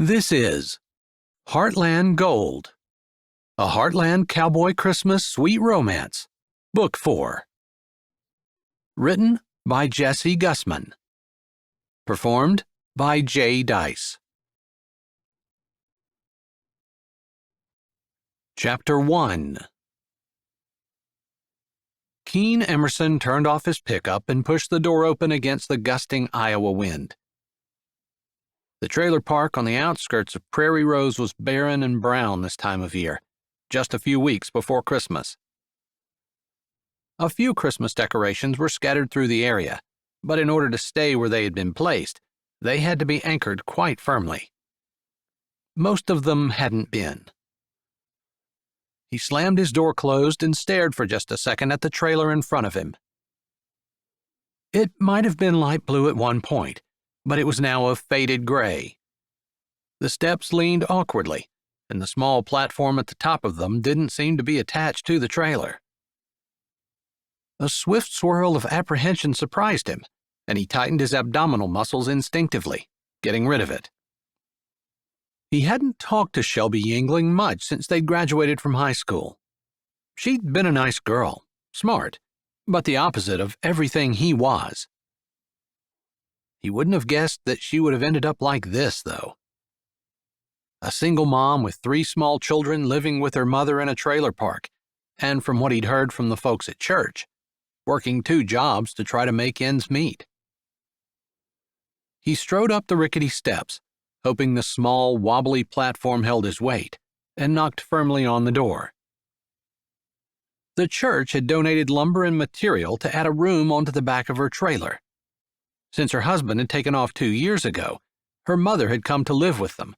This is Heartland Gold, a Heartland Cowboy Christmas Sweet Romance, Book 4. Written by Jesse Gussman. Performed by J. Dice. Chapter 1. Keene Emmerson turned off his pickup and pushed the door open against the gusting Iowa wind. The trailer park on the outskirts of Prairie Rose was barren and brown this time of year, just a few weeks before Christmas. A few Christmas decorations were scattered through the area, but in order to stay where they had been placed, they had to be anchored quite firmly. Most of them hadn't been. He slammed his door closed and stared for just a second at the trailer in front of him. It might have been light blue at one point, but it was now a faded gray. The steps leaned awkwardly, and the small platform at the top of them didn't seem to be attached to the trailer. A swift swirl of apprehension surprised him, and he tightened his abdominal muscles instinctively, getting rid of it. He hadn't talked to Shelby Yingling much since they'd graduated from high school. She'd been a nice girl, smart, but the opposite of everything he was. He wouldn't have guessed that she would have ended up like this, though. A single mom with 3 small children living with her mother in a trailer park, and from what he'd heard from the folks at church, working 2 jobs to try to make ends meet. He strode up the rickety steps, hoping the small, wobbly platform held his weight, and knocked firmly on the door. The church had donated lumber and material to add a room onto the back of her trailer. Since her husband had taken off 2 years ago, her mother had come to live with them,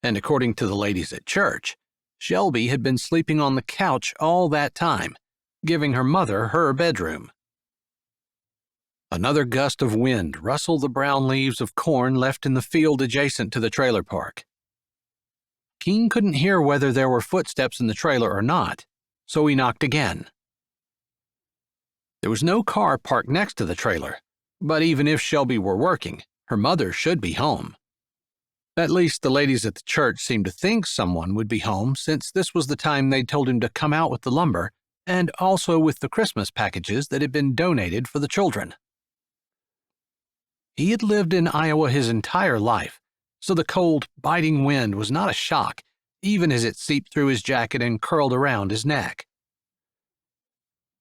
and according to the ladies at church, Shelby had been sleeping on the couch all that time, giving her mother her bedroom. Another gust of wind rustled the brown leaves of corn left in the field adjacent to the trailer park. Keene couldn't hear whether there were footsteps in the trailer or not, so he knocked again. There was no car parked next to the trailer, but even if Shelby were working, her mother should be home. At least the ladies at the church seemed to think someone would be home, since this was the time they'd told him to come out with the lumber and also with the Christmas packages that had been donated for the children. He had lived in Iowa his entire life, so the cold, biting wind was not a shock, even as it seeped through his jacket and curled around his neck.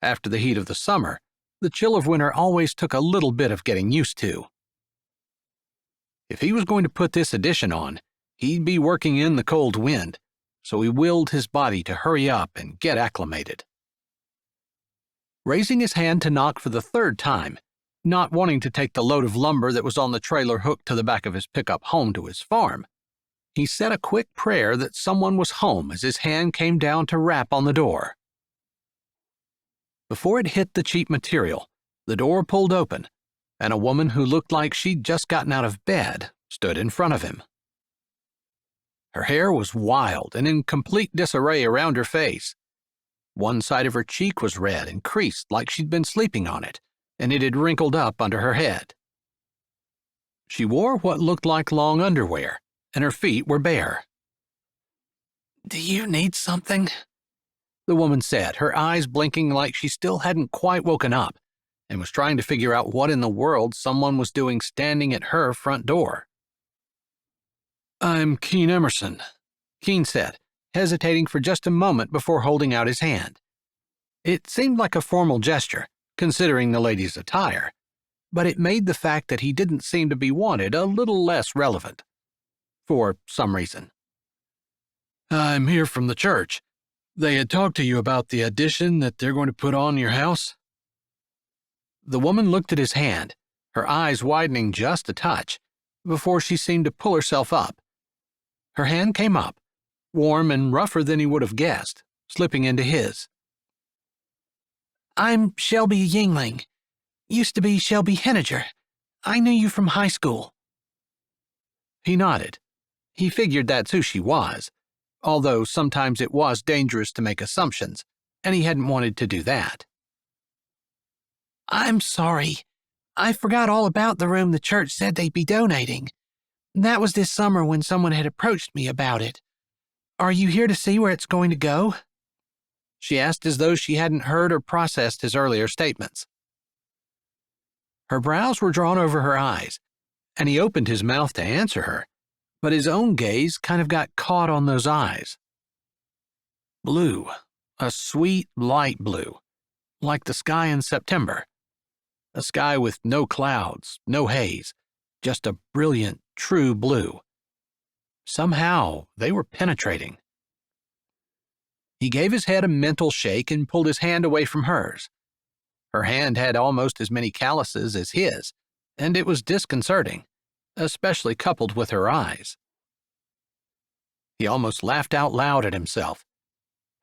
After the heat of the summer, the chill of winter always took a little bit of getting used to. If he was going to put this edition on, he'd be working in the cold wind, so he willed his body to hurry up and get acclimated. Raising his hand to knock for the 3rd time, not wanting to take the load of lumber that was on the trailer hooked to the back of his pickup home to his farm, he said a quick prayer that someone was home as his hand came down to rap on the door. Before it hit the cheap material, the door pulled open, and a woman who looked like she'd just gotten out of bed stood in front of him. Her hair was wild and in complete disarray around her face. One side of her cheek was red and creased like she'd been sleeping on it, and it had wrinkled up under her head. She wore what looked like long underwear, and her feet were bare. "Do you need something?" the woman said, her eyes blinking like she still hadn't quite woken up and was trying to figure out what in the world someone was doing standing at her front door. "I'm Keene Emmerson," Keene said, hesitating for just a moment before holding out his hand. It seemed like a formal gesture, considering the lady's attire, but it made the fact that he didn't seem to be wanted a little less relevant. For some reason. "I'm here from the church. They had talked to you about the addition that they're going to put on your house." The woman looked at his hand, her eyes widening just a touch, before she seemed to pull herself up. Her hand came up, warm and rougher than he would have guessed, slipping into his. "I'm Shelby Yingling. Used to be Shelby Henniger. I knew you from high school." He nodded. He figured that's who she was, although sometimes it was dangerous to make assumptions, and he hadn't wanted to do that. "I'm sorry. I forgot all about the room the church said they'd be donating. That was this summer when someone had approached me about it. Are you here to see where it's going to go?" She asked as though she hadn't heard or processed his earlier statements. Her brows were drawn over her eyes, and he opened his mouth to answer her, but his own gaze kind of got caught on those eyes. Blue, a sweet light blue, like the sky in September. A sky with no clouds, no haze, just a brilliant, true blue. Somehow, they were penetrating. He gave his head a mental shake and pulled his hand away from hers. Her hand had almost as many calluses as his, and it was disconcerting, especially coupled with her eyes. He almost laughed out loud at himself.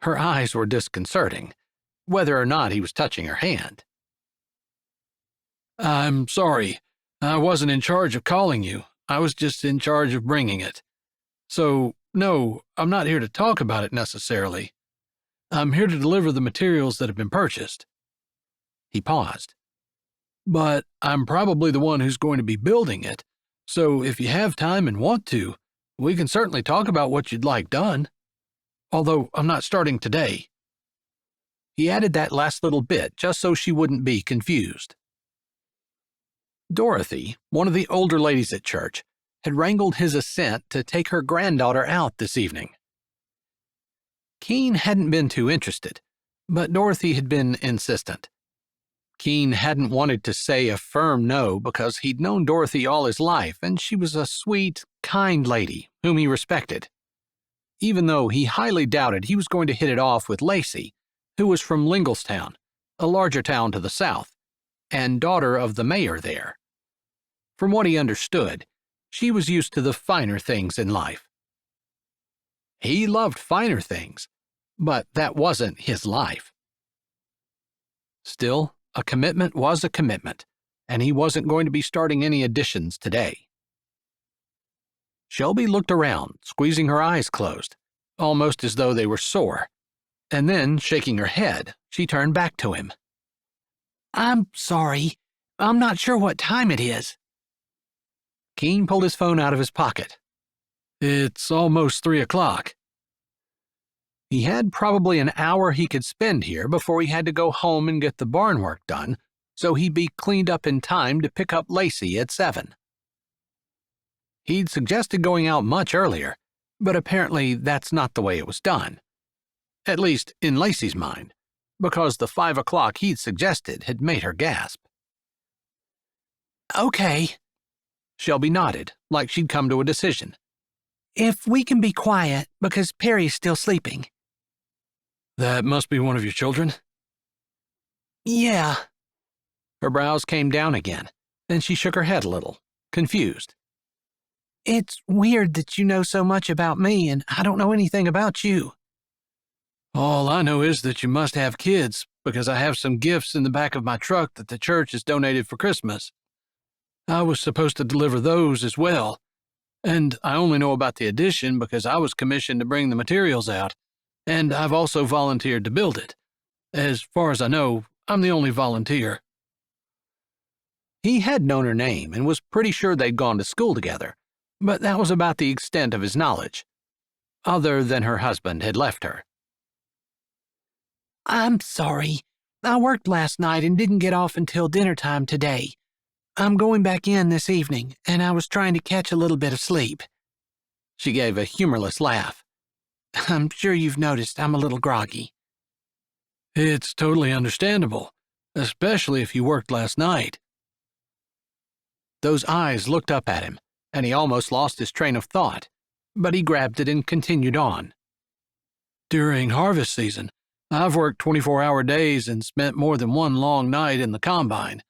Her eyes were disconcerting, whether or not he was touching her hand. "I'm sorry. I wasn't in charge of calling you. I was just in charge of bringing it. So, no, I'm not here to talk about it necessarily. I'm here to deliver the materials that have been purchased." He paused. "But I'm probably the one who's going to be building it, so if you have time and want to, we can certainly talk about what you'd like done. Although I'm not starting today." He added that last little bit just so she wouldn't be confused. Dorothy, one of the older ladies at church, had wrangled his assent to take her granddaughter out this evening. Keene hadn't been too interested, but Dorothy had been insistent. Keene hadn't wanted to say a firm no because he'd known Dorothy all his life, and she was a sweet, kind lady whom he respected, even though he highly doubted he was going to hit it off with Lacey, who was from Linglestown, a larger town to the south, and daughter of the mayor there. From what he understood, she was used to the finer things in life. He loved finer things, but that wasn't his life. Still, a commitment was a commitment, and he wasn't going to be starting any additions today. Shelby looked around, squeezing her eyes closed, almost as though they were sore, and then, shaking her head, she turned back to him. "I'm sorry. I'm not sure what time it is." Keene pulled his phone out of his pocket. "It's almost 3 o'clock. He had probably an hour he could spend here before he had to go home and get the barn work done, so he'd be cleaned up in time to pick up Lacey at 7. He'd suggested going out much earlier, but apparently that's not the way it was done. At least in Lacey's mind, because the 5 o'clock he'd suggested had made her gasp. "Okay." Shelby nodded, like she'd come to a decision. "If we can be quiet, because Perry's still sleeping." "That must be one of your children?" "Yeah." Her brows came down again, and she shook her head a little, confused. "It's weird that you know so much about me and I don't know anything about you." "All I know is that you must have kids, because I have some gifts in the back of my truck that the church has donated for Christmas. I was supposed to deliver those as well, and I only know about the addition because I was commissioned to bring the materials out, and I've also volunteered to build it. As far as I know, I'm the only volunteer." He had known her name and was pretty sure they'd gone to school together, but that was about the extent of his knowledge, other than her husband had left her. "I'm sorry. I worked last night and didn't get off until dinner time today. I'm going back in this evening, and I was trying to catch a little bit of sleep." She gave a humorless laugh. "I'm sure you've noticed I'm a little groggy." "It's totally understandable, especially if you worked last night." Those eyes looked up at him, and he almost lost his train of thought, but he grabbed it and continued on. "During harvest season, I've worked 24-hour days and spent more than one long night in the combine.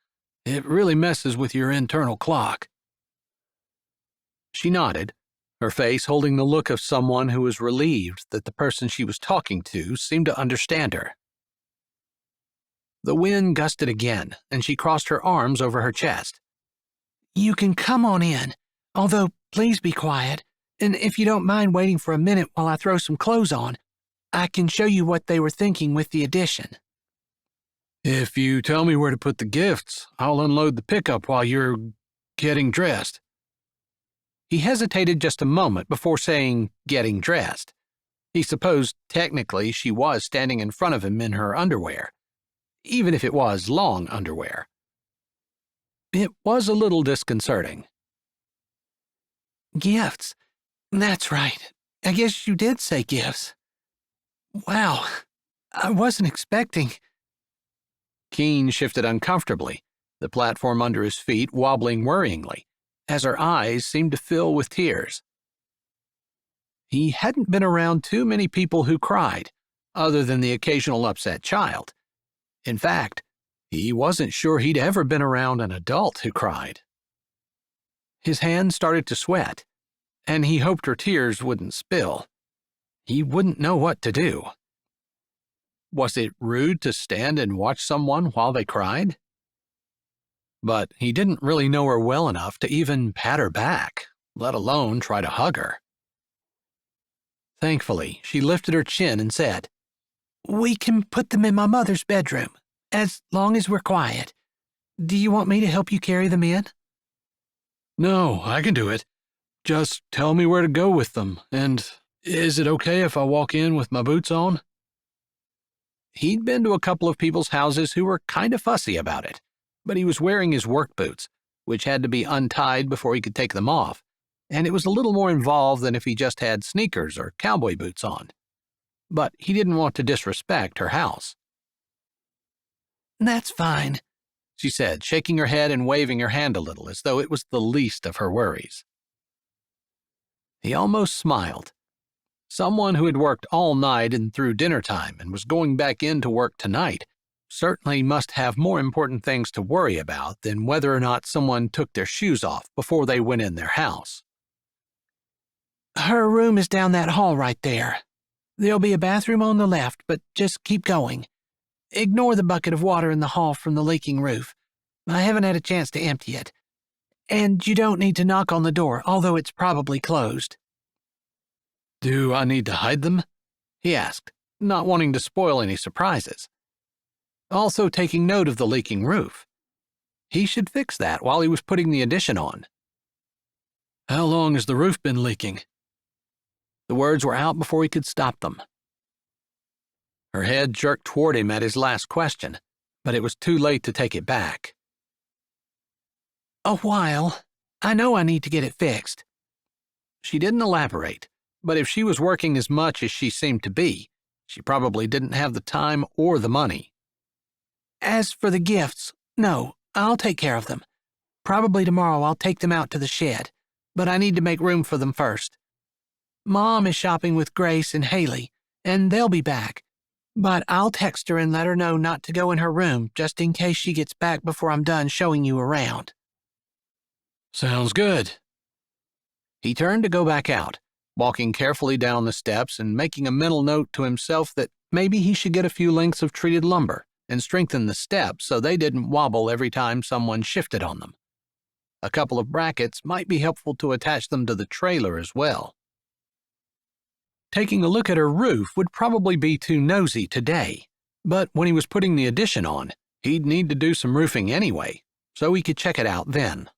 It really messes with your internal clock." She nodded, her face holding the look of someone who was relieved that the person she was talking to seemed to understand her. The wind gusted again, and she crossed her arms over her chest. "You can come on in, although please be quiet, and if you don't mind waiting for a minute while I throw some clothes on, I can show you what they were thinking with the addition." "If you tell me where to put the gifts, I'll unload the pickup while you're getting dressed." He hesitated just a moment before saying, getting dressed. He supposed technically she was standing in front of him in her underwear, even if it was long underwear. It was a little disconcerting. Gifts. That's right. I guess you did say gifts. Wow, I wasn't expecting. Keene shifted uncomfortably, the platform under his feet wobbling worryingly, as her eyes seemed to fill with tears. He hadn't been around too many people who cried, other than the occasional upset child. In fact, he wasn't sure he'd ever been around an adult who cried. His hand started to sweat, and he hoped her tears wouldn't spill. He wouldn't know what to do. Was it rude to stand and watch someone while they cried? But he didn't really know her well enough to even pat her back, let alone try to hug her. Thankfully, she lifted her chin and said, "We can put them in my mother's bedroom, as long as we're quiet. Do you want me to help you carry them in?" "No, I can do it. Just tell me where to go with them, and is it okay if I walk in with my boots on?" He'd been to a couple of people's houses who were kind of fussy about it, but he was wearing his work boots, which had to be untied before he could take them off, and it was a little more involved than if he just had sneakers or cowboy boots on. But he didn't want to disrespect her house. "That's fine," she said, shaking her head and waving her hand a little as though it was the least of her worries. He almost smiled. Someone who had worked all night and through dinner time and was going back in to work tonight certainly must have more important things to worry about than whether or not someone took their shoes off before they went in their house. "Her room is down that hall right there. There'll be a bathroom on the left, but just keep going. Ignore the bucket of water in the hall from the leaking roof. I haven't had a chance to empty it. And you don't need to knock on the door, although it's probably closed." "Do I need to hide them?" he asked, not wanting to spoil any surprises. Also taking note of the leaking roof. He should fix that while he was putting the addition on. "How long has the roof been leaking?" The words were out before he could stop them. Her head jerked toward him at his last question, but it was too late to take it back. "A while. I know I need to get it fixed." She didn't elaborate, but if she was working as much as she seemed to be, she probably didn't have the time or the money. "As for the gifts, no, I'll take care of them. Probably tomorrow I'll take them out to the shed, but I need to make room for them first. Mom is shopping with Grace and Haley, and they'll be back, but I'll text her and let her know not to go in her room just in case she gets back before I'm done showing you around." "Sounds good." He turned to go back out, walking carefully down the steps and making a mental note to himself that maybe he should get a few lengths of treated lumber and strengthen the steps so they didn't wobble every time someone shifted on them. A couple of brackets might be helpful to attach them to the trailer as well. Taking a look at her roof would probably be too nosy today, but when he was putting the addition on, he'd need to do some roofing anyway, so he could check it out then.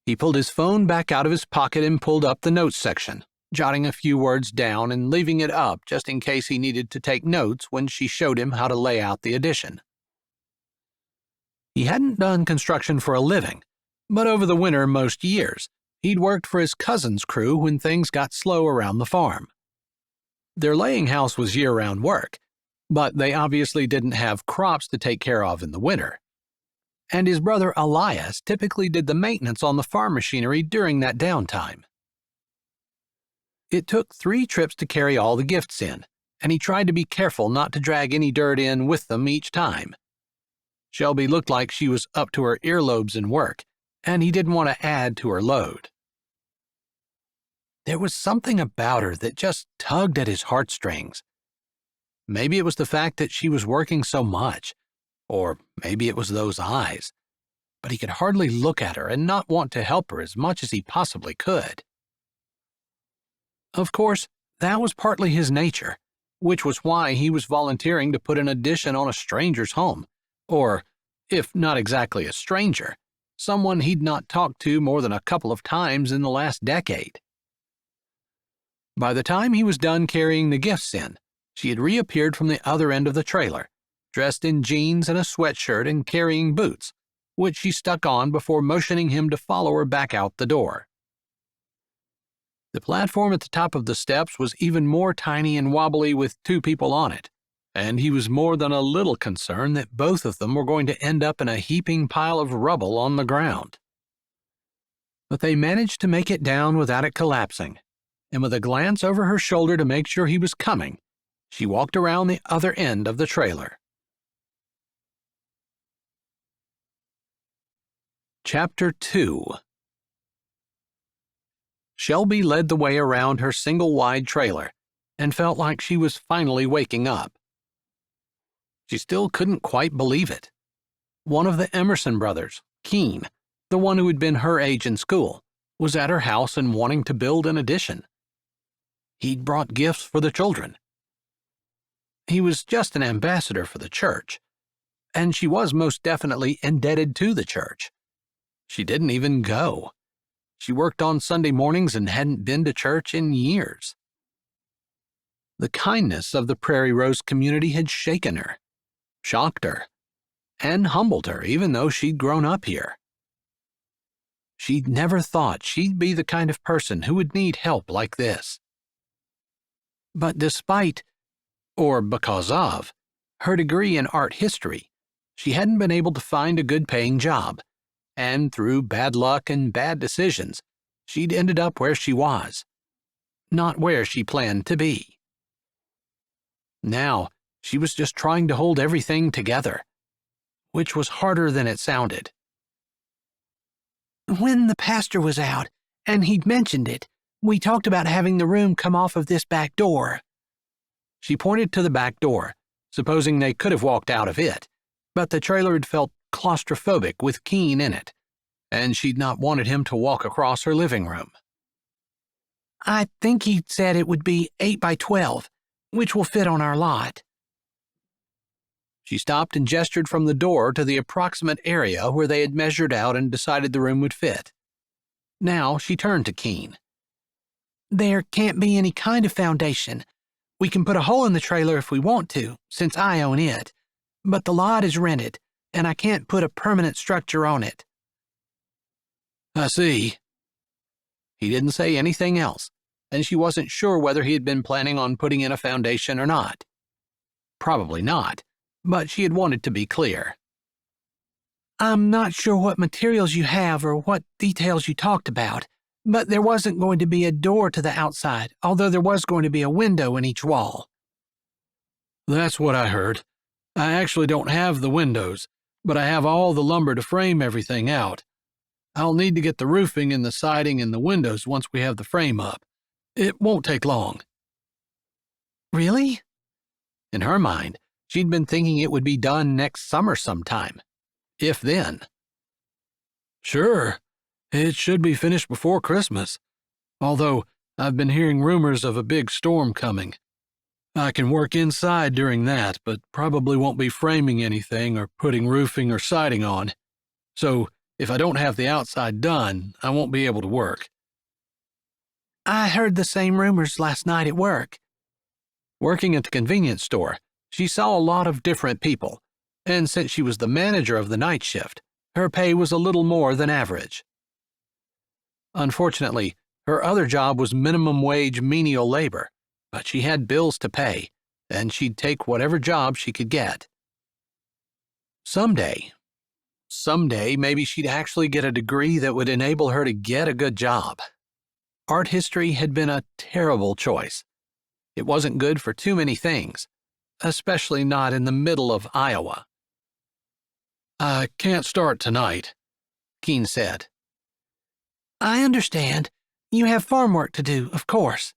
He pulled his phone back out of his pocket and pulled up the notes section, jotting a few words down and leaving it up just in case he needed to take notes when she showed him how to lay out the addition. He hadn't done construction for a living, but over the winter most years, he'd worked for his cousin's crew when things got slow around the farm. Their laying house was year-round work, but they obviously didn't have crops to take care of in the winter. And his brother Elias typically did the maintenance on the farm machinery during that downtime. It took 3 trips to carry all the gifts in, and he tried to be careful not to drag any dirt in with them each time. Shelby looked like she was up to her earlobes in work, and he didn't want to add to her load. There was something about her that just tugged at his heartstrings. Maybe it was the fact that she was working so much, or maybe it was those eyes, but he could hardly look at her and not want to help her as much as he possibly could. Of course, that was partly his nature, which was why he was volunteering to put an addition on a stranger's home, or, if not exactly a stranger, someone he'd not talked to more than a couple of times in the last decade. By the time he was done carrying the gifts in, she had reappeared from the other end of the trailer, dressed in jeans and a sweatshirt and carrying boots, which she stuck on before motioning him to follow her back out the door. The platform at the top of the steps was even more tiny and wobbly with two people on it, and he was more than a little concerned that both of them were going to end up in a heaping pile of rubble on the ground. But they managed to make it down without it collapsing, and with a glance over her shoulder to make sure he was coming, she walked around the other end of the trailer. Chapter 2. Shelby led the way around her single-wide trailer and felt like she was finally waking up. She still couldn't quite believe it. One of the Emmerson brothers, Keene, the one who had been her age in school, was at her house and wanting to build an addition. He'd brought gifts for the children. He was just an ambassador for the church, and she was most definitely indebted to the church. She didn't even go. She worked on Sunday mornings and hadn't been to church in years. The kindness of the Prairie Rose community had shaken her, shocked her, and humbled her even though she'd grown up here. She'd never thought she'd be the kind of person who would need help like this. But despite, or because of, her degree in art history, she hadn't been able to find a good-paying job, and through bad luck and bad decisions, she'd ended up where she was, not where she planned to be. Now, she was just trying to hold everything together, which was harder than it sounded. When the pastor was out, and he'd mentioned it, we talked about having the room come off of this back door. She pointed to the back door, supposing they could have walked out of it, but the trailer had felt claustrophobic with Keene in it, and she'd not wanted him to walk across her living room. I think he said it would be 8 by 12, which will fit on our lot. She stopped and gestured from the door to the approximate area where they had measured out and decided the room would fit. Now she turned to Keene. There can't be any kind of foundation. We can put a hole in the trailer if we want to, since I own it, but the lot is rented, and I can't put a permanent structure on it. I see. He didn't say anything else, and she wasn't sure whether he had been planning on putting in a foundation or not. Probably not, but she had wanted to be clear. I'm not sure what materials you have or what details you talked about, but there wasn't going to be a door to the outside, although there was going to be a window in each wall. That's what I heard. I actually don't have the windows, but I have all the lumber to frame everything out. I'll need to get the roofing and the siding and the windows once we have the frame up. It won't take long. Really? In her mind, she'd been thinking it would be done next summer sometime, if then. Sure, it should be finished before Christmas, although I've been hearing rumors of a big storm coming. I can work inside during that, but probably won't be framing anything or putting roofing or siding on. So, if I don't have the outside done, I won't be able to work. I heard the same rumors last night at work. Working at the convenience store, she saw a lot of different people, and since she was the manager of the night shift, her pay was a little more than average. Unfortunately, her other job was minimum wage menial labor, but she had bills to pay, and she'd take whatever job she could get. Someday, maybe she'd actually get a degree that would enable her to get a good job. Art history had been a terrible choice. It wasn't good for too many things, especially not in the middle of Iowa. I can't start tonight, Keene said. I understand. You have farm work to do, of course.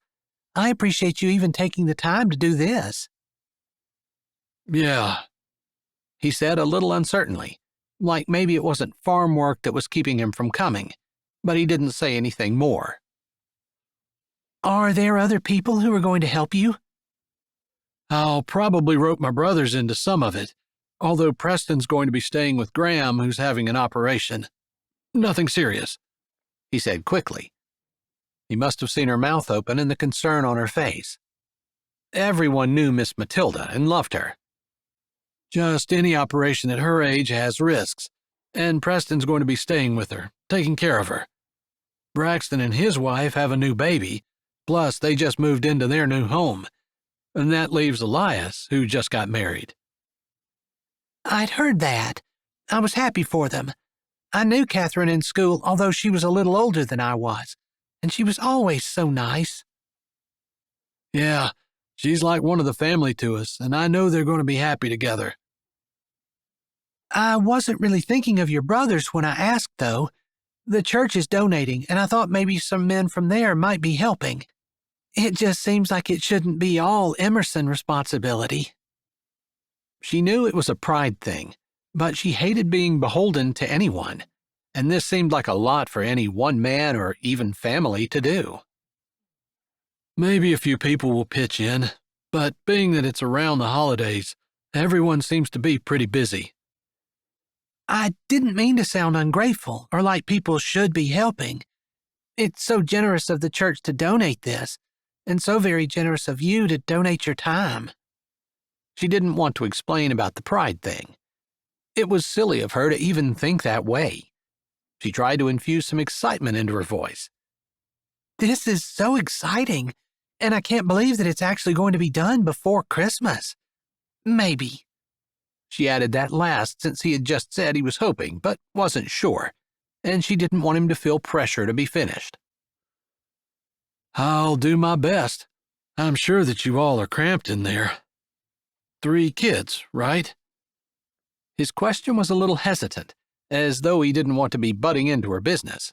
I appreciate you even taking the time to do this. Yeah, he said a little uncertainly, like maybe it wasn't farm work that was keeping him from coming, but he didn't say anything more. Are there other people who are going to help you? I'll probably rope my brothers into some of it, although Preston's going to be staying with Graham, who's having an operation. Nothing serious," he said quickly. He must have seen her mouth open and the concern on her face. Everyone knew Miss Matilda and loved her. "Just any operation at her age has risks, and Preston's going to be staying with her, taking care of her. Braxton and his wife have a new baby, plus they just moved into their new home, and that leaves Elias, who just got married." I'd heard that. I was happy for them. I knew Catherine in school, although she was a little older than I was, and she was always so nice. "Yeah, she's like one of the family to us, and I know they're going to be happy together." I wasn't really thinking of your brothers when I asked, though. The church is donating, and I thought maybe some men from there might be helping. It just seems like it shouldn't be all Emmerson responsibility. She knew it was a pride thing, but she hated being beholden to anyone, and this seemed like a lot for any one man or even family to do. "Maybe a few people will pitch in, but being that it's around the holidays, everyone seems to be pretty busy." I didn't mean to sound ungrateful or like people should be helping. It's so generous of the church to donate this, and so very generous of you to donate your time. She didn't want to explain about the pride thing. It was silly of her to even think that way. She tried to infuse some excitement into her voice. This is so exciting, and I can't believe that it's actually going to be done before Christmas. Maybe. She added that last since he had just said he was hoping, but wasn't sure, and she didn't want him to feel pressure to be finished. "I'll do my best. I'm sure that you all are cramped in there. 3 kids, right?" His question was a little hesitant, as though he didn't want to be butting into her business.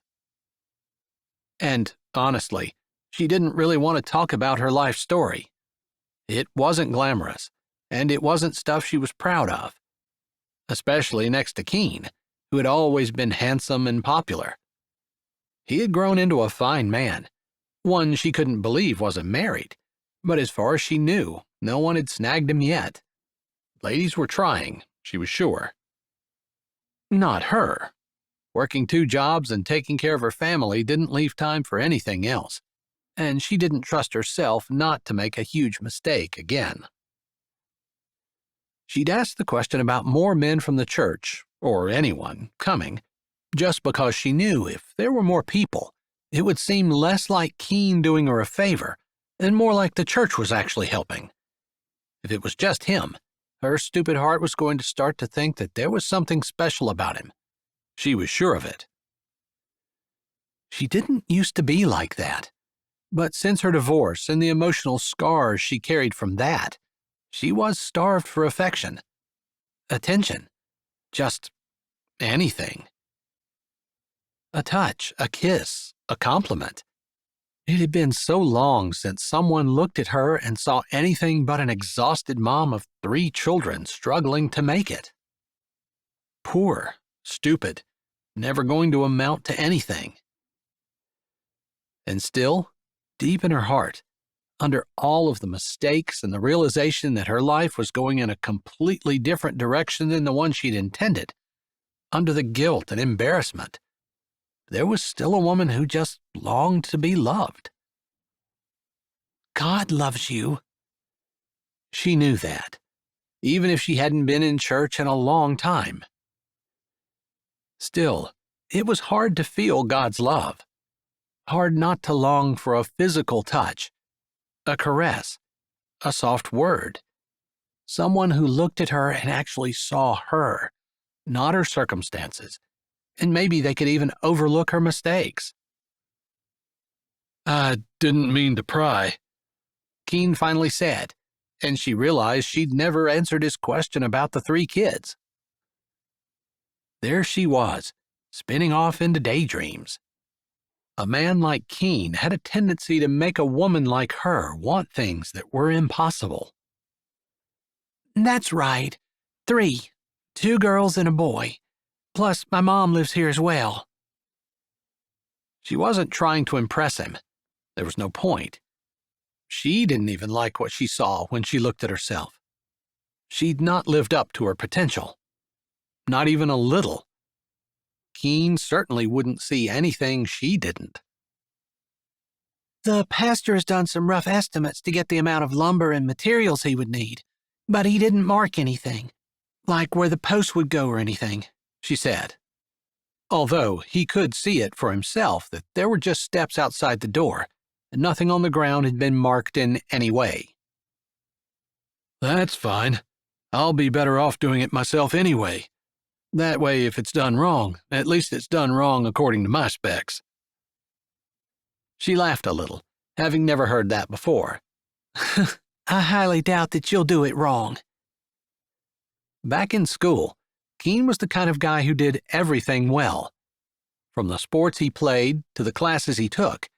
And, honestly, she didn't really want to talk about her life story. It wasn't glamorous, and it wasn't stuff she was proud of, especially next to Keene, who had always been handsome and popular. He had grown into a fine man, one she couldn't believe wasn't married, but as far as she knew, no one had snagged him yet. Ladies were trying, she was sure. Not her. Working 2 jobs and taking care of her family didn't leave time for anything else, and she didn't trust herself not to make a huge mistake again. She'd asked the question about more men from the church, or anyone, coming, just because she knew if there were more people, it would seem less like Keene doing her a favor, and more like the church was actually helping. If it was just him, her stupid heart was going to start to think that there was something special about him. She was sure of it. She didn't used to be like that, but since her divorce and the emotional scars she carried from that, she was starved for affection, attention, just anything. A touch, a kiss, a compliment. It had been so long since someone looked at her and saw anything but an exhausted mom of 3 children struggling to make it. Poor, stupid, never going to amount to anything. And still, deep in her heart, under all of the mistakes and the realization that her life was going in a completely different direction than the one she'd intended, under the guilt and embarrassment, there was still a woman who just longed to be loved. God loves you. She knew that, even if she hadn't been in church in a long time. Still, it was hard to feel God's love. Hard not to long for a physical touch, a caress, a soft word. Someone who looked at her and actually saw her, not her circumstances, and maybe they could even overlook her mistakes. "I didn't mean to pry," Keene finally said, and she realized she'd never answered his question about the 3 kids. There she was, spinning off into daydreams. A man like Keene had a tendency to make a woman like her want things that were impossible. That's right. 3. 2 girls and a boy. Plus, my mom lives here as well. She wasn't trying to impress him. There was no point. She didn't even like what she saw when she looked at herself. She'd not lived up to her potential. Not even a little. Keene certainly wouldn't see anything she didn't. The pastor has done some rough estimates to get the amount of lumber and materials he would need, but he didn't mark anything, like where the posts would go or anything, she said. Although he could see it for himself that there were just steps outside the door, and nothing on the ground had been marked in any way. That's fine. I'll be better off doing it myself anyway. That way, if it's done wrong, at least it's done wrong according to my specs. She laughed a little, having never heard that before. I highly doubt that you'll do it wrong. Back in school, Keene was the kind of guy who did everything well. From the sports he played, to the classes he took,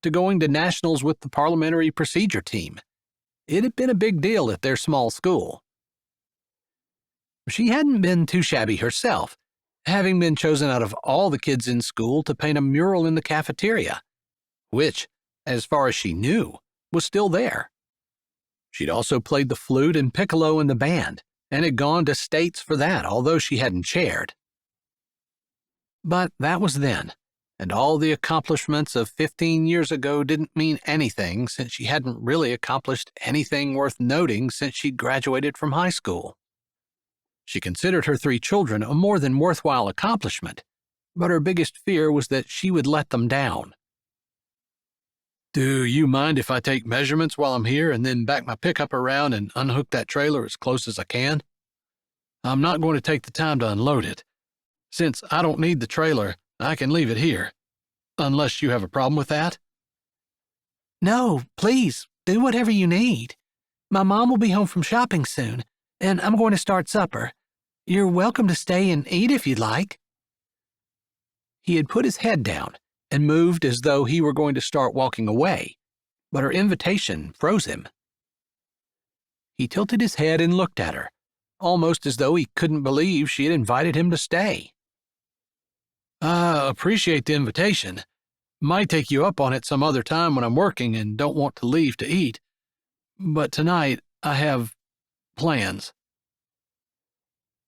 to going to nationals with the parliamentary procedure team. It had been a big deal at their small school. She hadn't been too shabby herself, having been chosen out of all the kids in school to paint a mural in the cafeteria, which, as far as she knew, was still there. She'd also played the flute and piccolo in the band, and had gone to states for that, although she hadn't chaired. But that was then, and all the accomplishments of 15 years ago didn't mean anything since she hadn't really accomplished anything worth noting since she'd graduated from high school. She considered her 3 children a more than worthwhile accomplishment, but her biggest fear was that she would let them down. Do you mind if I take measurements while I'm here and then back my pickup around and unhook that trailer as close as I can? I'm not going to take the time to unload it. Since I don't need the trailer, I can leave it here. Unless you have a problem with that? No, please, do whatever you need. My mom will be home from shopping soon, and I'm going to start supper. You're welcome to stay and eat if you'd like. He had put his head down and moved as though he were going to start walking away, but her invitation froze him. He tilted his head and looked at her, almost as though he couldn't believe she had invited him to stay. I appreciate the invitation. Might take you up on it some other time when I'm working and don't want to leave to eat. But tonight, I have plans.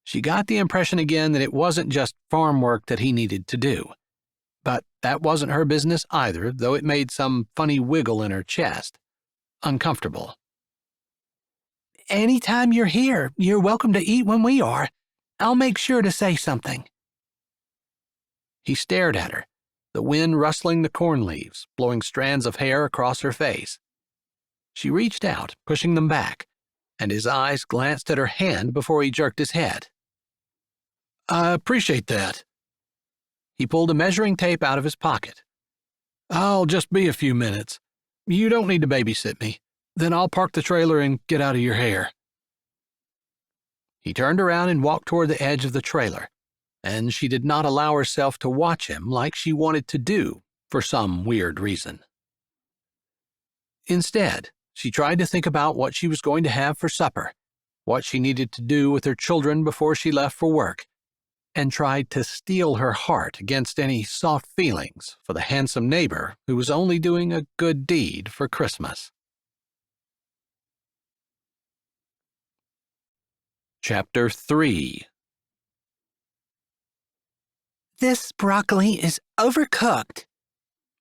She got the impression again that it wasn't just farm work that he needed to do. But that wasn't her business either, though it made some funny wiggle in her chest. Uncomfortable. Anytime you're here, you're welcome to eat when we are. I'll make sure to say something. He stared at her, the wind rustling the corn leaves, blowing strands of hair across her face. She reached out, pushing them back, and his eyes glanced at her hand before he jerked his head. I appreciate that. He pulled a measuring tape out of his pocket. I'll just be a few minutes. You don't need to babysit me. Then I'll park the trailer and get out of your hair. He turned around and walked toward the edge of the trailer, and she did not allow herself to watch him like she wanted to do for some weird reason. Instead, she tried to think about what she was going to have for supper, what she needed to do with her children before she left for work, and tried to steel her heart against any soft feelings for the handsome neighbor who was only doing a good deed for Christmas. Chapter 3. This broccoli is overcooked,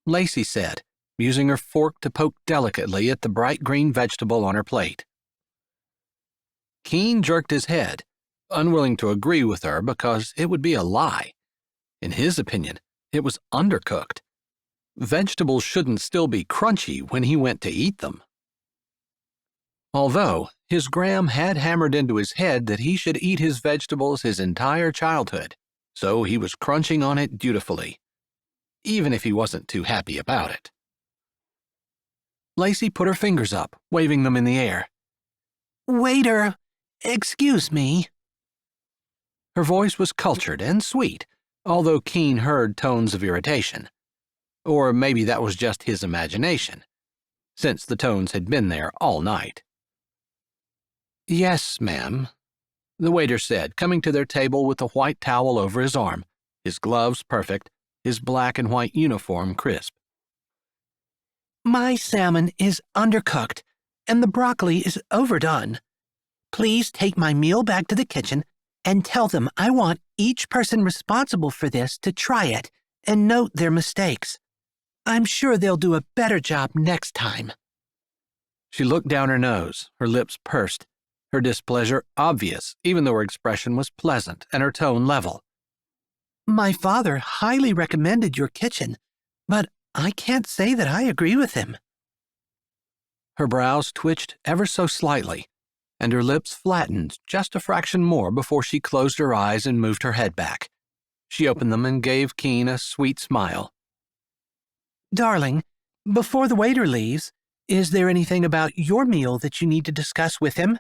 Lacey said, using her fork to poke delicately at the bright green vegetable on her plate. Keene jerked his head, unwilling to agree with her because it would be a lie. In his opinion, it was undercooked. Vegetables shouldn't still be crunchy when he went to eat them. Although his Gram had hammered into his head that he should eat his vegetables his entire childhood, so he was crunching on it dutifully, even if he wasn't too happy about it. Lacey put her fingers up, waving them in the air. Waiter, excuse me. Her voice was cultured and sweet, although Keene heard tones of irritation. Or maybe that was just his imagination, since the tones had been there all night. Yes, ma'am, the waiter said, coming to their table with a white towel over his arm, his gloves perfect, his black and white uniform crisp. My salmon is undercooked, and the broccoli is overdone. Please take my meal back to the kitchen And tell them I want each person responsible for this to try it and note their mistakes. I'm sure they'll do a better job next time." She looked down her nose, her lips pursed, her displeasure obvious, even though her expression was pleasant and her tone level. "My father highly recommended your kitchen, but I can't say that I agree with him." Her brows twitched ever so slightly, and her lips flattened just a fraction more before she closed her eyes and moved her head back. She opened them and gave Keene a sweet smile. "Darling, before the waiter leaves, is there anything about your meal that you need to discuss with him?"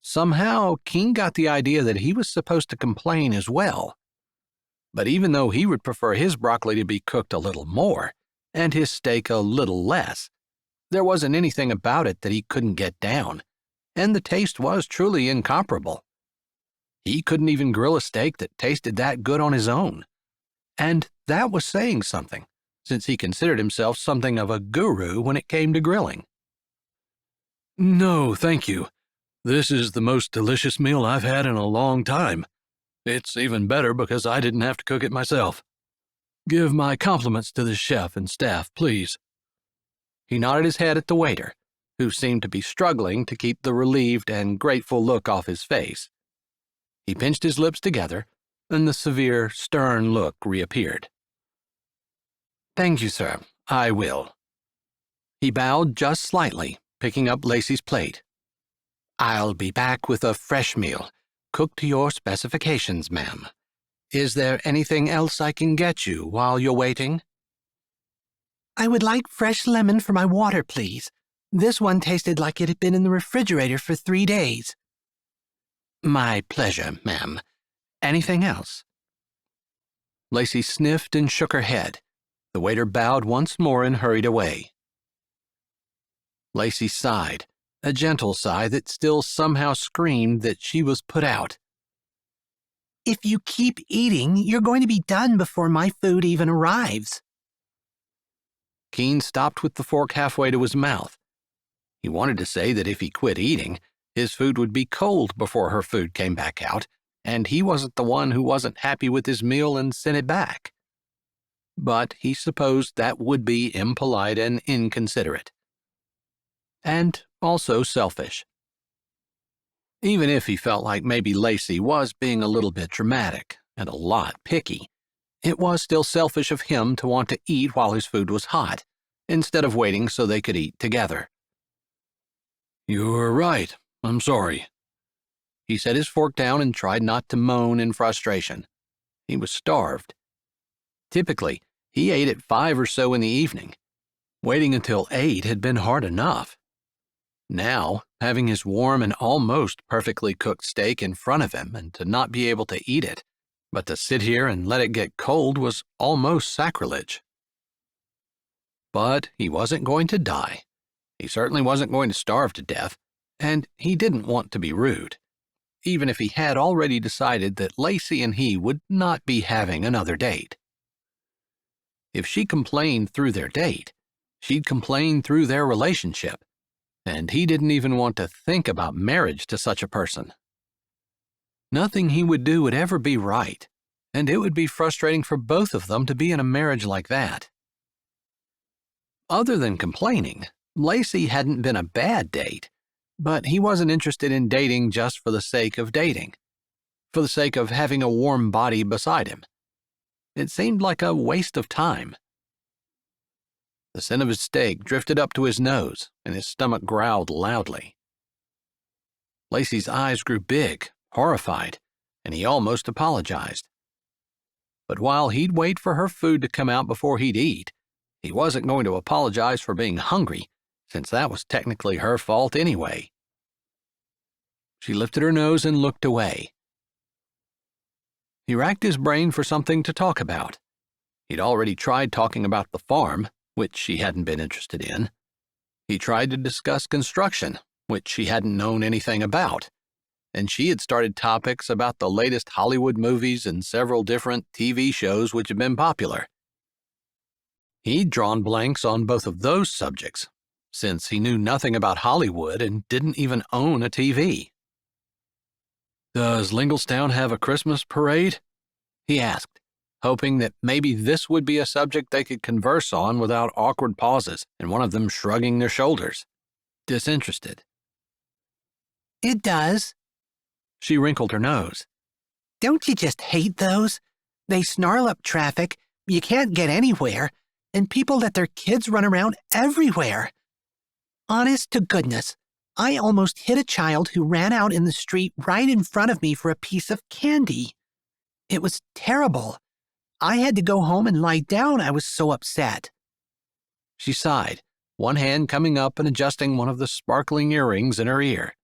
Somehow, Keene got the idea that he was supposed to complain as well. But even though he would prefer his broccoli to be cooked a little more, and his steak a little less, there wasn't anything about it that he couldn't get down, and the taste was truly incomparable. He couldn't even grill a steak that tasted that good on his own. And that was saying something, since he considered himself something of a guru when it came to grilling. "No, thank you. This is the most delicious meal I've had in a long time. It's even better because I didn't have to cook it myself. Give my compliments to the chef and staff, please." He nodded his head at the waiter, who seemed to be struggling to keep the relieved and grateful look off his face. He pinched his lips together, and the severe, stern look reappeared. "Thank you, sir. I will." He bowed just slightly, picking up Lacey's plate. "I'll be back with a fresh meal, cooked to your specifications, ma'am. Is there anything else I can get you while you're waiting?" "I would like fresh lemon for my water, please. This one tasted like it had been in the refrigerator for 3 days." "My pleasure, ma'am. Anything else?" Lacey sniffed and shook her head. The waiter bowed once more and hurried away. Lacey sighed, a gentle sigh that still somehow screamed that she was put out. "If you keep eating, you're going to be done before my food even arrives." Keene stopped with the fork halfway to his mouth. He wanted to say that if he quit eating, his food would be cold before her food came back out, and he wasn't the one who wasn't happy with his meal and sent it back. But he supposed that would be impolite and inconsiderate. And also selfish. Even if he felt like maybe Lacey was being a little bit dramatic and a lot picky, it was still selfish of him to want to eat while his food was hot, instead of waiting so they could eat together. "You're right. I'm sorry." He set his fork down and tried not to moan in frustration. He was starved. Typically, he ate at 5 or so in the evening. Waiting until 8 had been hard enough. Now, having his warm and almost perfectly cooked steak in front of him and to not be able to eat it, but to sit here and let it get cold was almost sacrilege. But he wasn't going to die. He certainly wasn't going to starve to death, and he didn't want to be rude, even if he had already decided that Lacey and he would not be having another date. If she complained through their date, she'd complain through their relationship, and he didn't even want to think about marriage to such a person. Nothing he would do would ever be right, and it would be frustrating for both of them to be in a marriage like that. Other than complaining, Lacey hadn't been a bad date, but he wasn't interested in dating just for the sake of dating, for the sake of having a warm body beside him. It seemed like a waste of time. The scent of his steak drifted up to his nose, and his stomach growled loudly. Lacey's eyes grew big, horrified, and he almost apologized. But while he'd wait for her food to come out before he'd eat, he wasn't going to apologize for being hungry, since that was technically her fault anyway. She lifted her nose and looked away. He racked his brain for something to talk about. He'd already tried talking about the farm, which she hadn't been interested in. He tried to discuss construction, which she hadn't known anything about. And she had started topics about the latest Hollywood movies and several different TV shows which had been popular. He'd drawn blanks on both of those subjects, since he knew nothing about Hollywood and didn't even own a TV. Does Lingelstown have a Christmas parade? He asked, hoping that maybe this would be a subject they could converse on without awkward pauses and one of them shrugging their shoulders, disinterested. It does. She wrinkled her nose. Don't you just hate those? They snarl up traffic, you can't get anywhere, and people let their kids run around everywhere. Honest to goodness, I almost hit a child who ran out in the street right in front of me for a piece of candy. It was terrible. I had to go home and lie down. I was so upset. She sighed, one hand coming up and adjusting one of the sparkling earrings in her ear.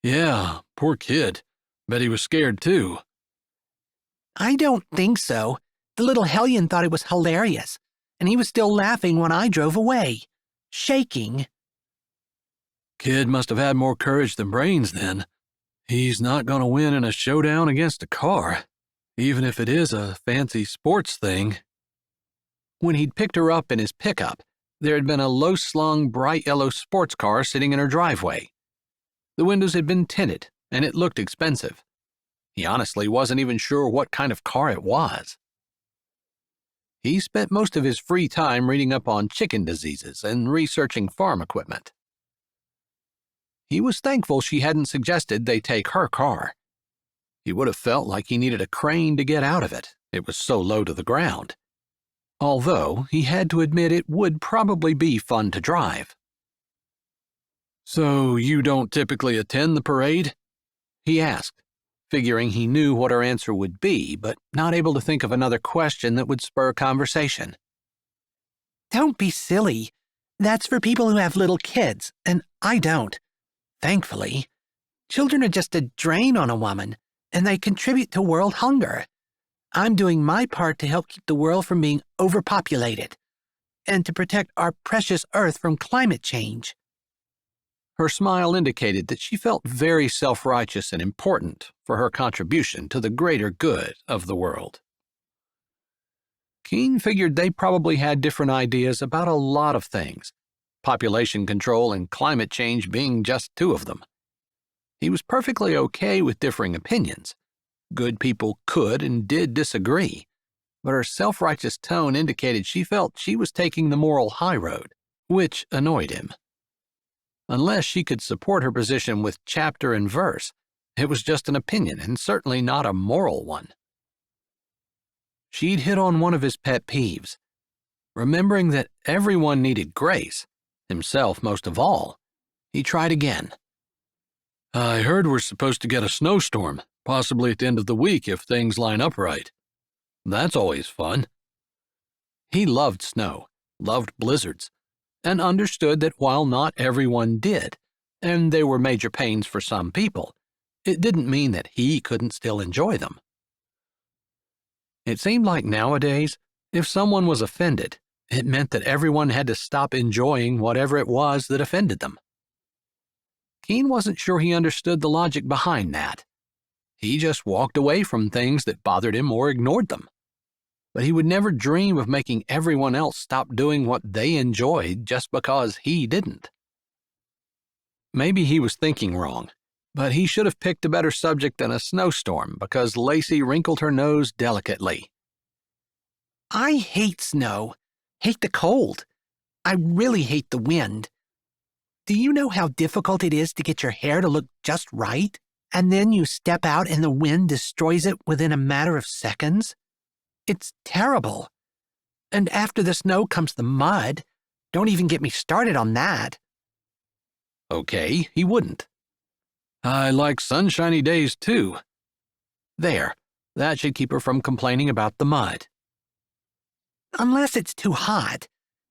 Yeah, poor kid. Bet he was scared too. I don't think so. The little hellion thought it was hilarious, and he was still laughing when I drove away, shaking. Kid must have had more courage than brains then. He's not going to win in a showdown against a car, even if it is a fancy sports thing. When he'd picked her up in his pickup, there had been a low-slung, bright yellow sports car sitting in her driveway. The windows had been tinted, and it looked expensive. He honestly wasn't even sure what kind of car it was. He spent most of his free time reading up on chicken diseases and researching farm equipment. He was thankful she hadn't suggested they take her car. He would have felt like he needed a crane to get out of it. It was so low to the ground. Although he had to admit it would probably be fun to drive. So you don't typically attend the parade? He asked, figuring he knew what her answer would be, but not able to think of another question that would spur conversation. Don't be silly. That's for people who have little kids, and I don't. Thankfully. Children are just a drain on a woman, and they contribute to world hunger. I'm doing my part to help keep the world from being overpopulated, and to protect our precious Earth from climate change. Her smile indicated that she felt very self-righteous and important for her contribution to the greater good of the world. Keene figured they probably had different ideas about a lot of things, population control and climate change being just two of them. He was perfectly okay with differing opinions. Good people could and did disagree, but her self-righteous tone indicated she felt she was taking the moral high road, which annoyed him. Unless she could support her position with chapter and verse, it was just an opinion and certainly not a moral one. She'd hit on one of his pet peeves. Remembering that everyone needed grace, himself most of all, he tried again. I heard we're supposed to get a snowstorm, possibly at the end of the week if things line up right. That's always fun. He loved snow, loved blizzards, and understood that while not everyone did, and they were major pains for some people, it didn't mean that he couldn't still enjoy them. It seemed like nowadays, if someone was offended, it meant that everyone had to stop enjoying whatever it was that offended them. Keene wasn't sure he understood the logic behind that. He just walked away from things that bothered him or ignored them. But he would never dream of making everyone else stop doing what they enjoyed just because he didn't. Maybe he was thinking wrong, but he should have picked a better subject than a snowstorm because Lacey wrinkled her nose delicately. I hate snow, hate the cold. I really hate the wind. Do you know how difficult it is to get your hair to look just right? And then you step out and the wind destroys it within a matter of seconds? It's terrible. And after the snow comes the mud. Don't even get me started on that. Okay, he wouldn't. I like sunshiny days too. There, that should keep her from complaining about the mud. Unless it's too hot.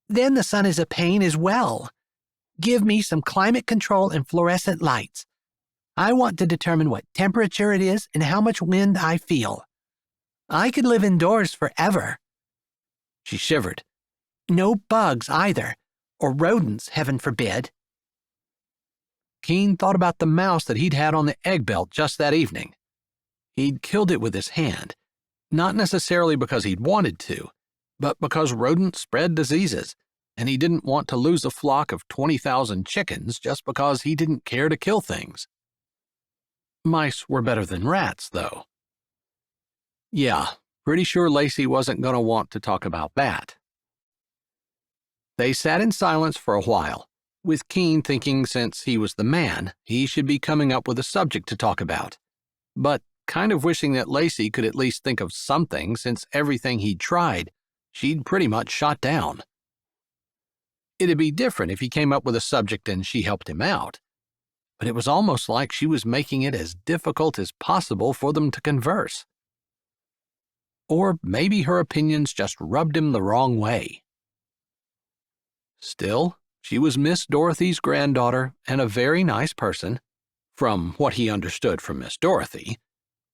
Then the sun is a pain as well. Give me some climate control and fluorescent lights. I want to determine what temperature it is and how much wind I feel. I could live indoors forever. She shivered. No bugs either, or rodents, heaven forbid. Keene thought about the mouse that he'd had on the egg belt just that evening. He'd killed it with his hand, not necessarily because he'd wanted to, but because rodents spread diseases, and he didn't want to lose a flock of 20,000 chickens just because he didn't care to kill things. Mice were better than rats, though. Yeah, pretty sure Lacey wasn't going to want to talk about that. They sat in silence for a while, with Keene thinking since he was the man, he should be coming up with a subject to talk about, but kind of wishing that Lacey could at least think of something since everything he'd tried, she'd pretty much shot down. It'd be different if he came up with a subject and she helped him out, but it was almost like she was making it as difficult as possible for them to converse. Or maybe her opinions just rubbed him the wrong way. Still, she was Miss Dorothy's granddaughter and a very nice person, from what he understood from Miss Dorothy,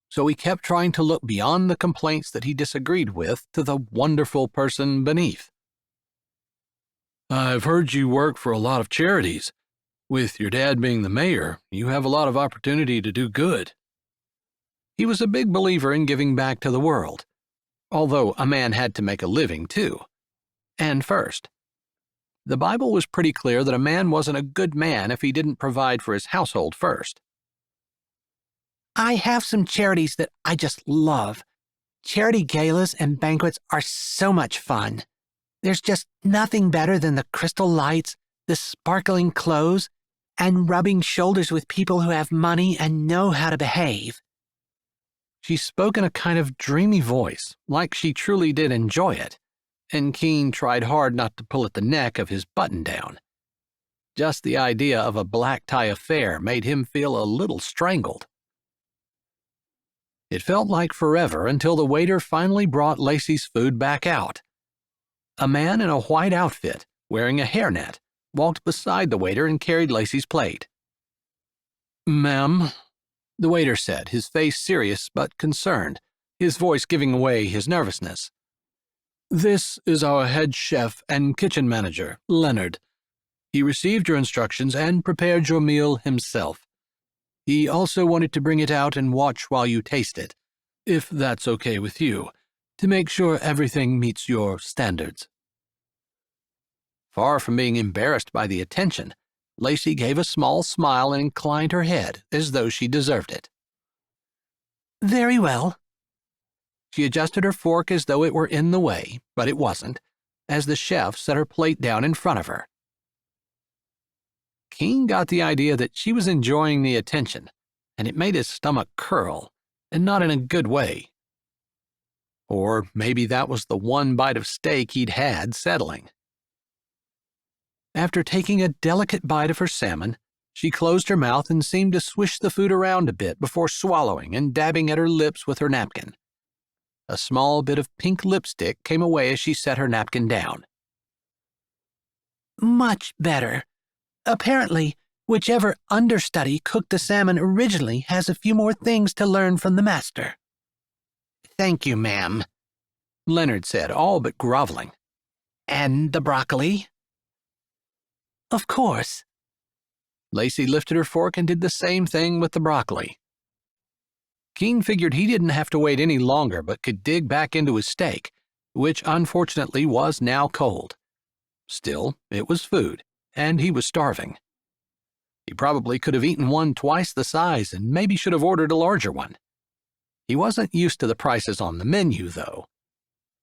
so he kept trying to look beyond the complaints that he disagreed with to the wonderful person beneath. I've heard you work for a lot of charities. With your dad being the mayor, you have a lot of opportunity to do good. He was a big believer in giving back to the world, although a man had to make a living too. And first, the Bible was pretty clear that a man wasn't a good man if he didn't provide for his household first. I have some charities that I just love. Charity galas and banquets are so much fun. There's just nothing better than the crystal lights, the sparkling clothes, and rubbing shoulders with people who have money and know how to behave. She spoke in a kind of dreamy voice, like she truly did enjoy it, and Keene tried hard not to pull at the neck of his button-down. Just the idea of a black-tie affair made him feel a little strangled. It felt like forever until the waiter finally brought Lacey's food back out. A man in a white outfit, wearing a hairnet, walked beside the waiter and carried Lacey's plate. "Ma'am," the waiter said, his face serious but concerned, his voice giving away his nervousness. "This is our head chef and kitchen manager, Leonard. He received your instructions and prepared your meal himself. He also wanted to bring it out and watch while you taste it, if that's okay with you, to make sure everything meets your standards." Far from being embarrassed by the attention, Lacey gave a small smile and inclined her head as though she deserved it. Very well. She adjusted her fork as though it were in the way, but it wasn't, as the chef set her plate down in front of her. Keene got the idea that she was enjoying the attention, and it made his stomach curl, and not in a good way. Or maybe that was the one bite of steak he'd had settling. After taking a delicate bite of her salmon, she closed her mouth and seemed to swish the food around a bit before swallowing and dabbing at her lips with her napkin. A small bit of pink lipstick came away as she set her napkin down. Much better. Apparently, whichever understudy cooked the salmon originally has a few more things to learn from the master. Thank you, ma'am, Leonard said, all but groveling. And the broccoli? Of course. Lacey lifted her fork and did the same thing with the broccoli. Keene figured he didn't have to wait any longer but could dig back into his steak, which unfortunately was now cold. Still, it was food, and he was starving. He probably could have eaten one twice the size and maybe should have ordered a larger one. He wasn't used to the prices on the menu, though.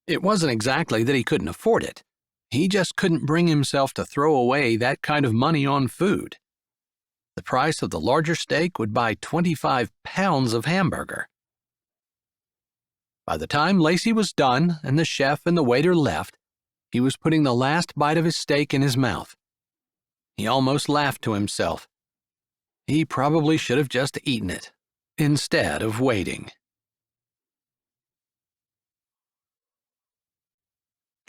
It wasn't exactly that he couldn't afford it. He just couldn't bring himself to throw away that kind of money on food. The price of the larger steak would buy 25 pounds of hamburger. By the time Lacey was done and the chef and the waiter left, he was putting the last bite of his steak in his mouth. He almost laughed to himself. He probably should have just eaten it, instead of waiting.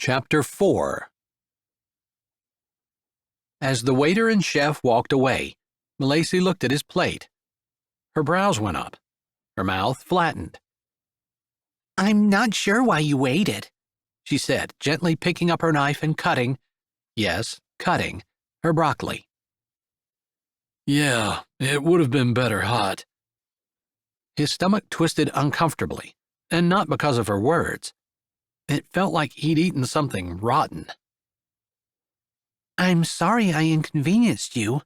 Chapter 4. As the waiter and chef walked away, Lacey looked at his plate. Her brows went up. Her mouth flattened. I'm not sure why you waited, she said, gently picking up her knife and cutting, her broccoli. Yeah, it would have been better hot. His stomach twisted uncomfortably, and not because of her words. It felt like he'd eaten something rotten. I'm sorry I inconvenienced you.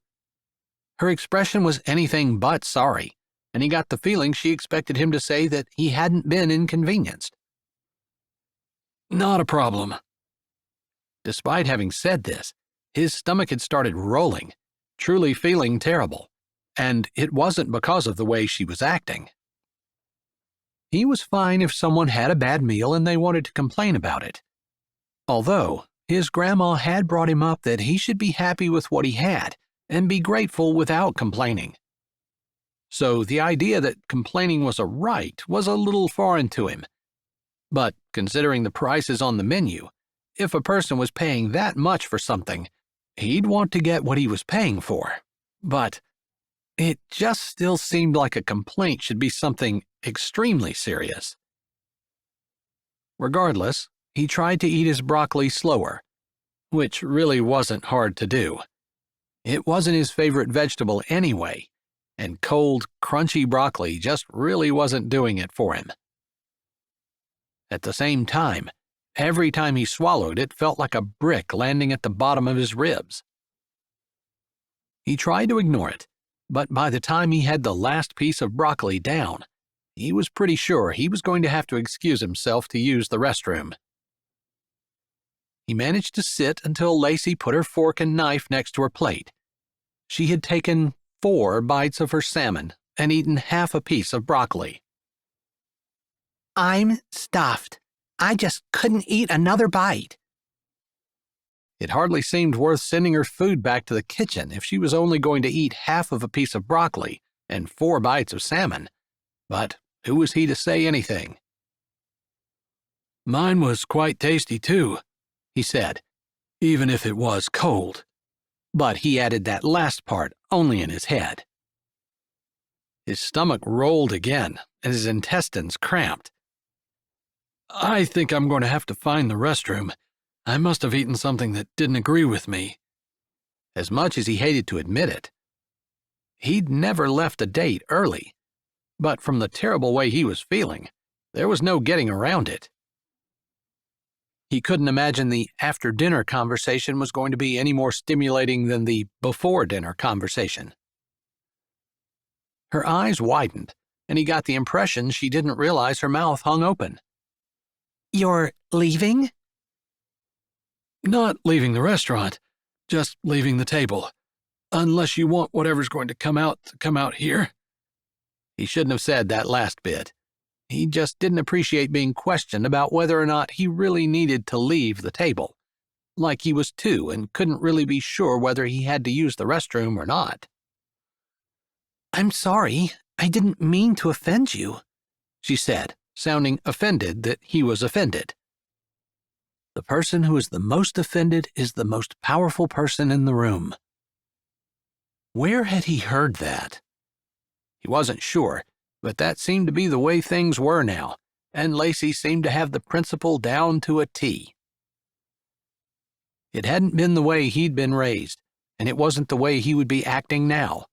Her expression was anything but sorry, and he got the feeling she expected him to say that he hadn't been inconvenienced. "Not a problem." Despite having said this, his stomach had started rolling, truly feeling terrible, and it wasn't because of the way she was acting. He was fine if someone had a bad meal and they wanted to complain about it. Although, his grandma had brought him up that he should be happy with what he had and be grateful without complaining. So the idea that complaining was a right was a little foreign to him. But considering the prices on the menu, if a person was paying that much for something, he'd want to get what he was paying for. But it just still seemed like a complaint should be something extremely serious. Regardless, he tried to eat his broccoli slower, which really wasn't hard to do. It wasn't his favorite vegetable anyway, and cold, crunchy broccoli just really wasn't doing it for him. At the same time, every time he swallowed, it felt like a brick landing at the bottom of his ribs. He tried to ignore it, but by the time he had the last piece of broccoli down, he was pretty sure he was going to have to excuse himself to use the restroom. He managed to sit until Lacey put her fork and knife next to her plate. She had taken 4 bites of her salmon and eaten half a piece of broccoli. "I'm stuffed. I just couldn't eat another bite." It hardly seemed worth sending her food back to the kitchen if she was only going to eat half of a piece of broccoli and 4 bites of salmon, but who was he to say anything? "Mine was quite tasty too," he said, "even if it was cold." But he added that last part only in his head. His stomach rolled again, and his intestines cramped. "I think I'm going to have to find the restroom. I must have eaten something that didn't agree with me." As much as he hated to admit it, he'd never left a date early, but from the terrible way he was feeling, there was no getting around it. He couldn't imagine the after-dinner conversation was going to be any more stimulating than the before-dinner conversation. Her eyes widened, and he got the impression she didn't realize her mouth hung open. "You're leaving?" "Not leaving the restaurant, just leaving the table. Unless you want whatever's going to come out here." He shouldn't have said that last bit. He just didn't appreciate being questioned about whether or not he really needed to leave the table, like he was 2 and couldn't really be sure whether he had to use the restroom or not. "I'm sorry. I didn't mean to offend you," she said, sounding offended that he was offended. The person who is the most offended is the most powerful person in the room. Where had he heard that? He wasn't sure, but that seemed to be the way things were now, and Lacey seemed to have the principle down to a T. It hadn't been the way he'd been raised, and it wasn't the way he would be acting now.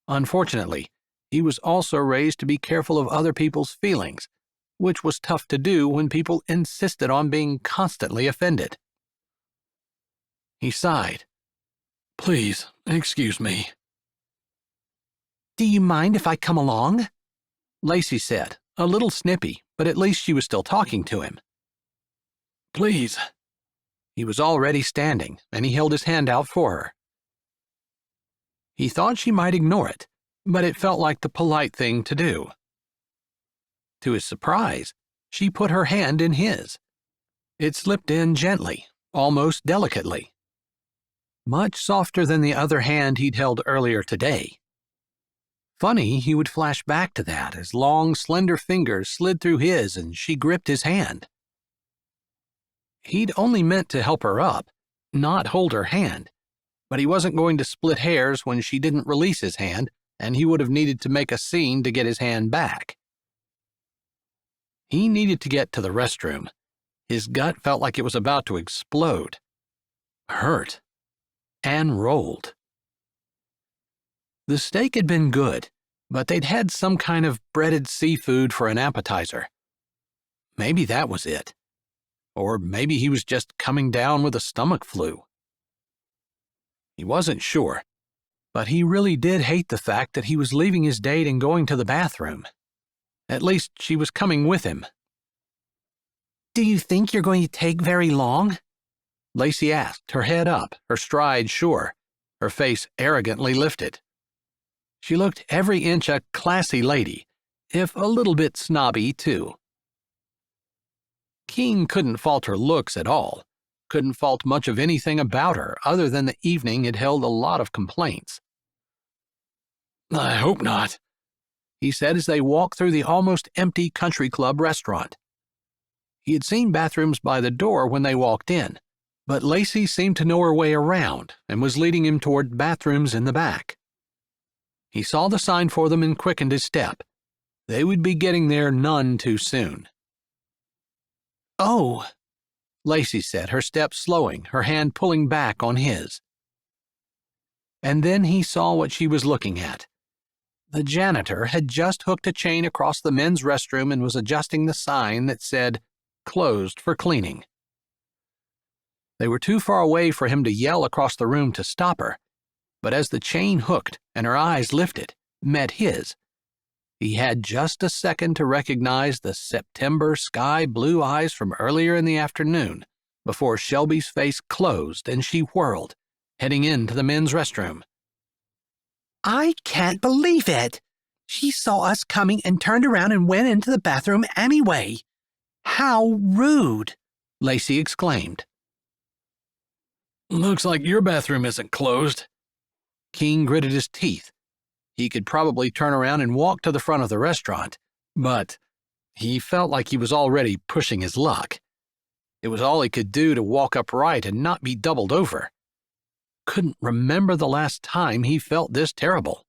Unfortunately, he was also raised to be careful of other people's feelings, which was tough to do when people insisted on being constantly offended. He sighed. "Please, excuse me." "Do you mind if I come along?" Lacey said, a little snippy, but at least she was still talking to him. "Please." He was already standing, and he held his hand out for her. He thought she might ignore it, but it felt like the polite thing to do. To his surprise, she put her hand in his. It slipped in gently, almost delicately. Much softer than the other hand he'd held earlier today. Funny he would flash back to that as long, slender fingers slid through his and she gripped his hand. He'd only meant to help her up, not hold her hand, but he wasn't going to split hairs when she didn't release his hand, and he would have needed to make a scene to get his hand back. He needed to get to the restroom. His gut felt like it was about to explode. Hurt. And rolled. The steak had been good, but they'd had some kind of breaded seafood for an appetizer. Maybe that was it. Or maybe he was just coming down with a stomach flu. He wasn't sure, But he really did hate the fact that he was leaving his date and going to the bathroom. At least she was coming with him. Do you think you're going to take very long? Lacey asked, her head up, her stride sure, her face arrogantly lifted. She looked every inch a classy lady, if a little bit snobby, too. Keene couldn't fault her looks at all, couldn't fault much of anything about her other than the evening had held a lot of complaints. "I hope not," he said as they walked through the almost empty country club restaurant. He had seen bathrooms by the door when they walked in, but Lacey seemed to know her way around and was leading him toward bathrooms in the back. He saw the sign for them and quickened his step. They would be getting there none too soon. "Oh," Lacey said, her step slowing, her hand pulling back on his. And then he saw what she was looking at. The janitor had just hooked a chain across the men's restroom and was adjusting the sign that said, "Closed for cleaning." They were too far away for him to yell across the room to stop her, but as the chain hooked and her eyes lifted, met his, he had just a second to recognize the September sky-blue eyes from earlier in the afternoon before Shelby's face closed and she whirled, heading into the men's restroom. I can't believe it. She saw us coming and turned around and went into the bathroom anyway. How rude, Lacey exclaimed. "Looks like your bathroom isn't closed." Keene gritted his teeth. He could probably turn around and walk to the front of the restaurant, but he felt like he was already pushing his luck. It was all he could do to walk upright and not be doubled over. Couldn't remember the last time he felt this terrible.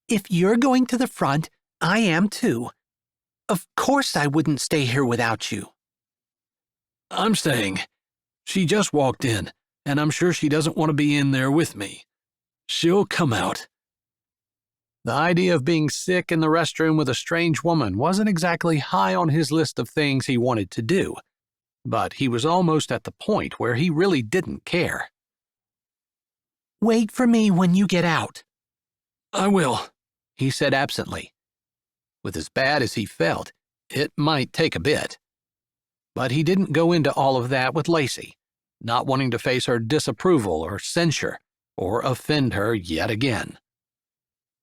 If you're going to the front, I am too. Of course I wouldn't stay here without you. "I'm staying. She just walked in, and I'm sure she doesn't want to be in there with me. She'll come out." The idea of being sick in the restroom with a strange woman wasn't exactly high on his list of things he wanted to do, but he was almost at the point where he really didn't care. Wait for me when you get out. "I will," he said absently. With as bad as he felt, it might take a bit. But he didn't go into all of that with Lacey, not wanting to face her disapproval or censure, or offend her yet again.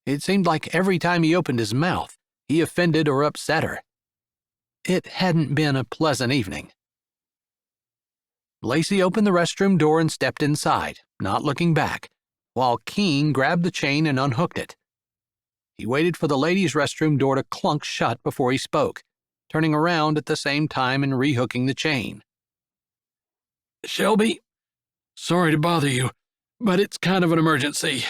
It seemed like every time he opened his mouth, he offended or upset her. It hadn't been a pleasant evening. Lacey opened the restroom door and stepped inside, not looking back, while Keene grabbed the chain and unhooked it. He waited for the ladies' restroom door to clunk shut before he spoke, turning around at the same time and rehooking the chain. "Shelby, sorry to bother you, but it's kind of an emergency."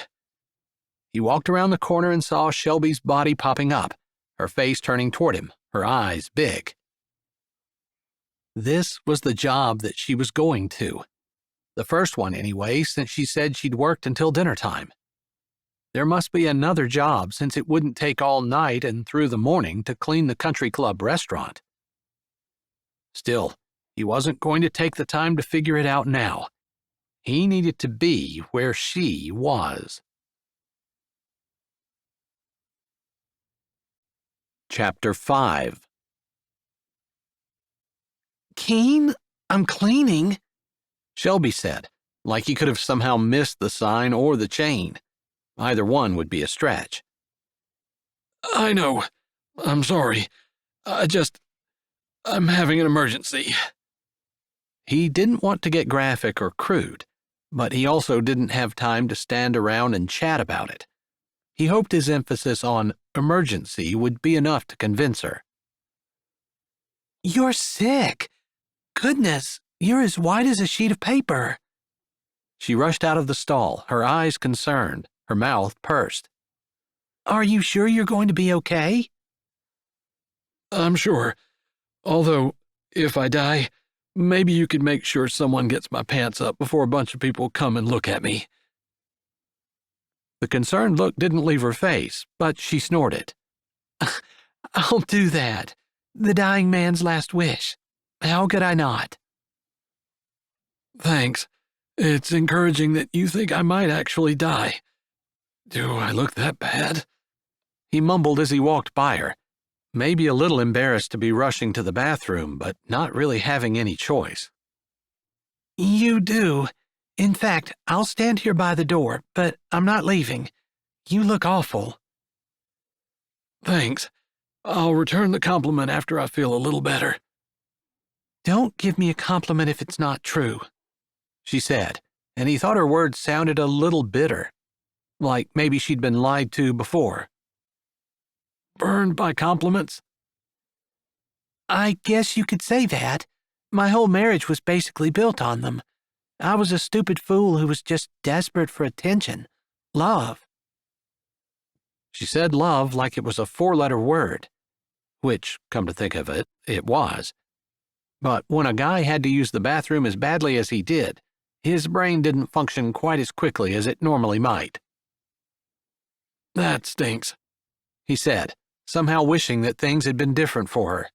He walked around the corner and saw Shelby's body popping up, her face turning toward him, her eyes big. This was the job that she was going to. The first one, anyway, since she said she'd worked until dinner time. There must be another job since it wouldn't take all night and through the morning to clean the country club restaurant. Still, he wasn't going to take the time to figure it out now. He needed to be where she was. Chapter 5. Keene, I'm cleaning, Shelby said, like he could have somehow missed the sign or the chain. Either one would be a stretch. "I know. I'm sorry. I'm having an emergency." He didn't want to get graphic or crude, but he also didn't have time to stand around and chat about it. He hoped his emphasis on emergency would be enough to convince her. You're sick. Goodness, you're as white as a sheet of paper. She rushed out of the stall, her eyes concerned, her mouth pursed. Are you sure you're going to be okay? "I'm sure. Although, if I die, maybe you could make sure someone gets my pants up before a bunch of people come and look at me." The concerned look didn't leave her face, but she snorted. I'll do that. The dying man's last wish. How could I not? "Thanks. It's encouraging that you think I might actually die. Do I look that bad? He mumbled as he walked by her, maybe a little embarrassed to be rushing to the bathroom, but not really having any choice. You do. In fact, I'll stand here by the door, but I'm not leaving. You look awful. Thanks. I'll return the compliment after I feel a little better. Don't give me a compliment if it's not true, she said, and he thought her words sounded a little bitter, like maybe she'd been lied to before. Burned by compliments? I guess you could say that. My whole marriage was basically built on them. I was a stupid fool who was just desperate for attention. Love. She said love like it was a four-letter word, which, come to think of it, it was. But when a guy had to use the bathroom as badly as he did, his brain didn't function quite as quickly as it normally might. That stinks, he said, somehow wishing that things had been different for her.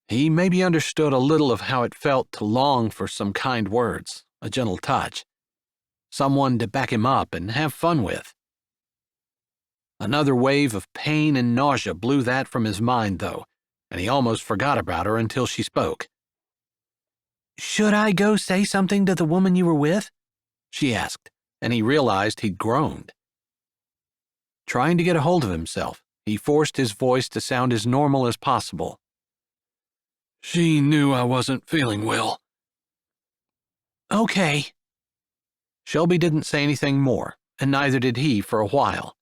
He maybe understood a little of how it felt to long for some kind words, a gentle touch, someone to back him up and have fun with. Another wave of pain and nausea blew that from his mind, though, and he almost forgot about her until she spoke. Should I go say something to the woman you were with? She asked, and he realized he'd groaned. Trying to get a hold of himself, he forced his voice to sound as normal as possible. She knew I wasn't feeling well. Okay. Shelby didn't say anything more, and neither did he for a while.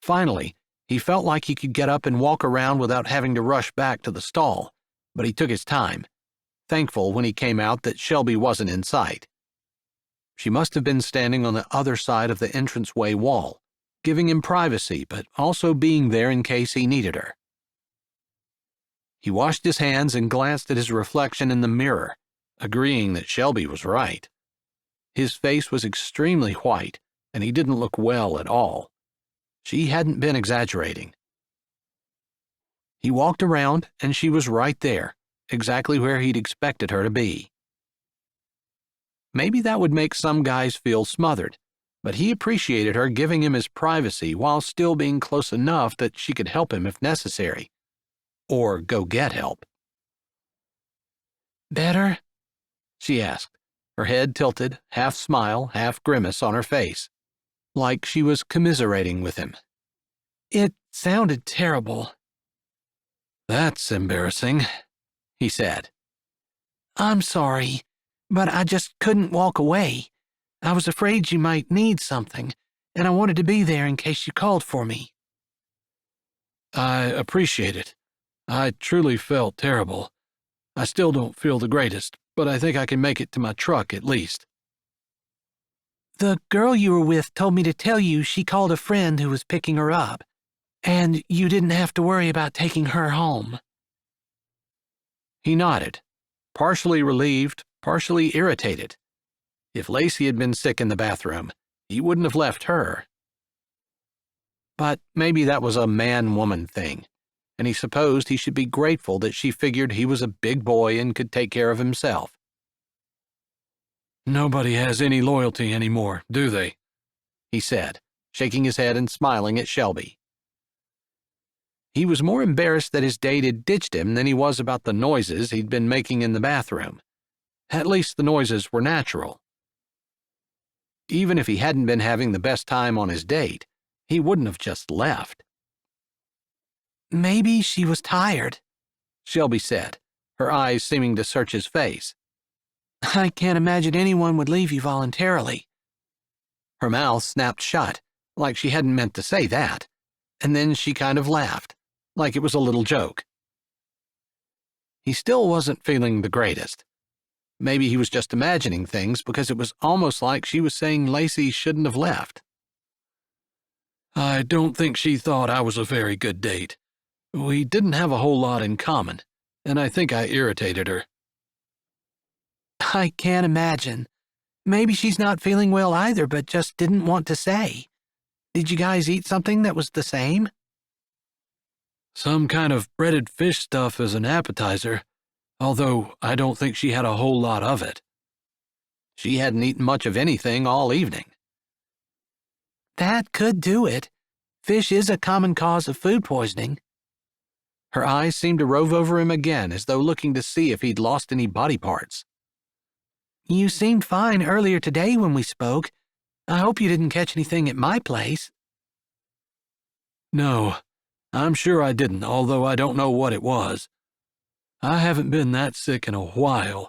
Finally, he felt like he could get up and walk around without having to rush back to the stall, but he took his time, thankful when he came out that Shelby wasn't in sight. She must have been standing on the other side of the entranceway wall, giving him privacy but also being there in case he needed her. He washed his hands and glanced at his reflection in the mirror, agreeing that Shelby was right. His face was extremely white, and he didn't look well at all. She hadn't been exaggerating. He walked around, and she was right there, exactly where he'd expected her to be. Maybe that would make some guys feel smothered, but he appreciated her giving him his privacy while still being close enough that she could help him if necessary. Or go get help. Better? She asked, her head tilted, half smile, half grimace on her face, like she was commiserating with him. It sounded terrible. That's embarrassing, he said. I'm sorry, but I just couldn't walk away. I was afraid you might need something, and I wanted to be there in case you called for me. I appreciate it. I truly felt terrible. I still don't feel the greatest, but I think I can make it to my truck at least. The girl you were with told me to tell you she called a friend who was picking her up, and you didn't have to worry about taking her home. He nodded, partially relieved, partially irritated. If Lacey had been sick in the bathroom, he wouldn't have left her. But maybe that was a man-woman thing, and he supposed he should be grateful that she figured he was a big boy and could take care of himself. Nobody has any loyalty anymore, do they? He said, shaking his head and smiling at Shelby. He was more embarrassed that his date had ditched him than he was about the noises he'd been making in the bathroom. At least the noises were natural. Even if he hadn't been having the best time on his date, he wouldn't have just left. Maybe she was tired, Shelby said, her eyes seeming to search his face. I can't imagine anyone would leave you voluntarily. Her mouth snapped shut, like she hadn't meant to say that, and then she kind of laughed, like it was a little joke. He still wasn't feeling the greatest. Maybe he was just imagining things because it was almost like she was saying Lacey shouldn't have left. I don't think she thought I was a very good date. We didn't have a whole lot in common, and I think I irritated her. I can't imagine. Maybe she's not feeling well either, but just didn't want to say. Did you guys eat something that was the same? Some kind of breaded fish stuff as an appetizer, although I don't think she had a whole lot of it. She hadn't eaten much of anything all evening. That could do it. Fish is a common cause of food poisoning. Her eyes seemed to rove over him again, as though looking to see if he'd lost any body parts. You seemed fine earlier today when we spoke. I hope you didn't catch anything at my place. No, I'm sure I didn't, although I don't know what it was. I haven't been that sick in a while,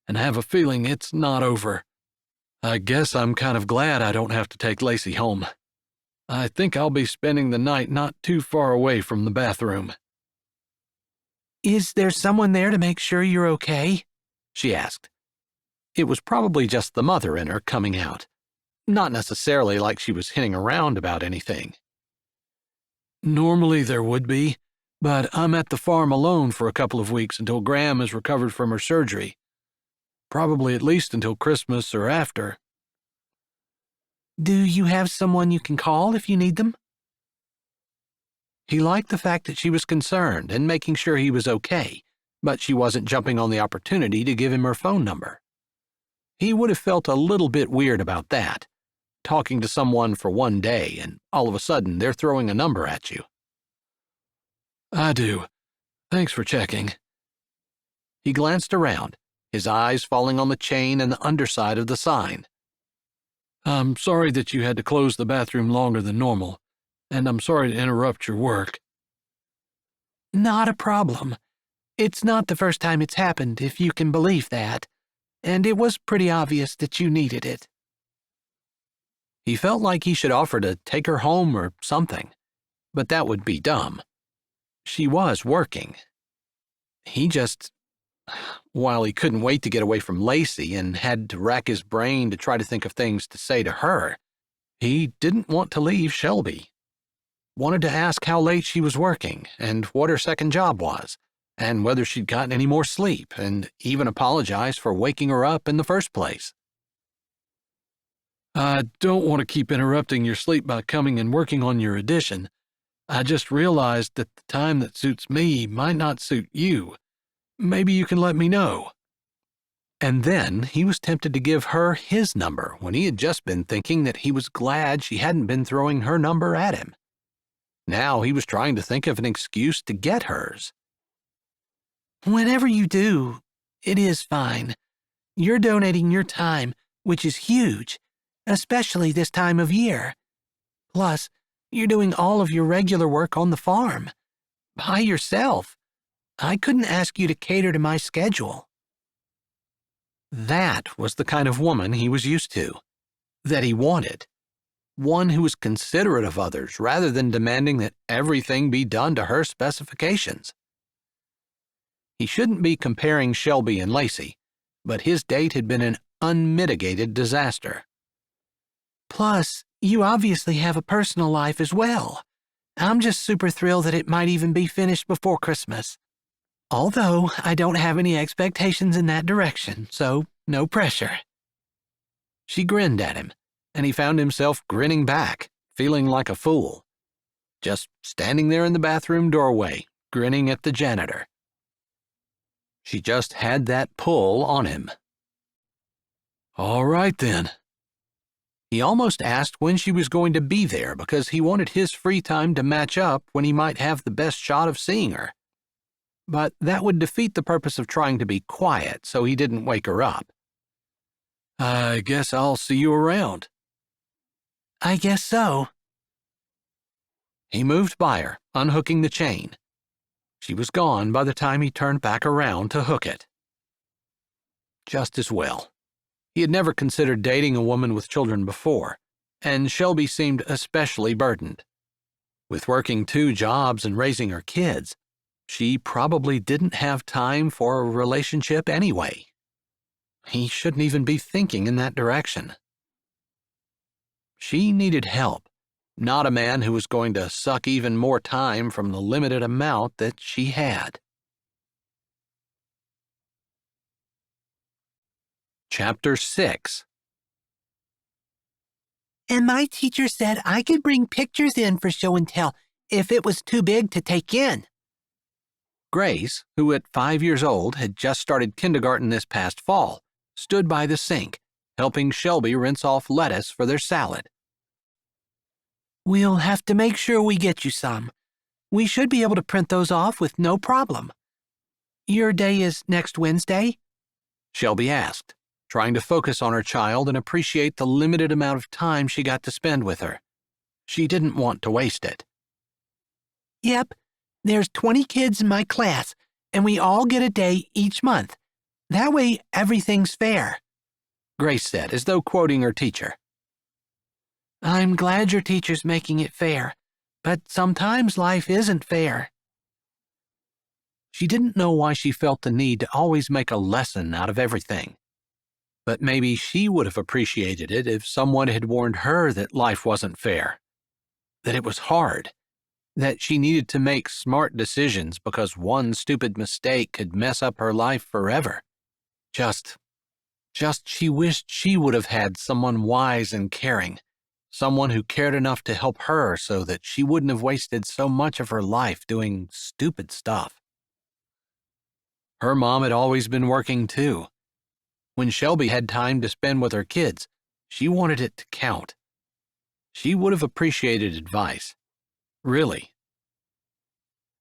and have a feeling it's not over. I guess I'm kind of glad I don't have to take Lacey home. I think I'll be spending the night not too far away from the bathroom. Is there someone there to make sure you're okay? She asked. It was probably just the mother in her coming out, not necessarily like she was hinting around about anything. Normally there would be, but I'm at the farm alone for a couple of weeks until Graham is recovered from her surgery. Probably at least until Christmas or after. Do you have someone you can call if you need them? He liked the fact that she was concerned and making sure he was okay, but she wasn't jumping on the opportunity to give him her phone number. He would have felt a little bit weird about that, talking to someone for one day and all of a sudden they're throwing a number at you. I do. Thanks for checking. He glanced around, his eyes falling on the chain and the underside of the sign. I'm sorry that you had to close the bathroom longer than normal, and I'm sorry to interrupt your work. Not a problem. It's not the first time it's happened, if you can believe that, and it was pretty obvious that you needed it. He felt like he should offer to take her home or something, but that would be dumb. She was working. While he couldn't wait to get away from Lacey and had to rack his brain to try to think of things to say to her, he didn't want to leave Shelby. Wanted to ask how late she was working and what her second job was, and whether she'd gotten any more sleep, and even apologize for waking her up in the first place. I don't want to keep interrupting your sleep by coming and working on your edition. I just realized that the time that suits me might not suit you. Maybe you can let me know. And then he was tempted to give her his number when he had just been thinking that he was glad she hadn't been throwing her number at him. Now he was trying to think of an excuse to get hers. Whenever you do, it is fine. You're donating your time, which is huge, especially this time of year. Plus, you're doing all of your regular work on the farm. By yourself. I couldn't ask you to cater to my schedule. That was the kind of woman he was used to, that he wanted. One who was considerate of others rather than demanding that everything be done to her specifications. He shouldn't be comparing Shelby and Lacey, but his date had been an unmitigated disaster. Plus, you obviously have a personal life as well. I'm just super thrilled that it might even be finished before Christmas. Although I don't have any expectations in that direction, so no pressure. She grinned at him, and he found himself grinning back, feeling like a fool. Just standing there in the bathroom doorway, grinning at the janitor. She just had that pull on him. All right then. He almost asked when she was going to be there because he wanted his free time to match up when he might have the best shot of seeing her. But that would defeat the purpose of trying to be quiet, so he didn't wake her up. I guess I'll see you around. I guess so. He moved by her, unhooking the chain. She was gone by the time he turned back around to hook it. Just as well. He had never considered dating a woman with children before, and Shelby seemed especially burdened. With working 2 jobs and raising her kids, she probably didn't have time for a relationship anyway. He shouldn't even be thinking in that direction. She needed help, not a man who was going to suck even more time from the limited amount that she had. Chapter 6. And my teacher said I could bring pictures in for show and tell if it was too big to take in. Grace, who at 5 years old had just started kindergarten this past fall, stood by the sink, helping Shelby rinse off lettuce for their salad. We'll have to make sure we get you some. We should be able to print those off with no problem. Your day is next Wednesday? Shelby asked, trying to focus on her child and appreciate the limited amount of time she got to spend with her. She didn't want to waste it. Yep, there's 20 kids in my class, and we all get a day each month. That way, everything's fair, Grace said, as though quoting her teacher. I'm glad your teacher's making it fair, but sometimes life isn't fair. She didn't know why she felt the need to always make a lesson out of everything. But maybe she would have appreciated it if someone had warned her that life wasn't fair, that it was hard, that she needed to make smart decisions because one stupid mistake could mess up her life forever. Just she wished she would have had someone wise and caring, someone who cared enough to help her so that she wouldn't have wasted so much of her life doing stupid stuff. Her mom had always been working too. When Shelby had time to spend with her kids, she wanted it to count. She would have appreciated advice. Really.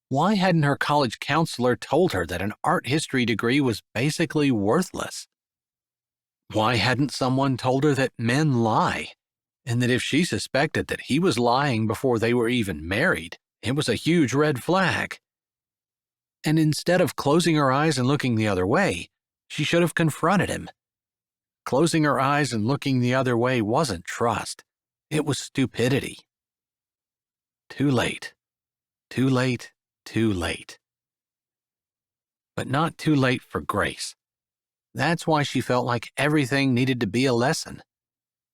Why hadn't her college counselor told her that an art history degree was basically worthless? Why hadn't someone told her that men lie, and that if she suspected that he was lying before they were even married, it was a huge red flag? And instead of closing her eyes and looking the other way, she should have confronted him. Closing her eyes and looking the other way wasn't trust. It was stupidity. Too late. Too late. Too late. But not too late for Grace. That's why she felt like everything needed to be a lesson,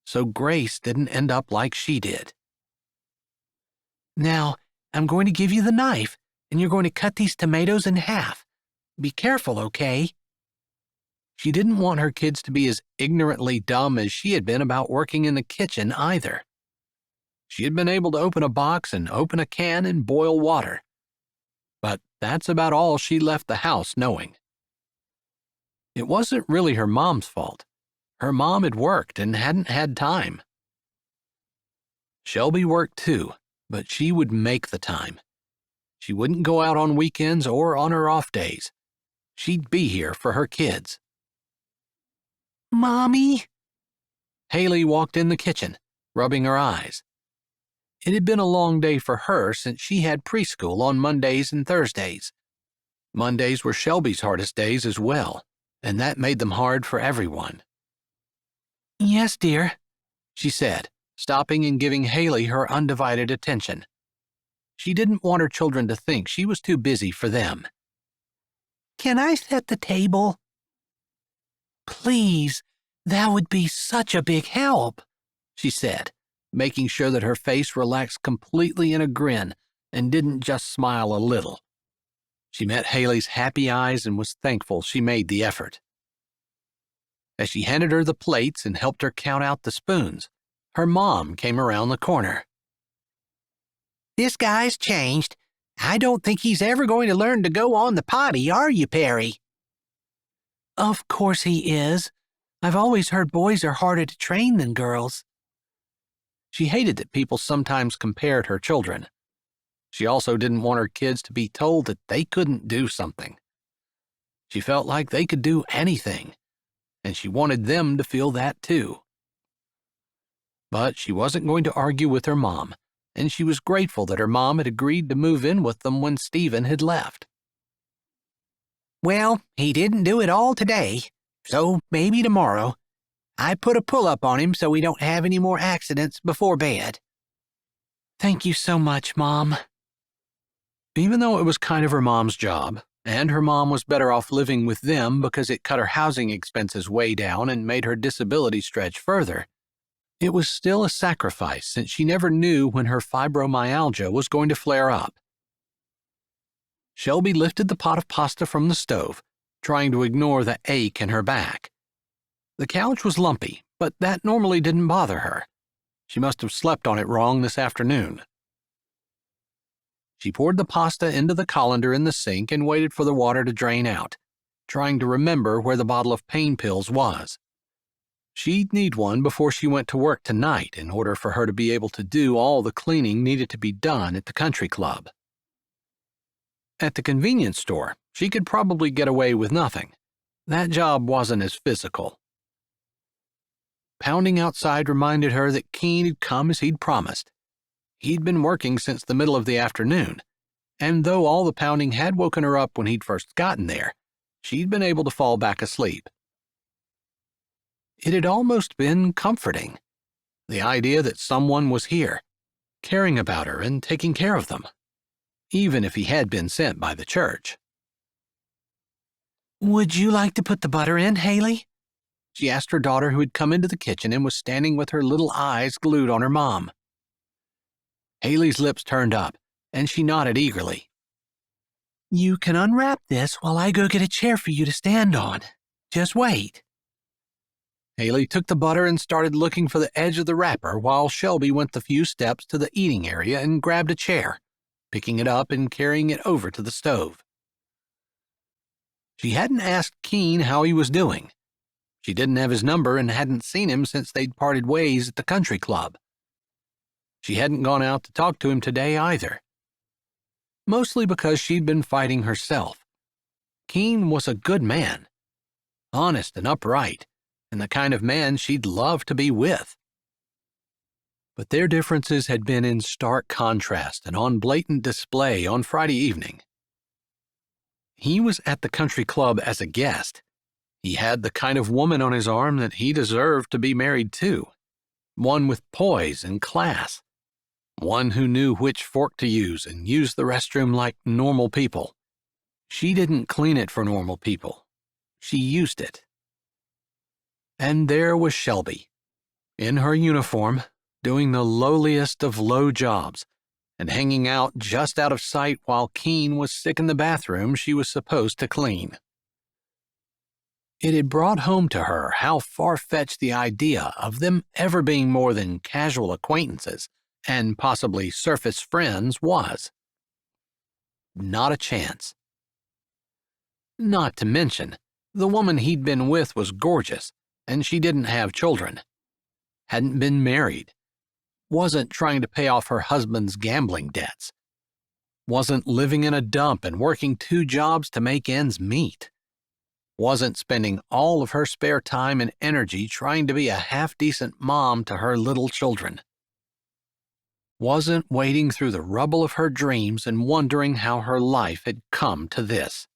so Grace didn't end up like she did. Now, I'm going to give you the knife, and you're going to cut these tomatoes in half. Be careful, okay? She didn't want her kids to be as ignorantly dumb as she had been about working in the kitchen either. She had been able to open a box and open a can and boil water. But that's about all she left the house knowing. It wasn't really her mom's fault. Her mom had worked and hadn't had time. Shelby worked too, but she would make the time. She wouldn't go out on weekends or on her off days. She'd be here for her kids. Mommy? Haley walked in the kitchen, rubbing her eyes. It had been a long day for her since she had preschool on Mondays and Thursdays. Mondays were Shelby's hardest days as well, and that made them hard for everyone. Yes, dear, she said, stopping and giving Haley her undivided attention. She didn't want her children to think she was too busy for them. Can I set the table? Please, that would be such a big help, she said, making sure that her face relaxed completely in a grin and didn't just smile a little. She met Haley's happy eyes and was thankful she made the effort. As she handed her the plates and helped her count out the spoons, her mom came around the corner. This guy's changed. I don't think he's ever going to learn to go on the potty, are you, Perry? Of course he is. I've always heard boys are harder to train than girls. She hated that people sometimes compared her children. She also didn't want her kids to be told that they couldn't do something. She felt like they could do anything, and she wanted them to feel that too. But she wasn't going to argue with her mom, and she was grateful that her mom had agreed to move in with them when Stephen had left. Well, he didn't do it all today, so maybe tomorrow. I put a pull-up on him so we don't have any more accidents before bed. Thank you so much, Mom. Even though it was kind of her mom's job, and her mom was better off living with them because it cut her housing expenses way down and made her disability stretch further, it was still a sacrifice since she never knew when her fibromyalgia was going to flare up. Shelby lifted the pot of pasta from the stove, trying to ignore the ache in her back. The couch was lumpy, but that normally didn't bother her. She must have slept on it wrong this afternoon. She poured the pasta into the colander in the sink and waited for the water to drain out, trying to remember where the bottle of pain pills was. She'd need one before she went to work tonight in order for her to be able to do all the cleaning needed to be done at the country club. At the convenience store, she could probably get away with nothing. That job wasn't as physical. Pounding outside reminded her that Keene had come as he'd promised. He'd been working since the middle of the afternoon, and though all the pounding had woken her up when he'd first gotten there, she'd been able to fall back asleep. It had almost been comforting, the idea that someone was here, caring about her and taking care of them, even if he had been sent by the church. "Would you like to put the butter in, Haley?" She asked her daughter, who had come into the kitchen and was standing with her little eyes glued on her mom. Haley's lips turned up, and she nodded eagerly. "You can unwrap this while I go get a chair for you to stand on. Just wait." Haley took the butter and started looking for the edge of the wrapper while Shelby went the few steps to the eating area and grabbed a chair, picking it up and carrying it over to the stove. She hadn't asked Keene how he was doing. She didn't have his number and hadn't seen him since they'd parted ways at the country club. She hadn't gone out to talk to him today either. Mostly because she'd been fighting herself. Keene was a good man, honest and upright, and the kind of man she'd love to be with. But their differences had been in stark contrast and on blatant display on Friday evening. He was at the country club as a guest. He had the kind of woman on his arm that he deserved to be married to, one with poise and class, one who knew which fork to use and used the restroom like normal people. She didn't clean it for normal people. She used it. And there was Shelby, in her uniform, doing the lowliest of low jobs, and hanging out just out of sight while Keene was sick in the bathroom she was supposed to clean. It had brought home to her how far-fetched the idea of them ever being more than casual acquaintances and possibly surface friends was. Not a chance. Not to mention, the woman he'd been with was gorgeous, and she didn't have children, hadn't been married, wasn't trying to pay off her husband's gambling debts, wasn't living in a dump and working 2 jobs to make ends meet, wasn't spending all of her spare time and energy trying to be a half-decent mom to her little children, wasn't wading through the rubble of her dreams and wondering how her life had come to this.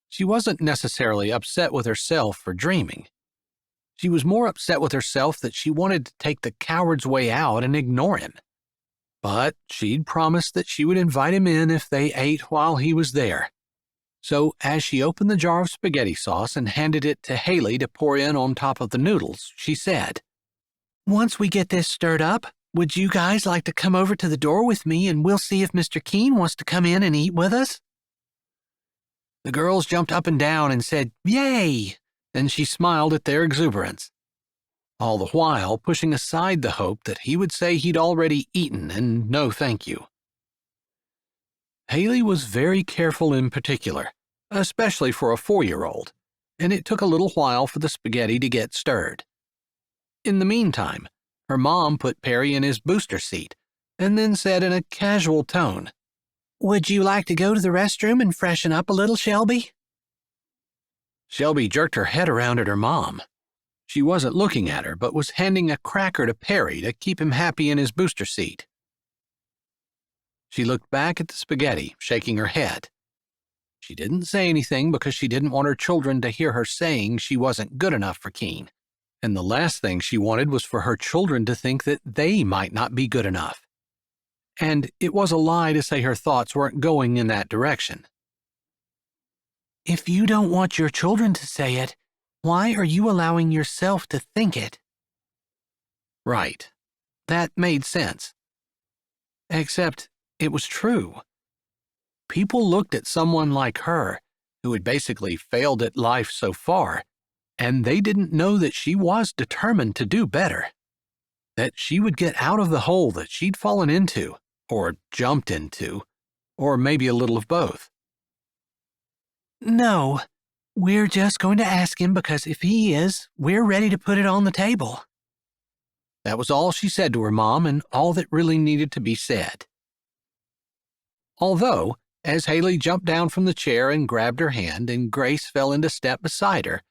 She wasn't necessarily upset with herself for dreaming. She was more upset with herself that she wanted to take the coward's way out and ignore him. But she'd promised that she would invite him in if they ate while he was there. So as she opened the jar of spaghetti sauce and handed it to Haley to pour in on top of the noodles, she said, "Once we get this stirred up, would you guys like to come over to the door with me and we'll see if Mr. Keene wants to come in and eat with us?" The girls jumped up and down and said, "Yay!" and she smiled at their exuberance, all the while pushing aside the hope that he would say he'd already eaten and no thank you. Haley was very careful in particular, especially for a 4-year-old, and it took a little while for the spaghetti to get stirred. In the meantime, her mom put Perry in his booster seat and then said in a casual tone, "Would you like to go to the restroom and freshen up a little, Shelby?" Shelby jerked her head around at her mom. She wasn't looking at her, but was handing a cracker to Perry to keep him happy in his booster seat. She looked back at the spaghetti, shaking her head. She didn't say anything because she didn't want her children to hear her saying she wasn't good enough for Keene, and the last thing she wanted was for her children to think that they might not be good enough. And it was a lie to say her thoughts weren't going in that direction. "If you don't want your children to say it, why are you allowing yourself to think it?" Right. That made sense. Except it was true. People looked at someone like her, who had basically failed at life so far, and they didn't know that she was determined to do better, that she would get out of the hole that she'd fallen into, or jumped into, or maybe a little of both. "No," We're just going to ask him because if he is, we're ready to put it on the table. That was all she said to her mom and all that really needed to be said. Although, as Haley jumped down from the chair and grabbed her hand and Grace fell into step beside her,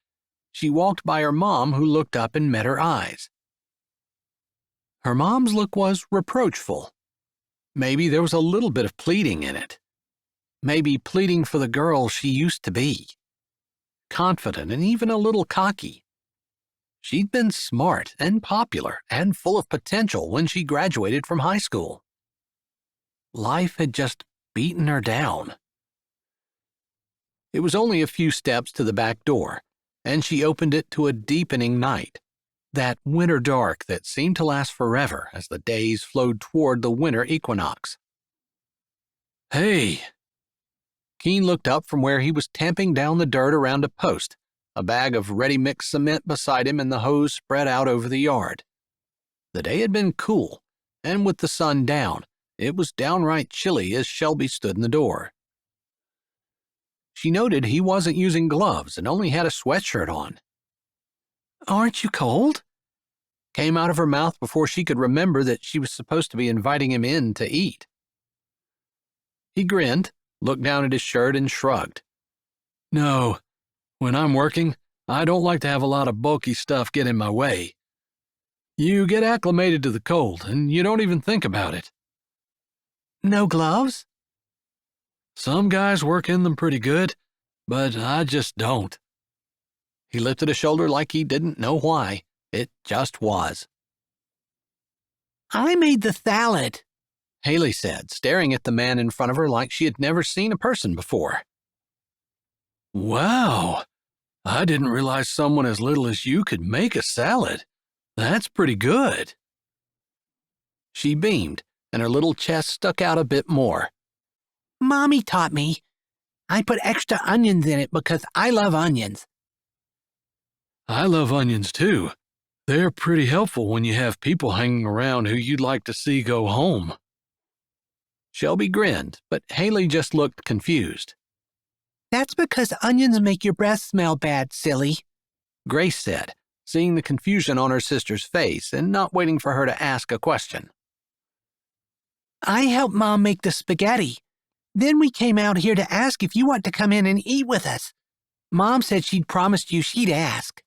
she walked by her mom who looked up and met her eyes. Her mom's look was reproachful. Maybe there was a little bit of pleading in it. Maybe pleading for the girl she used to be. Confident and even a little cocky. She'd been smart and popular and full of potential when she graduated from high school. Life had just beaten her down. It was only a few steps to the back door, and she opened it to a deepening night, that winter dark that seemed to last forever as the days flowed toward the winter equinox. "Hey!" Keene looked up from where he was tamping down the dirt around a post, a bag of ready-mixed cement beside him and the hose spread out over the yard. The day had been cool, and with the sun down, it was downright chilly as Shelby stood in the door. She noted he wasn't using gloves and only had a sweatshirt on. "Aren't you cold?" Came out of her mouth before she could remember that she was supposed to be inviting him in to eat. He grinned, looked down at his shirt, and shrugged. "No, when I'm working, I don't like to have a lot of bulky stuff get in my way. You get acclimated to the cold, and you don't even think about it." "No gloves?" "Some guys work in them pretty good, but I just don't." He lifted a shoulder like he didn't know why. It just was. "I made the salad," Haley said, staring at the man in front of her like she had never seen a person before. "Wow, I didn't realize someone as little as you could make a salad. That's pretty good." She beamed, and her little chest stuck out a bit more. "Mommy taught me. I put extra onions in it because I love onions." "I love onions too. They're pretty helpful when you have people hanging around who you'd like to see go home." Shelby grinned, but Haley just looked confused. "That's because onions make your breath smell bad, silly," Grace said, seeing the confusion on her sister's face and not waiting for her to ask a question. "I helped Mom make the spaghetti. Then we came out here to ask if you want to come in and eat with us. Mom said she'd promised you she'd ask.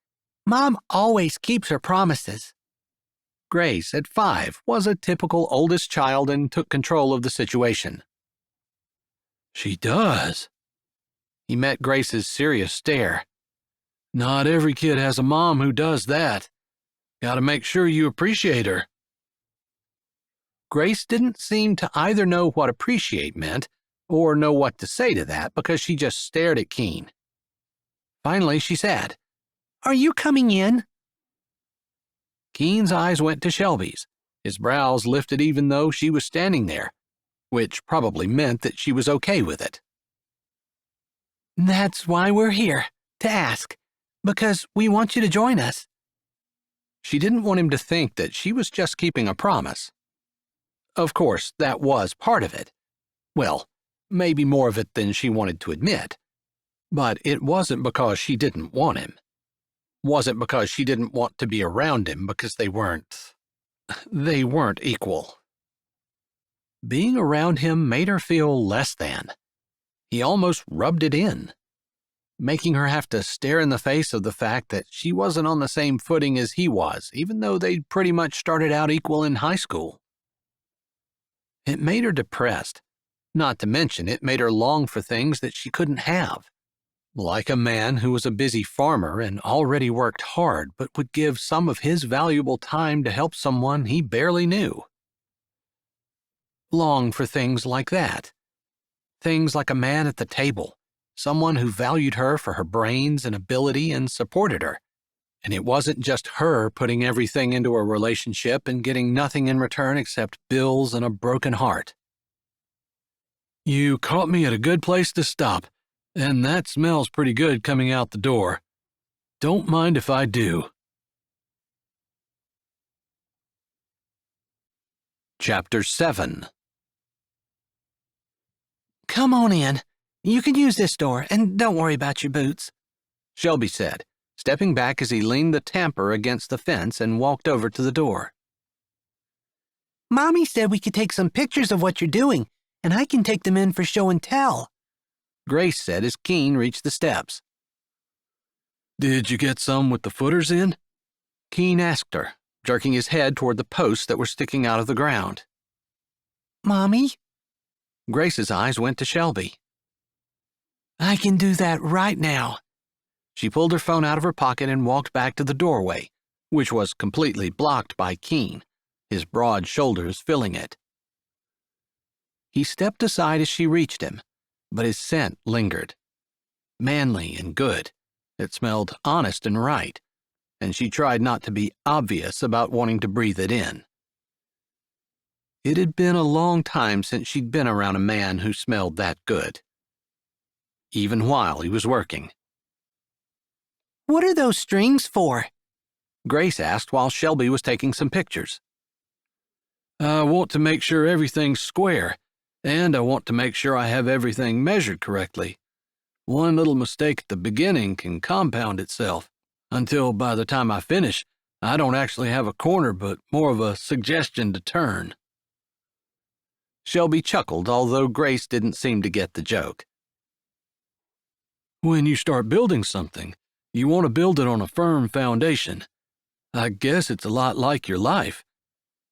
Mom always keeps her promises." Grace, at 5, was a typical oldest child and took control of the situation. "She does." He met Grace's serious stare. "Not every kid has a mom who does that. Gotta make sure you appreciate her." Grace didn't seem to either know what appreciate meant or know what to say to that because she just stared at Keene. Finally, she said, "Are you coming in?" Keene's eyes went to Shelby's. His brows lifted even though she was standing there, which probably meant that she was okay with it. "That's why we're here, to ask, because we want you to join us." She didn't want him to think that she was just keeping a promise. Of course, that was part of it. Well, maybe more of it than she wanted to admit. But it wasn't because she didn't want him. Wasn't because she didn't want to be around him because they weren't equal. Being around him made her feel less than. He almost rubbed it in, making her have to stare in the face of the fact that she wasn't on the same footing as he was, even though they'd pretty much started out equal in high school. It made her depressed, not to mention it made her long for things that she couldn't have. Like a man who was a busy farmer and already worked hard but would give some of his valuable time to help someone he barely knew. Long for things like that. Things like a man at the table, someone who valued her for her brains and ability and supported her. And it wasn't just her putting everything into a relationship and getting nothing in return except bills and a broken heart. "You caught me at a good place to stop. And that smells pretty good coming out the door. Don't mind if I do." Chapter 7. "Come on in. You can use this door, and don't worry about your boots." Shelby said, stepping back as he leaned the tamper against the fence and walked over to the door. Mommy said we could take some pictures of what you're doing, and I can take them in for show and tell, Grace said as Keene reached the steps. Did you get some with the footers in? Keene asked her, jerking his head toward the posts that were sticking out of the ground. Mommy? Grace's eyes went to Shelby. I can do that right now. She pulled her phone out of her pocket and walked back to the doorway, which was completely blocked by Keene, his broad shoulders filling it. He stepped aside as she reached him, but his scent lingered. Manly and good. It smelled honest and right, and she tried not to be obvious about wanting to breathe it in. It had been a long time since she'd been around a man who smelled that good, even while he was working. What are those strings for? Grace asked while Shelby was taking some pictures. I want to make sure everything's square, and I want to make sure I have everything measured correctly. One little mistake at the beginning can compound itself, until by the time I finish, I don't actually have a corner but more of a suggestion to turn. Shelby chuckled, although Grace didn't seem to get the joke. When you start building something, you want to build it on a firm foundation. I guess it's a lot like your life.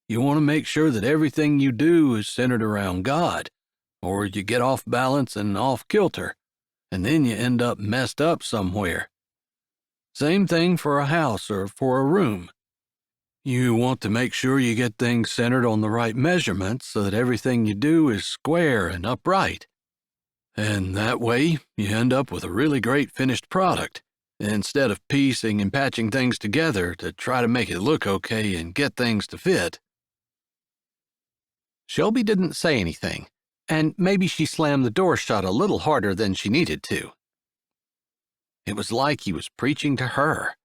You want to make sure that everything you do is centered around God, or you get off balance and off kilter, and then you end up messed up somewhere. Same thing for a house or for a room. You want to make sure you get things centered on the right measurements so that everything you do is square and upright. And that way, you end up with a really great finished product, instead of piecing and patching things together to try to make it look okay and get things to fit. Shelby didn't say anything, and maybe she slammed the door shut a little harder than she needed to. It was like he was preaching to her.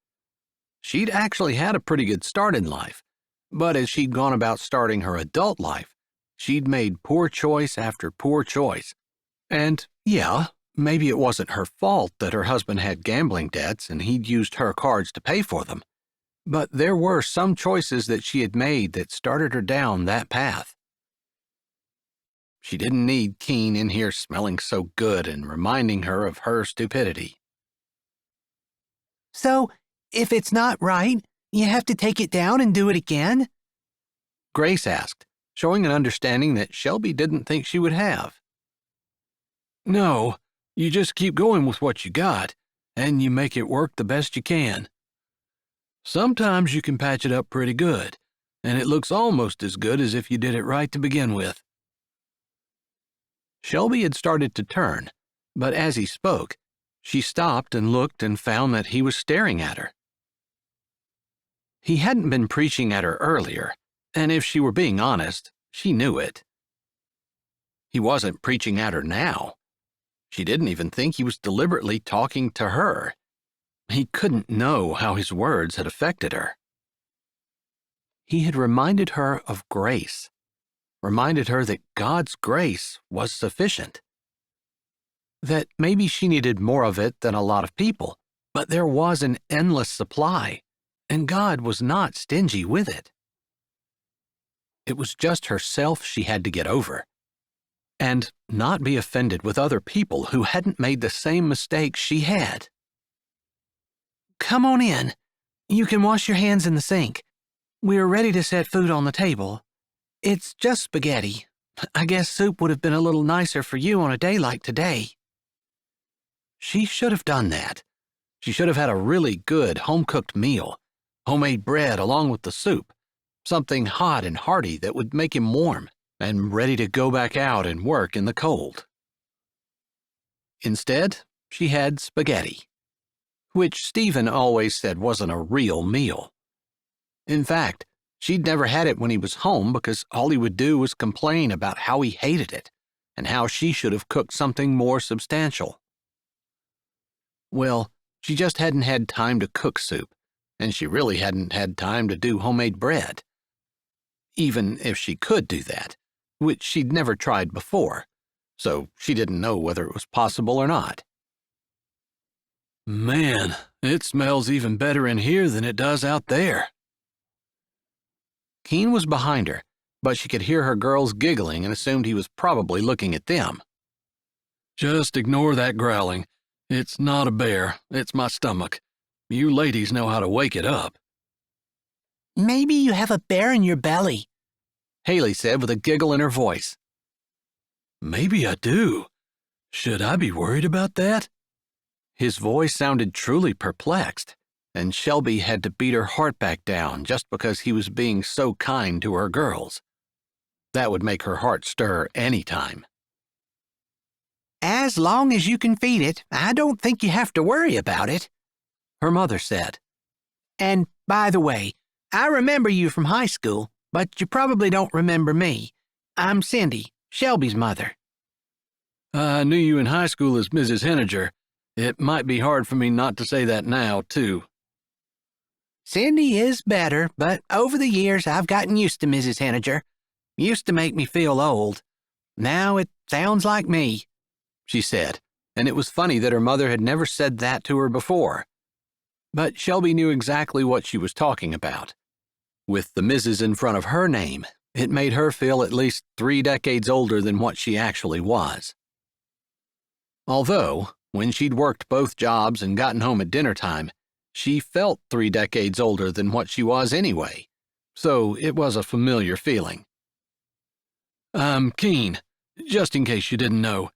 She'd actually had a pretty good start in life, but as she'd gone about starting her adult life, she'd made poor choice after poor choice. And, yeah, maybe it wasn't her fault that her husband had gambling debts and he'd used her cards to pay for them, but there were some choices that she had made that started her down that path. She didn't need Keene in here smelling so good and reminding her of her stupidity. So, if it's not right, you have to take it down and do it again? Grace asked, showing an understanding that Shelby didn't think she would have. No, you just keep going with what you got, and you make it work the best you can. Sometimes you can patch it up pretty good, and it looks almost as good as if you did it right to begin with. Shelby had started to turn, but as he spoke, she stopped and looked and found that he was staring at her. He hadn't been preaching at her earlier, and if she were being honest, she knew it. He wasn't preaching at her now. She didn't even think he was deliberately talking to her. He couldn't know how his words had affected her. He had reminded her of grace, reminded her that God's grace was sufficient. That maybe she needed more of it than a lot of people, but there was an endless supply, and God was not stingy with it. It was just herself she had to get over, and not be offended with other people who hadn't made the same mistakes she had. Come on in. You can wash your hands in the sink. We are ready to set food on the table. It's just spaghetti. I guess soup would have been a little nicer for you on a day like today. She should have done that. She should have had a really good home-cooked meal, homemade bread along with the soup, something hot and hearty that would make him warm and ready to go back out and work in the cold. Instead, she had spaghetti, which Stephen always said wasn't a real meal. In fact, she'd never had it when he was home because all he would do was complain about how he hated it and how she should have cooked something more substantial. Well, she just hadn't had time to cook soup, and she really hadn't had time to do homemade bread. Even if she could do that, which she'd never tried before, so she didn't know whether it was possible or not. Man, it smells even better in here than it does out there. Keene was behind her, but she could hear her girls giggling and assumed he was probably looking at them. Just ignore that growling. It's not a bear, it's my stomach. You ladies know how to wake it up. Maybe you have a bear in your belly, Haley said with a giggle in her voice. Maybe I do. Should I be worried about that? His voice sounded truly perplexed, and Shelby had to beat her heart back down just because he was being so kind to her girls. That would make her heart stir any time. As long as you can feed it, I don't think you have to worry about it, her mother said. And, by the way, I remember you from high school, but you probably don't remember me. I'm Cindy, Shelby's mother. I knew you in high school as Mrs. Henniger. It might be hard for me not to say that now, too. Cindy is better, but over the years I've gotten used to Mrs. Henniger. Used to make me feel old. Now it sounds like me, she said, and it was funny that her mother had never said that to her before. But Shelby knew exactly what she was talking about. With the Mrs. in front of her name, it made her feel at least 3 decades older than what she actually was. Although, when she'd worked both jobs and gotten home at dinner time, she felt 3 decades older than what she was anyway, so it was a familiar feeling. I'm Keene, just in case you didn't know.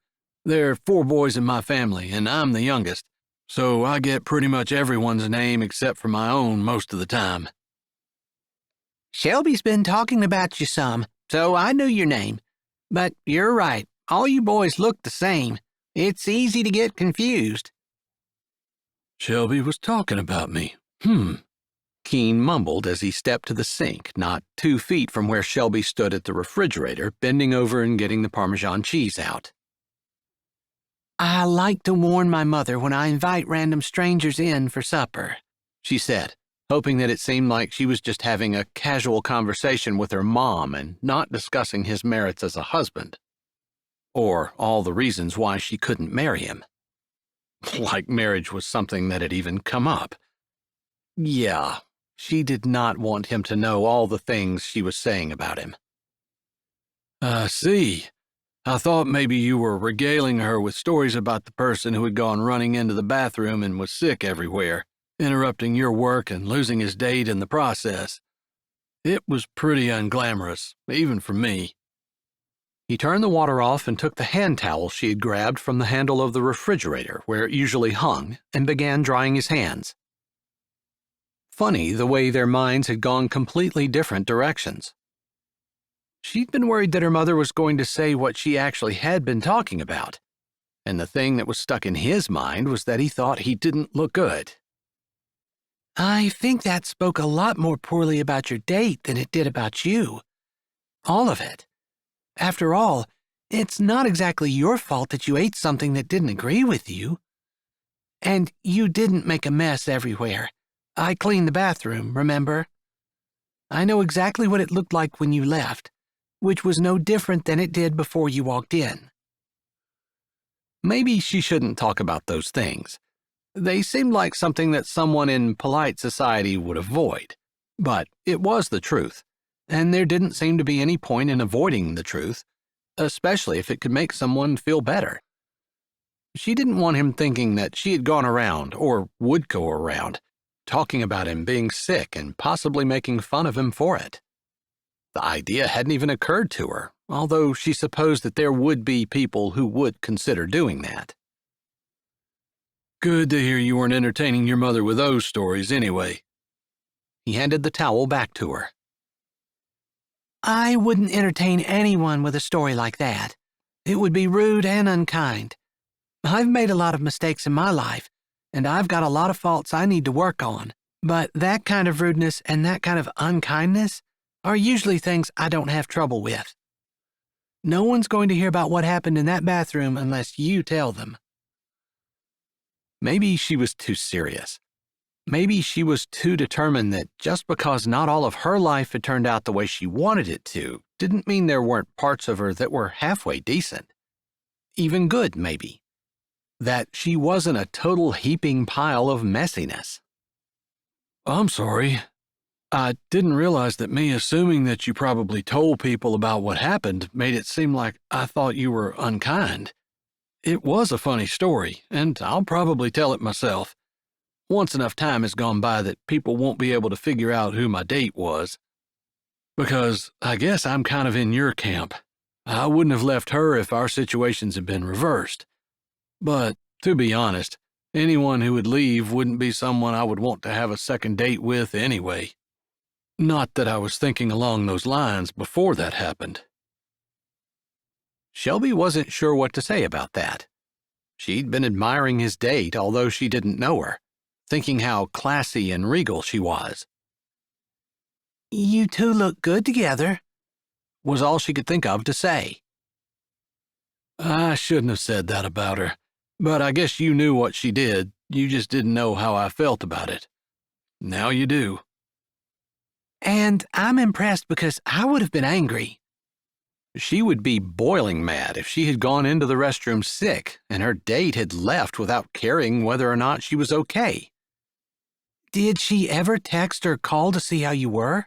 There are 4 boys in my family, and I'm the youngest, so I get pretty much everyone's name except for my own most of the time. Shelby's been talking about you some, so I knew your name. But you're right, all you boys look the same. It's easy to get confused. Shelby was talking about me. Keene mumbled as he stepped to the sink, not 2 feet from where Shelby stood at the refrigerator, bending over and getting the Parmesan cheese out. I like to warn my mother when I invite random strangers in for supper, she said, hoping that it seemed like she was just having a casual conversation with her mom and not discussing his merits as a husband. Or all the reasons why she couldn't marry him. Like marriage was something that had even come up. Yeah, she did not want him to know all the things she was saying about him. I see. I thought maybe you were regaling her with stories about the person who had gone running into the bathroom and was sick everywhere, interrupting your work and losing his date in the process. It was pretty unglamorous, even for me. He turned the water off and took the hand towel she had grabbed from the handle of the refrigerator where it usually hung and began drying his hands. Funny the way their minds had gone completely different directions. She'd been worried that her mother was going to say what she actually had been talking about, and the thing that was stuck in his mind was that he thought he didn't look good. I think that spoke a lot more poorly about your date than it did about you. All of it. After all, it's not exactly your fault that you ate something that didn't agree with you. And you didn't make a mess everywhere. I cleaned the bathroom, remember? I know exactly what it looked like when you left, which was no different than it did before you walked in. Maybe she shouldn't talk about those things. They seemed like something that someone in polite society would avoid. But it was the truth, and there didn't seem to be any point in avoiding the truth, especially if it could make someone feel better. She didn't want him thinking that she had gone around, or would go around, talking about him being sick and possibly making fun of him for it. The idea hadn't even occurred to her, although she supposed that there would be people who would consider doing that. Good to hear you weren't entertaining your mother with those stories anyway. He handed the towel back to her. I wouldn't entertain anyone with a story like that. It would be rude and unkind. I've made a lot of mistakes in my life, and I've got a lot of faults I need to work on. But that kind of rudeness and that kind of unkindness are usually things I don't have trouble with. No one's going to hear about what happened in that bathroom unless you tell them. Maybe she was too serious. Maybe she was too determined that just because not all of her life had turned out the way she wanted it to, didn't mean there weren't parts of her that were halfway decent. Even good, maybe. that she wasn't a total heaping pile of messiness. I'm sorry. I didn't realize that me assuming that you probably told people about what happened made it seem like I thought you were unkind. It was a funny story, and I'll probably tell it myself. Once enough time has gone by that people won't be able to figure out who my date was. Because I guess I'm kind of in your camp. I wouldn't have left her if our situations had been reversed. But, to be honest, anyone who would leave wouldn't be someone I would want to have a second date with anyway. Not that I was thinking along those lines before that happened. Shelby wasn't sure what to say about that. She'd been admiring his date, although she didn't know her, thinking how classy and regal she was. You two look good together, was all she could think of to say. I shouldn't have said that about her, but I guess you knew what she did. You just didn't know how I felt about it. Now you do. And I'm impressed because I would have been angry. She would be boiling mad if she had gone into the restroom sick and her date had left without caring whether or not she was okay. Did she ever text or call to see how you were?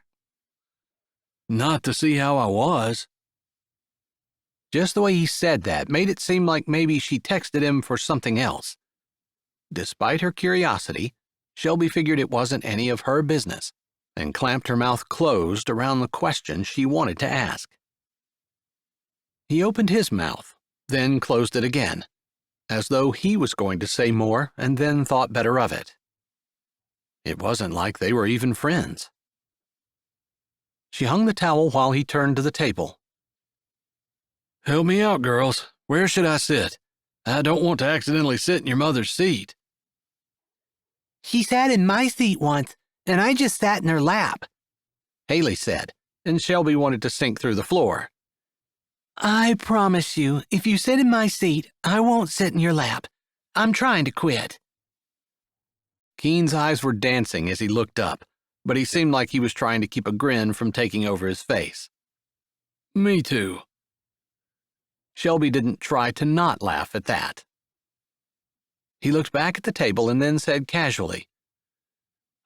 Not to see how I was. Just the way he said that made it seem like maybe she texted him for something else. Despite her curiosity, Shelby figured it wasn't any of her business and clamped her mouth closed around the question she wanted to ask. He opened his mouth, then closed it again, as though he was going to say more and then thought better of it. It wasn't like they were even friends. She hung the towel while he turned to the table. Help me out, girls. Where should I sit? I don't want to accidentally sit in your mother's seat. She sat in my seat once, and I just sat in her lap, Haley said, and Shelby wanted to sink through the floor. I promise you, if you sit in my seat, I won't sit in your lap. I'm trying to quit. Keene's eyes were dancing as he looked up, but he seemed like he was trying to keep a grin from taking over his face. Me too. Shelby didn't try to not laugh at that. He looked back at the table and then said casually,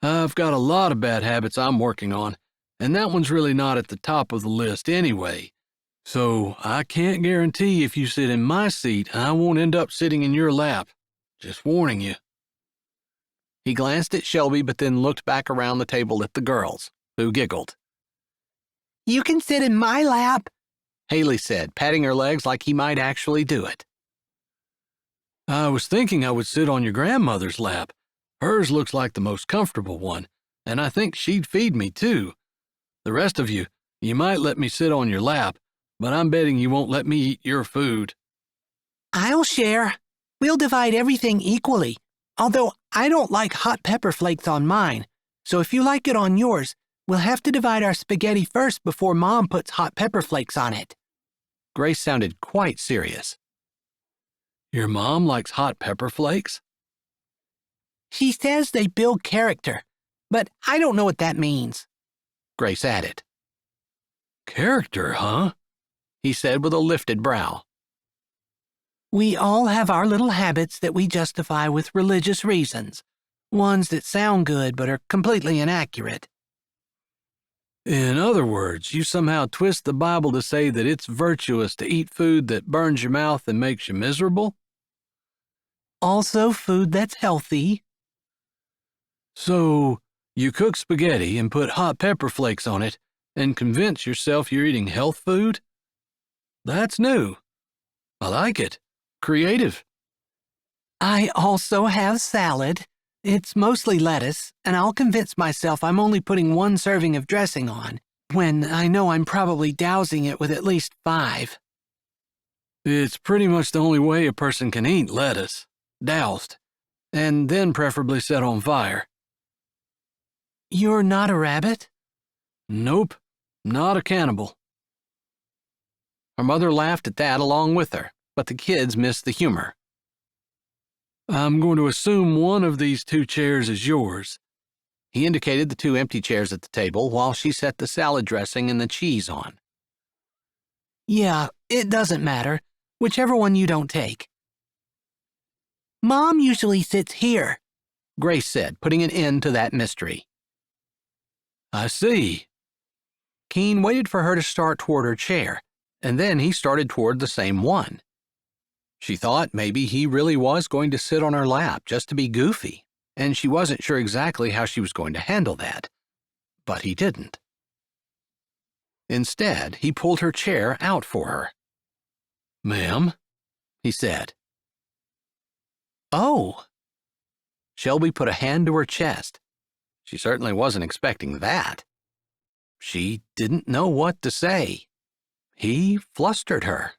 I've got a lot of bad habits I'm working on, and that one's really not at the top of the list anyway. So I can't guarantee if you sit in my seat, I won't end up sitting in your lap. Just warning you. He glanced at Shelby but then looked back around the table at the girls, who giggled. You can sit in my lap, Haley said, patting her legs like he might actually do it. I was thinking I would sit on your grandmother's lap. Hers looks like the most comfortable one, and I think she'd feed me too. The rest of you, you might let me sit on your lap, but I'm betting you won't let me eat your food. I'll share. We'll divide everything equally, although I don't like hot pepper flakes on mine, so if you like it on yours, we'll have to divide our spaghetti first before Mom puts hot pepper flakes on it. Grace sounded quite serious. Your mom likes hot pepper flakes? She says they build character, but I don't know what that means, Grace added. Character, huh? He said with a lifted brow. We all have our little habits that we justify with religious reasons, ones that sound good but are completely inaccurate. In other words, you somehow twist the Bible to say that it's virtuous to eat food that burns your mouth and makes you miserable? Also food that's healthy. So, you cook spaghetti and put hot pepper flakes on it and convince yourself you're eating health food? That's new. I like it. Creative. I also have salad. It's mostly lettuce, and I'll convince myself I'm only putting 1 serving of dressing on, when I know I'm probably dousing it with at least 5. It's pretty much the only way a person can eat lettuce. Doused. And then preferably set on fire. You're not a rabbit? Nope. Not a cannibal. Her mother laughed at that along with her, but the kids missed the humor. I'm going to assume one of these 2 chairs is yours. He indicated the 2 empty chairs at the table while she set the salad dressing and the cheese on. Yeah, it doesn't matter. Whichever one you don't take. Mom usually sits here, Grace said, putting an end to that mystery. I see. Keene waited for her to start toward her chair, and then he started toward the same one. She thought maybe he really was going to sit on her lap just to be goofy, and she wasn't sure exactly how she was going to handle that. But he didn't. Instead, he pulled her chair out for her. Ma'am, he said. Oh. Shelby put a hand to her chest. She certainly wasn't expecting that. She didn't know what to say. He flustered her.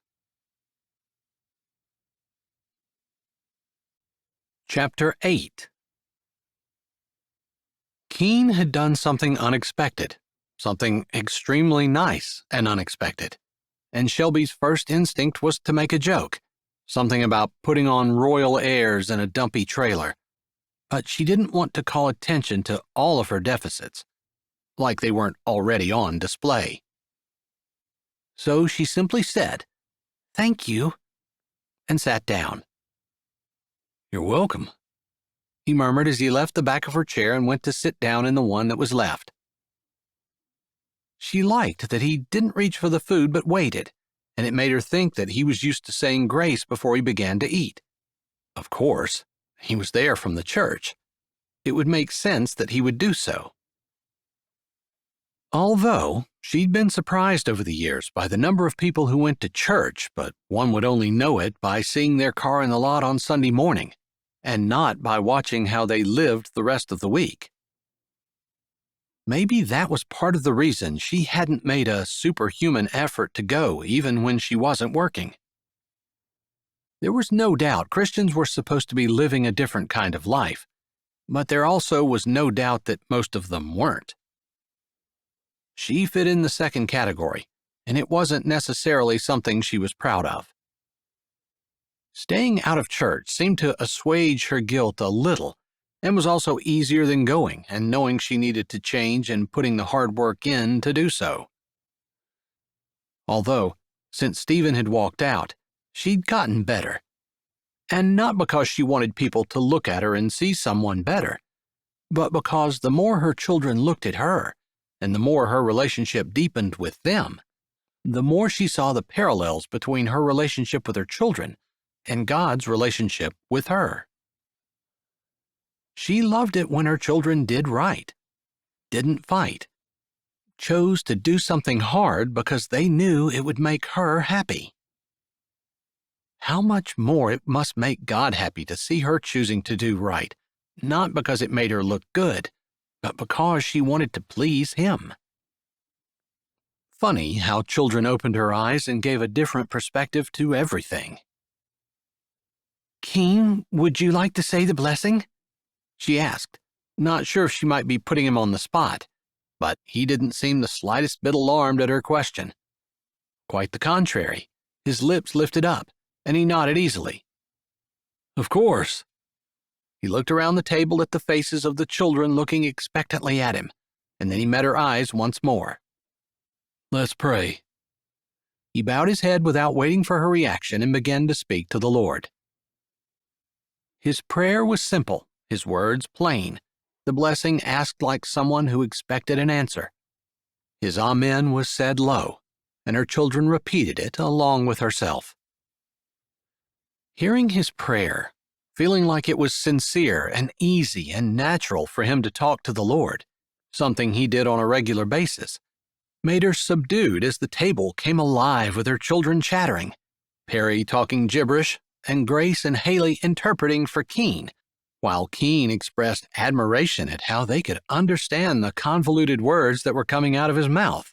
Chapter 8. Keene had done something unexpected, something extremely nice and unexpected, and Shelby's first instinct was to make a joke, something about putting on royal airs in a dumpy trailer. But she didn't want to call attention to all of her deficits, like they weren't already on display. So she simply said, "Thank you," and sat down. you're welcome. He murmured as he left the back of her chair and went to sit down in the one that was left. She liked that he didn't reach for the food but waited, and it made her think that he was used to saying grace before he began to eat. Of course, he was there from the church. It would make sense that he would do so. Although she'd been surprised over the years by the number of people who went to church, but one would only know it by seeing their car in the lot on Sunday morning, and not by watching how they lived the rest of the week. Maybe that was part of the reason she hadn't made a superhuman effort to go even when she wasn't working. There was no doubt Christians were supposed to be living a different kind of life, but there also was no doubt that most of them weren't. She fit in the second category, and it wasn't necessarily something she was proud of. Staying out of church seemed to assuage her guilt a little, and was also easier than going and knowing she needed to change and putting the hard work in to do so. Although, since Stephen had walked out, she'd gotten better. And not because she wanted people to look at her and see someone better, but because the more her children looked at her, and the more her relationship deepened with them, the more she saw the parallels between her relationship with her children and God's relationship with her. She loved it when her children did right, didn't fight, chose to do something hard because they knew it would make her happy. How much more it must make God happy to see her choosing to do right, not because it made her look good, but because she wanted to please Him. Funny how children opened her eyes and gave a different perspective to everything. Keene, would you like to say the blessing? She asked, not sure if she might be putting him on the spot, but he didn't seem the slightest bit alarmed at her question. Quite the contrary, his lips lifted up, and he nodded easily. Of course. He looked around the table at the faces of the children looking expectantly at him, and then he met her eyes once more. Let's pray. He bowed his head without waiting for her reaction and began to speak to the Lord. His prayer was simple, his words plain, the blessing asked like someone who expected an answer. His amen was said low, and her children repeated it along with herself. Hearing his prayer, feeling like it was sincere and easy and natural for him to talk to the Lord, something he did on a regular basis, made her subdued as the table came alive with her children chattering, Perry talking gibberish, and Grace and Haley interpreting for Keene, while Keene expressed admiration at how they could understand the convoluted words that were coming out of his mouth.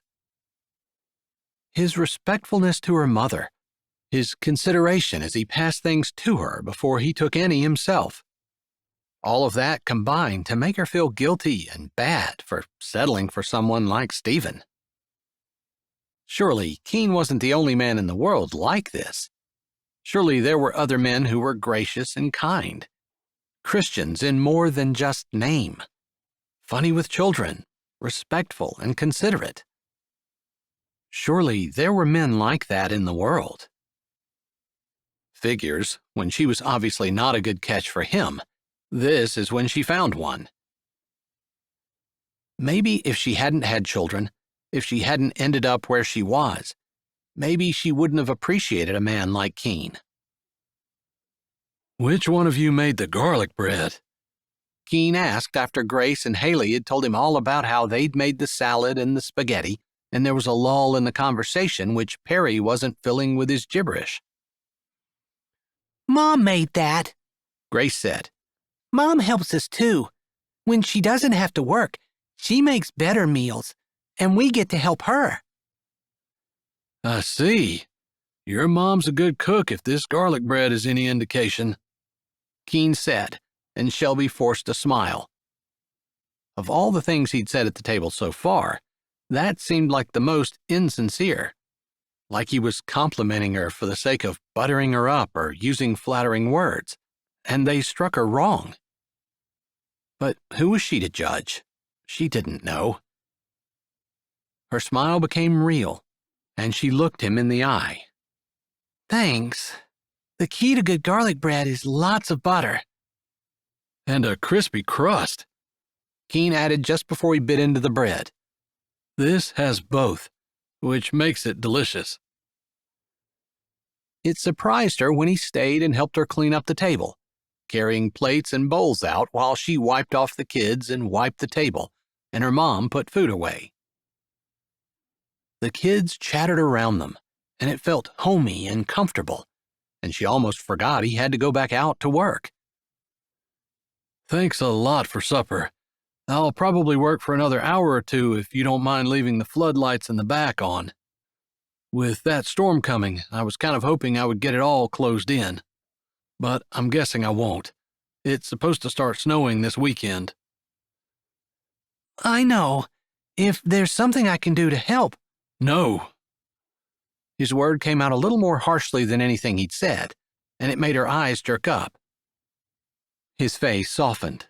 His respectfulness to her mother, his consideration as he passed things to her before he took any himself, all of that combined to make her feel guilty and bad for settling for someone like Stephen. Surely Keene wasn't the only man in the world like this. Surely there were other men who were gracious and kind, Christians in more than just name, funny with children, respectful and considerate. Surely there were men like that in the world. Figures, when she was obviously not a good catch for him, this is when she found one. Maybe if she hadn't had children, if she hadn't ended up where she was, maybe she wouldn't have appreciated a man like Keene. Which one of you made the garlic bread? Keene asked after Grace and Haley had told him all about how they'd made the salad and the spaghetti, and there was a lull in the conversation which Perry wasn't filling with his gibberish. Mom made that, Grace said. Mom helps us too. When she doesn't have to work, she makes better meals, and we get to help her. I see. Your mom's a good cook if this garlic bread is any indication, Keene said, and Shelby forced a smile. Of all the things he'd said at the table so far, that seemed like the most insincere. Like he was complimenting her for the sake of buttering her up or using flattering words, and they struck her wrong. But who was she to judge? She didn't know. Her smile became real, and she looked him in the eye. Thanks. The key to good garlic bread is lots of butter. and a crispy crust. Keene added just before he bit into the bread. This has both, which makes it delicious. It surprised her when he stayed and helped her clean up the table, carrying plates and bowls out while she wiped off the kids and wiped the table, and her mom put food away. The kids chattered around them, and it felt homey and comfortable, and she almost forgot he had to go back out to work. Thanks a lot for supper. I'll probably work for another hour or two if you don't mind leaving the floodlights in the back on. With that storm coming, I was kind of hoping I would get it all closed in. But I'm guessing I won't. It's supposed to start snowing this weekend. I know. If there's something I can do to help. No. His word came out a little more harshly than anything he'd said, and it made her eyes jerk up. His face softened.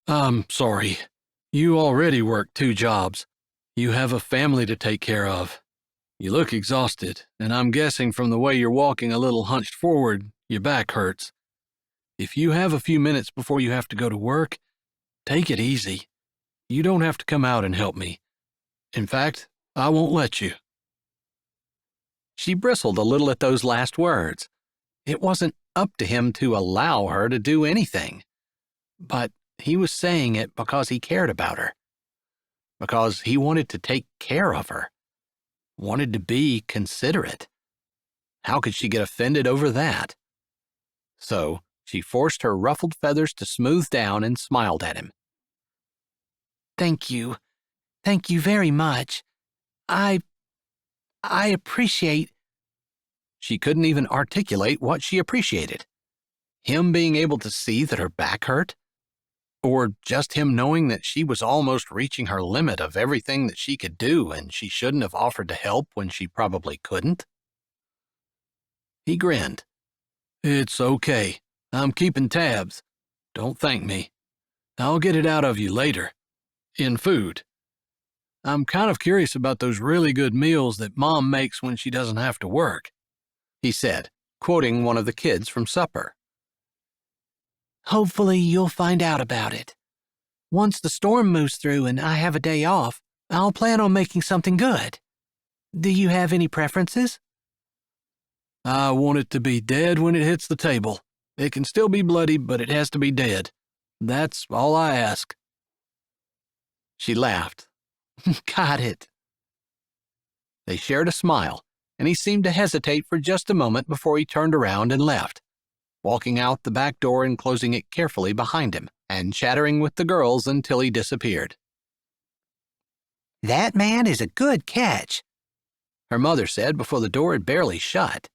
I'm sorry. You already work 2 jobs. You have a family to take care of. You look exhausted, and I'm guessing from the way you're walking a little hunched forward, your back hurts. If you have a few minutes before you have to go to work, take it easy. You don't have to come out and help me. In fact, I won't let you. She bristled a little at those last words. It wasn't up to him to allow her to do anything. But he was saying it because he cared about her. Because he wanted to take care of her. Wanted to be considerate. How could she get offended over that? So she forced her ruffled feathers to smooth down and smiled at him. Thank you. Thank you very much. I appreciate. She couldn't even articulate what she appreciated. Him being able to see that her back hurt? Or just him knowing that she was almost reaching her limit of everything that she could do and she shouldn't have offered to help when she probably couldn't? He grinned. It's okay. I'm keeping tabs. Don't thank me. I'll get it out of you later. In food. I'm kind of curious about those really good meals that Mom makes when she doesn't have to work, he said, quoting one of the kids from supper. Hopefully you'll find out about it. Once the storm moves through and I have a day off, I'll plan on making something good. Do you have any preferences? I want it to be dead when it hits the table. It can still be bloody, but it has to be dead. That's all I ask. She laughed. Got it. They shared a smile, and he seemed to hesitate for just a moment before he turned around and left, walking out the back door and closing it carefully behind him, and chattering with the girls until he disappeared. That man is a good catch, her mother said before the door had barely shut.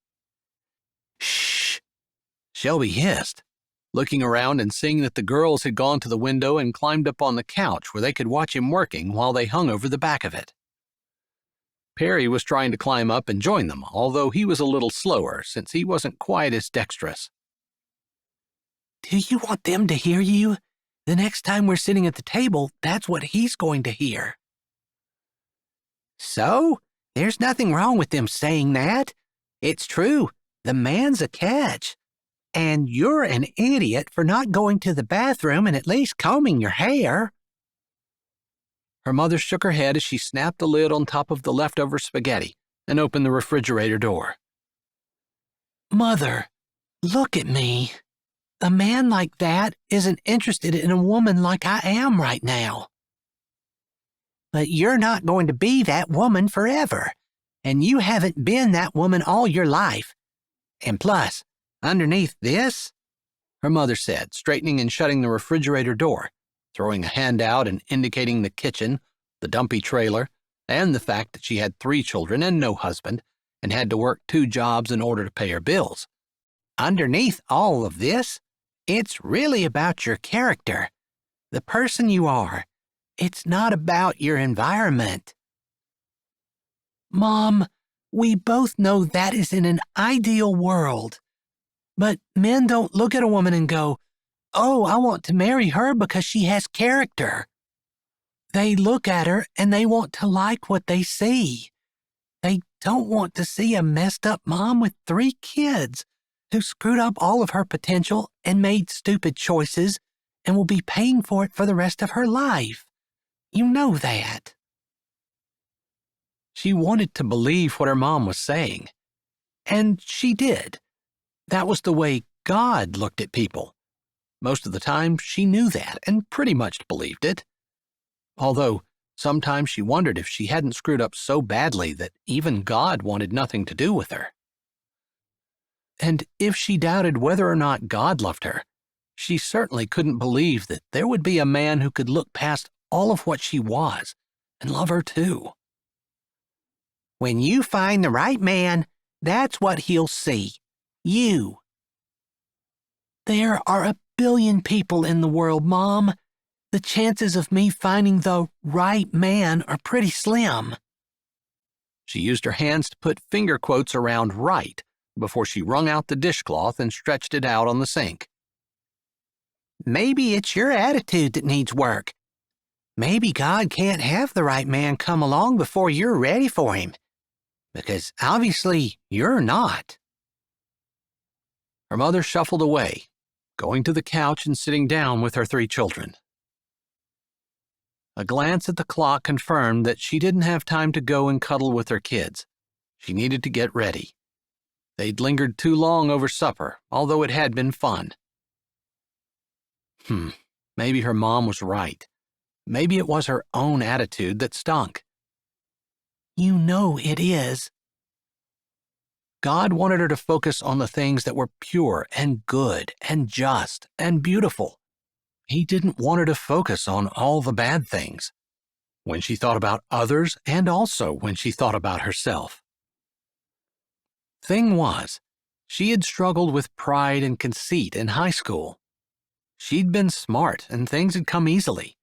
Shh, Shelby hissed, looking around and seeing that the girls had gone to the window and climbed up on the couch where they could watch him working while they hung over the back of it. Perry was trying to climb up and join them, although he was a little slower since he wasn't quite as dexterous. Do you want them to hear you? The next time we're sitting at the table, that's what he's going to hear. So, there's nothing wrong with them saying that. It's true. The man's a catch. And you're an idiot for not going to the bathroom and at least combing your hair." Her mother shook her head as she snapped the lid on top of the leftover spaghetti and opened the refrigerator door. "Mother, look at me. A man like that isn't interested in a woman like I am right now. But you're not going to be that woman forever, and you haven't been that woman all your life. And plus, underneath this," her mother said, straightening and shutting the refrigerator door, throwing a hand out and indicating the kitchen, the dumpy trailer, and the fact that she had 3 children and no husband, and had to work 2 jobs in order to pay her bills. "Underneath all of this, it's really about your character, the person you are. It's not about your environment." "Mom, we both know that is in an ideal world. But men don't look at a woman and go, 'Oh, I want to marry her because she has character.' They look at her and they want to like what they see. They don't want to see a messed up mom with 3 kids who screwed up all of her potential and made stupid choices and will be paying for it for the rest of her life. You know that." She wanted to believe what her mom was saying. And she did. That was the way God looked at people. Most of the time, she knew that and pretty much believed it. Although, sometimes she wondered if she hadn't screwed up so badly that even God wanted nothing to do with her. And if she doubted whether or not God loved her, she certainly couldn't believe that there would be a man who could look past all of what she was and love her too. "When you find the right man, that's what he'll see. You." "There are a billion people in the world, Mom. The chances of me finding the right man are pretty slim." She used her hands to put finger quotes around "right" before she wrung out the dishcloth and stretched it out on the sink. "Maybe it's your attitude that needs work. Maybe God can't have the right man come along before you're ready for him. Because obviously you're not." Her mother shuffled away, going to the couch and sitting down with her 3 children. A glance at the clock confirmed that she didn't have time to go and cuddle with her kids. She needed to get ready. They'd lingered too long over supper, although it had been fun. Maybe her mom was right. Maybe it was her own attitude that stunk. You know it is. God wanted her to focus on the things that were pure and good and just and beautiful. He didn't want her to focus on all the bad things, when she thought about others and also when she thought about herself. Thing was, she had struggled with pride and conceit in high school. She'd been smart and things had come easily.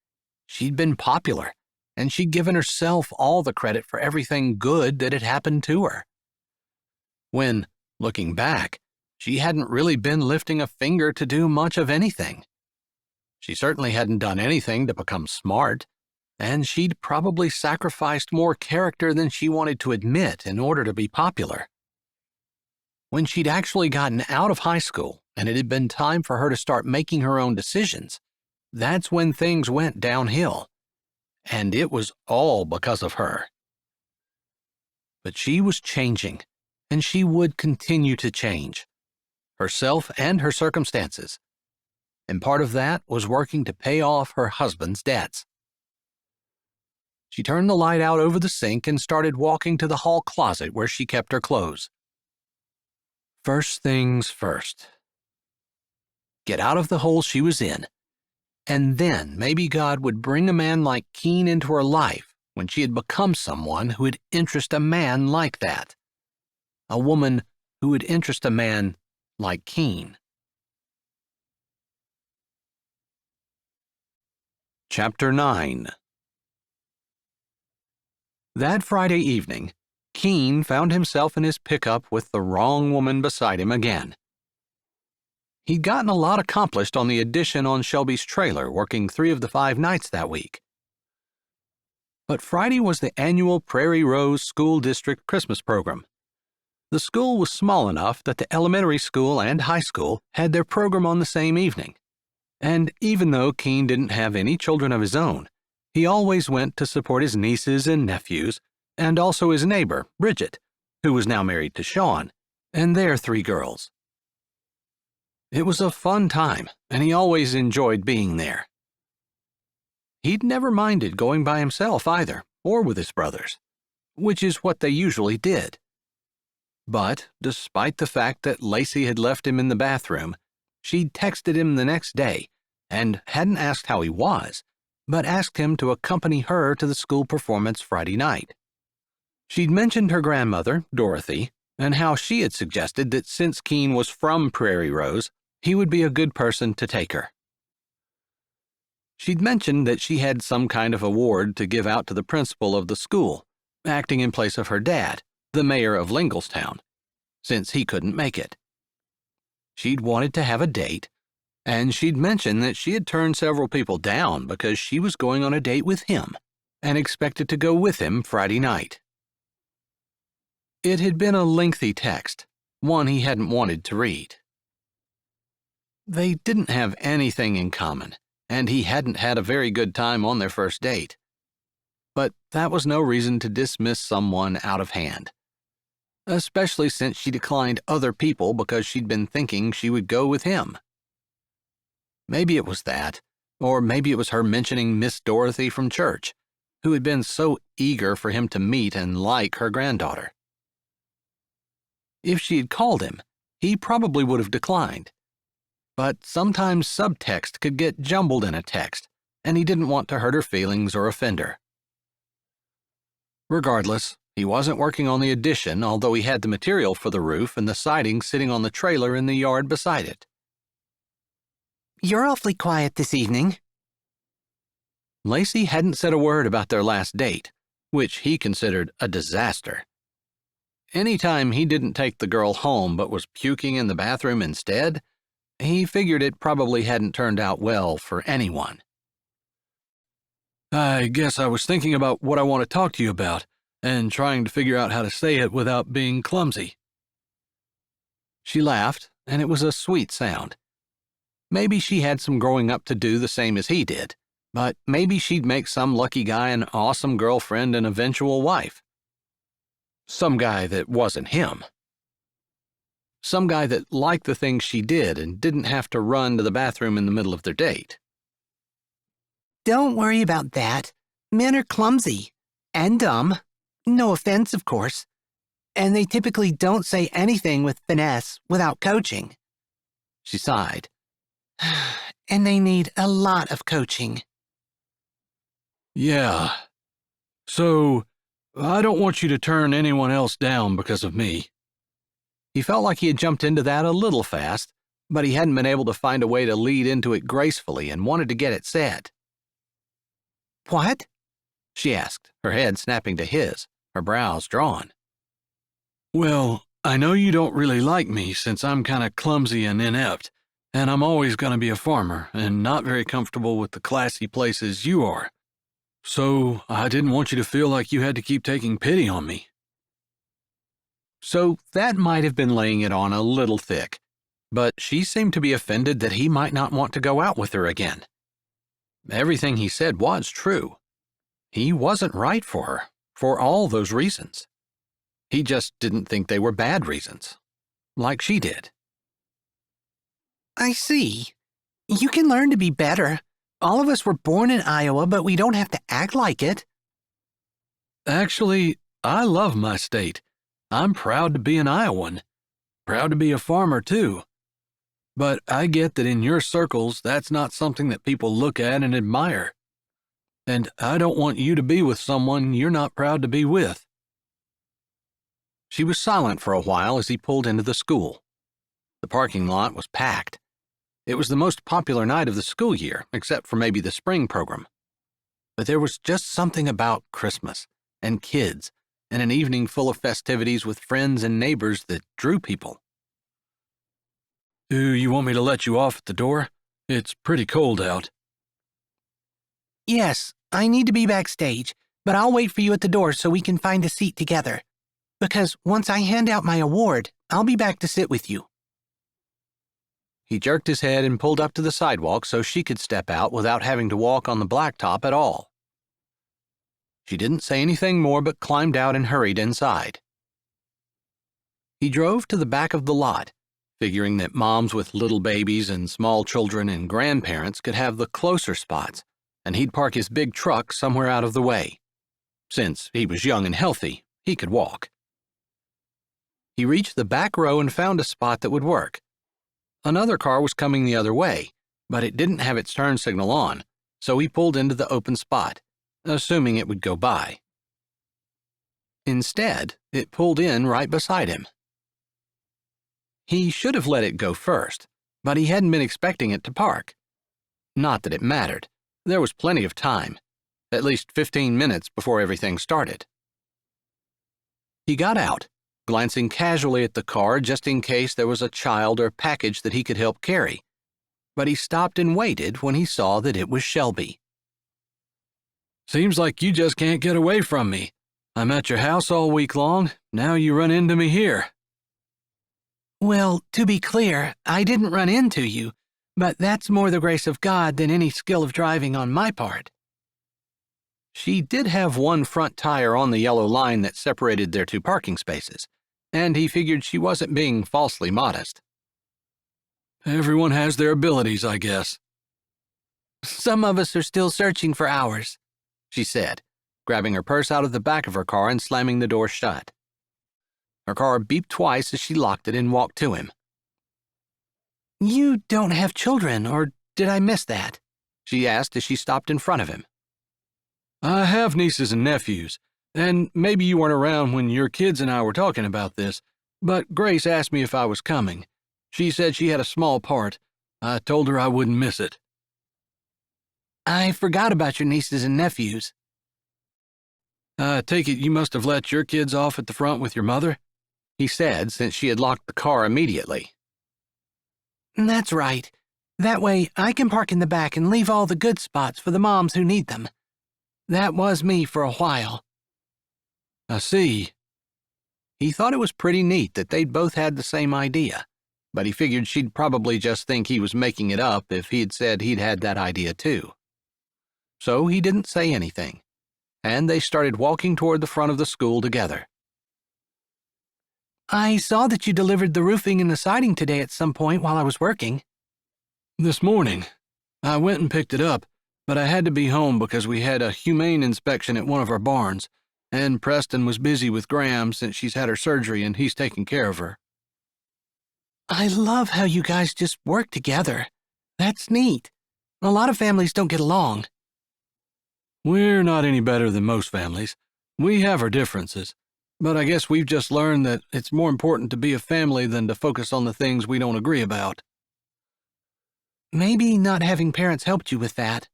She'd been popular, and she'd given herself all the credit for everything good that had happened to her. When, looking back, she hadn't really been lifting a finger to do much of anything. She certainly hadn't done anything to become smart, and she'd probably sacrificed more character than she wanted to admit in order to be popular. When she'd actually gotten out of high school and it had been time for her to start making her own decisions, that's when things went downhill. And it was all because of her. But she was changing, and she would continue to change, herself and her circumstances. And part of that was working to pay off her husband's debts. She turned the light out over the sink and started walking to the hall closet where she kept her clothes. First things first. Get out of the hole she was in, and then maybe God would bring a man like Keene into her life when she had become someone who would interest a man like that. A woman who would interest a man like Keene. Chapter 9. That Friday evening, Keene found himself in his pickup with the wrong woman beside him again. He'd gotten a lot accomplished on the addition on Shelby's trailer, working 3 of the 5 nights that week. But Friday was the annual Prairie Rose School District Christmas program. The school was small enough that the elementary school and high school had their program on the same evening. And even though Keene didn't have any children of his own, he always went to support his nieces and nephews, and also his neighbor, Bridget, who was now married to Sean, and their 3 girls. It was a fun time, and he always enjoyed being there. He'd never minded going by himself either, or with his brothers, which is what they usually did. But, despite the fact that Lacey had left him in the bathroom, she'd texted him the next day and hadn't asked how he was, but asked him to accompany her to the school performance Friday night. She'd mentioned her grandmother, Dorothy, and how she had suggested that since Keene was from Prairie Rose, he would be a good person to take her. She'd mentioned that she had some kind of award to give out to the principal of the school, acting in place of her dad, the mayor of Linglestown, since he couldn't make it. She'd wanted to have a date, and she'd mentioned that she had turned several people down because she was going on a date with him and expected to go with him Friday night. It had been a lengthy text, one he hadn't wanted to read. They didn't have anything in common, and he hadn't had a very good time on their first date. But that was no reason to dismiss someone out of hand, especially since she declined other people because she'd been thinking she would go with him. Maybe it was that, or maybe it was her mentioning Miss Dorothy from church, who had been so eager for him to meet and like her granddaughter. If she had called him, he probably would have declined. But sometimes subtext could get jumbled in a text, and he didn't want to hurt her feelings or offend her. Regardless, he wasn't working on the addition, although he had the material for the roof and the siding sitting on the trailer in the yard beside it. You're awfully quiet this evening. Lacey hadn't said a word about their last date, which he considered a disaster. Anytime he didn't take the girl home but was puking in the bathroom instead, he figured it probably hadn't turned out well for anyone. I guess I was thinking about what I want to talk to you about and trying to figure out how to say it without being clumsy. She laughed, and it was a sweet sound. Maybe she had some growing up to do the same as he did, but maybe she'd make some lucky guy an awesome girlfriend and eventual wife. Some guy that wasn't him. Some guy that liked the things she did and didn't have to run to the bathroom in the middle of their date. Don't worry about that. Men are clumsy and dumb. No offense, of course. And they typically don't say anything with finesse without coaching. She sighed. And they need a lot of coaching. Yeah. So, I don't want you to turn anyone else down because of me. He felt like he had jumped into that a little fast, but he hadn't been able to find a way to lead into it gracefully and wanted to get it said. What? She asked, her head snapping to his, her brows drawn. Well, I know you don't really like me since I'm kind of clumsy and inept, and I'm always going to be a farmer and not very comfortable with the classy places you are. So I didn't want you to feel like you had to keep taking pity on me. So that might have been laying it on a little thick, but she seemed to be offended that he might not want to go out with her again. Everything he said was true. He wasn't right for her, for all those reasons. He just didn't think they were bad reasons, like she did. I see. You can learn to be better. All of us were born in Iowa, but we don't have to act like it. Actually, I love my state. I'm proud to be an Iowan. Proud to be a farmer, too. But I get that in your circles, that's not something that people look at and admire. And I don't want you to be with someone you're not proud to be with. She was silent for a while as he pulled into the school. The parking lot was packed. It was the most popular night of the school year, except for maybe the spring program. But there was just something about Christmas and kids and an evening full of festivities with friends and neighbors that drew people. Do you want me to let you off at the door? It's pretty cold out. Yes, I need to be backstage, but I'll wait for you at the door so we can find a seat together. because once I hand out my award, I'll be back to sit with you." He jerked his head and pulled up to the sidewalk so she could step out without having to walk on the blacktop at all. She didn't say anything more but climbed out and hurried inside. He drove to the back of the lot, figuring that moms with little babies and small children and grandparents could have the closer spots, and he'd park his big truck somewhere out of the way. Since he was young and healthy, he could walk. He reached the back row and found a spot that would work. Another car was coming the other way, but it didn't have its turn signal on, so he pulled into the open spot, assuming it would go by. Instead, it pulled in right beside him. He should have let it go first, but he hadn't been expecting it to park. Not that it mattered. There was plenty of time, at least 15 minutes before everything started. He got out, glancing casually at the car just in case there was a child or package that he could help carry, but he stopped and waited when he saw that it was Shelby. "Seems like you just can't get away from me. I'm at your house all week long. Now you run into me here." "Well, to be clear, I didn't run into you, but that's more the grace of God than any skill of driving on my part." She did have one front tire on the yellow line that separated their two parking spaces, and he figured she wasn't being falsely modest. "Everyone has their abilities, I guess." "Some of us are still searching for ours," she said, grabbing her purse out of the back of her car and slamming the door shut. Her car beeped twice as she locked it and walked to him. "You don't have children, or did I miss that?" she asked as she stopped in front of him. "I have nieces and nephews, and maybe you weren't around when your kids and I were talking about this, but Grace asked me if I was coming. She said she had a small part. I told her I wouldn't miss it." "I forgot about your nieces and nephews." "I take it you must have let your kids off at the front with your mother?" he said, since she had locked the car immediately. "That's right. That way I can park in the back and leave all the good spots for the moms who need them. That was me for a while." "I see." He thought it was pretty neat that they'd both had the same idea, but he figured she'd probably just think he was making it up if he'd said he'd had that idea too. So he didn't say anything, and they started walking toward the front of the school together. "I saw that you delivered the roofing and the siding today at some point while I was working." "This morning. I went and picked it up, but I had to be home because we had a humane inspection at one of our barns, and Preston was busy with Graham since she's had her surgery and he's taking care of her." "I love how you guys just work together. That's neat. A lot of families don't get along." "We're not any better than most families. We have our differences, but I guess we've just learned that it's more important to be a family than to focus on the things we don't agree about." "Maybe not having parents helped you with that."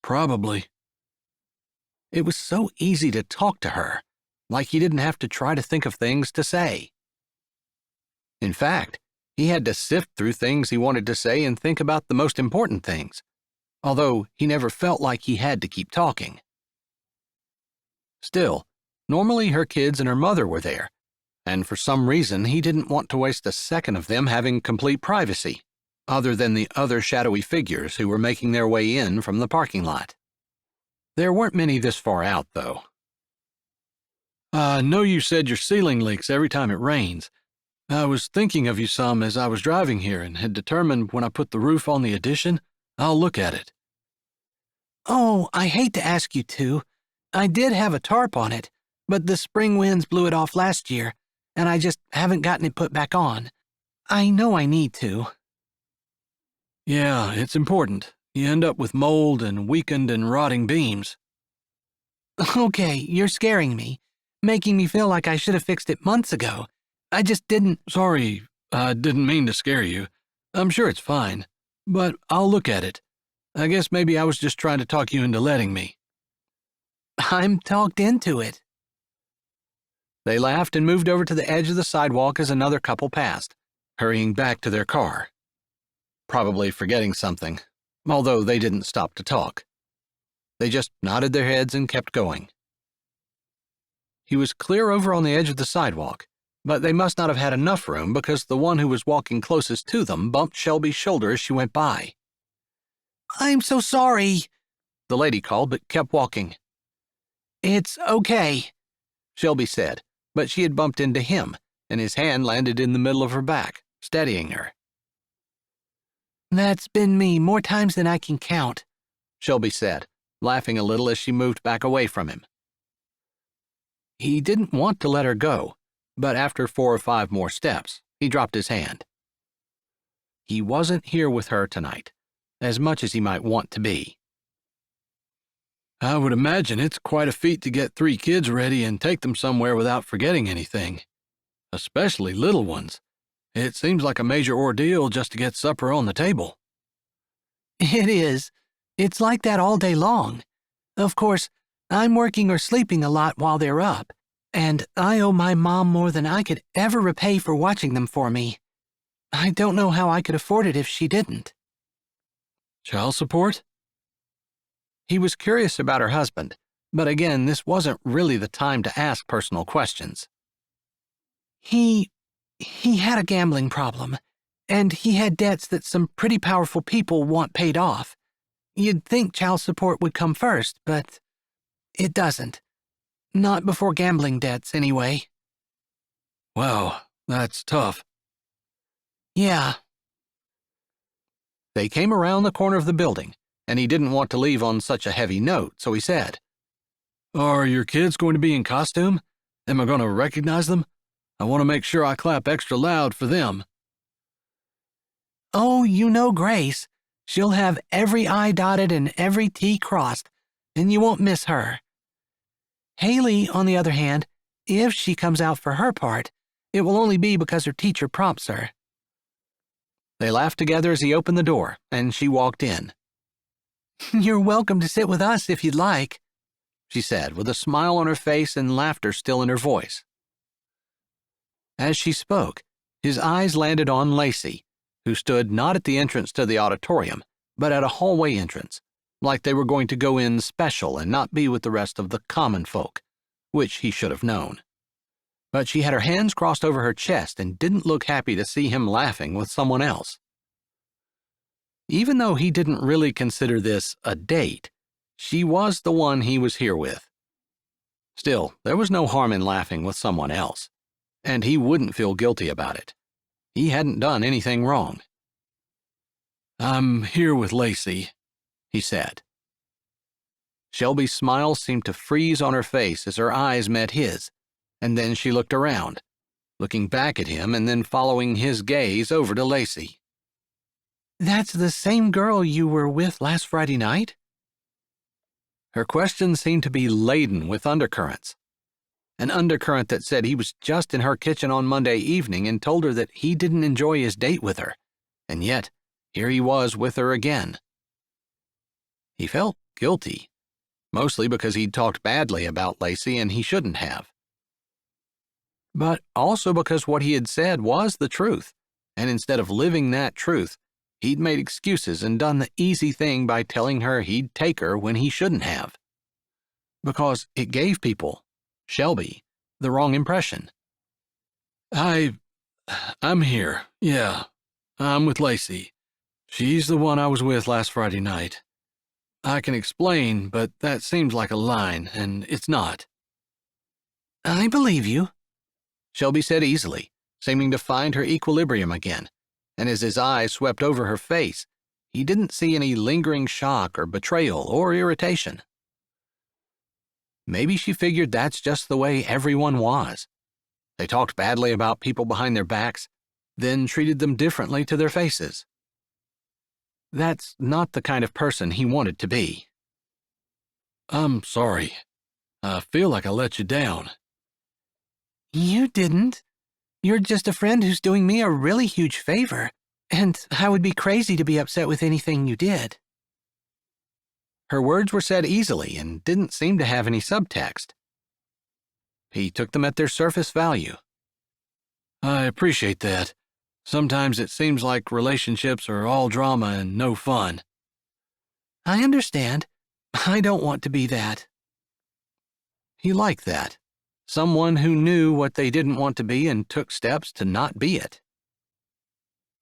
"Probably." It was so easy to talk to her, like he didn't have to try to think of things to say. In fact, he had to sift through things he wanted to say and think about the most important things, although he never felt like he had to keep talking. Still, normally her kids and her mother were there, and for some reason he didn't want to waste a second of them having complete privacy, other than the other shadowy figures who were making their way in from the parking lot. There weren't many this far out, though. "I know you said your ceiling leaks every time it rains. I was thinking of you some as I was driving here and had determined when I put the roof on the addition, I'll look at it." "Oh, I hate to ask you to. I did have a tarp on it, but the spring winds blew it off last year, and I just haven't gotten it put back on. I know I need to." "Yeah, it's important. You end up with mold and weakened and rotting beams." "Okay, you're scaring me, making me feel like I should have fixed it months ago. I just didn't." "Sorry, I didn't mean to scare you. I'm sure it's fine, but I'll look at it. I guess maybe I was just trying to talk you into letting me." "I'm talked into it." They laughed and moved over to the edge of the sidewalk as another couple passed, hurrying back to their car. Probably forgetting something, although they didn't stop to talk. They just nodded their heads and kept going. He was clear over on the edge of the sidewalk, but they must not have had enough room because the one who was walking closest to them bumped Shelby's shoulder as she went by. I'm so sorry, the lady called, but kept walking. It's okay, Shelby said, but she had bumped into him, and his hand landed in the middle of her back, steadying her. That's been me more times than I can count, Shelby said, laughing a little as she moved back away from him. He didn't want to let her go, but after 4 or 5 more steps, he dropped his hand. He wasn't here with her tonight, as much as he might want to be. I would imagine it's quite a feat to get 3 kids ready and take them somewhere without forgetting anything, especially little ones. It seems like a major ordeal just to get supper on the table. It is. It's like that all day long. Of course, I'm working or sleeping a lot while they're up, and I owe my mom more than I could ever repay for watching them for me. I don't know how I could afford it if she didn't. Child support? He was curious about her husband, but again, this wasn't really the time to ask personal questions. He had a gambling problem, and he had debts that some pretty powerful people want paid off. You'd think child support would come first, but it doesn't. Not before gambling debts, anyway. Wow, that's tough. Yeah. They came around the corner of the building, and he didn't want to leave on such a heavy note, so he said, Are your kids going to be in costume? Am I going to recognize them? I want to make sure I clap extra loud for them. Oh, you know Grace. She'll have every I dotted and every T crossed, and you won't miss her. Haley, on the other hand, if she comes out for her part, it will only be because her teacher prompts her. They laughed together as he opened the door, and she walked in. You're welcome to sit with us if you'd like, she said, with a smile on her face and laughter still in her voice. As she spoke, his eyes landed on Lacey, who stood not at the entrance to the auditorium, but at a hallway entrance, like they were going to go in special and not be with the rest of the common folk, which he should have known. But she had her hands crossed over her chest and didn't look happy to see him laughing with someone else. Even though he didn't really consider this a date, she was the one he was here with. Still, there was no harm in laughing with someone else, and he wouldn't feel guilty about it. He hadn't done anything wrong. I'm here with Lacey, he said. Shelby's smile seemed to freeze on her face as her eyes met his, and then she looked around, looking back at him and then following his gaze over to Lacey. That's the same girl you were with last Friday night? Her question seemed to be laden with undercurrents. An undercurrent that said he was just in her kitchen on Monday evening and told her that he didn't enjoy his date with her, and yet here he was with her again. He felt guilty, mostly because he'd talked badly about Lacey and he shouldn't have. But also because what he had said was the truth, and instead of living that truth, he'd made excuses and done the easy thing by telling her he'd take her when he shouldn't have. Because it gave people, Shelby, the wrong impression. I'm here, yeah. I'm with Lacey. She's the one I was with last Friday night. I can explain, but that seems like a line, and it's not. I believe you, Shelby said easily, seeming to find her equilibrium again, and as his eyes swept over her face, he didn't see any lingering shock or betrayal or irritation. Maybe she figured that's just the way everyone was. They talked badly about people behind their backs, then treated them differently to their faces. That's not the kind of person he wanted to be. I'm sorry. I feel like I let you down. You didn't. You're just a friend who's doing me a really huge favor, and I would be crazy to be upset with anything you did. Her words were said easily and didn't seem to have any subtext. He took them at their surface value. I appreciate that. Sometimes it seems like relationships are all drama and no fun. I understand. I don't want to be that. He liked that. someone who knew what they didn't want to be and took steps to not be it.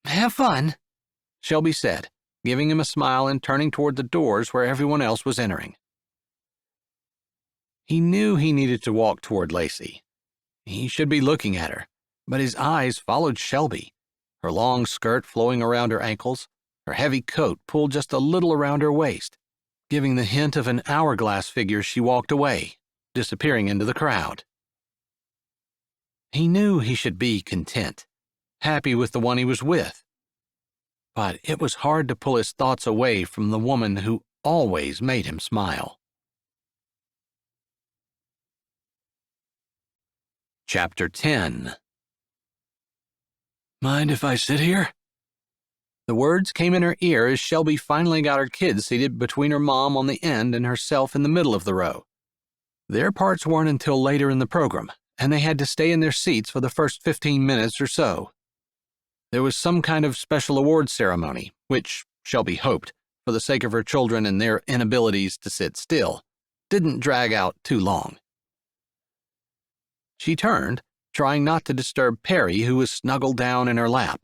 Have fun, Shelby said, giving him a smile and turning toward the doors where everyone else was entering. He knew he needed to walk toward Lacey. He should be looking at her, but his eyes followed Shelby, her long skirt flowing around her ankles, her heavy coat pulled just a little around her waist, giving the hint of an hourglass figure. She walked away, disappearing into the crowd. He knew he should be content, happy with the one he was with. But it was hard to pull his thoughts away from the woman who always made him smile. Chapter 10. Mind if I sit here? The words came in her ear as Shelby finally got her kids seated between her mom on the end and herself in the middle of the row. Their parts weren't until later in the program, and they had to stay in their seats for the first 15 minutes or so. There was some kind of special awards ceremony, which, Shelby hoped, for the sake of her children and their inabilities to sit still, didn't drag out too long. She turned, trying not to disturb Perry, who was snuggled down in her lap.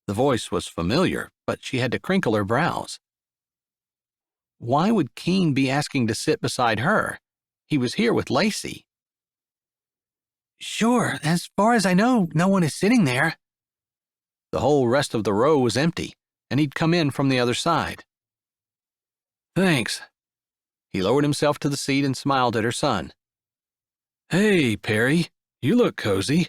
The voice was familiar, but she had to crinkle her brows. Why would Keene be asking to sit beside her? He was here with Lacey. Sure, as far as I know, no one is sitting there. The whole rest of the row was empty, and he'd come in from the other side. Thanks. He lowered himself to the seat and smiled at her son. Hey, Perry, you look cozy.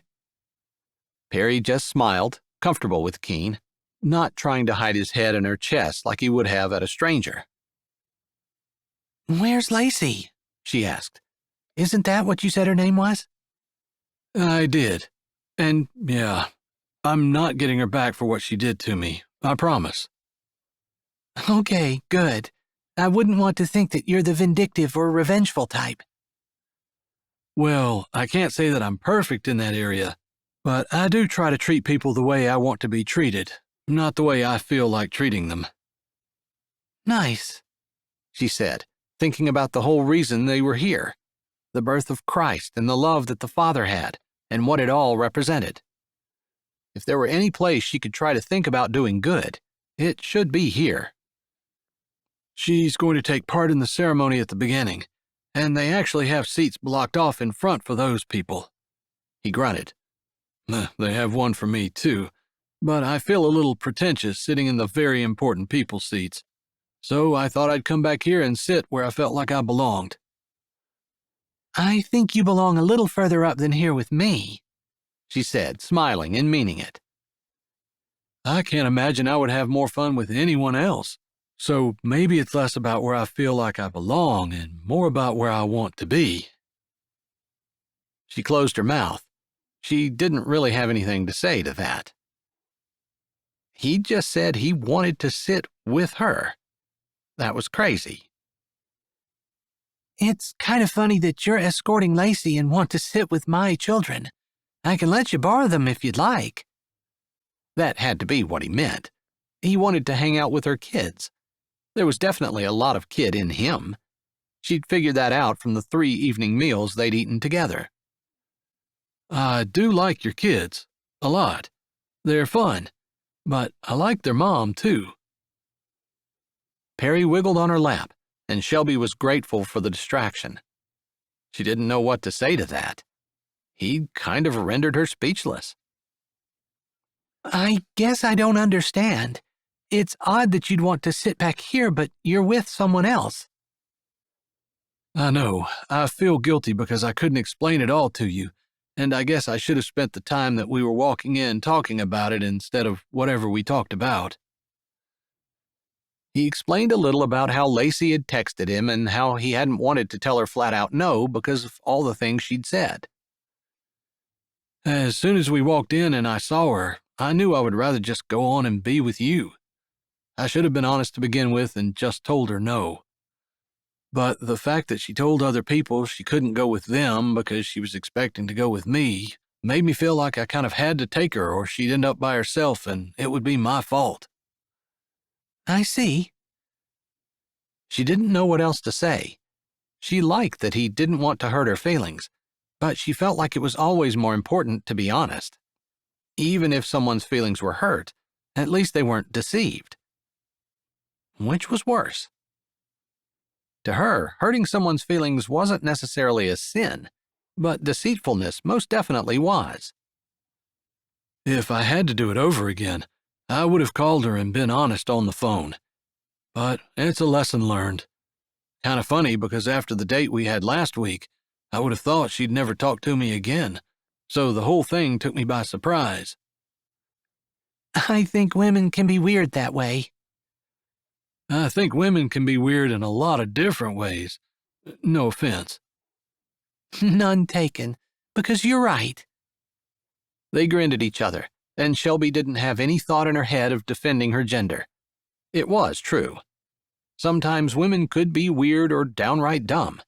Perry just smiled, comfortable with Keene, not trying to hide his head in her chest like he would have at a stranger. Where's Lacey? She asked. Isn't that what you said her name was? I did. And, yeah, I'm not getting her back for what she did to me. I promise. Okay, good. I wouldn't want to think that you're the vindictive or revengeful type. Well, I can't say that I'm perfect in that area, but I do try to treat people the way I want to be treated, not the way I feel like treating them. Nice, she said, thinking about the whole reason they were here, the birth of Christ and the love that the Father had, and what it all represented. If there were any place she could try to think about doing good, it should be here. She's going to take part in the ceremony at the beginning, and they actually have seats blocked off in front for those people. He grunted. They have one for me, too, but I feel a little pretentious sitting in the very important people seats, so I thought I'd come back here and sit where I felt like I belonged. I think you belong a little further up than here with me, she said, smiling and meaning it. I can't imagine I would have more fun with anyone else. So maybe it's less about where I feel like I belong and more about where I want to be. She closed her mouth. She didn't really have anything to say to that. He just said he wanted to sit with her. That was crazy. It's kind of funny that you're escorting Lacey and want to sit with my children. I can let you borrow them if you'd like. That had to be what he meant. He wanted to hang out with her kids. There was definitely a lot of kid in him. She'd figured that out from the 3 evening meals they'd eaten together. I do like your kids, a lot. They're fun, but I like their mom, too. Perry wiggled on her lap, and Shelby was grateful for the distraction. She didn't know what to say to that. He kind of rendered her speechless. I guess I don't understand. It's odd that you'd want to sit back here, but you're with someone else. I know. I feel guilty because I couldn't explain it all to you, and I guess I should have spent the time that we were walking in talking about it instead of whatever we talked about. He explained a little about how Lacey had texted him and how he hadn't wanted to tell her flat out no because of all the things she'd said. As soon as we walked in and I saw her, I knew I would rather just go on and be with you. I should have been honest to begin with and just told her no. But the fact that she told other people she couldn't go with them because she was expecting to go with me made me feel like I kind of had to take her or she'd end up by herself and it would be my fault. I see. She didn't know what else to say. She liked that he didn't want to hurt her feelings, but she felt like it was always more important to be honest. Even if someone's feelings were hurt, at least they weren't deceived. Which was worse? To her, hurting someone's feelings wasn't necessarily a sin, but deceitfulness most definitely was. If I had to do it over again, I would have called her and been honest on the phone. But it's a lesson learned. Kind of funny because after the date we had last week, I would have thought she'd never talk to me again, so the whole thing took me by surprise. I think women can be weird that way. I think women can be weird in a lot of different ways. No offense. None taken, because you're right. They grinned at each other, and Shelby didn't have any thought in her head of defending her gender. It was true. Sometimes women could be weird or downright dumb.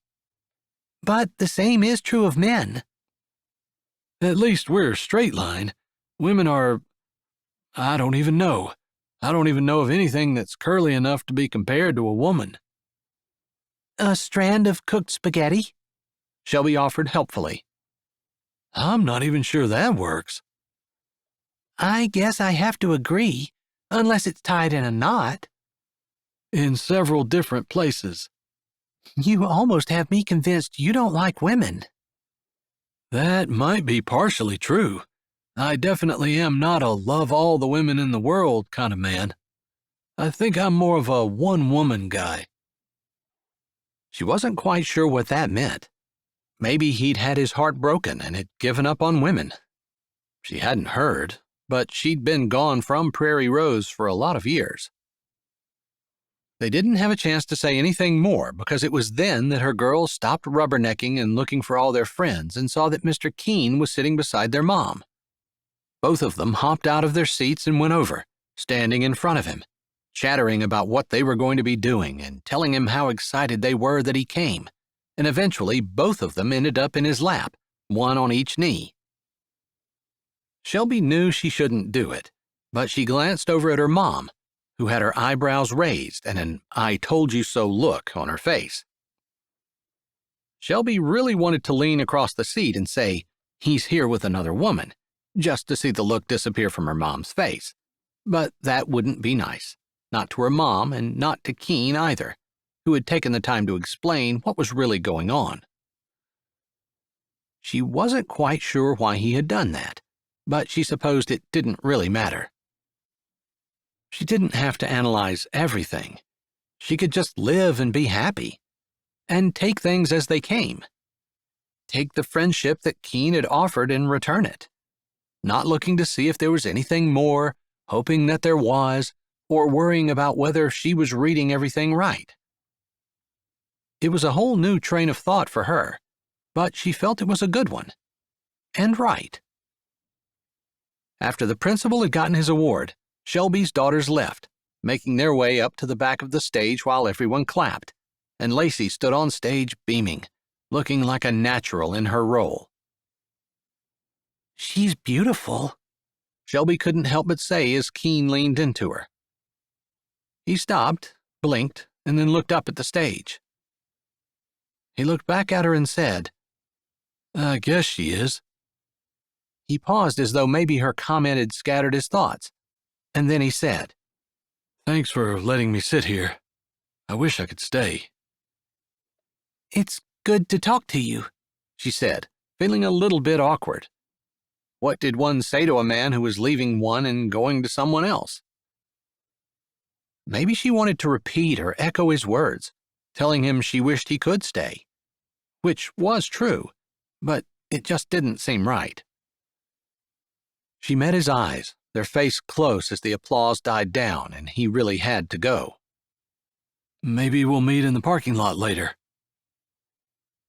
But the same is true of men. At least we're straight line. Women are... I don't even know. I don't even know of anything that's curly enough to be compared to a woman. A strand of cooked spaghetti? Shelby offered helpfully. I'm not even sure that works. I guess I have to agree, unless it's tied in a knot. In several different places. You almost have me convinced you don't like women. That might be partially true. I definitely am not a love all the women in the world kind of man. I think I'm more of a one-woman guy. She wasn't quite sure what that meant. Maybe he'd had his heart broken and had given up on women. She hadn't heard, but she'd been gone from Prairie Rose for a lot of years. They didn't have a chance to say anything more because it was then that her girls stopped rubbernecking and looking for all their friends and saw that Mr. Keene was sitting beside their mom. Both of them hopped out of their seats and went over, standing in front of him, chattering about what they were going to be doing and telling him how excited they were that he came, and eventually both of them ended up in his lap, one on each knee. Shelby knew she shouldn't do it, but she glanced over at her mom, who had her eyebrows raised and an "I told you so" look on her face. Shelby really wanted to lean across the seat and say, "He's here with another woman," just to see the look disappear from her mom's face. But that wouldn't be nice, not to her mom and not to Keene either, who had taken the time to explain what was really going on. She wasn't quite sure why he had done that, but she supposed it didn't really matter. She didn't have to analyze everything. She could just live and be happy, and take things as they came. Take the friendship that Keene had offered and return it, not looking to see if there was anything more, hoping that there was, or worrying about whether she was reading everything right. It was a whole new train of thought for her, but she felt it was a good one, and right. After the principal had gotten his award, Shelby's daughters left, making their way up to the back of the stage while everyone clapped, and Lacey stood on stage beaming, looking like a natural in her role. She's beautiful, Shelby couldn't help but say as Keene leaned into her. He stopped, blinked, and then looked up at the stage. He looked back at her and said, I guess she is. He paused as though maybe her comment had scattered his thoughts, and then he said, Thanks for letting me sit here. I wish I could stay. It's good to talk to you, she said, feeling a little bit awkward. What did one say to a man who was leaving one and going to someone else? Maybe she wanted to repeat or echo his words, telling him she wished he could stay, which was true, but it just didn't seem right. She met his eyes, their face close as the applause died down and he really had to go. Maybe we'll meet in the parking lot later.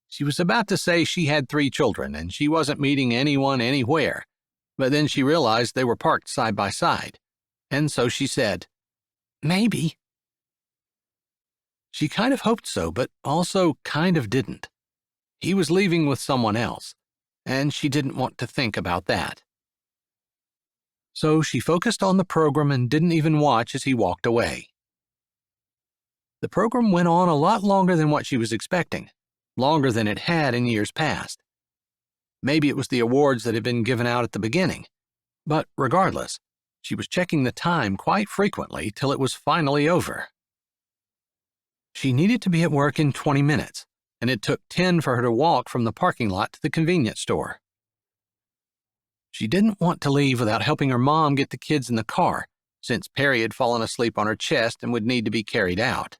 She was about to say she had 3 children and she wasn't meeting anyone anywhere, but then she realized they were parked side by side, and so she said, Maybe. She kind of hoped so, but also kind of didn't. He was leaving with someone else, and she didn't want to think about that. So she focused on the program and didn't even watch as he walked away. The program went on a lot longer than what she was expecting, longer than it had in years past. Maybe it was the awards that had been given out at the beginning. But regardless, she was checking the time quite frequently till it was finally over. She needed to be at work in 20 minutes, and it took 10 for her to walk from the parking lot to the convenience store. She didn't want to leave without helping her mom get the kids in the car, since Perry had fallen asleep on her chest and would need to be carried out.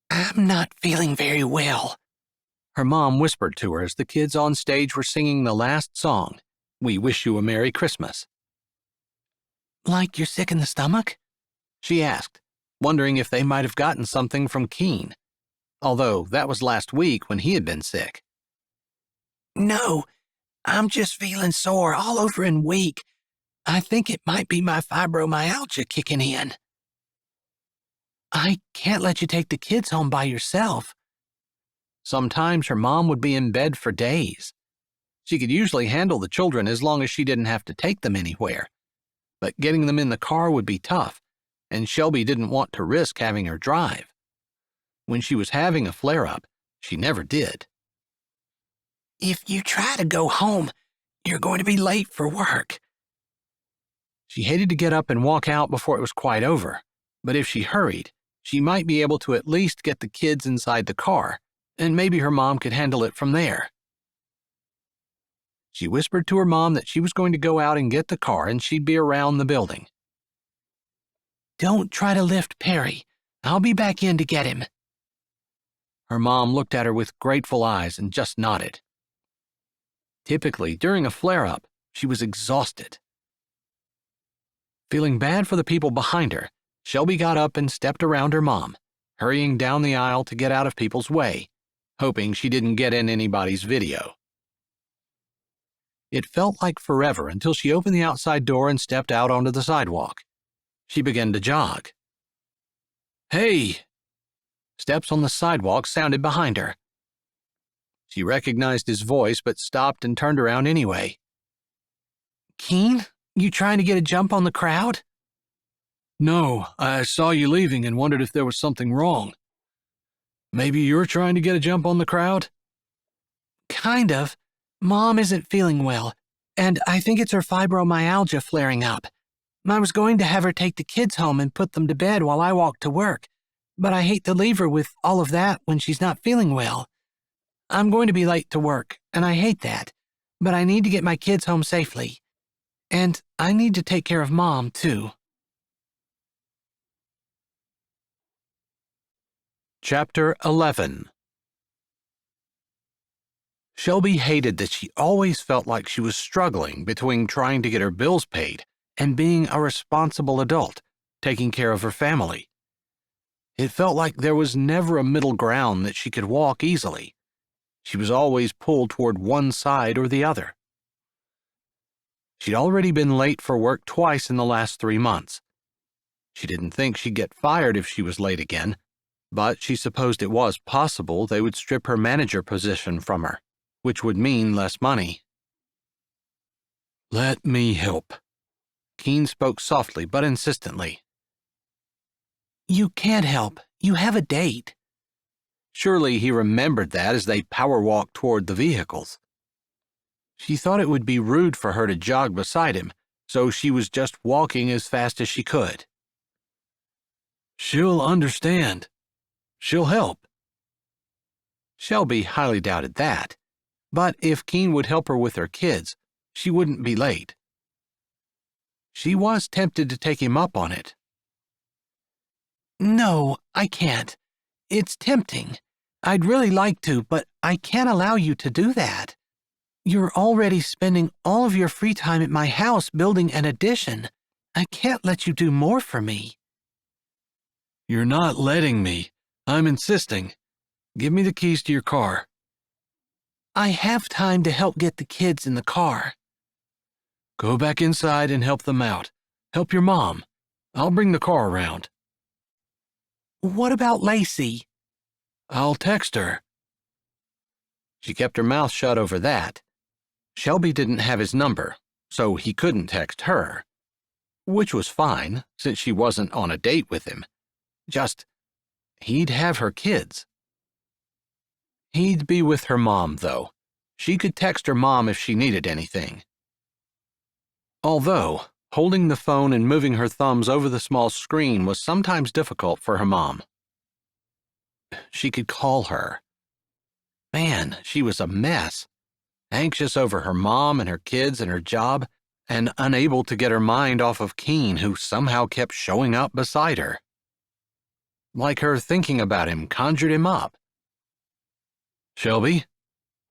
"I'm not feeling very well," her mom whispered to her as the kids on stage were singing the last song, "We Wish You a Merry Christmas." "Like you're sick in the stomach?" she asked, wondering if they might have gotten something from Keene, although that was last week when he had been sick. "No, I'm just feeling sore all over and weak. I think it might be my fibromyalgia kicking in." "I can't let you take the kids home by yourself." Sometimes her mom would be in bed for days. She could usually handle the children as long as she didn't have to take them anywhere, but getting them in the car would be tough, and Shelby didn't want to risk having her drive. When she was having a flare-up, she never did. "If you try to go home, you're going to be late for work." She hated to get up and walk out before it was quite over, but if she hurried, she might be able to at least get the kids inside the car, and maybe her mom could handle it from there. She whispered to her mom that she was going to go out and get the car and she'd be around the building. "Don't try to lift Perry. I'll be back in to get him." Her mom looked at her with grateful eyes and just nodded. Typically, during a flare-up, she was exhausted. Feeling bad for the people behind her, Shelby got up and stepped around her mom, hurrying down the aisle to get out of people's way, hoping she didn't get in anybody's video. It felt like forever until she opened the outside door and stepped out onto the sidewalk. She began to jog. "Hey!" Steps on the sidewalk sounded behind her. She recognized his voice but stopped and turned around anyway. "Keene, you trying to get a jump on the crowd?" No, I saw you leaving and wondered if there was something wrong. Maybe you're trying to get a jump on the crowd? "Kind of. Mom isn't feeling well, and I think it's her fibromyalgia flaring up. I was going to have her take the kids home and put them to bed while I walked to work, but I hate to leave her with all of that when she's not feeling well. I'm going to be late to work, and I hate that, but I need to get my kids home safely. And I need to take care of Mom, too." Chapter 11. Shelby hated that she always felt like she was struggling between trying to get her bills paid and being a responsible adult, taking care of her family. It felt like there was never a middle ground that she could walk easily. She was always pulled toward one side or the other. She'd already been late for work twice in the last 3 months. She didn't think she'd get fired if she was late again, but she supposed it was possible they would strip her manager position from her, which would mean less money. Let me help. Keene spoke softly but insistently. "You can't help. You have a date." Surely he remembered that as they power-walked toward the vehicles. She thought it would be rude for her to jog beside him, so she was just walking as fast as she could. She'll understand. She'll help. Shelby highly doubted that, but if Keene would help her with her kids, she wouldn't be late. She was tempted to take him up on it. "No, I can't. It's tempting. I'd really like to, but I can't allow you to do that. You're already spending all of your free time at my house building an addition. I can't let you do more for me." You're not letting me. I'm insisting. Give me the keys to your car. "I have time to help get the kids in the car." Go back inside and help them out. Help your mom. I'll bring the car around. "What about Lacey?" I'll text her. She kept her mouth shut over that. Shelby didn't have his number, so he couldn't text her. Which was fine, since she wasn't on a date with him. Just, he'd have her kids. He'd be with her mom, though. She could text her mom if she needed anything. Although, holding the phone and moving her thumbs over the small screen was sometimes difficult for her mom. She could call her. Man, she was a mess, anxious over her mom and her kids and her job, and unable to get her mind off of Keene, who somehow kept showing up beside her. Like her thinking about him conjured him up. "Shelby?"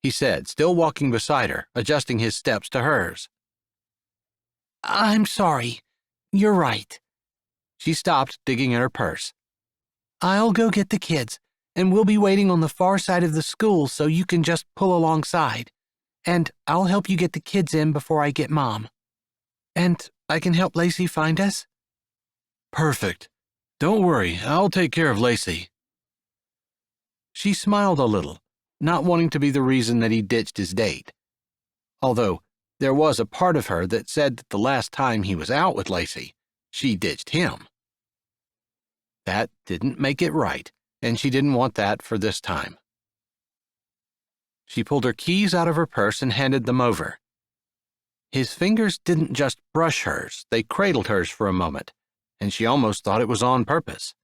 he said, still walking beside her, adjusting his steps to hers. I'm sorry. You're right. She stopped, digging in her purse. I'll go get the kids, and we'll be waiting on the far side of the school so you can just pull alongside. And I'll help you get the kids in before I get Mom. And I can help Lacey find us? Perfect. Don't worry, I'll take care of Lacey. She smiled a little, not wanting to be the reason that he ditched his date. Although, there was a part of her that said that the last time he was out with Lacey, she ditched him. That didn't make it right, and she didn't want that for this time. She pulled her keys out of her purse and handed them over. His fingers didn't just brush hers, they cradled hers for a moment, and she almost thought it was on purpose.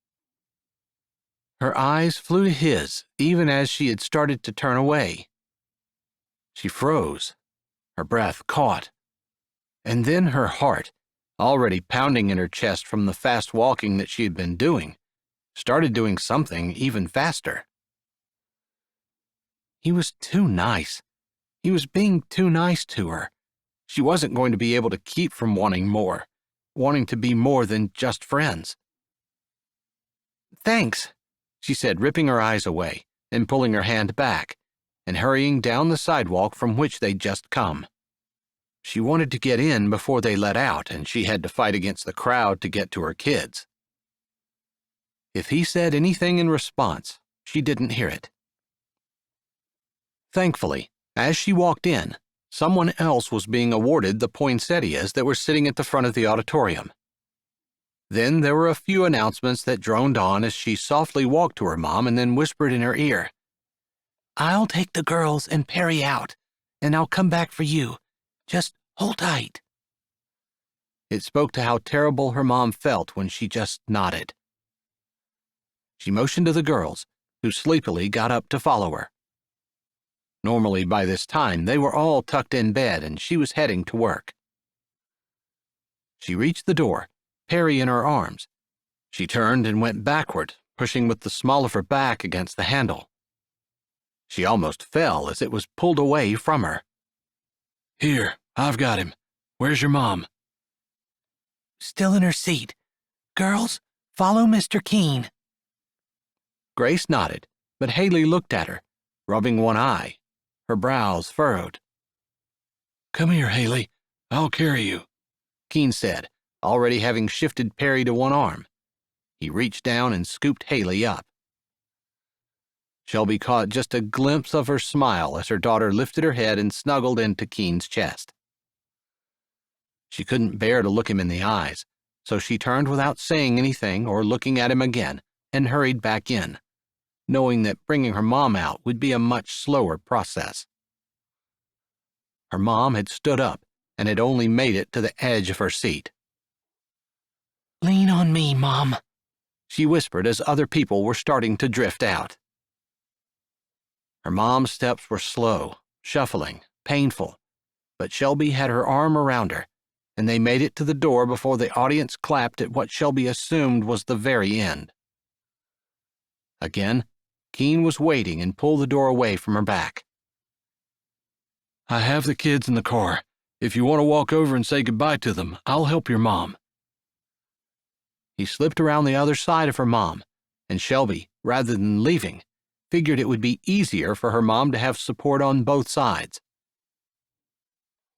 Her eyes flew to his, even as she had started to turn away. She froze. Her breath caught. And then her heart, already pounding in her chest from the fast walking that she had been doing, started doing something even faster. He was too nice. He was being too nice to her. She wasn't going to be able to keep from wanting more, wanting to be more than just friends. "Thanks," she said, ripping her eyes away and pulling her hand back, and hurrying down the sidewalk from which they'd just come. She wanted to get in before they let out, and she had to fight against the crowd to get to her kids. If he said anything in response, she didn't hear it. Thankfully, as she walked in, someone else was being awarded the poinsettias that were sitting at the front of the auditorium. Then there were a few announcements that droned on as she softly walked to her mom and then whispered in her ear, "I'll take the girls and Perry out, and I'll come back for you. Just hold tight." It spoke to how terrible her mom felt when she just nodded. She motioned to the girls, who sleepily got up to follow her. Normally, by this time, they were all tucked in bed and she was heading to work. She reached the door, Perry in her arms. She turned and went backward, pushing with the small of her back against the handle. She almost fell as it was pulled away from her. "Here, I've got him. Where's your mom?" "Still in her seat. Girls, follow Mr. Keene." Grace nodded, but Haley looked at her, rubbing one eye, her brows furrowed. "Come here, Haley. I'll carry you," Keene said, already having shifted Perry to one arm. He reached down and scooped Haley up. Shelby caught just a glimpse of her smile as her daughter lifted her head and snuggled into Keene's chest. She couldn't bear to look him in the eyes, so she turned without saying anything or looking at him again and hurried back in, knowing that bringing her mom out would be a much slower process. Her mom had stood up and had only made it to the edge of her seat. "Lean on me, Mom," she whispered as other people were starting to drift out. Her mom's steps were slow, shuffling, painful, but Shelby had her arm around her, and they made it to the door before the audience clapped at what Shelby assumed was the very end. Again, Keene was waiting and pulled the door away from her back. "I have the kids in the car. If you want to walk over and say goodbye to them, I'll help your mom." He slipped around the other side of her mom, and Shelby, rather than leaving, figured it would be easier for her mom to have support on both sides.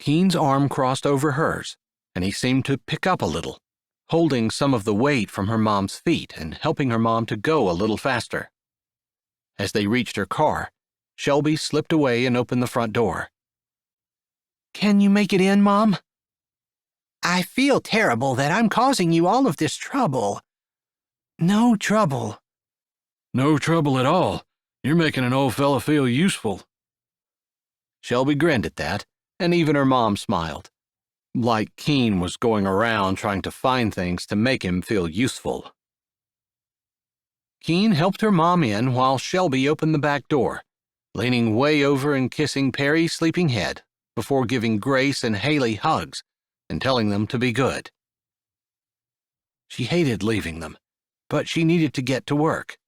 Keene's arm crossed over hers, and he seemed to pick up a little, holding some of the weight from her mom's feet and helping her mom to go a little faster. As they reached her car, Shelby slipped away and opened the front door. "Can you make it in, Mom? I feel terrible that I'm causing you all of this trouble." "No trouble." "No trouble at all. You're making an old fella feel useful." Shelby grinned at that, and even her mom smiled. Like Keene was going around trying to find things to make him feel useful. Keene helped her mom in while Shelby opened the back door, leaning way over and kissing Perry's sleeping head before giving Grace and Haley hugs and telling them to be good. She hated leaving them, but she needed to get to work.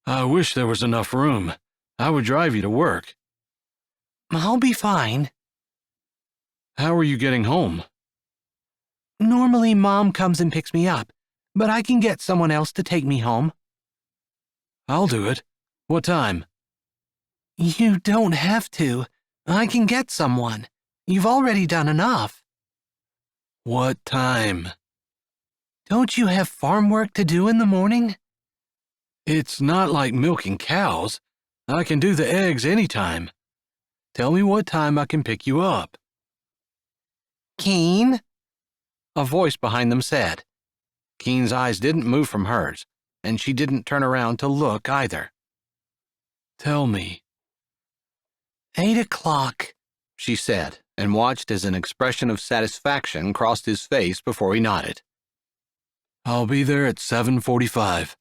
I wish there was enough room. I would drive you to work. I'll be fine. How are you getting home? Normally, Mom comes and picks me up, but I can get someone else to take me home. I'll do it. What time? You don't have to. I can get someone. You've already done enough. What time? Don't you have farm work to do in the morning? It's not like milking cows. I can do the eggs anytime. Tell me what time I can pick you up. Keene? A voice behind them said. Keene's eyes didn't move from hers, and she didn't turn around to look either. Tell me. 8 o'clock, she said, and watched as an expression of satisfaction crossed his face before he nodded. I'll be there at 7:45.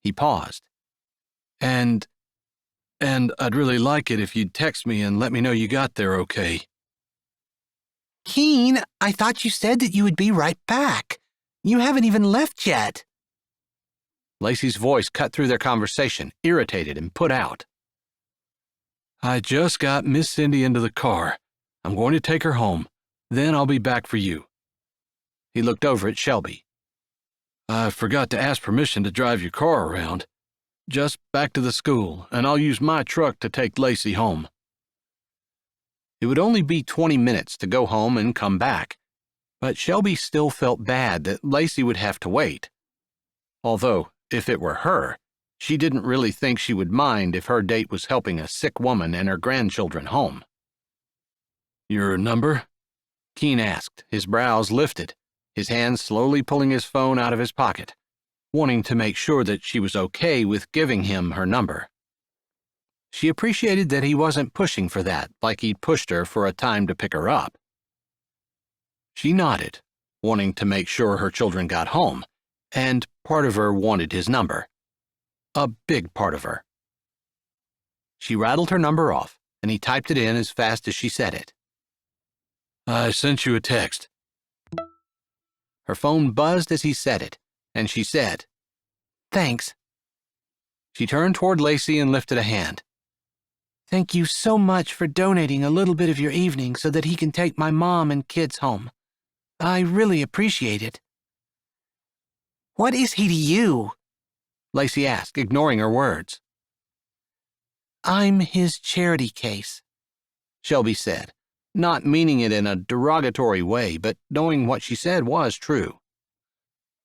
He paused. And I'd really like it if you'd text me and let me know you got there okay. Keene, I thought you said that you would be right back. You haven't even left yet. Lacey's voice cut through their conversation, irritated and put out. I just got Miss Cindy into the car. I'm going to take her home. Then I'll be back for you. He looked over at Shelby. I forgot to ask permission to drive your car around. Just back to the school, and I'll use my truck to take Lacey home. It would only be 20 minutes to go home and come back, but Shelby still felt bad that Lacey would have to wait. Although, if it were her, she didn't really think she would mind if her date was helping a sick woman and her grandchildren home. Your number? Keene asked, his brows lifted, his hand slowly pulling his phone out of his pocket, wanting to make sure that she was okay with giving him her number. She appreciated that he wasn't pushing for that like he'd pushed her for a time to pick her up. She nodded, wanting to make sure her children got home, and part of her wanted his number. A big part of her. She rattled her number off, and he typed it in as fast as she said it. I sent you a text. Her phone buzzed as he said it, and she said, Thanks. She turned toward Lacey and lifted a hand. Thank you so much for donating a little bit of your evening so that he can take my mom and kids home. I really appreciate it. What is he to you? Lacey asked, ignoring her words. I'm his charity case, Shelby said, not meaning it in a derogatory way, but knowing what she said was true.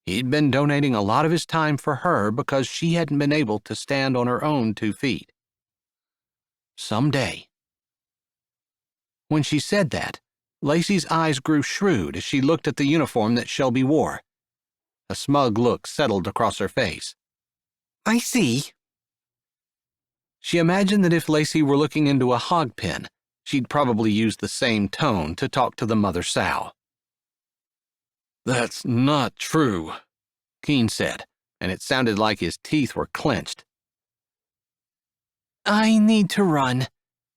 He'd been donating a lot of his time for her because she hadn't been able to stand on her own 2 feet. Someday. When she said that, Lacey's eyes grew shrewd as she looked at the uniform that Shelby wore. A smug look settled across her face. I see. She imagined that if Lacey were looking into a hog pen, she'd probably use the same tone to talk to the mother sow. That's not true, Keene said, and it sounded like his teeth were clenched. I need to run,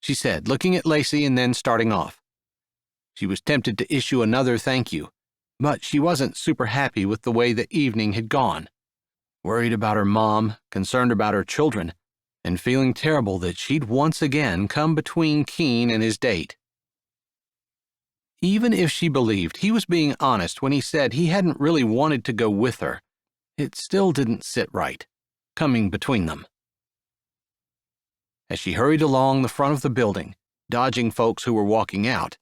she said, looking at Lacey and then starting off. She was tempted to issue another thank you, but she wasn't super happy with the way the evening had gone. Worried about her mom, concerned about her children, and feeling terrible that she'd once again come between Keene and his date. Even if she believed he was being honest when he said he hadn't really wanted to go with her, it still didn't sit right, coming between them. As she hurried along the front of the building, dodging folks who were walking out,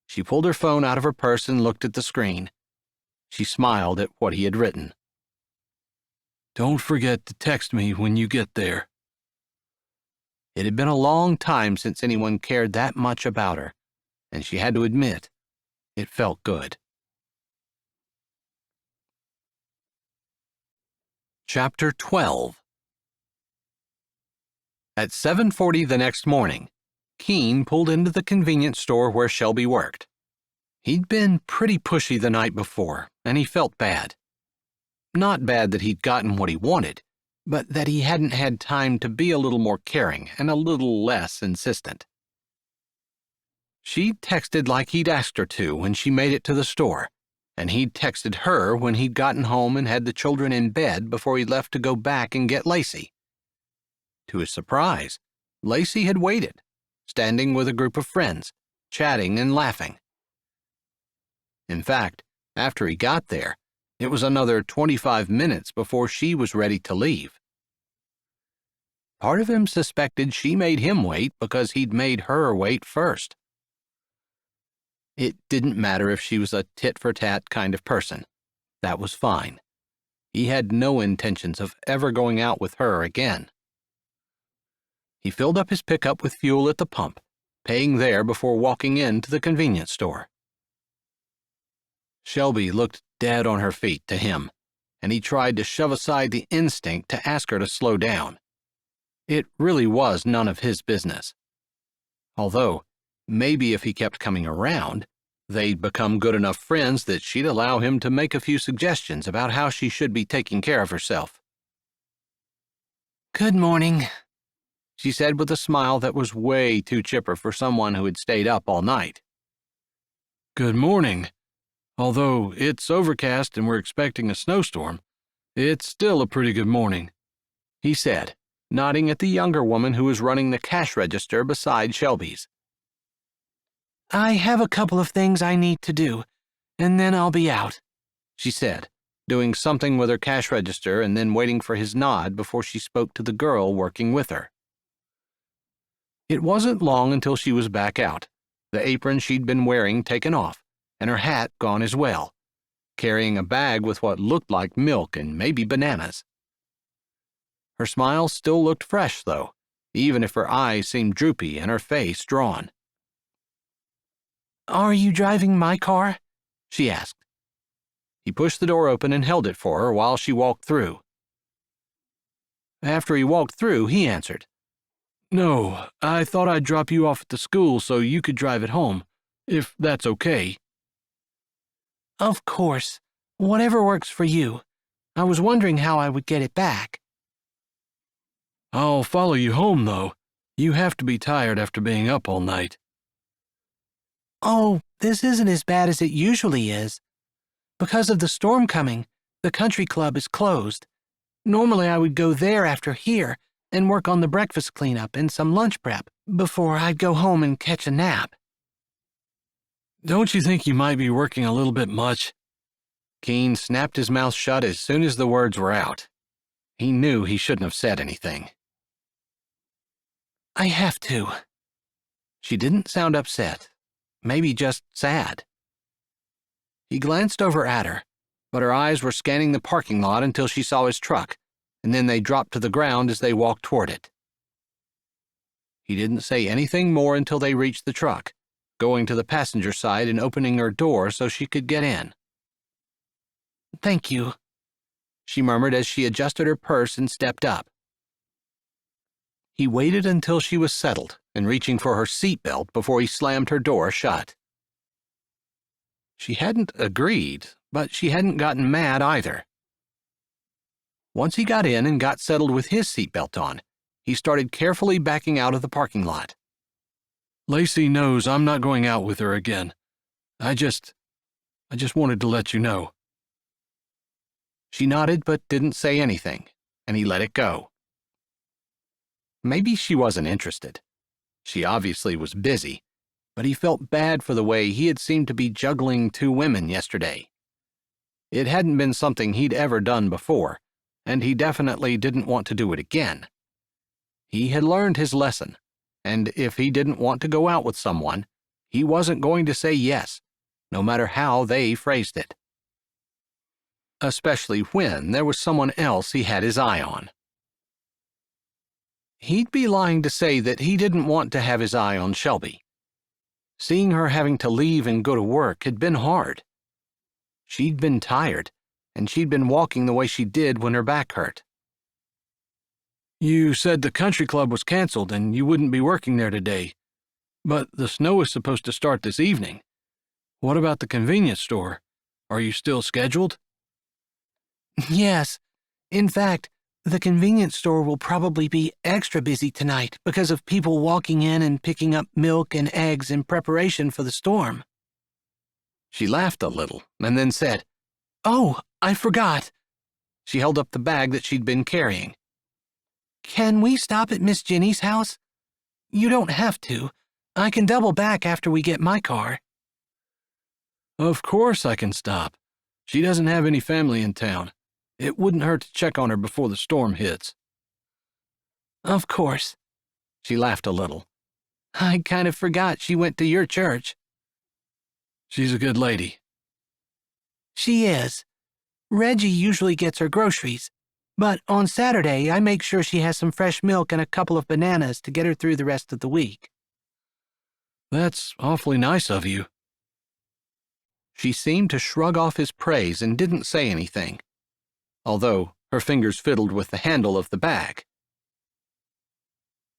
she pulled her phone out of her purse and looked at the screen. She smiled at what he had written. Don't forget to text me when you get there. It had been a long time since anyone cared that much about her, and she had to admit, it felt good. Chapter 12. At 7:40 the next morning, Keene pulled into the convenience store where Shelby worked. He'd been pretty pushy the night before, and he felt bad. Not bad that he'd gotten what he wanted, but that he hadn't had time to be a little more caring and a little less insistent. She'd texted like he'd asked her to when she made it to the store, and he'd texted her when he'd gotten home and had the children in bed before he left to go back and get Lacey. To his surprise, Lacey had waited, standing with a group of friends, chatting and laughing. In fact, after he got there, it was another 25 minutes before she was ready to leave. Part of him suspected she made him wait because he'd made her wait first. It didn't matter if she was a tit-for-tat kind of person. That was fine. He had no intentions of ever going out with her again. He filled up his pickup with fuel at the pump, paying there before walking into the convenience store. Shelby looked dead on her feet to him, and he tried to shove aside the instinct to ask her to slow down. It really was none of his business. Although, maybe if he kept coming around, they'd become good enough friends that she'd allow him to make a few suggestions about how she should be taking care of herself. Good morning, she said with a smile that was way too chipper for someone who had stayed up all night. Good morning. Although it's overcast and we're expecting a snowstorm, it's still a pretty good morning, he said, nodding at the younger woman who was running the cash register beside Shelby's. I have a couple of things I need to do, and then I'll be out, she said, doing something with her cash register and then waiting for his nod before she spoke to the girl working with her. It wasn't long until she was back out, the apron she'd been wearing taken off, and her hat gone as well, carrying a bag with what looked like milk and maybe bananas. Her smile still looked fresh, though, even if her eyes seemed droopy and her face drawn. Are you driving my car? She asked. He pushed the door open and held it for her while she walked through. After he walked through, he answered, No, I thought I'd drop you off at the school so you could drive it home, if that's okay. Of course. Whatever works for you. I was wondering how I would get it back. I'll follow you home, though. You have to be tired after being up all night. Oh, this isn't as bad as it usually is. Because of the storm coming, the country club is closed. Normally I would go there after here and work on the breakfast cleanup and some lunch prep before I'd go home and catch a nap. Don't you think you might be working a little bit much? Keene snapped his mouth shut as soon as the words were out. He knew he shouldn't have said anything. I have to. She didn't sound upset, maybe just sad. He glanced over at her, but her eyes were scanning the parking lot until she saw his truck, and then they dropped to the ground as they walked toward it. He didn't say anything more until they reached the truck, going to the passenger side and opening her door so she could get in. Thank you, she murmured as she adjusted her purse and stepped up. He waited until she was settled and reaching for her seatbelt before he slammed her door shut. She hadn't agreed, but she hadn't gotten mad either. Once he got in and got settled with his seatbelt on, he started carefully backing out of the parking lot. Lacey knows I'm not going out with her again. I just wanted to let you know. She nodded but didn't say anything, and he let it go. Maybe she wasn't interested. She obviously was busy, but he felt bad for the way he had seemed to be juggling two women yesterday. It hadn't been something he'd ever done before, and he definitely didn't want to do it again. He had learned his lesson, and if he didn't want to go out with someone, he wasn't going to say yes, no matter how they phrased it. Especially when there was someone else he had his eye on. He'd be lying to say that he didn't want to have his eye on Shelby. Seeing her having to leave and go to work had been hard. She'd been tired, and she'd been walking the way she did when her back hurt. You said the country club was canceled and you wouldn't be working there today. But the snow is supposed to start this evening. What about the convenience store? Are you still scheduled? Yes. In fact, the convenience store will probably be extra busy tonight because of people walking in and picking up milk and eggs in preparation for the storm. She laughed a little and then said, Oh, I forgot. She held up the bag that she'd been carrying. Can we stop at Miss Jenny's house? You don't have to. I can double back after we get my car. Of course I can stop. She doesn't have any family in town. It wouldn't hurt to check on her before the storm hits. Of course. She laughed a little. I kind of forgot she went to your church. She's a good lady. She is. Reggie usually gets her groceries, but on Saturday I make sure she has some fresh milk and a couple of bananas to get her through the rest of the week. That's awfully nice of you. She seemed to shrug off his praise and didn't say anything, although her fingers fiddled with the handle of the bag.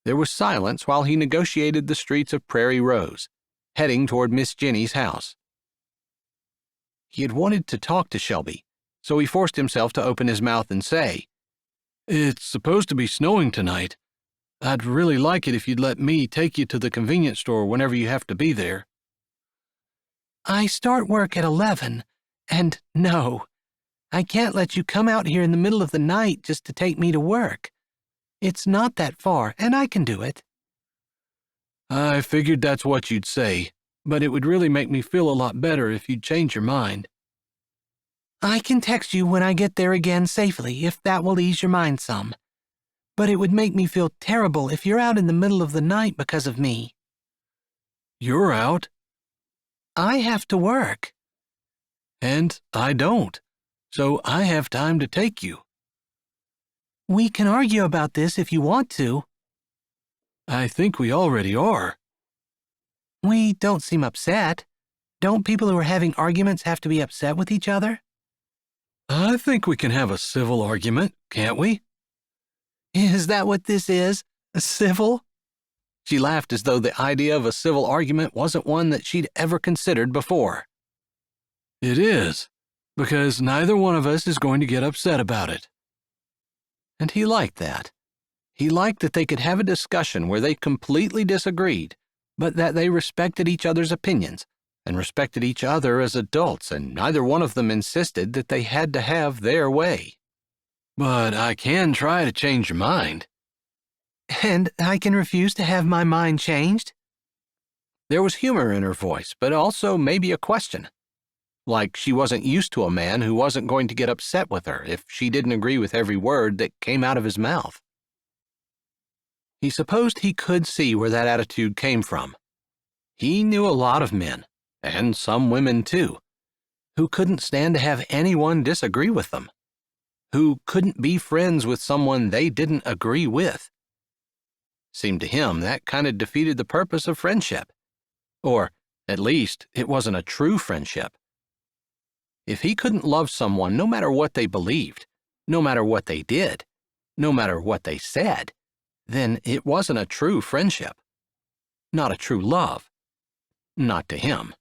There was silence while he negotiated the streets of Prairie Rose, heading toward Miss Jenny's house. He had wanted to talk to Shelby, so he forced himself to open his mouth and say, It's supposed to be snowing tonight. I'd really like it if you'd let me take you to the convenience store whenever you have to be there. I start work at 11, and no, I can't let you come out here in the middle of the night just to take me to work. It's not that far, and I can do it. I figured that's what you'd say, but it would really make me feel a lot better if you'd change your mind. I can text you when I get there again safely, if that will ease your mind some. But it would make me feel terrible if you're out in the middle of the night because of me. You're out? I have to work. And I don't, so I have time to take you. We can argue about this if you want to. I think we already are. We don't seem upset. Don't people who are having arguments have to be upset with each other? I think we can have a civil argument, can't we? Is that what this is? A civil? She laughed as though the idea of a civil argument wasn't one that she'd ever considered before. It is, because neither one of us is going to get upset about it. And he liked that. He liked that they could have a discussion where they completely disagreed, but that they respected each other's opinions and respected each other as adults, and neither one of them insisted that they had to have their way. But I can try to change your mind. And I can refuse to have my mind changed? There was humor in her voice, but also maybe a question. Like she wasn't used to a man who wasn't going to get upset with her if she didn't agree with every word that came out of his mouth. He supposed he could see where that attitude came from. He knew a lot of men, and some women too, who couldn't stand to have anyone disagree with them, who couldn't be friends with someone they didn't agree with. Seemed to him that kind of defeated the purpose of friendship. Or, at least, it wasn't a true friendship. If he couldn't love someone no matter what they believed, no matter what they did, no matter what they said, then it wasn't a true friendship. Not a true love. Not to him.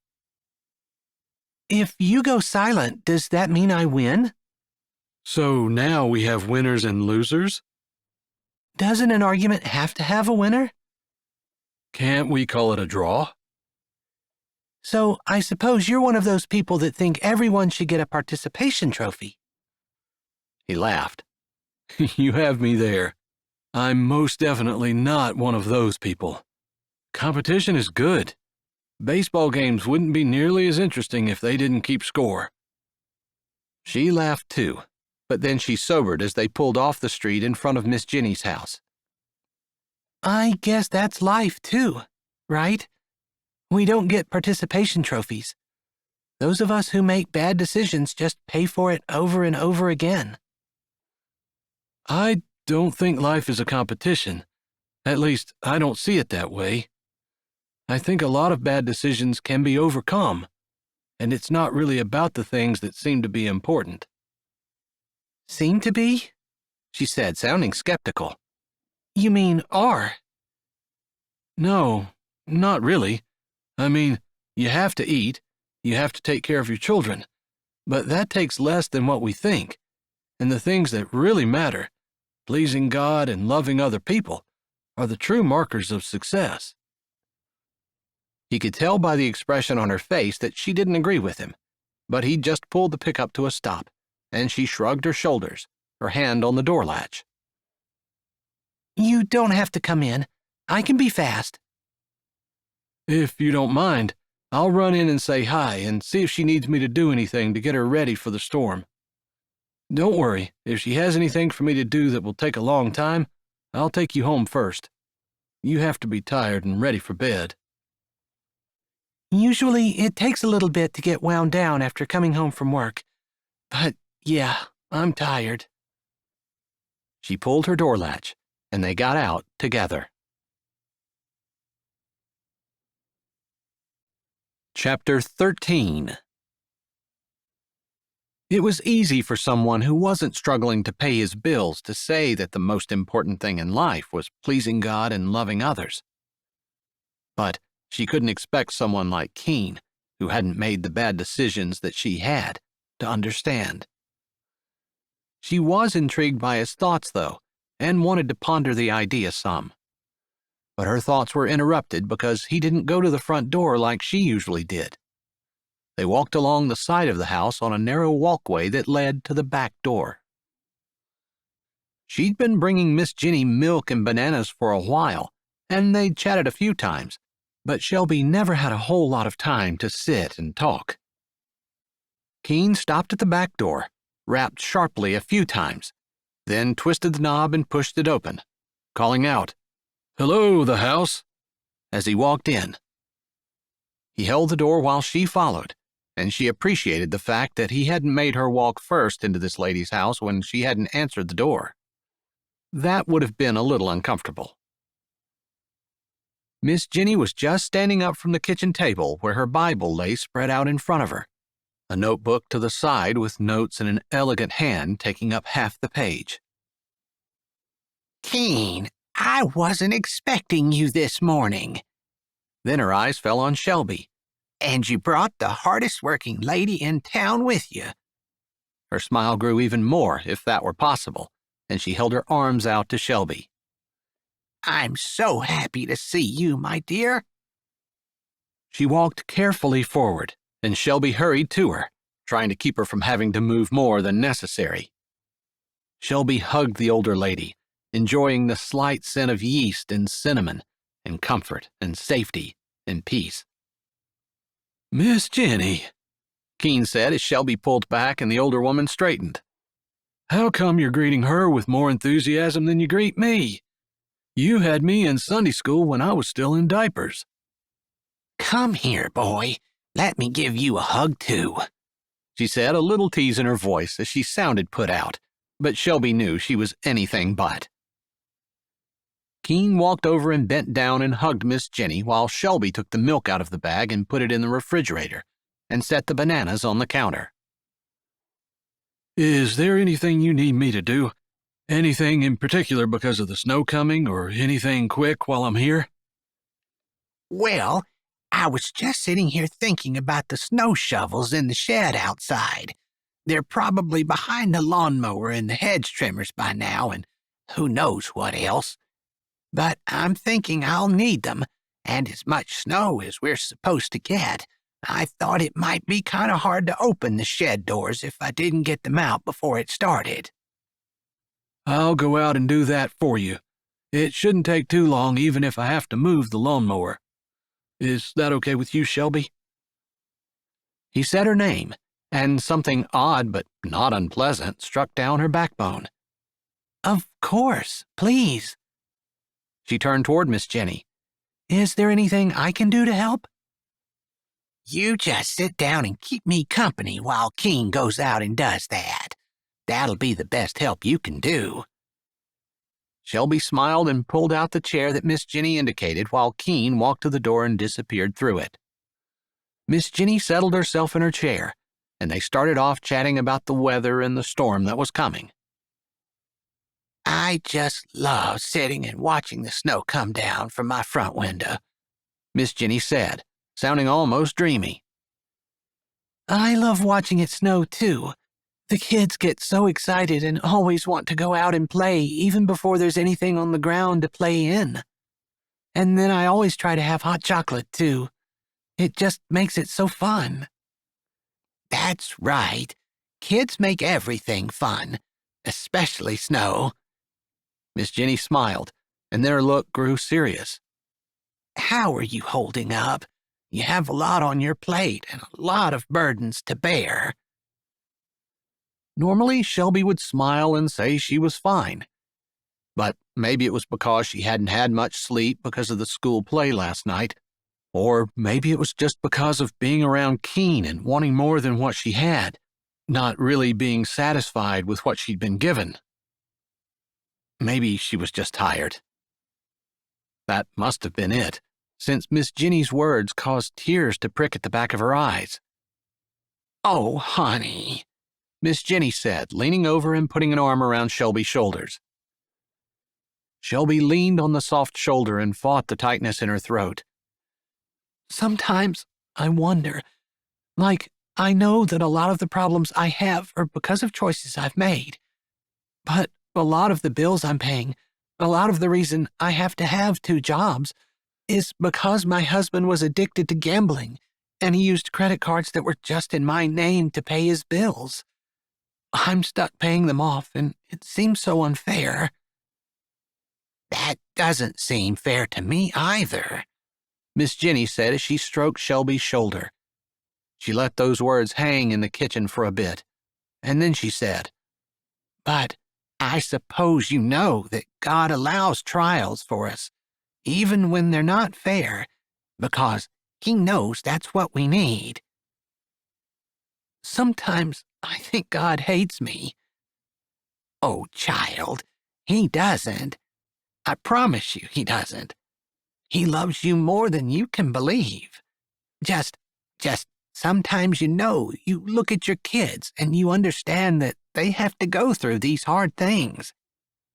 If you go silent, does that mean I win? So now we have winners and losers? Doesn't an argument have to have a winner? Can't we call it a draw? So I suppose you're one of those people that think everyone should get a participation trophy. He laughed. You have me there. I'm most definitely not one of those people. Competition is good. Baseball games wouldn't be nearly as interesting if they didn't keep score. She laughed too, but then she sobered as they pulled off the street in front of Miss Jenny's house. I guess that's life too, right? We don't get participation trophies. Those of us who make bad decisions just pay for it over and over again. I don't think life is a competition. At least, I don't see it that way. I think a lot of bad decisions can be overcome, and it's not really about the things that seem to be important. Seem to be? She said, sounding skeptical. You mean are? No, Not really. I mean, you have to eat, you have to take care of your children, but that takes less than what we think. And the things that really matter, pleasing God and loving other people, are the true markers of success. He could tell by the expression on her face that she didn't agree with him, but he just pulled the pickup to a stop, and she shrugged her shoulders, her hand on the door latch. You don't have to come in. I can be fast. If you don't mind, I'll run in and say hi and see if she needs me to do anything to get her ready for the storm. Don't worry, if she has anything for me to do that will take a long time, I'll take you home first. You have to be tired and ready for bed. Usually, it takes a little bit to get wound down after coming home from work. But, yeah, I'm tired. She pulled her door latch, and they got out together. Chapter 13. It was easy for someone who wasn't struggling to pay his bills to say that the most important thing in life was pleasing God and loving others. But she couldn't expect someone like Keene, who hadn't made the bad decisions that she had, to understand. She was intrigued by his thoughts, though, and wanted to ponder the idea some. But her thoughts were interrupted because he didn't go to the front door like she usually did. They walked along the side of the house on a narrow walkway that led to the back door. She'd been bringing Miss Jenny milk and bananas for a while, and they'd chatted a few times, but Shelby never had a whole lot of time to sit and talk. Keene stopped at the back door, rapped sharply a few times, then twisted the knob and pushed it open, calling out, "Hello, the house," as he walked in. He held the door while she followed, and she appreciated the fact that he hadn't made her walk first into this lady's house when she hadn't answered the door. That would have been a little uncomfortable. Miss Jenny was just standing up from the kitchen table where her Bible lay spread out in front of her, a notebook to the side with notes in an elegant hand taking up half the page. Keene, I wasn't expecting you this morning. Then her eyes fell on Shelby. And you brought the hardest-working lady in town with you. Her smile grew even more, if that were possible, and she held her arms out to Shelby. I'm so happy to see you, my dear. She walked carefully forward, and Shelby hurried to her, trying to keep her from having to move more than necessary. Shelby hugged the older lady, enjoying the slight scent of yeast and cinnamon, and comfort and safety and peace. "Miss Jenny," Keene said as Shelby pulled back and the older woman straightened. "How come you're greeting her with more enthusiasm than you greet me? You had me in Sunday school when I was still in diapers." Come here, boy. Let me give you a hug, too, she said, a little tease in her voice as she sounded put out, but Shelby knew she was anything but. Keene walked over and bent down and hugged Miss Jenny while Shelby took the milk out of the bag and put it in the refrigerator and set the bananas on the counter. "Is there anything you need me to do? Anything in particular because of the snow coming, or anything quick while I'm here?" Well, I was just sitting here thinking about the snow shovels in the shed outside. They're probably behind the lawnmower and the hedge trimmers by now, and who knows what else. But I'm thinking I'll need them, and as much snow as we're supposed to get, I thought it might be kind of hard to open the shed doors if I didn't get them out before it started. "I'll go out and do that for you. It shouldn't take too long even if I have to move the lawnmower. Is that okay with you, Shelby?" He said her name, and something odd but not unpleasant struck down her backbone. Of course, please. She turned toward Miss Jenny. Is there anything I can do to help? You just sit down and keep me company while Keene goes out and does that. That'll be the best help you can do. Shelby smiled and pulled out the chair that Miss Jenny indicated while Keene walked to the door and disappeared through it. Miss Jenny settled herself in her chair, and they started off chatting about the weather and the storm that was coming. I just love sitting and watching the snow come down from my front window. Miss Jenny said, sounding almost dreamy. I love watching it snow, too. The kids get so excited and always want to go out and play even before there's anything on the ground to play in. And then I always try to have hot chocolate, too. It just makes it so fun. That's right. Kids make everything fun, especially snow. Miss Jenny smiled, and their look grew serious. How are you holding up? You have a lot on your plate and a lot of burdens to bear. Normally, Shelby would smile and say she was fine. But maybe it was because she hadn't had much sleep because of the school play last night, or maybe it was just because of being around Keene and wanting more than what she had, not really being satisfied with what she'd been given. Maybe she was just tired. That must have been it, since Miss Jenny's words caused tears to prick at the back of her eyes. Oh, honey, Miss Jenny said, leaning over and putting an arm around Shelby's shoulders. Shelby leaned on the soft shoulder and fought the tightness in her throat. Sometimes I wonder, I know that a lot of the problems I have are because of choices I've made. But a lot of the bills I'm paying, a lot of the reason I have to have 2 jobs, is because my husband was addicted to gambling, and he used credit cards that were just in my name to pay his bills. I'm stuck paying them off, and it seems so unfair. That doesn't seem fair to me either, Miss Jenny said as she stroked Shelby's shoulder. She let those words hang in the kitchen for a bit, and then she said, But I suppose you know that God allows trials for us, even when they're not fair, because He knows that's what we need. Sometimes I think God hates me. Oh, child, He doesn't. I promise you He doesn't. He loves you more than you can believe. Just sometimes you look at your kids and you understand that they have to go through these hard things,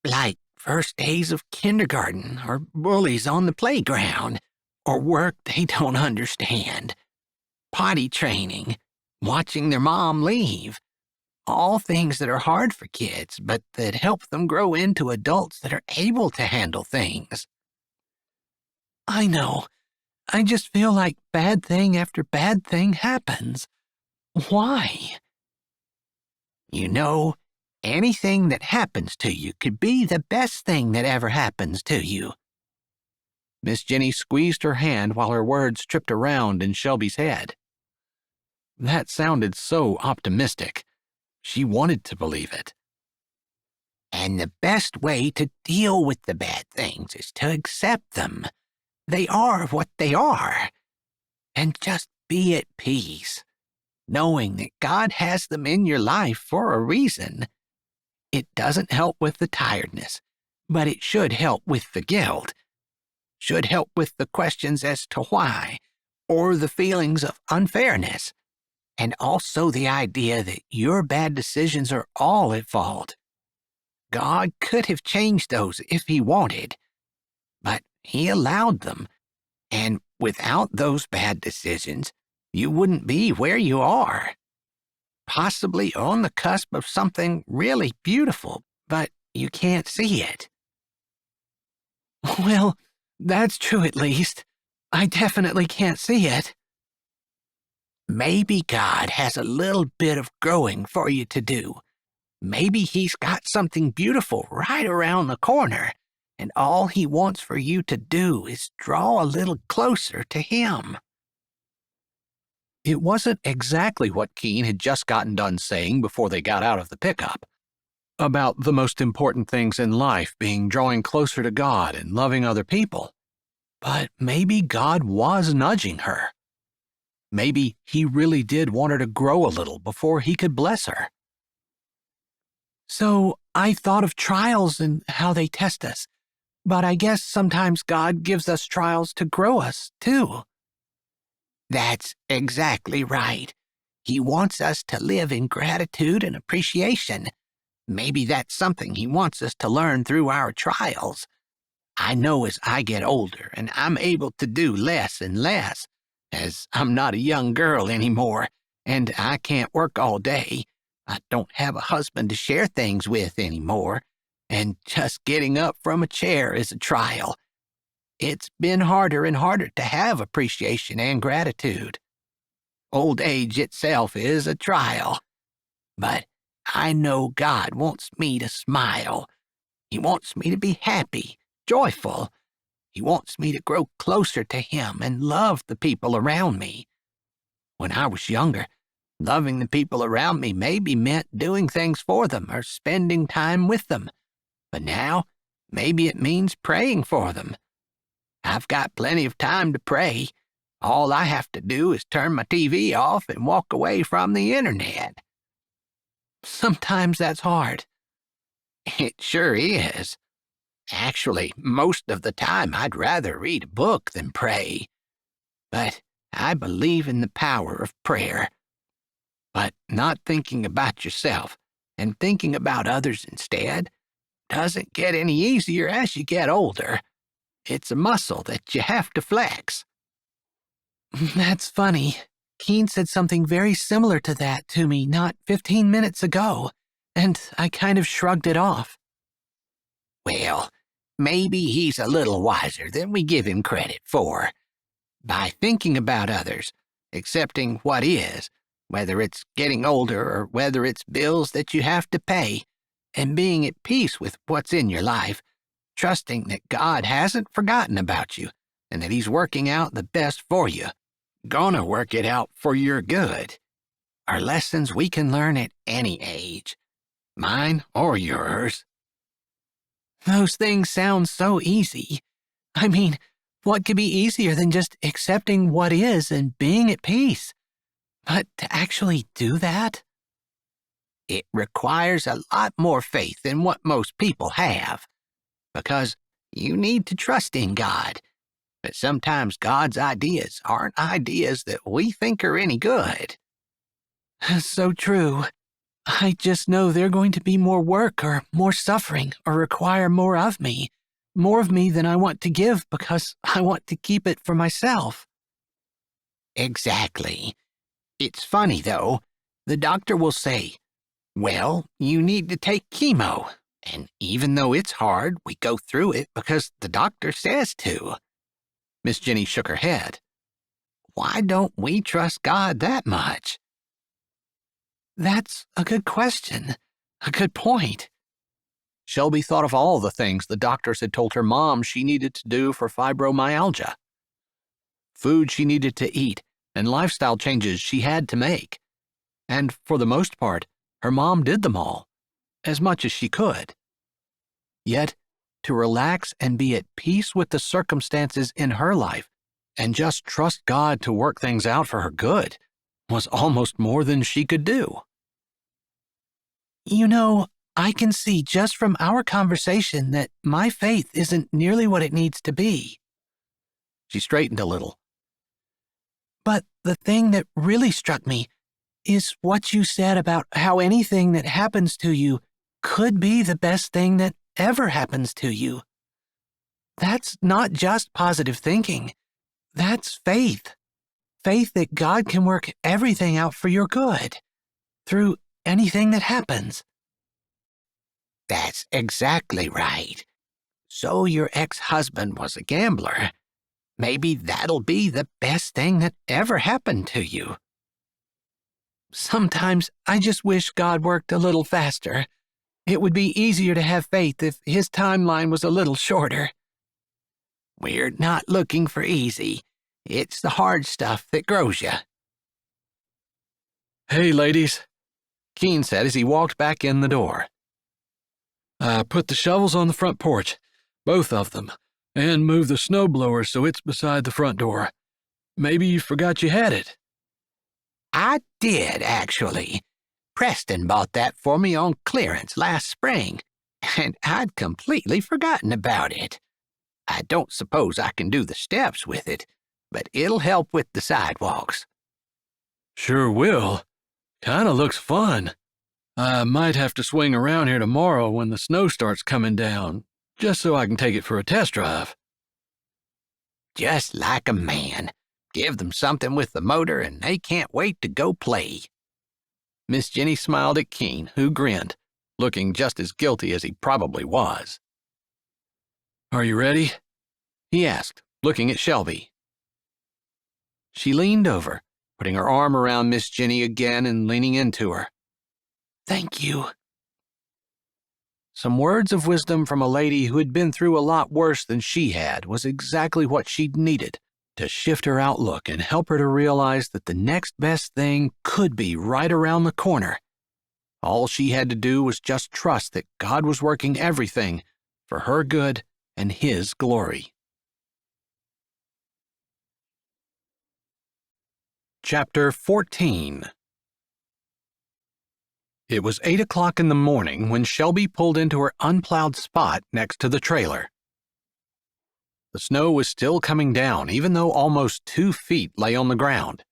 like first days of kindergarten or bullies on the playground or work they don't understand, potty training, watching their mom leave, all things that are hard for kids but that help them grow into adults that are able to handle things. I know. I just feel like bad thing after bad thing happens. Why? You know, anything that happens to you could be the best thing that ever happens to you. Miss Jenny squeezed her hand while her words tripped around in Shelby's head. That sounded so optimistic. She wanted to believe it. And the best way to deal with the bad things is to accept them. They are what they are. And just be at peace, knowing that God has them in your life for a reason. It doesn't help with the tiredness, but it should help with the guilt. Should help with the questions as to why, or the feelings of unfairness, and also the idea that your bad decisions are all at fault. God could have changed those if He wanted, but He allowed them, and without those bad decisions, you wouldn't be where you are. Possibly on the cusp of something really beautiful, but you can't see it. Well, that's true at least. I definitely can't see it. Maybe God has a little bit of growing for you to do. Maybe He's got something beautiful right around the corner, and all He wants for you to do is draw a little closer to Him. It wasn't exactly what Keene had just gotten done saying before they got out of the pickup, about the most important things in life being drawing closer to God and loving other people. But maybe God was nudging her. Maybe He really did want her to grow a little before He could bless her. So I thought of trials and how they test us, but I guess sometimes God gives us trials to grow us, too. That's exactly right. He wants us to live in gratitude and appreciation. Maybe that's something He wants us to learn through our trials. I know as I get older and I'm able to do less and less, as I'm not a young girl anymore, and I can't work all day. I don't have a husband to share things with anymore, and just getting up from a chair is a trial. It's been harder and harder to have appreciation and gratitude. Old age itself is a trial, but I know God wants me to smile. He wants me to be happy, joyful. He wants me to grow closer to Him and love the people around me. When I was younger, loving the people around me maybe meant doing things for them or spending time with them. But now, maybe it means praying for them. I've got plenty of time to pray. All I have to do is turn my TV off and walk away from the internet. Sometimes that's hard. It sure is. Actually, most of the time I'd rather read a book than pray. But I believe in the power of prayer. But not thinking about yourself and thinking about others instead doesn't get any easier as you get older. It's a muscle that you have to flex. That's funny. Keene said something very similar to that to me not 15 minutes ago, and I kind of shrugged it off. Well, maybe he's a little wiser than we give him credit for. By thinking about others, accepting what is, whether it's getting older or whether it's bills that you have to pay, and being at peace with what's in your life, trusting that God hasn't forgotten about you and that He's working out the best for you, gonna work it out for your good, are lessons we can learn at any age, mine or yours. Those things sound so easy. I mean, what could be easier than just accepting what is and being at peace? But to actually do that? It requires a lot more faith than what most people have, because you need to trust in God. But sometimes God's ideas aren't ideas that we think are any good. So true. I just know they're going to be more work or more suffering or require more of me than I want to give because I want to keep it for myself. Exactly. It's funny, though. The doctor will say, well, you need to take chemo. And even though it's hard, we go through it because the doctor says to. Miss Jenny shook her head. Why don't we trust God that much? That's a good question. A good point. Shelby thought of all the things the doctors had told her mom she needed to do for fibromyalgia. Food she needed to eat and lifestyle changes she had to make. And for the most part, her mom did them all, as much as she could. Yet, to relax and be at peace with the circumstances in her life and just trust God to work things out for her good was almost more than she could do. You know, I can see just from our conversation that my faith isn't nearly what it needs to be. She straightened a little. But the thing that really struck me is what you said about how anything that happens to you could be the best thing that ever happens to you. That's not just positive thinking. That's faith. Faith that God can work everything out for your good, through anything that happens. That's exactly right. So your ex-husband was a gambler. Maybe that'll be the best thing that ever happened to you. Sometimes I just wish God worked a little faster. It would be easier to have faith if His timeline was a little shorter. We're not looking for easy. It's the hard stuff that grows you. Hey, ladies, Keene said as he walked back in the door. I put the shovels on the front porch, both of them, and moved the snowblower so it's beside the front door. Maybe you forgot you had it. I did, actually. Preston bought that for me on clearance last spring, and I'd completely forgotten about it. I don't suppose I can do the steps with it, but it'll help with the sidewalks. Sure will. Kinda looks fun. I might have to swing around here tomorrow when the snow starts coming down, just so I can take it for a test drive. Just like a man. Give them something with the motor and they can't wait to go play. Miss Jenny smiled at Keene, who grinned, looking just as guilty as he probably was. Are you ready? He asked, looking at Shelby. She leaned over, putting her arm around Miss Jenny again and leaning into her. Thank you. Some words of wisdom from a lady who had been through a lot worse than she had was exactly what she'd needed to shift her outlook and help her to realize that the next best thing could be right around the corner. All she had to do was just trust that God was working everything for her good and His glory. Chapter 14. It was 8 o'clock in the morning when Shelby pulled into her unplowed spot next to the trailer. The snow was still coming down, even though almost 2 feet lay on the ground.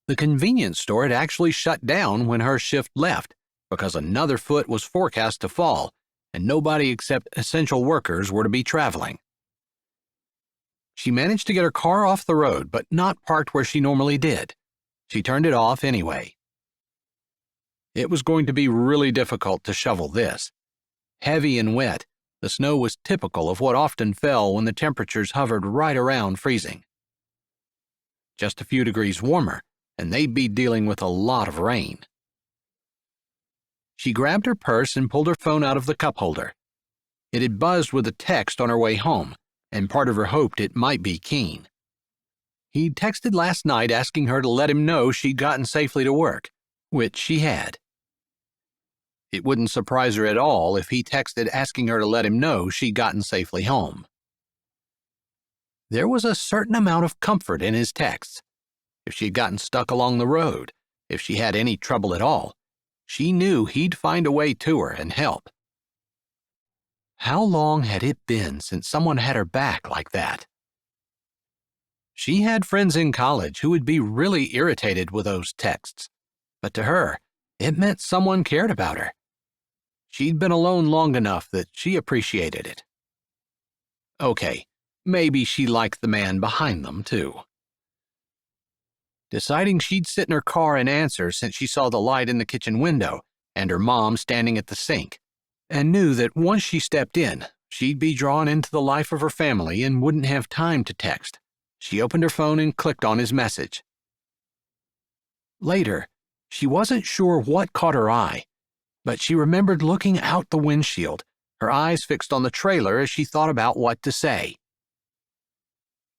The convenience store had actually shut down when her shift left because another foot was forecast to fall, and nobody except essential workers were to be traveling. She managed to get her car off the road, but not parked where she normally did. She turned it off anyway. It was going to be really difficult to shovel this. Heavy and wet, the snow was typical of what often fell when the temperatures hovered right around freezing. Just a few degrees warmer, and they'd be dealing with a lot of rain. She grabbed her purse and pulled her phone out of the cup holder. It had buzzed with a text on her way home, and part of her hoped it might be Keene. He'd texted last night asking her to let him know she'd gotten safely to work, which she had. It wouldn't surprise her at all if he texted asking her to let him know she'd gotten safely home. There was a certain amount of comfort in his texts. If she'd gotten stuck along the road, if she had any trouble at all, she knew he'd find a way to her and help. How long had it been since someone had her back like that? She had friends in college who would be really irritated with those texts, but to her, it meant someone cared about her. She'd been alone long enough that she appreciated it. Okay, maybe she liked the man behind them, too. Deciding she'd sit in her car and answer since she saw the light in the kitchen window and her mom standing at the sink, and knew that once she stepped in, she'd be drawn into the life of her family and wouldn't have time to text, she opened her phone and clicked on his message. Later, she wasn't sure what caught her eye, but she remembered looking out the windshield, her eyes fixed on the trailer as she thought about what to say.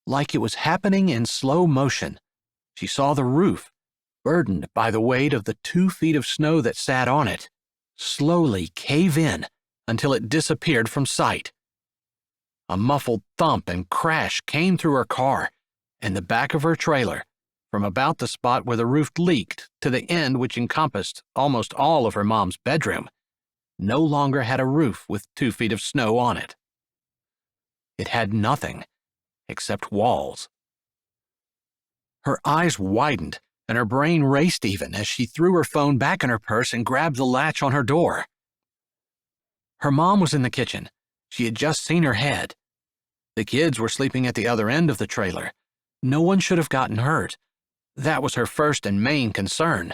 Like it was happening in slow motion, she saw the roof, burdened by the weight of the 2 feet of snow that sat on it, slowly cave in until it disappeared from sight. A muffled thump and crash came through her car and the back of her trailer, from about the spot where the roof leaked to the end which encompassed almost all of her mom's bedroom, no longer had a roof with 2 feet of snow on it. It had nothing except walls. Her eyes widened and her brain raced even as she threw her phone back in her purse and grabbed the latch on her door. Her mom was in the kitchen. She had just seen her head. The kids were sleeping at the other end of the trailer. No one should have gotten hurt. That was her first and main concern.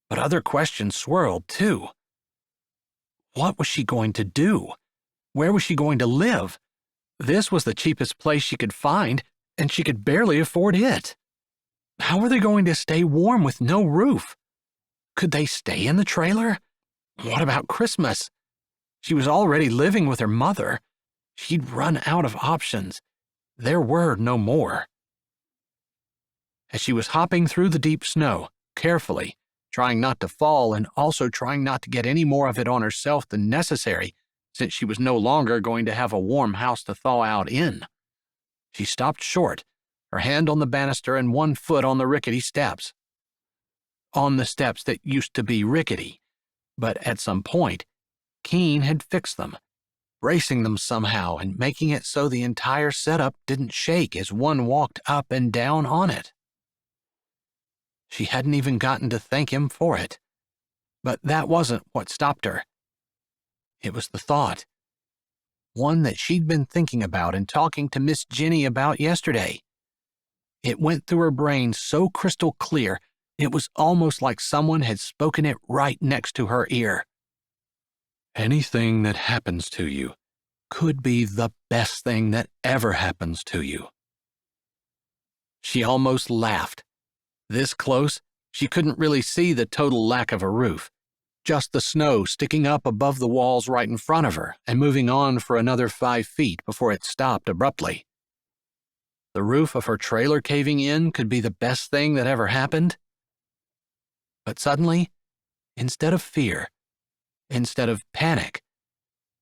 But other questions swirled, too. What was she going to do? Where was she going to live? This was the cheapest place she could find, and she could barely afford it. How were they going to stay warm with no roof? Could they stay in the trailer? What about Christmas? She was already living with her mother. She'd run out of options. There were no more. As she was hopping through the deep snow, carefully, trying not to fall and also trying not to get any more of it on herself than necessary, since she was no longer going to have a warm house to thaw out in, she stopped short, her hand on the banister and one foot on the rickety steps. On the steps that used to be rickety, but at some point, Keene had fixed them, bracing them somehow and making it so the entire setup didn't shake as one walked up and down on it. She hadn't even gotten to thank him for it. But that wasn't what stopped her. It was the thought. one that she'd been thinking about and talking to Miss Jenny about yesterday. It went through her brain so crystal clear, it was almost like someone had spoken it right next to her ear. Anything that happens to you could be the best thing that ever happens to you. She almost laughed. This close, she couldn't really see the total lack of a roof, just the snow sticking up above the walls right in front of her and moving on for another 5 feet before it stopped abruptly. The roof of her trailer caving in could be the best thing that ever happened. But suddenly, instead of fear, instead of panic,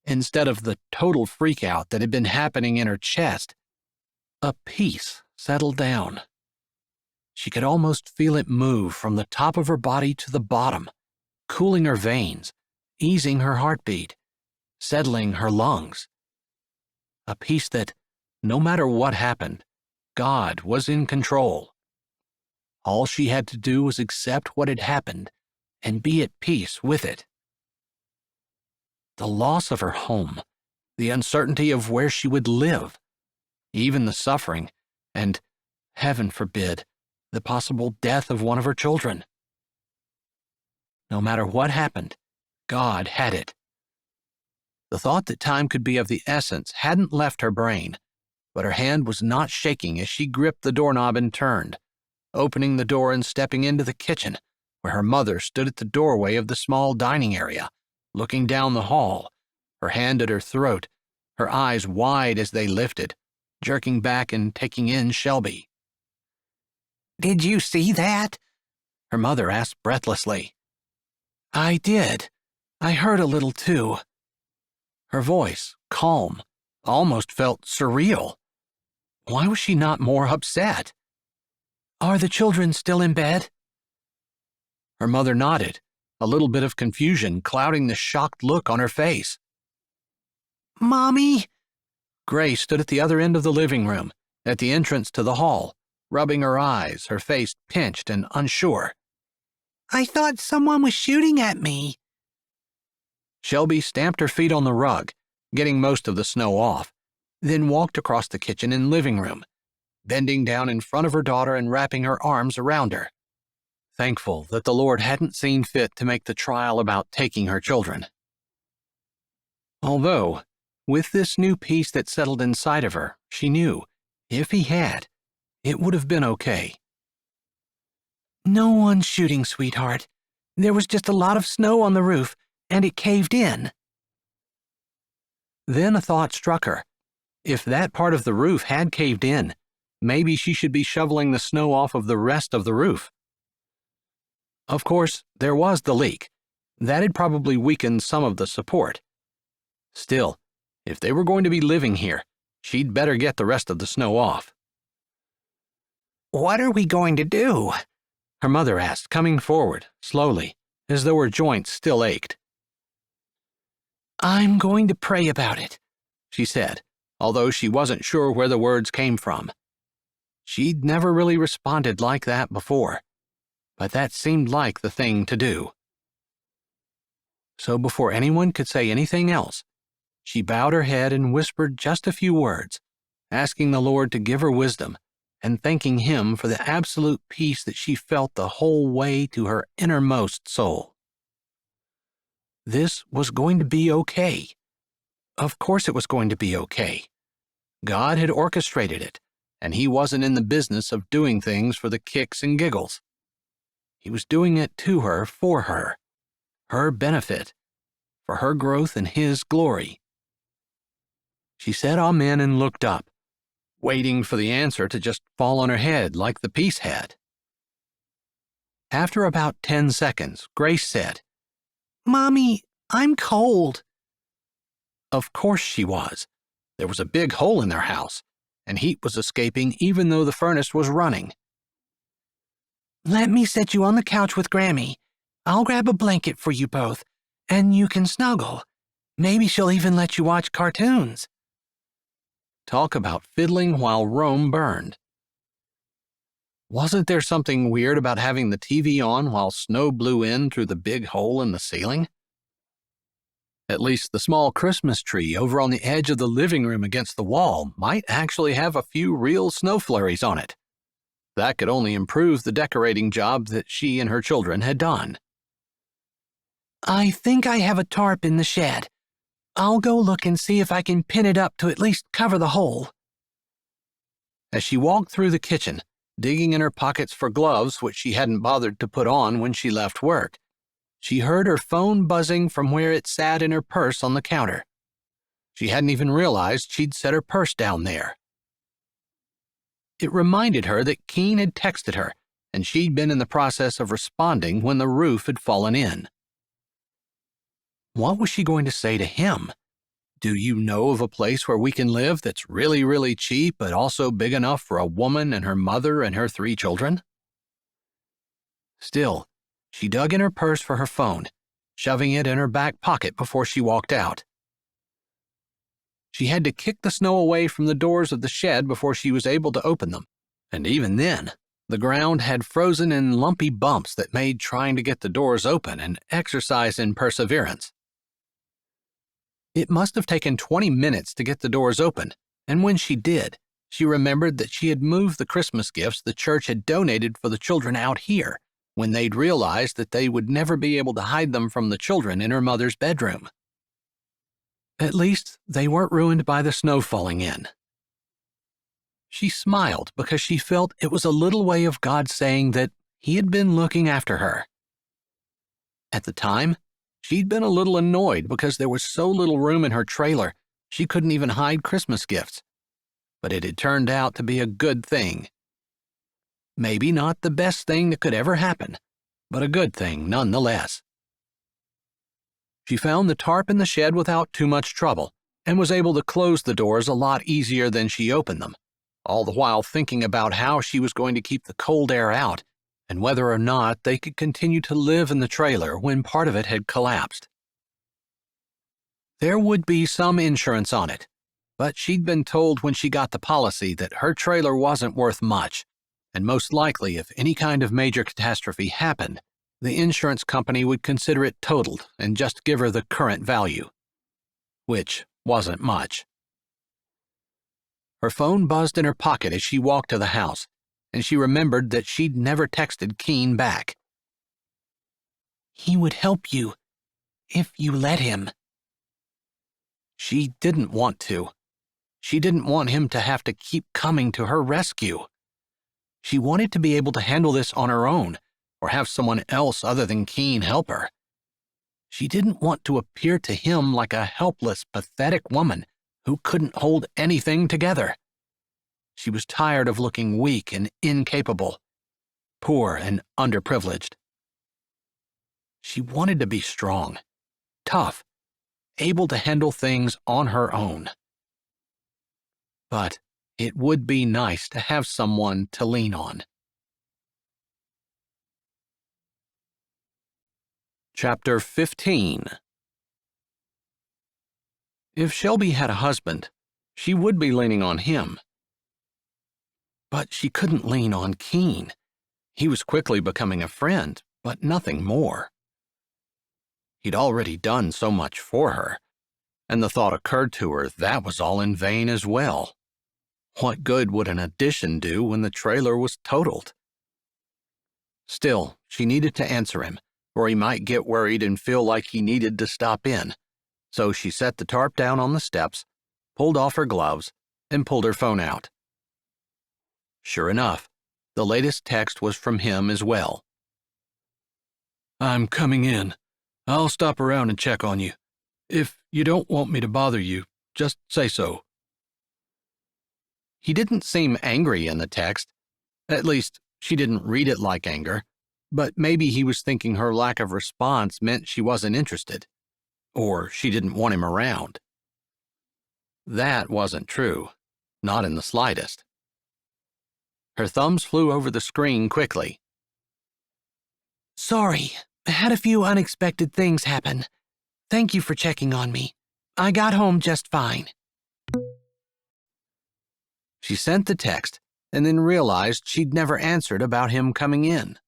instead of the total freakout that had been happening in her chest, a peace settled down. She could almost feel it move from the top of her body to the bottom, cooling her veins, easing her heartbeat, settling her lungs. A peace that, no matter what happened, God was in control. All she had to do was accept what had happened and be at peace with it. The loss of her home, the uncertainty of where she would live, even the suffering, and, heaven forbid, the possible death of one of her children. No matter what happened, God had it. The thought that time could be of the essence hadn't left her brain, but her hand was not shaking as she gripped the doorknob and turned, opening the door and stepping into the kitchen, where her mother stood at the doorway of the small dining area, looking down the hall, her hand at her throat, her eyes wide as they lifted, jerking back and taking in Shelby. Did you see that? Her mother asked breathlessly. I did. I heard a little too. Her voice, calm, almost felt surreal. Why was she not more upset? Are the children still in bed? Her mother nodded, a little bit of confusion clouding the shocked look on her face. Mommy? Grace stood at the other end of the living room, at the entrance to the hall, rubbing her eyes, her face pinched and unsure. I thought someone was shooting at me. Shelby stamped her feet on the rug, getting most of the snow off, then walked across the kitchen and living room, bending down in front of her daughter and wrapping her arms around her, thankful that the Lord hadn't seen fit to make the trial about taking her children. Although, with this new peace that settled inside of her, she knew, if he had, it would have been okay. No one's shooting, sweetheart. There was just a lot of snow on the roof, and it caved in. Then a thought struck her. If that part of the roof had caved in, maybe she should be shoveling the snow off of the rest of the roof. Of course, there was the leak. That had probably weakened some of the support. Still, if they were going to be living here, she'd better get the rest of the snow off. What are we going to do? Her mother asked, coming forward, slowly, as though her joints still ached. I'm going to pray about it, she said, although she wasn't sure where the words came from. She'd never really responded like that before, but that seemed like the thing to do. So before anyone could say anything else, she bowed her head and whispered just a few words, asking the Lord to give her wisdom and thanking Him for the absolute peace that she felt the whole way to her innermost soul. This was going to be okay. Of course it was going to be okay. God had orchestrated it, and He wasn't in the business of doing things for the kicks and giggles. He was doing it to her for her benefit, for her growth and His glory. She said amen and looked up, waiting for the answer to just fall on her head like the peace had. After about 10 seconds, Grace said, Mommy, I'm cold. Of course she was. There was a big hole in their house, and heat was escaping even though the furnace was running. Let me set you on the couch with Grammy. I'll grab a blanket for you both, and you can snuggle. Maybe she'll even let you watch cartoons. Talk about fiddling while Rome burned. Wasn't there something weird about having the TV on while snow blew in through the big hole in the ceiling? At least the small Christmas tree over on the edge of the living room against the wall might actually have a few real snow flurries on it. That could only improve the decorating job that she and her children had done. I think I have a tarp in the shed. I'll go look and see if I can pin it up to at least cover the hole. As she walked through the kitchen, digging in her pockets for gloves which she hadn't bothered to put on when she left work, she heard her phone buzzing from where it sat in her purse on the counter. She hadn't even realized she'd set her purse down there. It reminded her that Keene had texted her, and she'd been in the process of responding when the roof had fallen in. What was she going to say to him? Do you know of a place where we can live that's really, really cheap but also big enough for a woman and her mother and her 3 children? Still, she dug in her purse for her phone, shoving it in her back pocket before she walked out. She had to kick the snow away from the doors of the shed before she was able to open them, and even then, the ground had frozen in lumpy bumps that made trying to get the doors open an exercise in perseverance. It must have taken 20 minutes to get the doors open, and when she did, she remembered that she had moved the Christmas gifts the church had donated for the children out here when they'd realized that they would never be able to hide them from the children in her mother's bedroom. At least, they weren't ruined by the snow falling in. She smiled because she felt it was a little way of God saying that He had been looking after her. At the time, she'd been a little annoyed because there was so little room in her trailer she couldn't even hide Christmas gifts. But it had turned out to be a good thing. Maybe not the best thing that could ever happen, but a good thing nonetheless. She found the tarp in the shed without too much trouble and was able to close the doors a lot easier than she opened them, all the while thinking about how she was going to keep the cold air out and whether or not they could continue to live in the trailer when part of it had collapsed. There would be some insurance on it, but she'd been told when she got the policy that her trailer wasn't worth much, and most likely if any kind of major catastrophe happened, the insurance company would consider it totaled and just give her the current value, which wasn't much. Her phone buzzed in her pocket as she walked to the house, and she remembered that she'd never texted Keene back. He would help you, if you let him. She didn't want to. She didn't want him to have to keep coming to her rescue. She wanted to be able to handle this on her own, or have someone else other than Keene help her. She didn't want to appear to him like a helpless, pathetic woman who couldn't hold anything together. She was tired of looking weak and incapable, poor and underprivileged. She wanted to be strong, tough, able to handle things on her own. But it would be nice to have someone to lean on. Chapter 15. If Shelby had a husband, she would be leaning on him. But she couldn't lean on Keene. He was quickly becoming a friend, but nothing more. He'd already done so much for her, and the thought occurred to her that was all in vain as well. What good would an addition do when the trailer was totaled? Still, she needed to answer him, or he might get worried and feel like he needed to stop in. So she set the tarp down on the steps, pulled off her gloves, and pulled her phone out. Sure enough, the latest text was from him as well. I'm coming in. I'll stop around and check on you. If you don't want me to bother you, just say so. He didn't seem angry in the text. At least, she didn't read it like anger, but maybe he was thinking her lack of response meant she wasn't interested, or she didn't want him around. That wasn't true, not in the slightest. Her thumbs flew over the screen quickly. Sorry, I had a few unexpected things happen. Thank you for checking on me. I got home just fine. She sent the text and then realized she'd never answered about him coming in.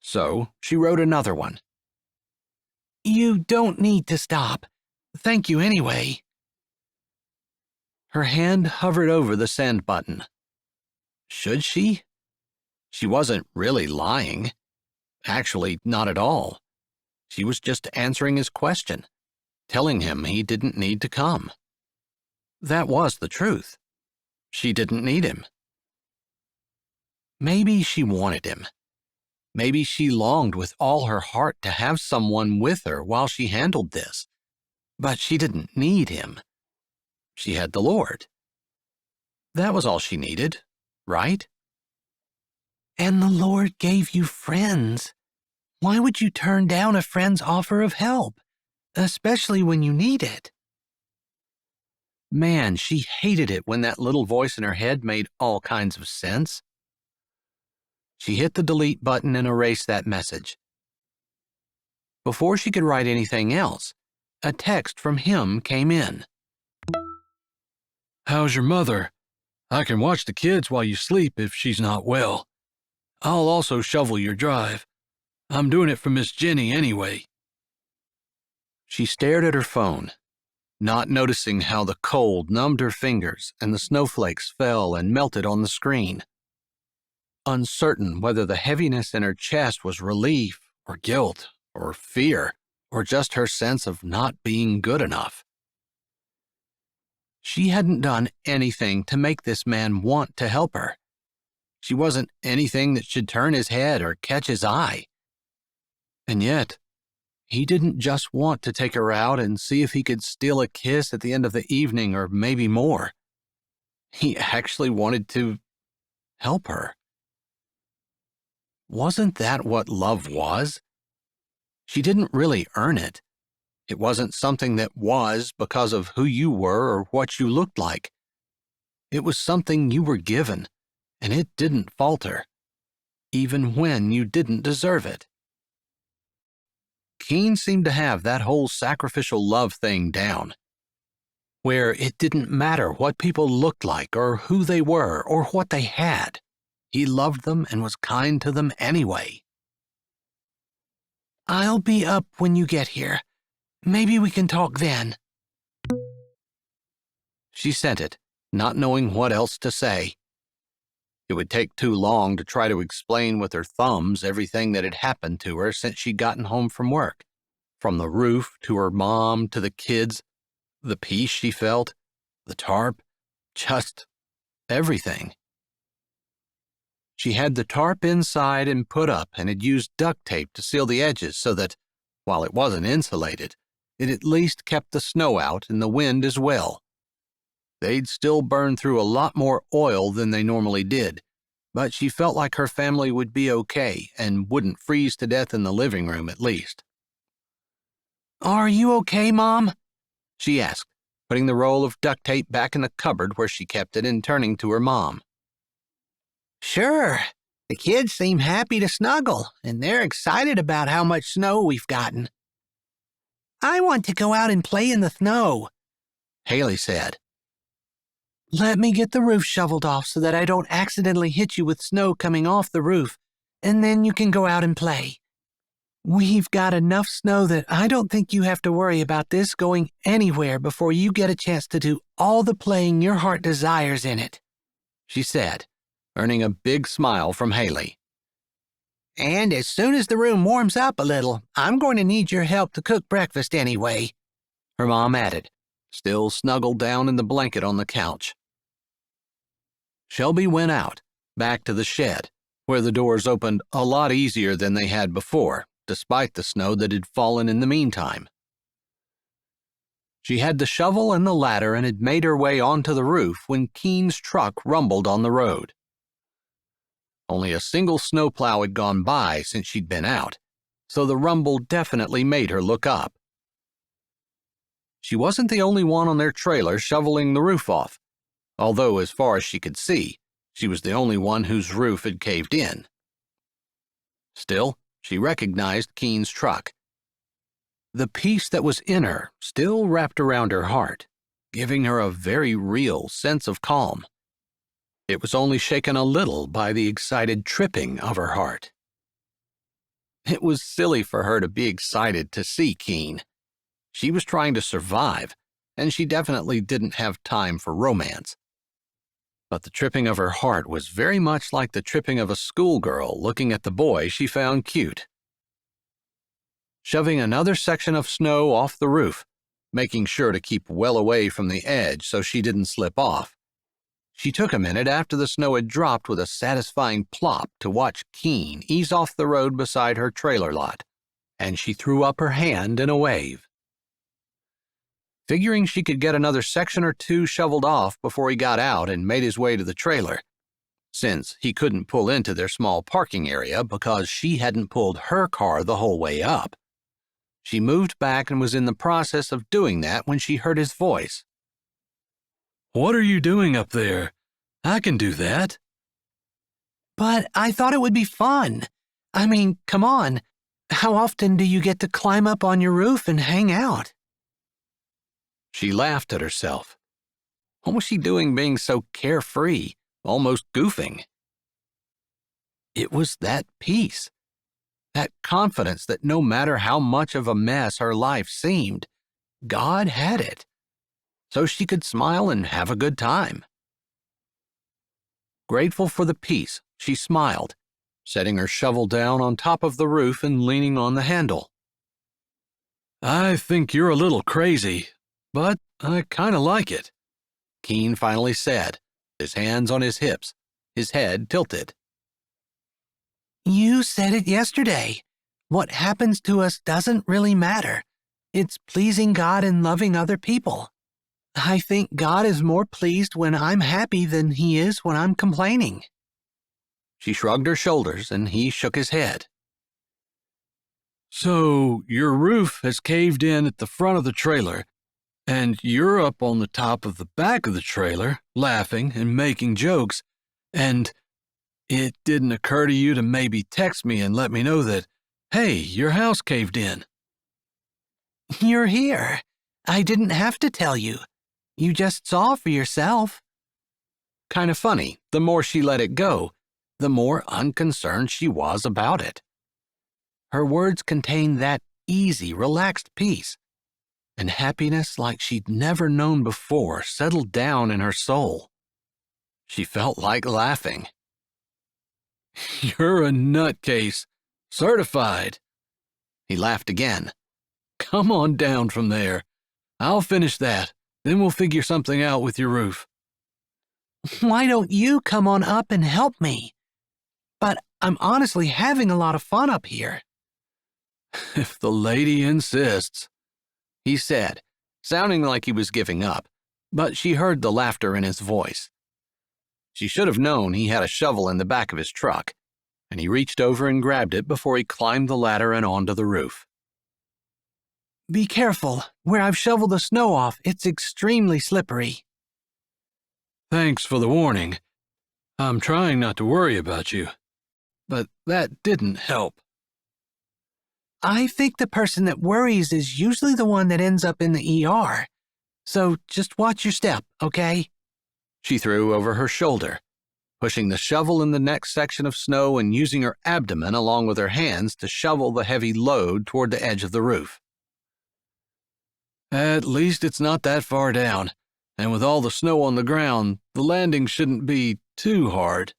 So she wrote another one. You don't need to stop. Thank you anyway. Her hand hovered over the send button. Should she? She wasn't really lying. Actually, not at all. She was just answering his question, telling him he didn't need to come. That was the truth. She didn't need him. Maybe she wanted him. Maybe she longed with all her heart to have someone with her while she handled this. But she didn't need him. She had the Lord. That was all she needed, right? And the Lord gave you friends. Why would you turn down a friend's offer of help, especially when you need it? Man, she hated it when that little voice in her head made all kinds of sense. She hit the delete button and erased that message. Before she could write anything else, a text from him came in. How's your mother? I can watch the kids while you sleep if she's not well. I'll also shovel your drive. I'm doing it for Miss Jenny anyway. She stared at her phone, not noticing how the cold numbed her fingers and the snowflakes fell and melted on the screen. Uncertain whether the heaviness in her chest was relief or guilt or fear or just her sense of not being good enough. She hadn't done anything to make this man want to help her. She wasn't anything that should turn his head or catch his eye. And yet, he didn't just want to take her out and see if he could steal a kiss at the end of the evening or maybe more. He actually wanted to help her. Wasn't that what love was? She didn't really earn it. It wasn't something that was because of who you were or what you looked like. It was something you were given, and it didn't falter, even when you didn't deserve it. Keene seemed to have that whole sacrificial love thing down, where it didn't matter what people looked like or who they were or what they had. He loved them and was kind to them anyway. I'll be up when you get here. Maybe we can talk then. She sent it, not knowing what else to say. It would take too long to try to explain with her thumbs everything that had happened to her since she'd gotten home from work. From the roof to her mom to the kids, the peace she felt, the tarp, just everything. She had the tarp inside and put up and had used duct tape to seal the edges so that, while it wasn't insulated, it at least kept the snow out and the wind as well. They'd still burn through a lot more oil than they normally did, but she felt like her family would be okay and wouldn't freeze to death in the living room at least. Are you okay, Mom? She asked, putting the roll of duct tape back in the cupboard where she kept it and turning to her mom. Sure. The kids seem happy to snuggle, and they're excited about how much snow we've gotten. I want to go out and play in the snow, Haley said. Let me get the roof shoveled off so that I don't accidentally hit you with snow coming off the roof, and then you can go out and play. We've got enough snow that I don't think you have to worry about this going anywhere before you get a chance to do all the playing your heart desires in it, she said, earning a big smile from Haley. And as soon as the room warms up a little, I'm going to need your help to cook breakfast anyway, her mom added, still snuggled down in the blanket on the couch. Shelby went out, back to the shed, where the doors opened a lot easier than they had before, despite the snow that had fallen in the meantime. She had the shovel and the ladder and had made her way onto the roof when Keene's truck rumbled on the road. Only a single snowplow had gone by since she'd been out, so the rumble definitely made her look up. She wasn't the only one on their trailer shoveling the roof off, although as far as she could see, she was the only one whose roof had caved in. Still, she recognized Keene's truck. The peace that was in her still wrapped around her heart, giving her a very real sense of calm. It was only shaken a little by the excited tripping of her heart. It was silly for her to be excited to see Keene. She was trying to survive, and she definitely didn't have time for romance. But the tripping of her heart was very much like the tripping of a schoolgirl looking at the boy she found cute. Shoving another section of snow off the roof, making sure to keep well away from the edge so she didn't slip off, she took a minute after the snow had dropped with a satisfying plop to watch Keene ease off the road beside her trailer lot, and she threw up her hand in a wave. Figuring she could get another section or two shoveled off before he got out and made his way to the trailer, since he couldn't pull into their small parking area because she hadn't pulled her car the whole way up. She moved back and was in the process of doing that when she heard his voice. "What are you doing up there? I can do that." But I thought it would be fun. I mean, come on. How often do you get to climb up on your roof and hang out? She laughed at herself. What was she doing being so carefree, almost goofing? It was that peace, that confidence that no matter how much of a mess her life seemed, God had it, so she could smile and have a good time. Grateful for the peace, she smiled, setting her shovel down on top of the roof and leaning on the handle. "I think you're a little crazy, but I kind of like it," Keene finally said, his hands on his hips, his head tilted. You said it yesterday. What happens to us doesn't really matter. It's pleasing God and loving other people. I think God is more pleased when I'm happy than he is when I'm complaining. She shrugged her shoulders and he shook his head. "So your roof has caved in at the front of the trailer, and you're up on the top of the back of the trailer, laughing and making jokes, and it didn't occur to you to maybe text me and let me know that, hey, your house caved in." You're here. I didn't have to tell you. You just saw for yourself. Kind of funny, the more she let it go, the more unconcerned she was about it. Her words contained that easy, relaxed peace, and happiness like she'd never known before settled down in her soul. She felt like laughing. "You're a nutcase. Certified." He laughed again. "Come on down from there. I'll finish that, then we'll figure something out with your roof." Why don't you come on up and help me? But I'm honestly having a lot of fun up here. "If the lady insists," he said, sounding like he was giving up, but she heard the laughter in his voice. She should have known he had a shovel in the back of his truck, and he reached over and grabbed it before he climbed the ladder and onto the roof. Be careful. Where I've shoveled the snow off, it's extremely slippery. "Thanks for the warning. I'm trying not to worry about you, but that didn't help." I think the person that worries is usually the one that ends up in the ER. So just watch your step, okay? She threw over her shoulder, pushing the shovel in the next section of snow and using her abdomen along with her hands to shovel the heavy load toward the edge of the roof. "At least it's not that far down, and with all the snow on the ground, the landing shouldn't be too hard."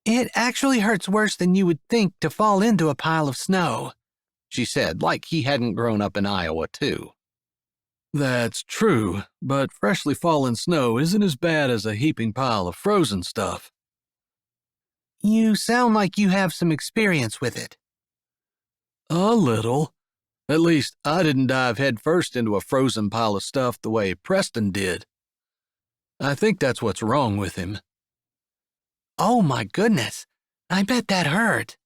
It actually hurts worse than you would think to fall into a pile of snow, she said, like he hadn't grown up in Iowa, too. "That's true, but freshly fallen snow isn't as bad as a heaping pile of frozen stuff." You sound like you have some experience with it. "A little. At least I didn't dive headfirst into a frozen pile of stuff the way Preston did. I think that's what's wrong with him." Oh my goodness, I bet that hurt.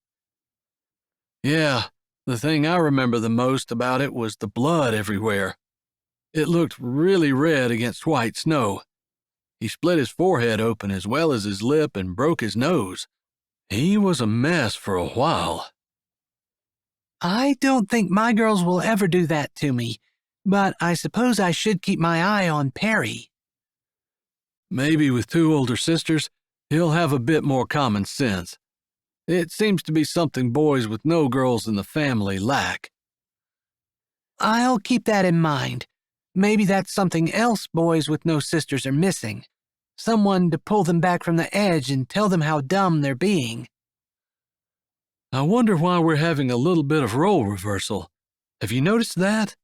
"Yeah, the thing I remember the most about it was the blood everywhere. It looked really red against white snow. He split his forehead open as well as his lip and broke his nose. He was a mess for a while." I don't think my girls will ever do that to me, but I suppose I should keep my eye on Perry. "Maybe with two older sisters, he'll have a bit more common sense. It seems to be something boys with no girls in the family lack. I'll keep that in mind. Maybe that's something else boys with no sisters are missing. Someone to pull them back from the edge and tell them how dumb they're being. I wonder why we're having a little bit of role reversal. Have you noticed that?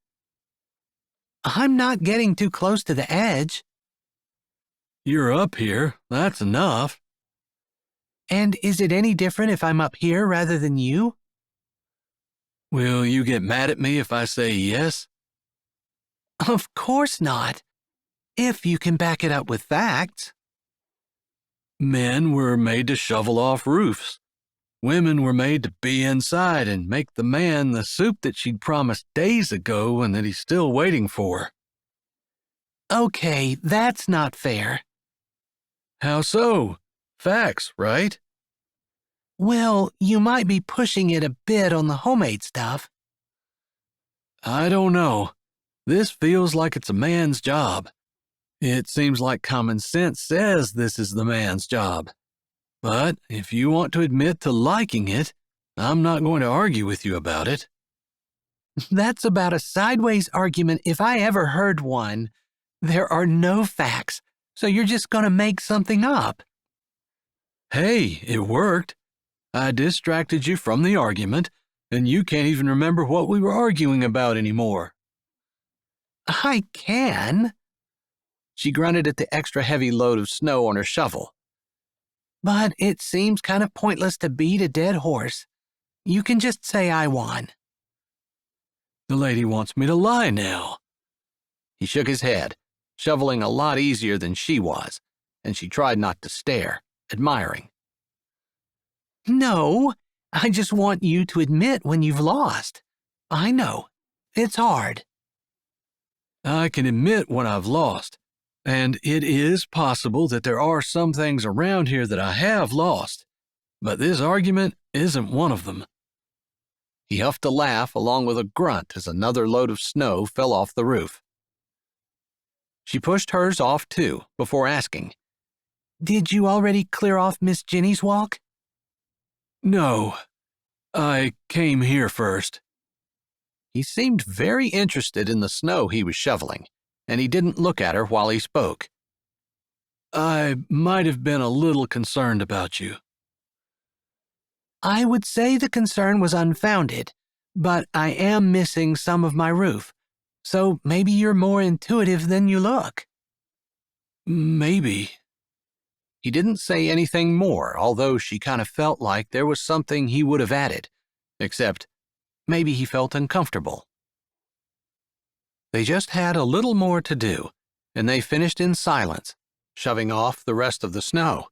I'm not getting too close to the edge. You're up here, that's enough. And is it any different if I'm up here rather than you? Will you get mad at me if I say yes? Of course not. If you can back it up with facts. Men were made to shovel off roofs. Women were made to be inside and make the man the soup that she'd promised days ago and that he's still waiting for. Okay, that's not fair. How so? Facts, right? Well, you might be pushing it a bit on the homemade stuff. I don't know. This feels like it's a man's job. It seems like common sense says this is the man's job. But if you want to admit to liking it, I'm not going to argue with you about it. That's about a sideways argument if I ever heard one. There are no facts, so you're just going to make something up. Hey, it worked. I distracted you from the argument, and you can't even remember what we were arguing about anymore. I can. She grunted at the extra heavy load of snow on her shovel. But it seems kind of pointless to beat a dead horse. You can just say I won. The lady wants me to lie now. He shook his head, shoveling a lot easier than she was, and she tried not to stare, admiring. No, I just want you to admit when you've lost. I know. It's hard. I can admit when I've lost, and it is possible that there are some things around here that I have lost, but this argument isn't one of them. He huffed a laugh along with a grunt as another load of snow fell off the roof. She pushed hers off too, before asking, Did you already clear off Miss Jenny's walk? No, I came here first. He seemed very interested in the snow he was shoveling, and he didn't look at her while he spoke. I might have been a little concerned about you. I would say the concern was unfounded, but I am missing some of my roof, so maybe you're more intuitive than you look. Maybe. He didn't say anything more, although she kind of felt like there was something he would have added, except maybe he felt uncomfortable. They just had a little more to do, and they finished in silence, shoving off the rest of the snow.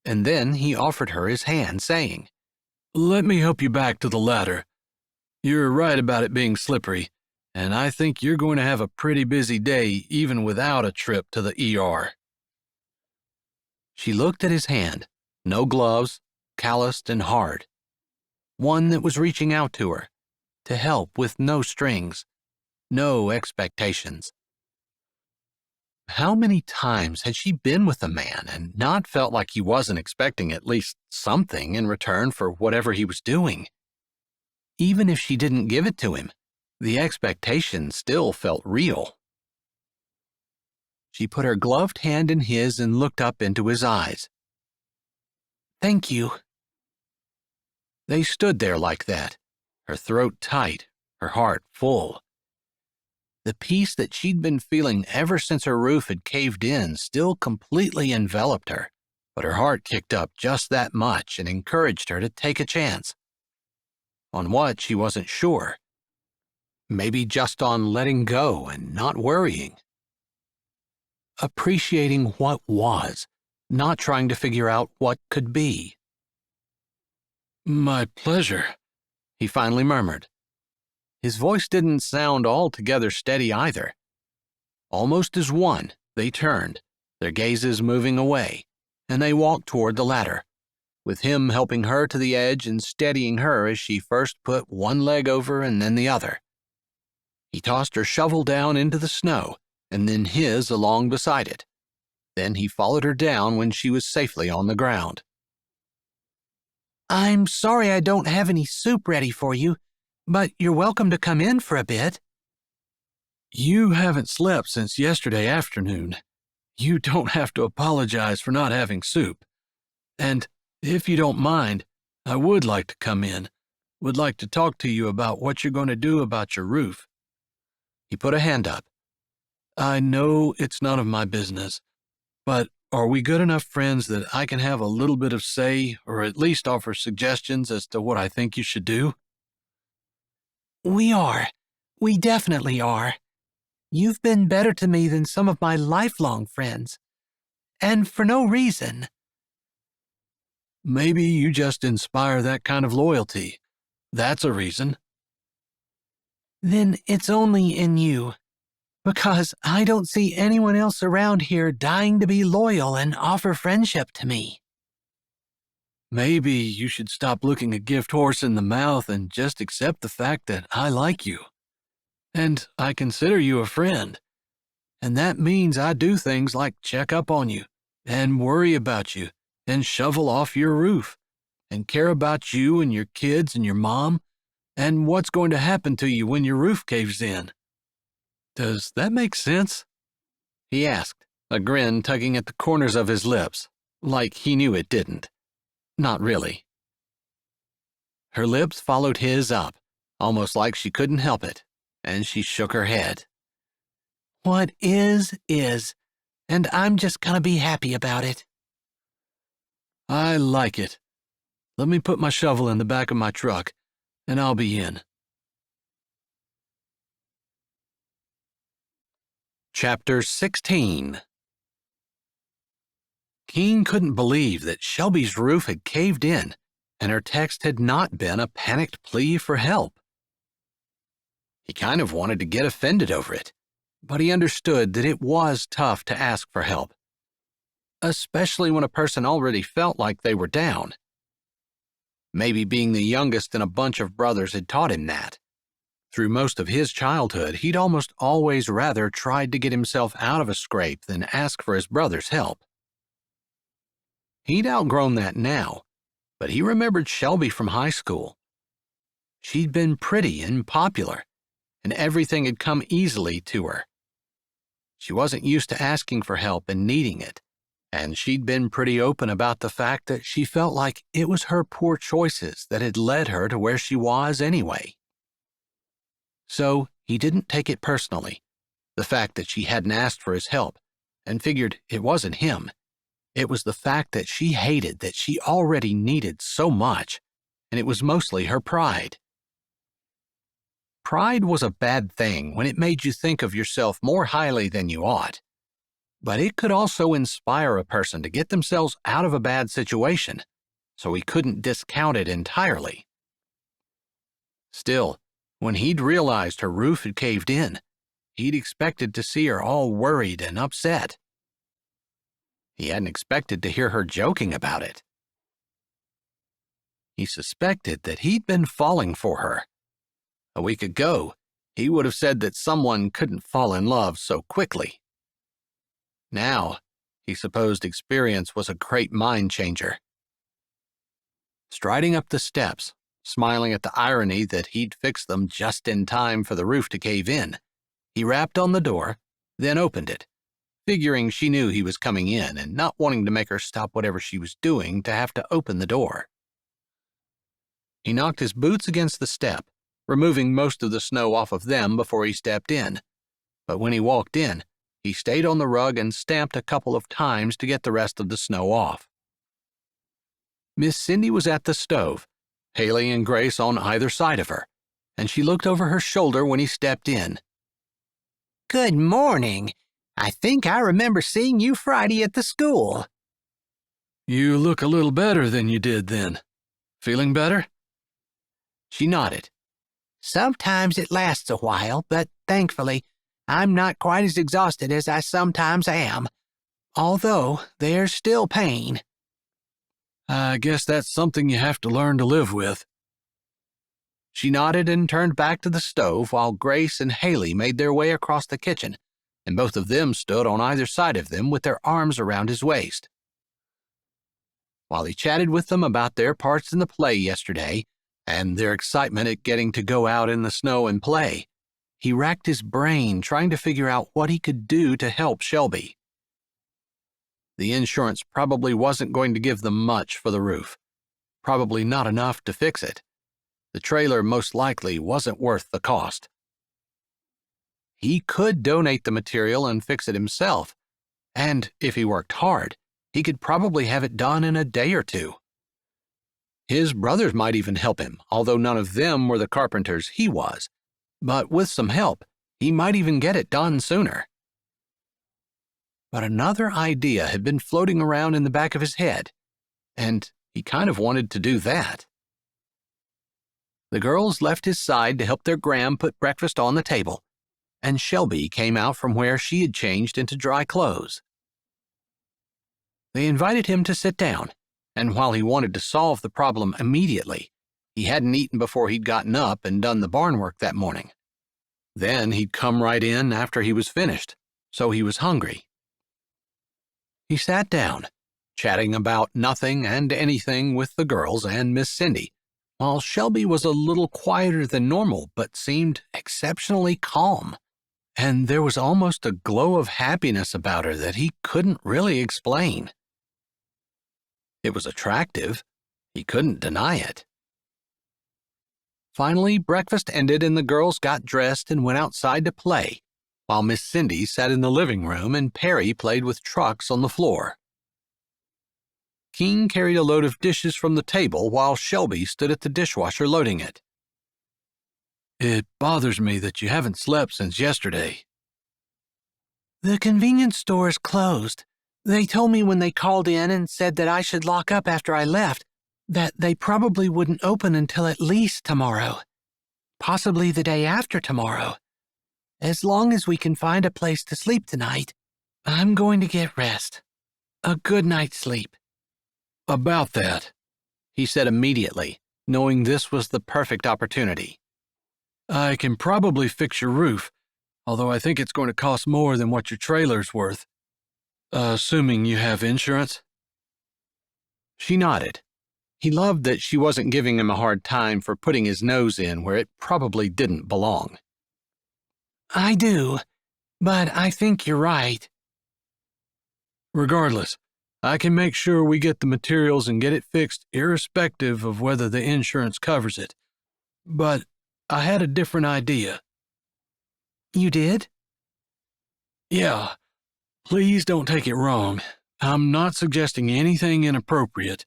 And then he offered her his hand, saying, Let me help you back to the ladder. You're right about it being slippery, and I think you're going to have a pretty busy day even without a trip to the ER. She looked at his hand, no gloves, calloused and hard. One that was reaching out to her, to help with no strings, no expectations. How many times had she been with a man and not felt like he wasn't expecting at least something in return for whatever he was doing? Even if she didn't give it to him, the expectation still felt real. She put her gloved hand in his and looked up into his eyes. Thank you. They stood there like that, her throat tight, her heart full. The peace that she'd been feeling ever since her roof had caved in still completely enveloped her, but her heart kicked up just that much and encouraged her to take a chance. On what, she wasn't sure. Maybe just on letting go and not worrying. Appreciating what was, not trying to figure out what could be. My pleasure, he finally murmured. His voice didn't sound altogether steady either. Almost as one, they turned, their gazes moving away, and they walked toward the ladder, with him helping her to the edge and steadying her as she first put one leg over and then the other. He tossed her shovel down into the snow, and then his along beside it. Then he followed her down when she was safely on the ground. I'm sorry I don't have any soup ready for you, but you're welcome to come in for a bit. You haven't slept since yesterday afternoon. You don't have to apologize for not having soup. And if you don't mind, I would like to come in. Would like to talk to you about what you're going to do about your roof. He put a hand up. I know it's none of my business, but are we good enough friends that I can have a little bit of say, or at least offer suggestions as to what I think you should do? We are. We definitely are. You've been better to me than some of my lifelong friends. And for no reason. Maybe you just inspire that kind of loyalty. That's a reason. Then it's only in you. Because I don't see anyone else around here dying to be loyal and offer friendship to me. Maybe you should stop looking a gift horse in the mouth and just accept the fact that I like you. And I consider you a friend. And that means I do things like check up on you, and worry about you, and shovel off your roof, and care about you and your kids and your mom, and what's going to happen to you when your roof caves in. Does that make sense? He asked, a grin tugging at the corners of his lips, like he knew it didn't. Not really. Her lips followed his up, almost like she couldn't help it, and she shook her head. What is, and I'm just gonna be happy about it. I like it. Let me put my shovel in the back of my truck, and I'll be in. Chapter 16. Keene couldn't believe that Shelby's roof had caved in, and her text had not been a panicked plea for help. He kind of wanted to get offended over it, but he understood that it was tough to ask for help, especially when a person already felt like they were down. Maybe being the youngest in a bunch of brothers had taught him that. Through most of his childhood, he'd almost always rather tried to get himself out of a scrape than ask for his brother's help. He'd outgrown that now, but he remembered Shelby from high school. She'd been pretty and popular, and everything had come easily to her. She wasn't used to asking for help and needing it, and she'd been pretty open about the fact that she felt like it was her poor choices that had led her to where she was anyway. So he didn't take it personally, the fact that she hadn't asked for his help, and figured it wasn't him. It was the fact that she hated that she already needed so much, and it was mostly her pride. Pride was a bad thing when it made you think of yourself more highly than you ought, but it could also inspire a person to get themselves out of a bad situation, so he couldn't discount it entirely. Still, when he'd realized her roof had caved in, he'd expected to see her all worried and upset. He hadn't expected to hear her joking about it. He suspected that he'd been falling for her. A week ago, he would have said that someone couldn't fall in love so quickly. Now, he supposed experience was a great mind changer. Striding up the steps, smiling at the irony that he'd fixed them just in time for the roof to cave in, he rapped on the door, then opened it, figuring she knew he was coming in and not wanting to make her stop whatever she was doing to have to open the door. He knocked his boots against the step, removing most of the snow off of them before he stepped in, but when he walked in, he stayed on the rug and stamped a couple of times to get the rest of the snow off. Miss Cindy was at the stove, Haley and Grace on either side of her, and she looked over her shoulder when he stepped in. Good morning. I think I remember seeing you Friday at the school. You look a little better than you did then. Feeling better? She nodded. Sometimes it lasts a while, but thankfully, I'm not quite as exhausted as I sometimes am, although there's still pain. I guess that's something you have to learn to live with. She nodded and turned back to the stove while Grace and Haley made their way across the kitchen, and both of them stood on either side of them with their arms around his waist. While he chatted with them about their parts in the play yesterday and their excitement at getting to go out in the snow and play, he racked his brain trying to figure out what he could do to help Shelby. The insurance probably wasn't going to give them much for the roof, probably not enough to fix it. The trailer most likely wasn't worth the cost. He could donate the material and fix it himself, and if he worked hard, he could probably have it done in a day or two. His brothers might even help him, although none of them were the carpenters he was, but with some help, he might even get it done sooner. But another idea had been floating around in the back of his head, and he kind of wanted to do that. The girls left his side to help their Gram put breakfast on the table, and Shelby came out from where she had changed into dry clothes. They invited him to sit down, and while he wanted to solve the problem immediately, he hadn't eaten before he'd gotten up and done the barn work that morning. Then he'd come right in after he was finished, so he was hungry. He sat down, chatting about nothing and anything with the girls and Miss Cindy, while Shelby was a little quieter than normal but seemed exceptionally calm, and there was almost a glow of happiness about her that he couldn't really explain. It was attractive. He couldn't deny it. Finally, breakfast ended and the girls got dressed and went outside to play, while Miss Cindy sat in the living room and Perry played with trucks on the floor. Keene carried a load of dishes from the table while Shelby stood at the dishwasher loading it. It bothers me that you haven't slept since yesterday. The convenience store is closed. They told me when they called in and said that I should lock up after I left, that they probably wouldn't open until at least tomorrow. Possibly the day after tomorrow. As long as we can find a place to sleep tonight, I'm going to get rest. A good night's sleep. About that, he said immediately, knowing this was the perfect opportunity. I can probably fix your roof, although I think it's going to cost more than what your trailer's worth. Assuming you have insurance? She nodded. He loved that she wasn't giving him a hard time for putting his nose in where it probably didn't belong. I do, but I think you're right. Regardless, I can make sure we get the materials and get it fixed irrespective of whether the insurance covers it. But I had a different idea. You did? Yeah. Please don't take it wrong. I'm not suggesting anything inappropriate.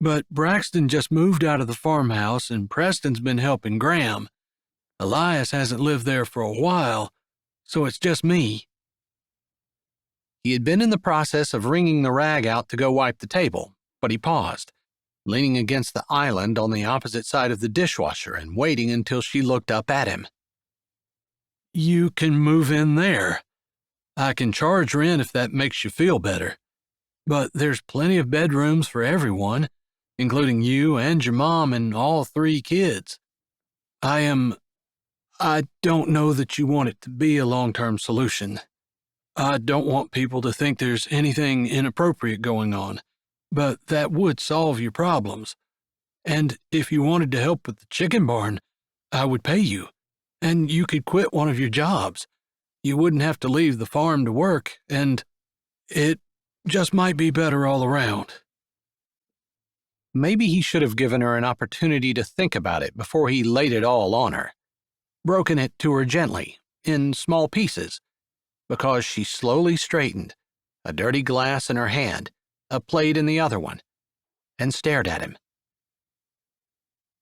But Braxton just moved out of the farmhouse and Preston's been helping Graham. Elias hasn't lived there for a while, so it's just me. He had been in the process of wringing the rag out to go wipe the table, but he paused, leaning against the island on the opposite side of the dishwasher and waiting until she looked up at him. You can move in there. I can charge rent if that makes you feel better. But there's plenty of bedrooms for everyone, including you and your mom and all 3 kids. I don't know that you want it to be a long-term solution. I don't want people to think there's anything inappropriate going on, but that would solve your problems. And if you wanted to help with the chicken barn, I would pay you, and you could quit one of your jobs. You wouldn't have to leave the farm to work, and it just might be better all around. Maybe he should have given her an opportunity to think about it before he laid it all on her, broken it to her gently, in small pieces, because she slowly straightened, a dirty glass in her hand, a plate in the other one, and stared at him.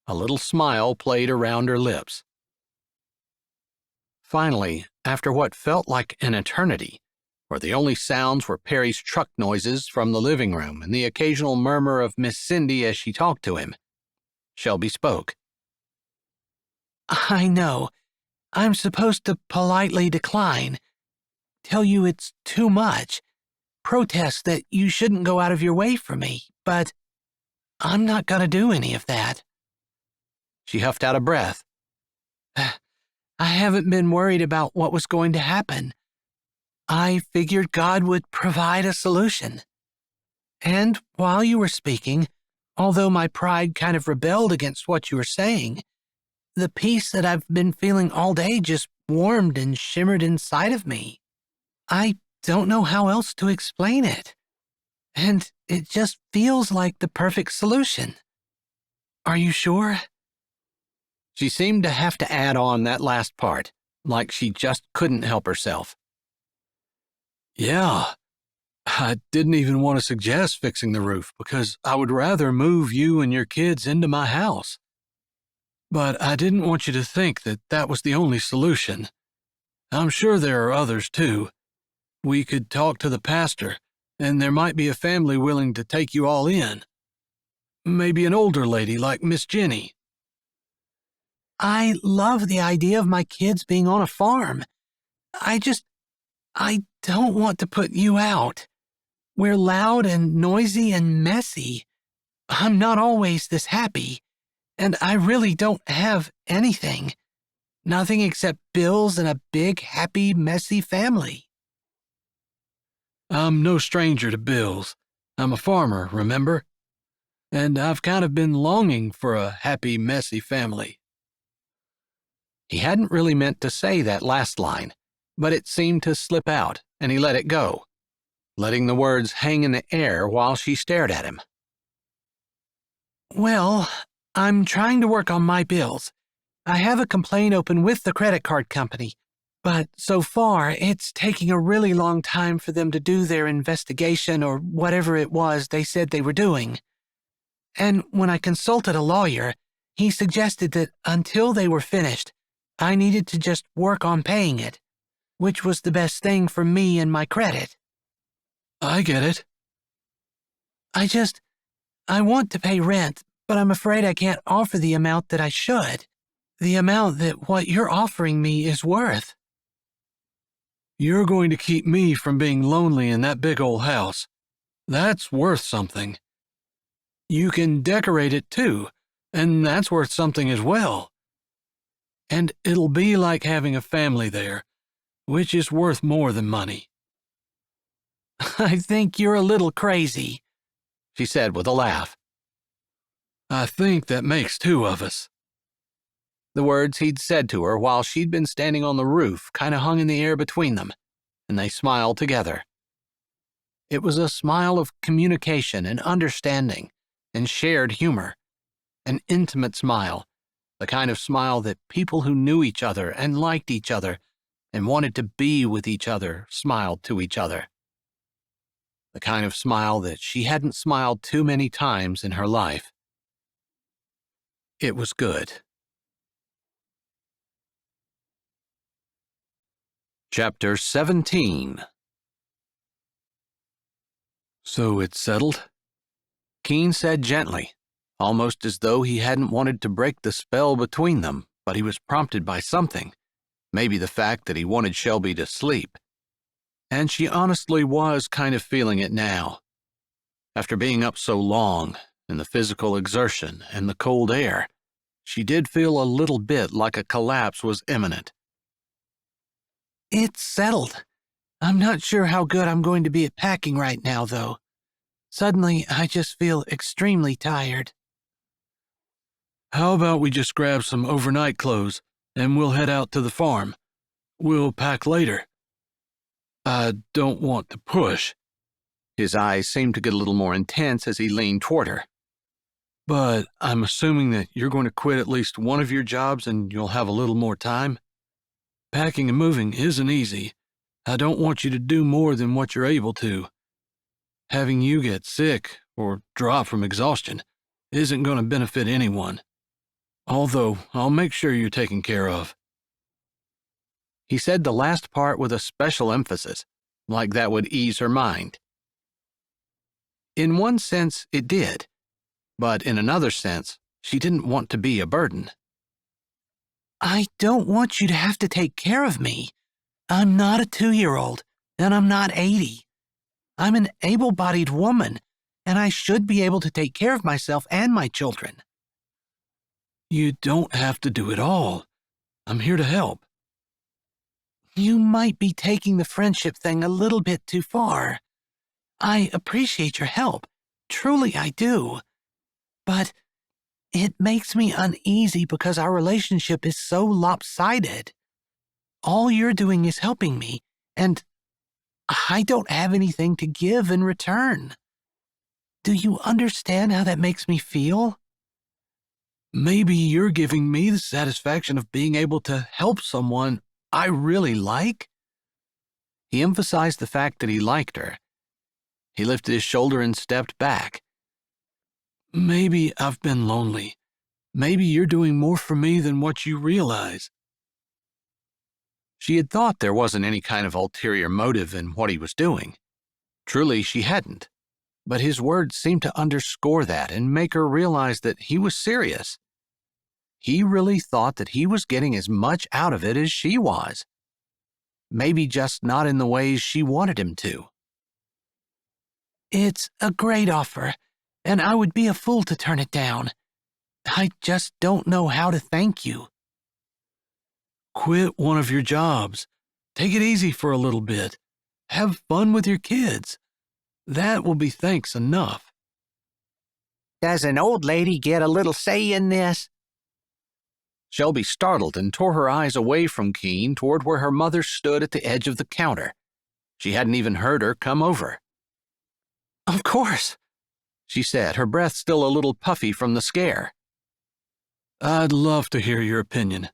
A little smile played around her lips. Finally, after what felt like an eternity, where the only sounds were Perry's truck noises from the living room and the occasional murmur of Miss Cindy as she talked to him, Shelby spoke. I know. I'm supposed to politely decline. Tell you it's too much. Protest that you shouldn't go out of your way for me, but I'm not going to do any of that. She huffed out a breath. I haven't been worried about what was going to happen. I figured God would provide a solution. And while you were speaking, although my pride kind of rebelled against what you were saying, the peace that I've been feeling all day just warmed and shimmered inside of me. I don't know how else to explain it. And it just feels like the perfect solution. Are you sure? She seemed to have to add on that last part, like she just couldn't help herself. Yeah, I didn't even want to suggest fixing the roof because I would rather move you and your kids into my house. But I didn't want you to think that that was the only solution. I'm sure there are others too. We could talk to the pastor, and there might be a family willing to take you all in. Maybe an older lady like Miss Jenny. I love the idea of my kids being on a farm. I don't want to put you out. We're loud and noisy and messy. I'm not always this happy, and I really don't have anything. Nothing except bills and a big, happy, messy family. I'm no stranger to bills. I'm a farmer, remember? And I've kind of been longing for a happy, messy family. He hadn't really meant to say that last line, but it seemed to slip out, and he let it go, letting the words hang in the air while she stared at him. Well, I'm trying to work on my bills. I have a complaint open with the credit card company, but so far it's taking a really long time for them to do their investigation or whatever it was they said they were doing. And when I consulted a lawyer, he suggested that until they were finished, I needed to just work on paying it, which was the best thing for me and my credit. I get it. I want to pay rent, but I'm afraid I can't offer the amount that I should. The amount that what you're offering me is worth. You're going to keep me from being lonely in that big old house. That's worth something. You can decorate it too, and that's worth something as well. And it'll be like having a family there, which is worth more than money. I think you're a little crazy, she said with a laugh. I think that makes two of us. The words he'd said to her while she'd been standing on the roof kind of hung in the air between them, and they smiled together. It was a smile of communication and understanding and shared humor, an intimate smile, the kind of smile that people who knew each other and liked each other and wanted to be with each other smiled to each other. The kind of smile that she hadn't smiled too many times in her life. It was good. Chapter 17. So it's settled? Keene said gently, almost as though he hadn't wanted to break the spell between them, but he was prompted by something, maybe the fact that he wanted Shelby to sleep. And she honestly was kind of feeling it now. After being up so long, and the physical exertion and the cold air, she did feel a little bit like a collapse was imminent. It's settled. I'm not sure how good I'm going to be at packing right now, though. Suddenly, I just feel extremely tired. How about we just grab some overnight clothes and we'll head out to the farm? We'll pack later. I don't want to push. His eyes seemed to get a little more intense as he leaned toward her. But I'm assuming that you're going to quit at least one of your jobs and you'll have a little more time? Packing and moving isn't easy. I don't want you to do more than what you're able to. Having you get sick or drop from exhaustion isn't going to benefit anyone. Although I'll make sure you're taken care of. He said the last part with a special emphasis, like that would ease her mind. In one sense, it did, but in another sense, she didn't want to be a burden. I don't want you to have to take care of me. I'm not a 2-year-old, and I'm not 80. I'm an able-bodied woman, and I should be able to take care of myself and my children. You don't have to do it all. I'm here to help. You might be taking the friendship thing a little bit too far. I appreciate your help. Truly, I do. But it makes me uneasy because our relationship is so lopsided. All you're doing is helping me, and I don't have anything to give in return. Do you understand how that makes me feel? Maybe you're giving me the satisfaction of being able to help someone I really like? He emphasized the fact that he liked her. He lifted his shoulder and stepped back. Maybe I've been lonely. Maybe you're doing more for me than what you realize. She had thought there wasn't any kind of ulterior motive in what he was doing. Truly, she hadn't. But his words seemed to underscore that and make her realize that he was serious. He really thought that he was getting as much out of it as she was. Maybe just not in the ways she wanted him to. It's a great offer, and I would be a fool to turn it down. I just don't know how to thank you. Quit one of your jobs. Take it easy for a little bit. Have fun with your kids. That will be thanks enough. Does an old lady get a little say in this? Shelby startled and tore her eyes away from Keene toward where her mother stood at the edge of the counter. She hadn't even heard her come over. Of course, she said, her breath still a little puffy from the scare. I'd love to hear your opinion,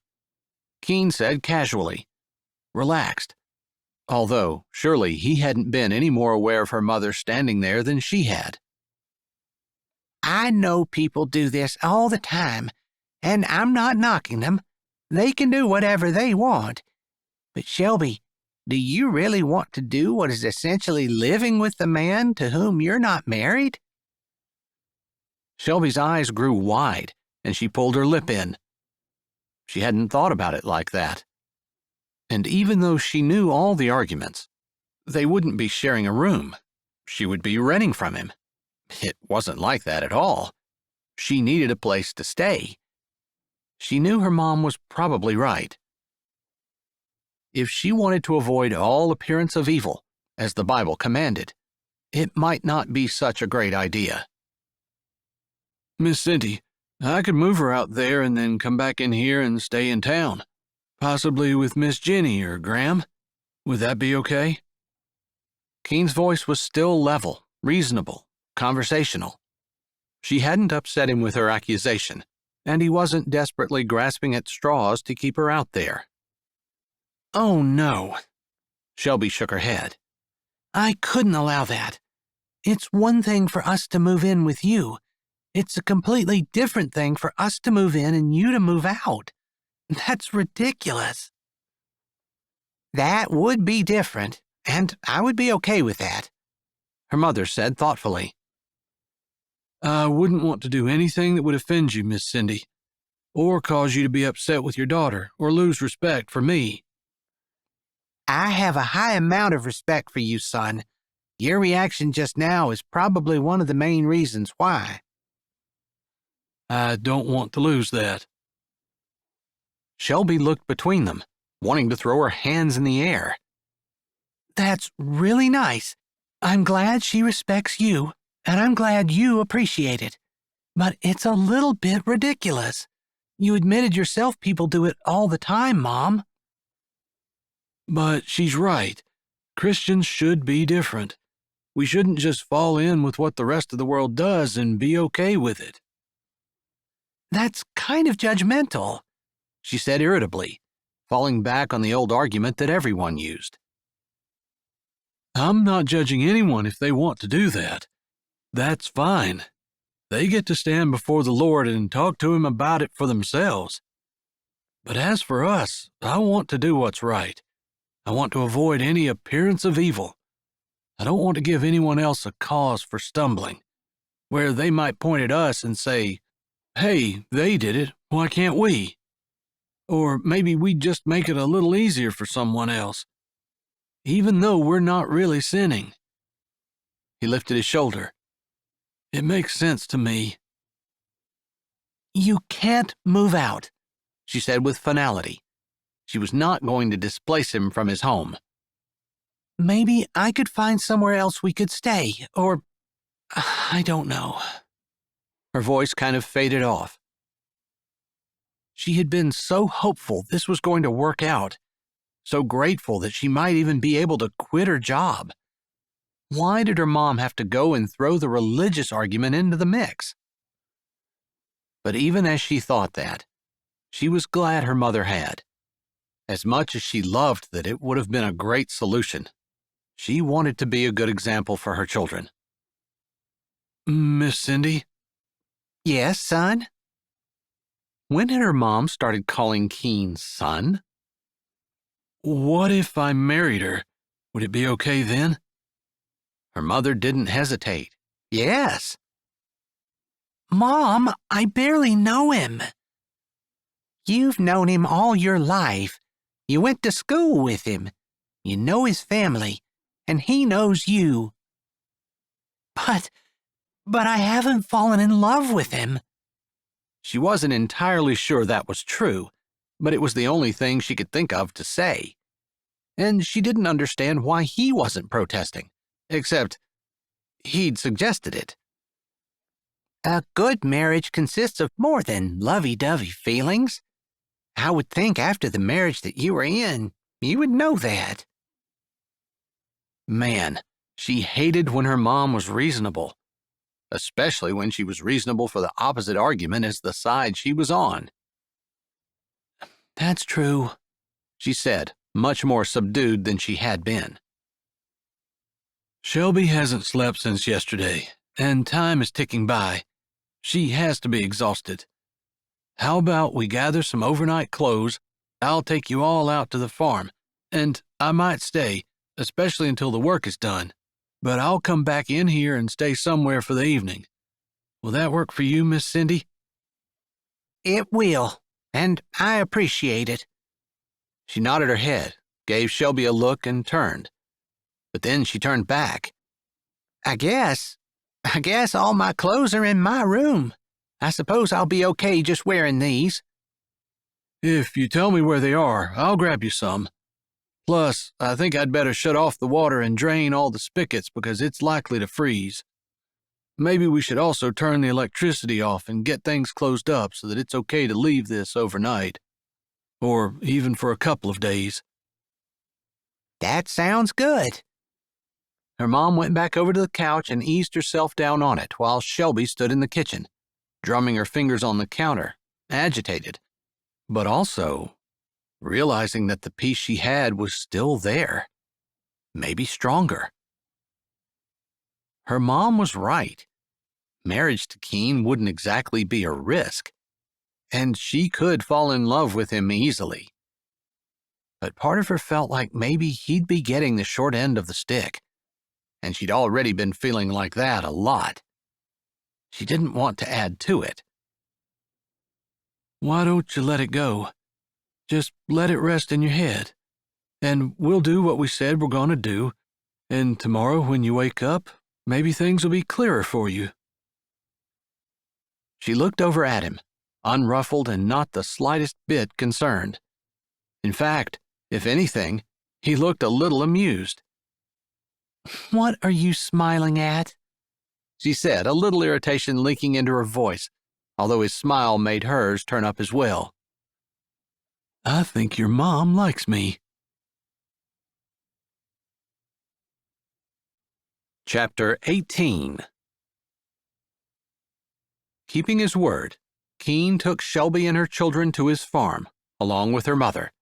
Keene said casually, relaxed, although surely he hadn't been any more aware of her mother standing there than she had. I know people do this all the time, and I'm not knocking them. They can do whatever they want. But Shelby, do you really want to do what is essentially living with the man to whom you're not married? Shelby's eyes grew wide, and she pulled her lip in. She hadn't thought about it like that. And even though she knew all the arguments, they wouldn't be sharing a room. She would be renting from him. It wasn't like that at all. She needed a place to stay. She knew her mom was probably right. If she wanted to avoid all appearance of evil, as the Bible commanded, it might not be such a great idea. Miss Cindy, I could move her out there and then come back in here and stay in town, possibly with Miss Jenny or Graham. Would that be okay? Keene's voice was still level, reasonable, conversational. She hadn't upset him with her accusation, and he wasn't desperately grasping at straws to keep her out there. Oh no, Shelby shook her head. I couldn't allow that. It's one thing for us to move in with you. It's a completely different thing for us to move in and you to move out. That's ridiculous. That would be different, and I would be okay with that, her mother said thoughtfully. I wouldn't want to do anything that would offend you, Miss Cindy, or cause you to be upset with your daughter or lose respect for me. I have a high amount of respect for you, son. Your reaction just now is probably one of the main reasons why. I don't want to lose that. Shelby looked between them, wanting to throw her hands in the air. That's really nice. I'm glad she respects you, and I'm glad you appreciate it. But it's a little bit ridiculous. You admitted yourself people do it all the time, Mom. But she's right. Christians should be different. We shouldn't just fall in with what the rest of the world does and be okay with it. That's kind of judgmental, she said irritably, falling back on the old argument that everyone used. I'm not judging anyone if they want to do that. That's fine. They get to stand before the Lord and talk to Him about it for themselves. But as for us, I want to do what's right. I want to avoid any appearance of evil. I don't want to give anyone else a cause for stumbling, where they might point at us and say, "Hey, they did it, why can't we?" Or maybe we'd just make it a little easier for someone else, even though we're not really sinning. He lifted his shoulder. It makes sense to me. You can't move out, she said with finality. She was not going to displace him from his home. maybe I could find somewhere else we could stay, or I don't know." Her voice kind of faded off. She had been so hopeful this was going to work out, so grateful that she might even be able to quit her job. Why did her mom have to go and throw the religious argument into the mix? But even as she thought that, she was glad her mother had. As much as she loved that it would have been a great solution, she wanted to be a good example for her children. Miss Cindy? "Yes, son?" When had her mom started calling Keene son? What if I married her? Would it be okay then? Her mother didn't hesitate. Yes. "Mom, I barely know him." "You've known him all your life. You went to school with him. You know his family, and he knows you." But I haven't fallen in love with him." She wasn't entirely sure that was true, but it was the only thing she could think of to say. And she didn't understand why he wasn't protesting, except he'd suggested it. "A good marriage consists of more than lovey-dovey feelings. I would think after the marriage that you were in, you would know that." Man, she hated when her mom was reasonable, especially when she was reasonable for the opposite argument as the side she was on. "That's true," she said, much more subdued than she had been. Shelby hasn't slept since yesterday, and time is ticking by. She has to be exhausted. How about we gather some overnight clothes? I'll take you all out to the farm, and I might stay, especially until the work is done. But I'll come back in here and stay somewhere for the evening. Will that work for you, Miss Cindy? "It will, and I appreciate it." She nodded her head, gave Shelby a look, and turned. But then she turned back. I guess all my clothes are in my room. I suppose I'll be okay just wearing these." If you tell me where they are, I'll grab you some. Plus, I think I'd better shut off the water and drain all the spigots because it's likely to freeze. Maybe we should also turn the electricity off and get things closed up so that it's okay to leave this overnight. Or even for a couple of days. "That sounds good." Her mom went back over to the couch and eased herself down on it while Shelby stood in the kitchen, drumming her fingers on the counter, agitated, but also realizing that the peace she had was still there, maybe stronger. Her mom was right. Marriage to Keene wouldn't exactly be a risk, and she could fall in love with him easily. But part of her felt like maybe he'd be getting the short end of the stick, and she'd already been feeling like that a lot. She didn't want to add to it. Why don't you let it go? Just let it rest in your head. And we'll do what we said we're going to do. And tomorrow when you wake up, maybe things will be clearer for you. She looked over at him, unruffled and not the slightest bit concerned. In fact, if anything, he looked a little amused. "What are you smiling at?" she said, a little irritation leaking into her voice, although his smile made hers turn up as well. I think your mom likes me. Chapter 18. Keeping his word, Keene took Shelby and her children to his farm, along with her mother.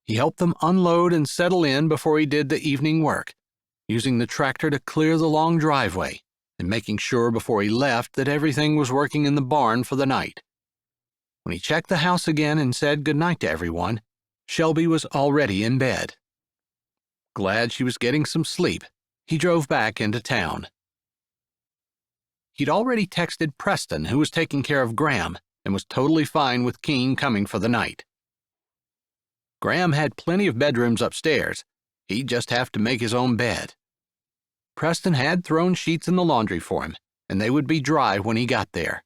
He helped them unload and settle in before he did the evening work, using the tractor to clear the long driveway and making sure before he left that everything was working in the barn for the night. When he checked the house again and said goodnight to everyone, Shelby was already in bed. Glad she was getting some sleep, he drove back into town. He'd already texted Preston, who was taking care of Graham, and was totally fine with Keene coming for the night. Graham had plenty of bedrooms upstairs. He'd just have to make his own bed. Preston had thrown sheets in the laundry for him, and they would be dry when he got there.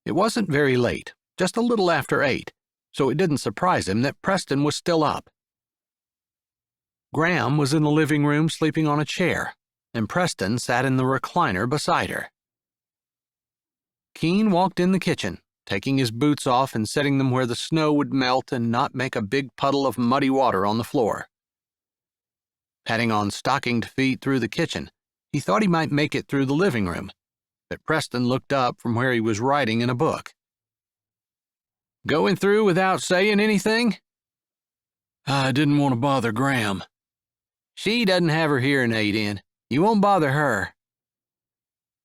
It wasn't very late, just a little after 8, so it didn't surprise him that Preston was still up. Graham was in the living room sleeping on a chair, and Preston sat in the recliner beside her. Keene walked in the kitchen, taking his boots off and setting them where the snow would melt and not make a big puddle of muddy water on the floor. Padding on stockinged feet through the kitchen, he thought he might make it through the living room, but Preston looked up from where he was writing in a book. "Going through without saying anything?" I didn't want to bother Graham. "She doesn't have her hearing aid in. You won't bother her."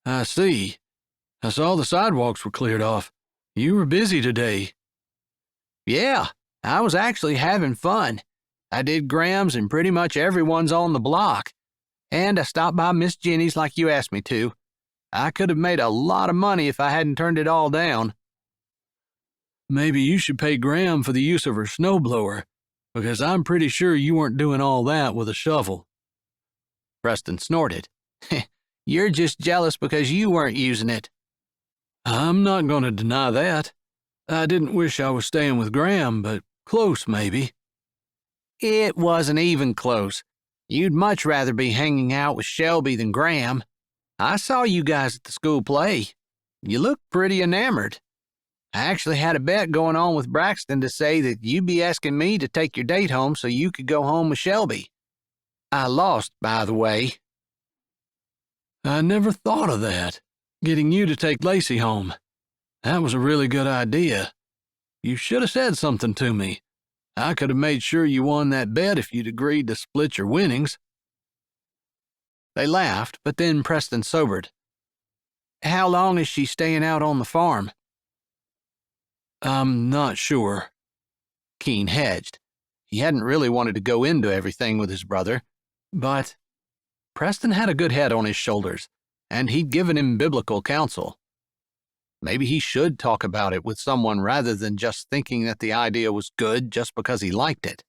I see. I saw the sidewalks were cleared off. You were busy today." "Yeah, I was actually having fun. I did Graham's and pretty much everyone's on the block. And I stopped by Miss Jenny's like you asked me to. I could have made a lot of money if I hadn't turned it all down." Maybe you should pay Graham for the use of her snowblower, because I'm pretty sure you weren't doing all that with a shovel. Preston snorted. "You're just jealous because you weren't using it." I'm not going to deny that. I didn't wish I was staying with Graham, but close maybe. It wasn't even close. You'd much rather be hanging out with Shelby than Graham. I saw you guys at the school play. You look pretty enamored. I actually had a bet going on with Braxton to say that you'd be asking me to take your date home so you could go home with Shelby. I lost, by the way. I never thought of that. Getting you to take Lacey home. That was a really good idea. You should have said something to me. I could have made sure you won that bet if you'd agreed to split your winnings. They laughed, but then Preston sobered. "How long is she staying out on the farm?" I'm not sure. Keene hedged. He hadn't really wanted to go into everything with his brother, but Preston had a good head on his shoulders, and he'd given him biblical counsel. Maybe he should talk about it with someone rather than just thinking that the idea was good just because he liked it.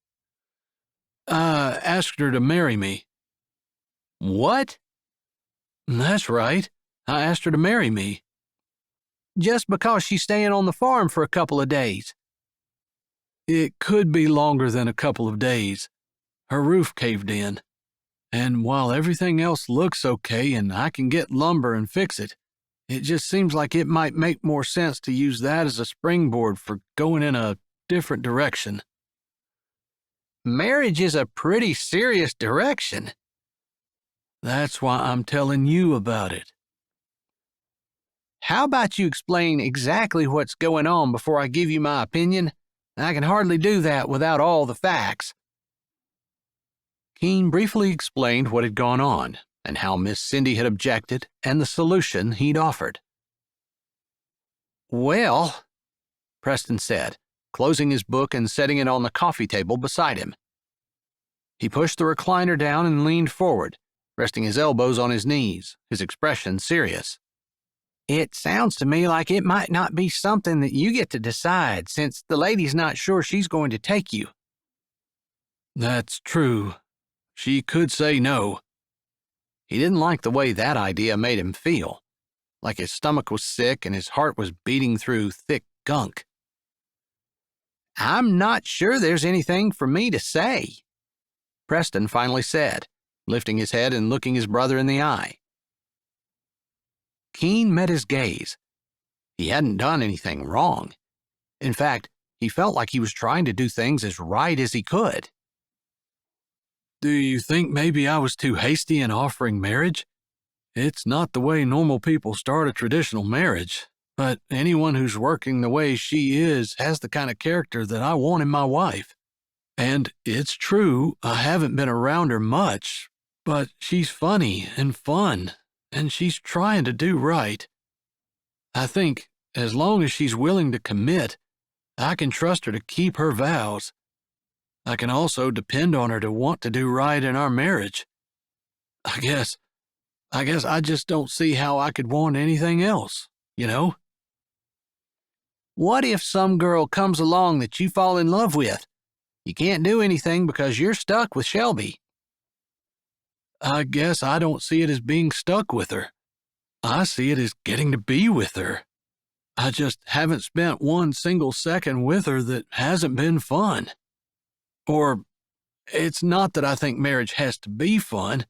I asked her to marry me. What? That's right. I asked her to marry me. Just because she's staying on the farm for a couple of days. It could be longer than a couple of days. Her roof caved in. And while everything else looks okay and I can get lumber and fix it, it just seems like it might make more sense to use that as a springboard for going in a different direction. Marriage is a pretty serious direction. That's why I'm telling you about it. How about you explain exactly what's going on before I give you my opinion? I can hardly do that without all the facts. Keene briefly explained what had gone on and how Miss Cindy had objected and the solution he'd offered. "Well," Preston said, closing his book and setting it on the coffee table beside him. He pushed the recliner down and leaned forward, resting his elbows on his knees, his expression serious. "It sounds to me like it might not be something that you get to decide, since the lady's not sure she's going to take you." That's true. She could say no. He didn't like the way that idea made him feel, like his stomach was sick and his heart was beating through thick gunk. "I'm not sure there's anything for me to say," Preston finally said, lifting his head and looking his brother in the eye. Keene met his gaze. He hadn't done anything wrong. In fact, he felt like he was trying to do things as right as he could. Do you think maybe I was too hasty in offering marriage? It's not the way normal people start a traditional marriage, but anyone who's working the way she is has the kind of character that I want in my wife. And it's true, I haven't been around her much, but she's funny and fun, and she's trying to do right. I think, as long as she's willing to commit, I can trust her to keep her vows. I can also depend on her to want to do right in our marriage. I guess I just don't see how I could want anything else, you know? What if some girl comes along that you fall in love with? You can't do anything because you're stuck with Shelby. I guess I don't see it as being stuck with her. I see it as getting to be with her. I just haven't spent one single second with her that hasn't been fun. Or It's not that I think marriage has to be fun,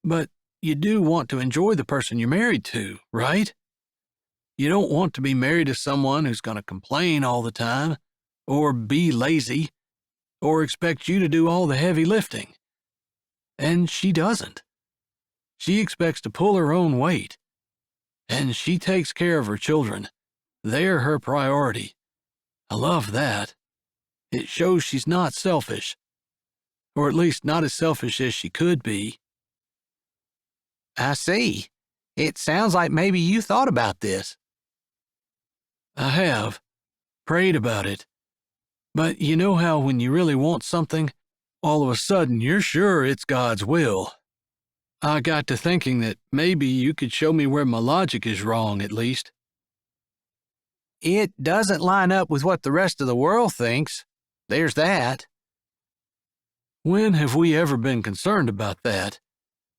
but you do want to enjoy the person you're married to, right? You don't want to be married to someone who's going to complain all the time, or be lazy, or expect you to do all the heavy lifting. And she doesn't. She expects to pull her own weight. And she takes care of her children. They're her priority. I love that. It shows she's not selfish. Or at least not as selfish as she could be. I see. It sounds like maybe you thought about this. I have. Prayed about it. But you know how when you really want something, all of a sudden you're sure it's God's will. I got to thinking that maybe you could show me where my logic is wrong, at least. It doesn't line up with what the rest of the world thinks. There's that. When have we ever been concerned about that?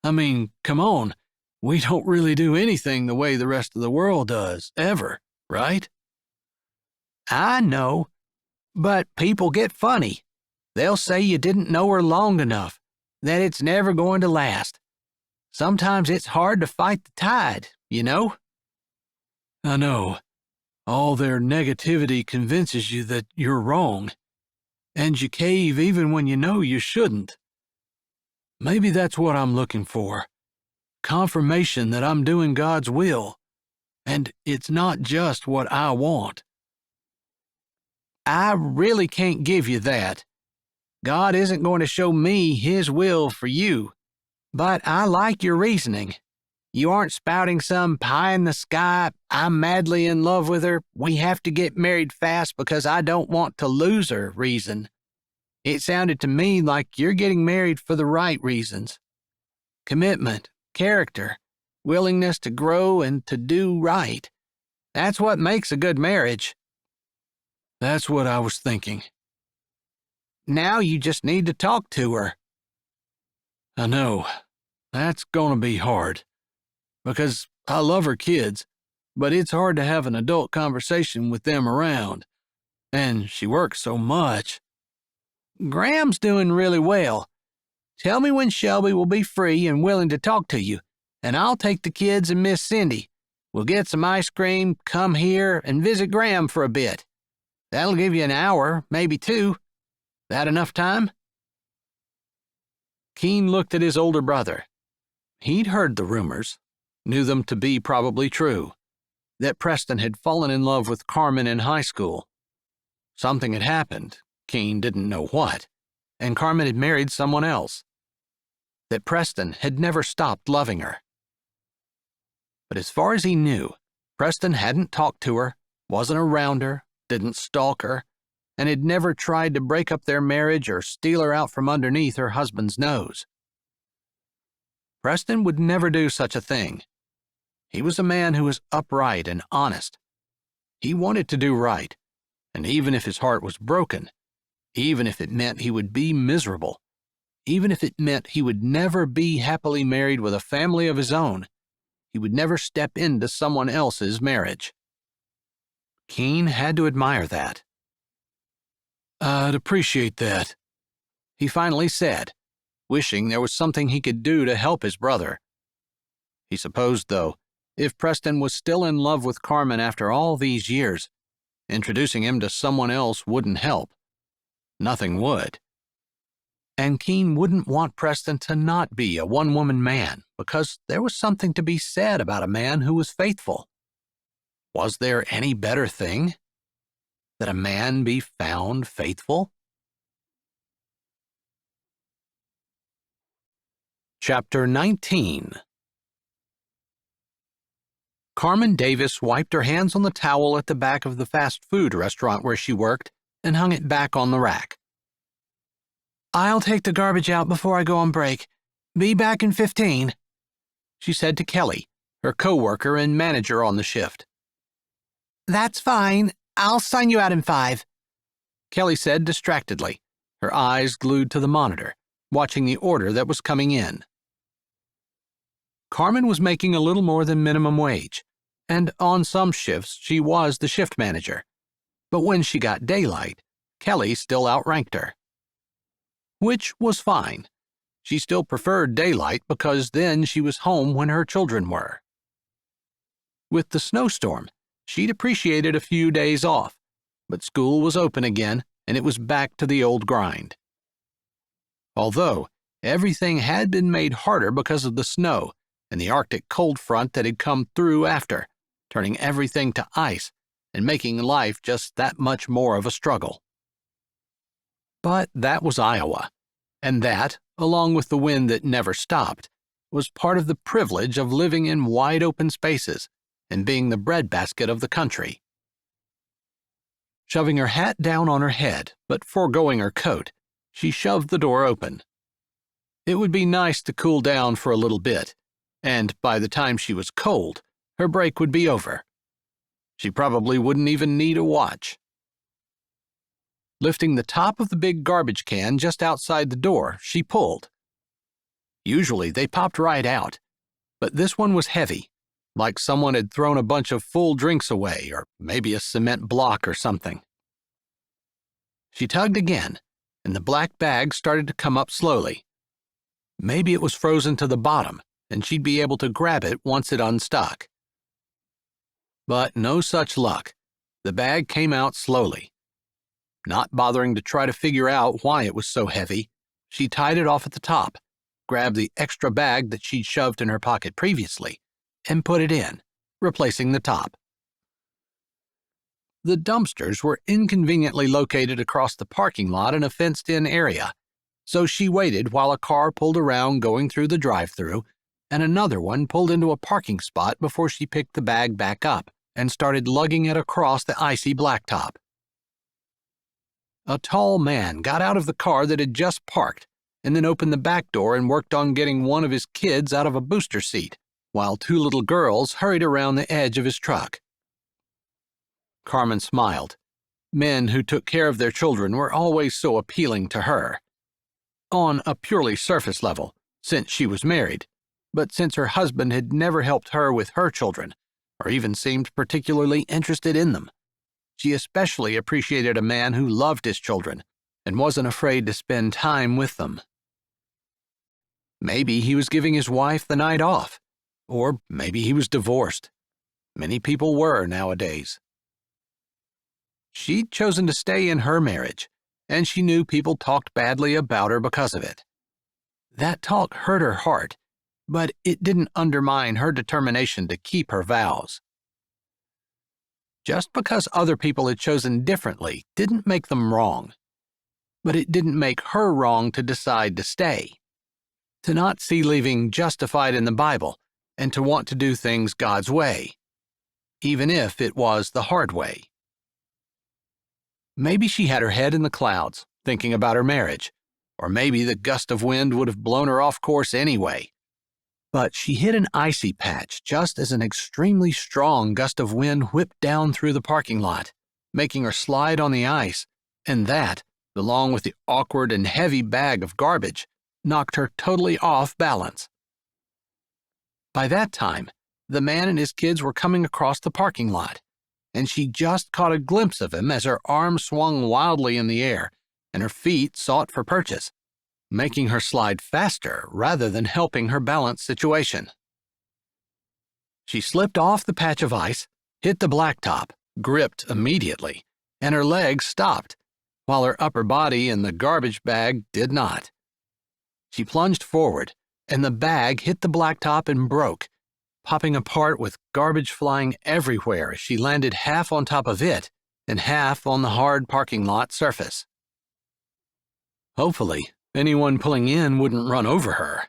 I mean, come on. We don't really do anything the way the rest of the world does, ever, right? I know. But people get funny. They'll say you didn't know her long enough, that it's never going to last. Sometimes it's hard to fight the tide, you know? I know. All their negativity convinces you that you're wrong, and you cave even when you know you shouldn't. Maybe that's what I'm looking for. Confirmation that I'm doing God's will, and it's not just what I want. I really can't give you that. God isn't going to show me His will for you. But I like your reasoning. You aren't spouting some pie in the sky, I'm madly in love with her, we have to get married fast because I don't want to lose her reason. It sounded to me like you're getting married for the right reasons. Commitment, character, willingness to grow and to do right. That's what makes a good marriage. That's what I was thinking. Now you just need to talk to her. I know. That's gonna be hard. Because I love her kids, but it's hard to have an adult conversation with them around. And she works so much. Graham's doing really well. Tell me when Shelby will be free and willing to talk to you, and I'll take the kids and Miss Cindy. We'll get some ice cream, come here, and visit Graham for a bit. That'll give you an hour, maybe 2. That enough time? Keene looked at his older brother. He'd heard the rumors, knew them to be probably true, that Preston had fallen in love with Carmen in high school. Something had happened, Keene didn't know what, and Carmen had married someone else. That Preston had never stopped loving her. But as far as he knew, Preston hadn't talked to her, wasn't around her, didn't stalk her, and had never tried to break up their marriage or steal her out from underneath her husband's nose. Preston would never do such a thing. He was a man who was upright and honest. He wanted to do right, and even if his heart was broken, even if it meant he would be miserable, even if it meant he would never be happily married with a family of his own, he would never step into someone else's marriage. Keene had to admire that. I'd appreciate that, he finally said, wishing there was something he could do to help his brother. He supposed, though, if Preston was still in love with Carmen after all these years, introducing him to someone else wouldn't help. Nothing would. And Keene wouldn't want Preston to not be a one-woman man, because there was something to be said about a man who was faithful. Was there any better thing? That a man be found faithful? Chapter 19. Carmen Davis wiped her hands on the towel at the back of the fast food restaurant where she worked and hung it back on the rack. I'll take the garbage out before I go on break. Be back in 15, she said to Kelly, her co-worker and manager on the shift. That's fine. I'll sign you out in 5, Kelly said distractedly, her eyes glued to the monitor, watching the order that was coming in. Carmen was making a little more than minimum wage, and on some shifts she was the shift manager. But when she got daylight, Kelly still outranked her. which was fine. She still preferred daylight because then she was home when her children were. With the snowstorm, she'd appreciated a few days off, but school was open again and it was back to the old grind. Although everything had been made harder because of the snow and the Arctic cold front that had come through after, turning everything to ice and making life just that much more of a struggle. But that was Iowa, and that, along with the wind that never stopped, was part of the privilege of living in wide open spaces and being the breadbasket of the country. Shoving her hat down on her head, but foregoing her coat, she shoved the door open. It would be nice to cool down for a little bit, and by the time she was cold, her break would be over. She probably wouldn't even need a watch. Lifting the top of the big garbage can just outside the door, she pulled. Usually they popped right out, but this one was heavy, like someone had thrown a bunch of full drinks away, or maybe a cement block or something. She tugged again, and the black bag started to come up slowly. Maybe it was frozen to the bottom, and she'd be able to grab it once it unstuck. But no such luck. The bag came out slowly. Not bothering to try to figure out why it was so heavy, she tied it off at the top, grabbed the extra bag that she'd shoved in her pocket previously, and put it in, replacing the top. The dumpsters were inconveniently located across the parking lot in a fenced-in area, so she waited while a car pulled around going through the drive-thru, and another one pulled into a parking spot before she picked the bag back up and started lugging it across the icy blacktop. A tall man got out of the car that had just parked and then opened the back door and worked on getting one of his kids out of a booster seat, while two little girls hurried around the edge of his truck. Carmen smiled. Men who took care of their children were always so appealing to her. On a purely surface level, since she was married, but since her husband had never helped her with her children, or even seemed particularly interested in them. She especially appreciated a man who loved his children and wasn't afraid to spend time with them. Maybe he was giving his wife the night off, or maybe he was divorced. Many people were nowadays. She'd chosen to stay in her marriage, and she knew people talked badly about her because of it. That talk hurt her heart, but it didn't undermine her determination to keep her vows. Just because other people had chosen differently didn't make them wrong, but it didn't make her wrong to decide to stay, to not see leaving justified in the Bible, and to want to do things God's way, even if it was the hard way. Maybe she had her head in the clouds, thinking about her marriage, or maybe the gust of wind would have blown her off course anyway. But she hit an icy patch just as an extremely strong gust of wind whipped down through the parking lot, making her slide on the ice, and that, along with the awkward and heavy bag of garbage, knocked her totally off balance. By that time, the man and his kids were coming across the parking lot, and she just caught a glimpse of him as her arms swung wildly in the air and her feet sought for purchase, making her slide faster rather than helping her balance situation. She slipped off the patch of ice, hit the blacktop, gripped immediately, and her legs stopped, while her upper body and the garbage bag did not. She plunged forward, and the bag hit the blacktop and broke, popping apart with garbage flying everywhere as she landed half on top of it and half on the hard parking lot surface. Hopefully, anyone pulling in wouldn't run over her.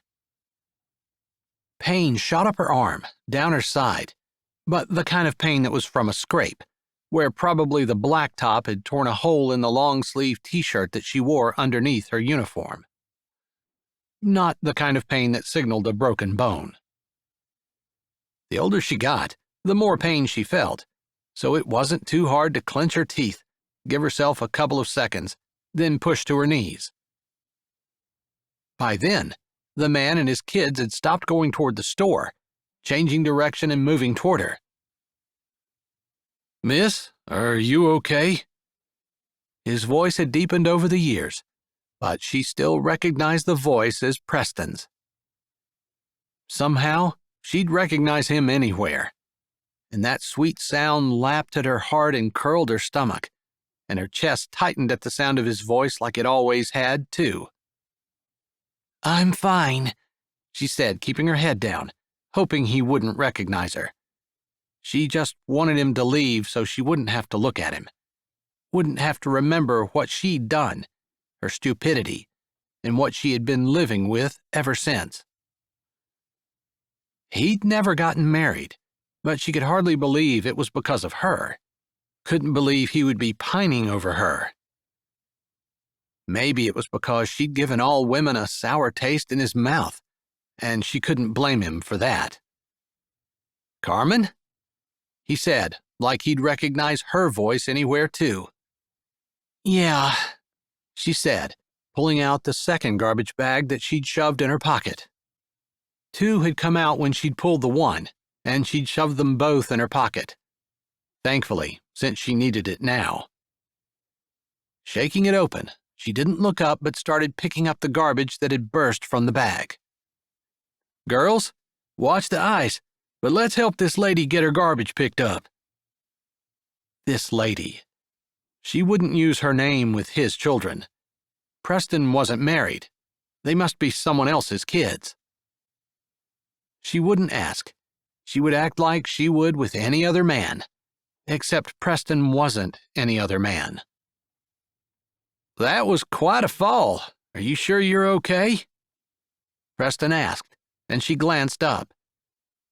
Pain shot up her arm, down her side, but the kind of pain that was from a scrape, where probably the blacktop had torn a hole in the long-sleeve t-shirt that she wore underneath her uniform. Not the kind of pain that signaled a broken bone. The older she got, the more pain she felt, so it wasn't too hard to clench her teeth, give herself a couple of seconds, then push to her knees. By then, the man and his kids had stopped going toward the store, changing direction and moving toward her. "Miss, are you okay?" His voice had deepened over the years, but she still recognized the voice as Preston's. Somehow, she'd recognize him anywhere, and that sweet sound lapped at her heart and curled her stomach, and her chest tightened at the sound of his voice like it always had, too. I'm fine, she said, keeping her head down, hoping he wouldn't recognize her. She just wanted him to leave so she wouldn't have to look at him, wouldn't have to remember what she'd done, her stupidity, and what she had been living with ever since. He'd never gotten married, but she could hardly believe it was because of her. Couldn't believe he would be pining over her. Maybe it was because she'd given all women a sour taste in his mouth, and she couldn't blame him for that. "Carmen?" he said, like he'd recognize her voice anywhere, too. Yeah, she said, pulling out the second garbage bag that she'd shoved in her pocket. Two had come out when she'd pulled the one, and she'd shoved them both in her pocket. Thankfully, since she needed it now. Shaking it open, she didn't look up but started picking up the garbage that had burst from the bag. "Girls, watch the ice, but let's help this lady get her garbage picked up." This lady. She wouldn't use her name with his children. Preston wasn't married. They must be someone else's kids. She wouldn't ask. She would act like she would with any other man, except Preston wasn't any other man. "That was quite a fall. Are you sure you're okay?" Preston asked, and she glanced up.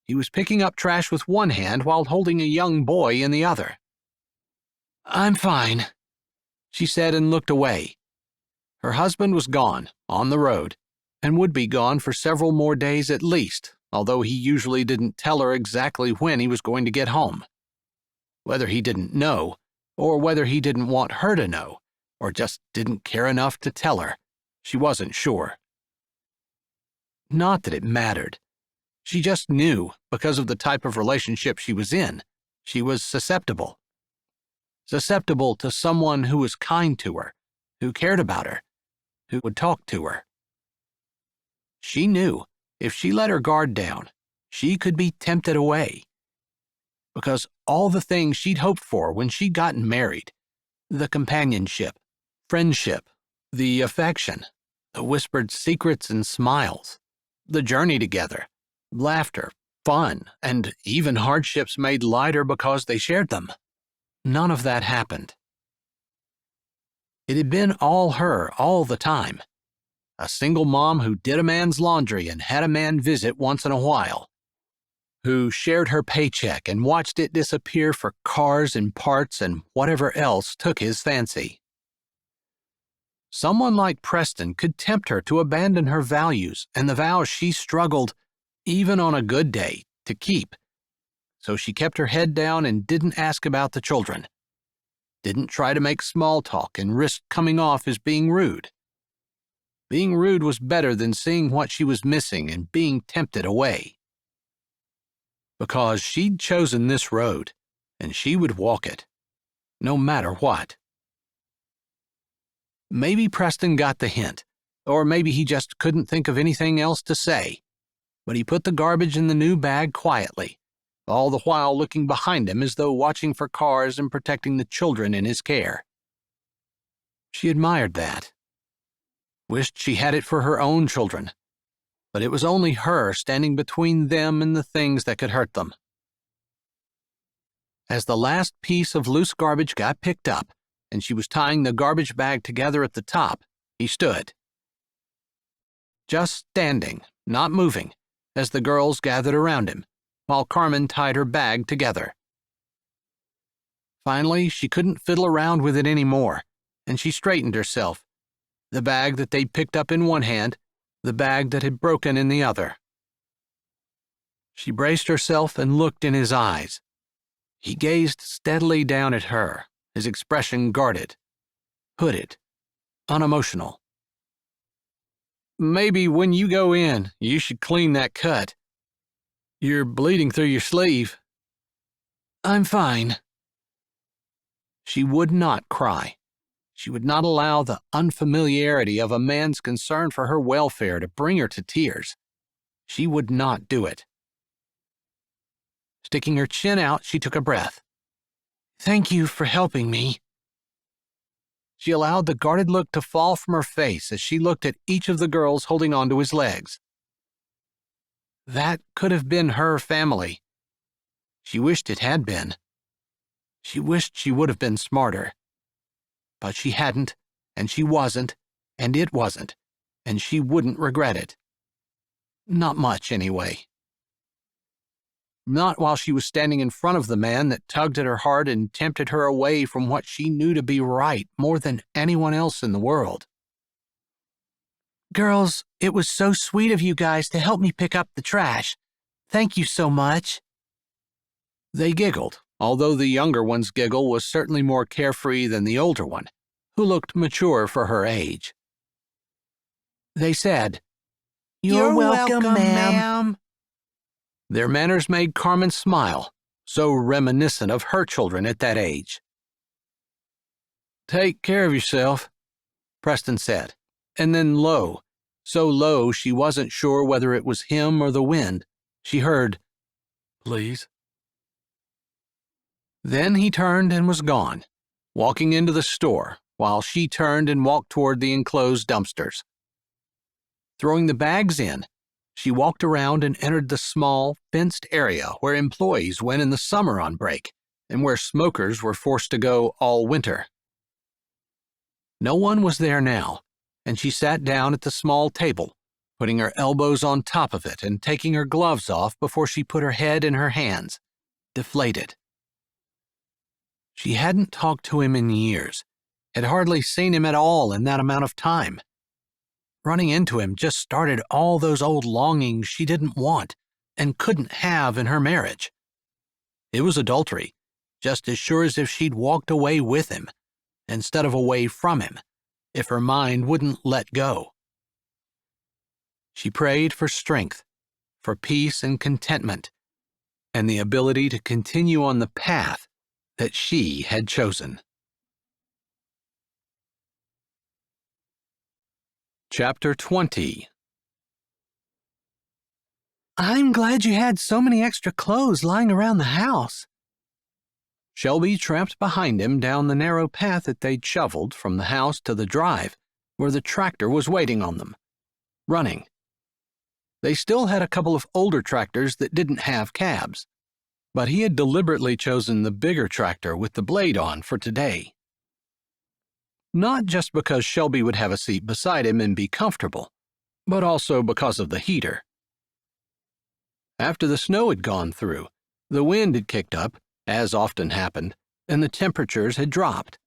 He was picking up trash with one hand while holding a young boy in the other. "I'm fine," she said and looked away. Her husband was gone, on the road, and would be gone for several more days at least, although he usually didn't tell her exactly when he was going to get home. Whether he didn't know, or whether he didn't want her to know, or just didn't care enough to tell her, she wasn't sure. Not that it mattered. She just knew, because of the type of relationship she was in, she was susceptible. Susceptible to someone who was kind to her, who cared about her, who would talk to her. She knew if she let her guard down, she could be tempted away. Because all the things she'd hoped for when she'd gotten married, the companionship, friendship, the affection, the whispered secrets and smiles, the journey together, laughter, fun, and even hardships made lighter because they shared them. None of that happened. It had been all her all the time. A single mom who did a man's laundry and had a man visit once in a while, who shared her paycheck and watched it disappear for cars and parts and whatever else took his fancy. Someone like Preston could tempt her to abandon her values and the vows she struggled, even on a good day, to keep. So she kept her head down and didn't ask about the children. Didn't try to make small talk and risk coming off as being rude. Being rude was better than seeing what she was missing and being tempted away. Because she'd chosen this road, and she would walk it, no matter what. Maybe Preston got the hint, or maybe he just couldn't think of anything else to say, but he put the garbage in the new bag quietly, all the while looking behind him as though watching for cars and protecting the children in his care. She admired that. Wished she had it for her own children, but it was only her standing between them and the things that could hurt them. As the last piece of loose garbage got picked up, and she was tying the garbage bag together at the top, he stood. Just standing, not moving, as the girls gathered around him, while Carmen tied her bag together. Finally, she couldn't fiddle around with it anymore, and she straightened herself, the bag that they'd picked up in one hand, the bag that had broken in the other. She braced herself and looked in his eyes. He gazed steadily down at her, his expression guarded, hooded, unemotional. "Maybe when you go in, you should clean that cut. You're bleeding through your sleeve." I'm fine. She would not cry. She would not allow the unfamiliarity of a man's concern for her welfare to bring her to tears. She would not do it. Sticking her chin out, she took a breath. Thank you for helping me. She allowed the guarded look to fall from her face as she looked at each of the girls holding onto his legs. That could have been her family. She wished it had been. She wished she would have been smarter. But she hadn't, and she wasn't, and it wasn't, and she wouldn't regret it. Not much, anyway. Not while she was standing in front of the man that tugged at her heart and tempted her away from what she knew to be right more than anyone else in the world. Girls, it was so sweet of you guys to help me pick up the trash. Thank you so much. They giggled, although the younger one's giggle was certainly more carefree than the older one, who looked mature for her age. They said, You're welcome, ma'am. Their manners made Carmen smile, so reminiscent of her children at that age. Take care of yourself, Preston said, and then low, so low she wasn't sure whether it was him or the wind, she heard, Please. Then he turned and was gone, walking into the store, while she turned and walked toward the enclosed dumpsters. Throwing the bags in, she walked around and entered the small, fenced area where employees went in the summer on break and where smokers were forced to go all winter. No one was there now, and she sat down at the small table, putting her elbows on top of it and taking her gloves off before she put her head in her hands, deflated. She hadn't talked to him in years, had hardly seen him at all in that amount of time. Running into him just started all those old longings she didn't want and couldn't have in her marriage. It was adultery, just as sure as if she'd walked away with him, instead of away from him, if her mind wouldn't let go. She prayed for strength, for peace and contentment, and the ability to continue on the path that she had chosen. Chapter 20. I'm glad you had so many extra clothes lying around the house. Shelby tramped behind him down the narrow path that they'd shoveled from the house to the drive, where the tractor was waiting on them, running. They still had a couple of older tractors that didn't have cabs, but he had deliberately chosen the bigger tractor with the blade on for today. Not just because Shelby would have a seat beside him and be comfortable, but also because of the heater. After the snow had gone through, the wind had kicked up, as often happened, and the temperatures had dropped.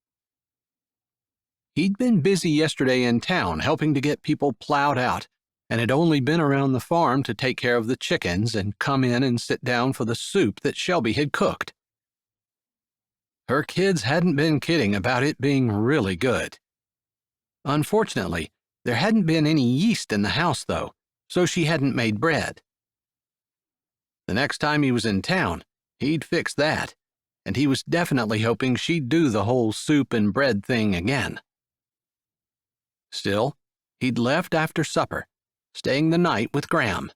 He'd been busy yesterday in town helping to get people plowed out, and had only been around the farm to take care of the chickens and come in and sit down for the soup that Shelby had cooked. Her kids hadn't been kidding about it being really good. Unfortunately, there hadn't been any yeast in the house, though, so she hadn't made bread. The next time he was in town, he'd fix that, and he was definitely hoping she'd do the whole soup and bread thing again. Still, he'd left after supper, staying the night with Graham.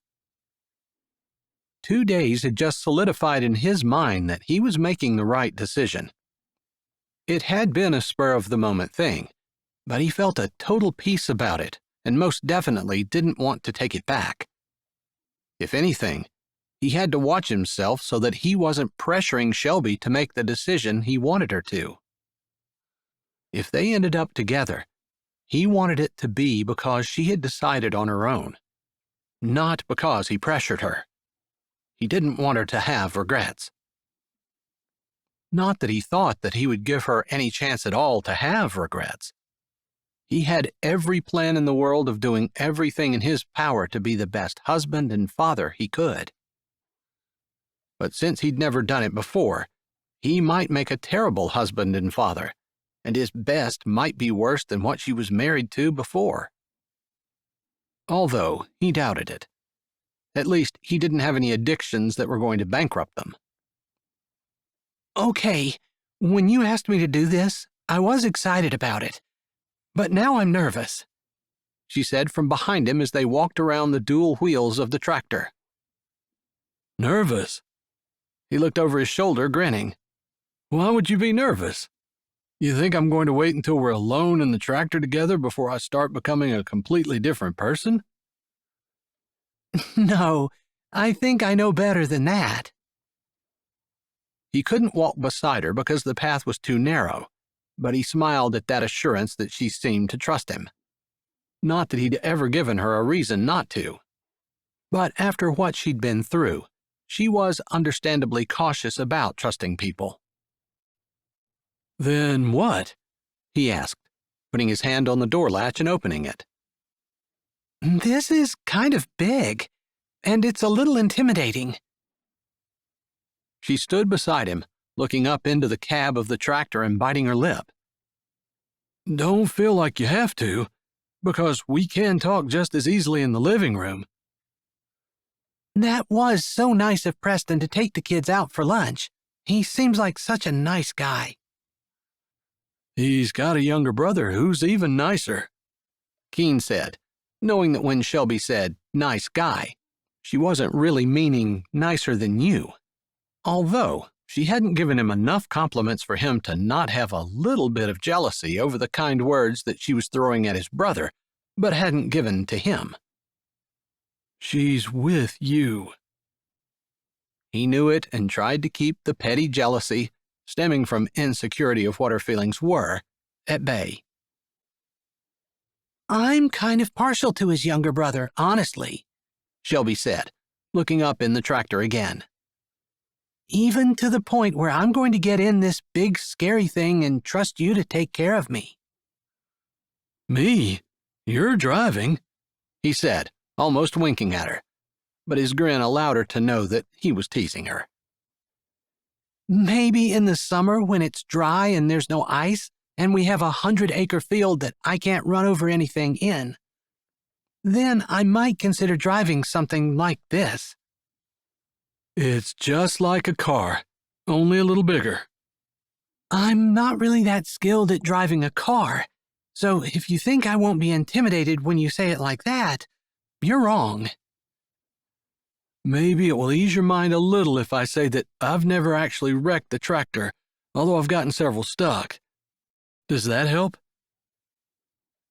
2 days had just solidified in his mind that he was making the right decision. It had been a spur-of-the-moment thing, but he felt a total peace about it and most definitely didn't want to take it back. If anything, he had to watch himself so that he wasn't pressuring Shelby to make the decision he wanted her to. If they ended up together, he wanted it to be because she had decided on her own, not because he pressured her. He didn't want her to have regrets. Not that he thought that he would give her any chance at all to have regrets. He had every plan in the world of doing everything in his power to be the best husband and father he could. But since he'd never done it before, he might make a terrible husband and father, and his best might be worse than what she was married to before. Although he doubted it. At least he didn't have any addictions that were going to bankrupt them. Okay, when you asked me to do this, I was excited about it, but now I'm nervous," she said from behind him as they walked around the dual wheels of the tractor. Nervous? He looked over his shoulder, grinning. Why would you be nervous? You think I'm going to wait until we're alone in the tractor together before I start becoming a completely different person? "No, I think I know better than that." He couldn't walk beside her because the path was too narrow, but he smiled at that assurance that she seemed to trust him. Not that he'd ever given her a reason not to. But after what she'd been through, she was understandably cautious about trusting people. Then what? He asked, putting his hand on the door latch and opening it. "This is kind of big, and it's a little intimidating." She stood beside him, looking up into the cab of the tractor and biting her lip. Don't feel like you have to, because we can talk just as easily in the living room. "That was so nice of Preston to take the kids out for lunch. He seems like such a nice guy." He's got a younger brother who's even nicer, Keene said, knowing that when Shelby said, "nice guy," she wasn't really meaning nicer than you. Although she hadn't given him enough compliments for him to not have a little bit of jealousy over the kind words that she was throwing at his brother, but hadn't given to him. She's with you. He knew it and tried to keep the petty jealousy, stemming from insecurity of what her feelings were, at bay. "I'm kind of partial to his younger brother, honestly," Shelby said, looking up in the tractor again. "Even to the point where I'm going to get in this big scary thing and trust you to take care of me." Me? You're driving? He said, almost winking at her, but his grin allowed her to know that he was teasing her. "Maybe in the summer when it's dry and there's no ice, and we have a 100-acre field that I can't run over anything in. Then I might consider driving something like this." It's just like a car, only a little bigger. "I'm not really that skilled at driving a car, so if you think I won't be intimidated when you say it like that, you're wrong." Maybe it will ease your mind a little if I say that I've never actually wrecked the tractor, although I've gotten several stuck. Does that help?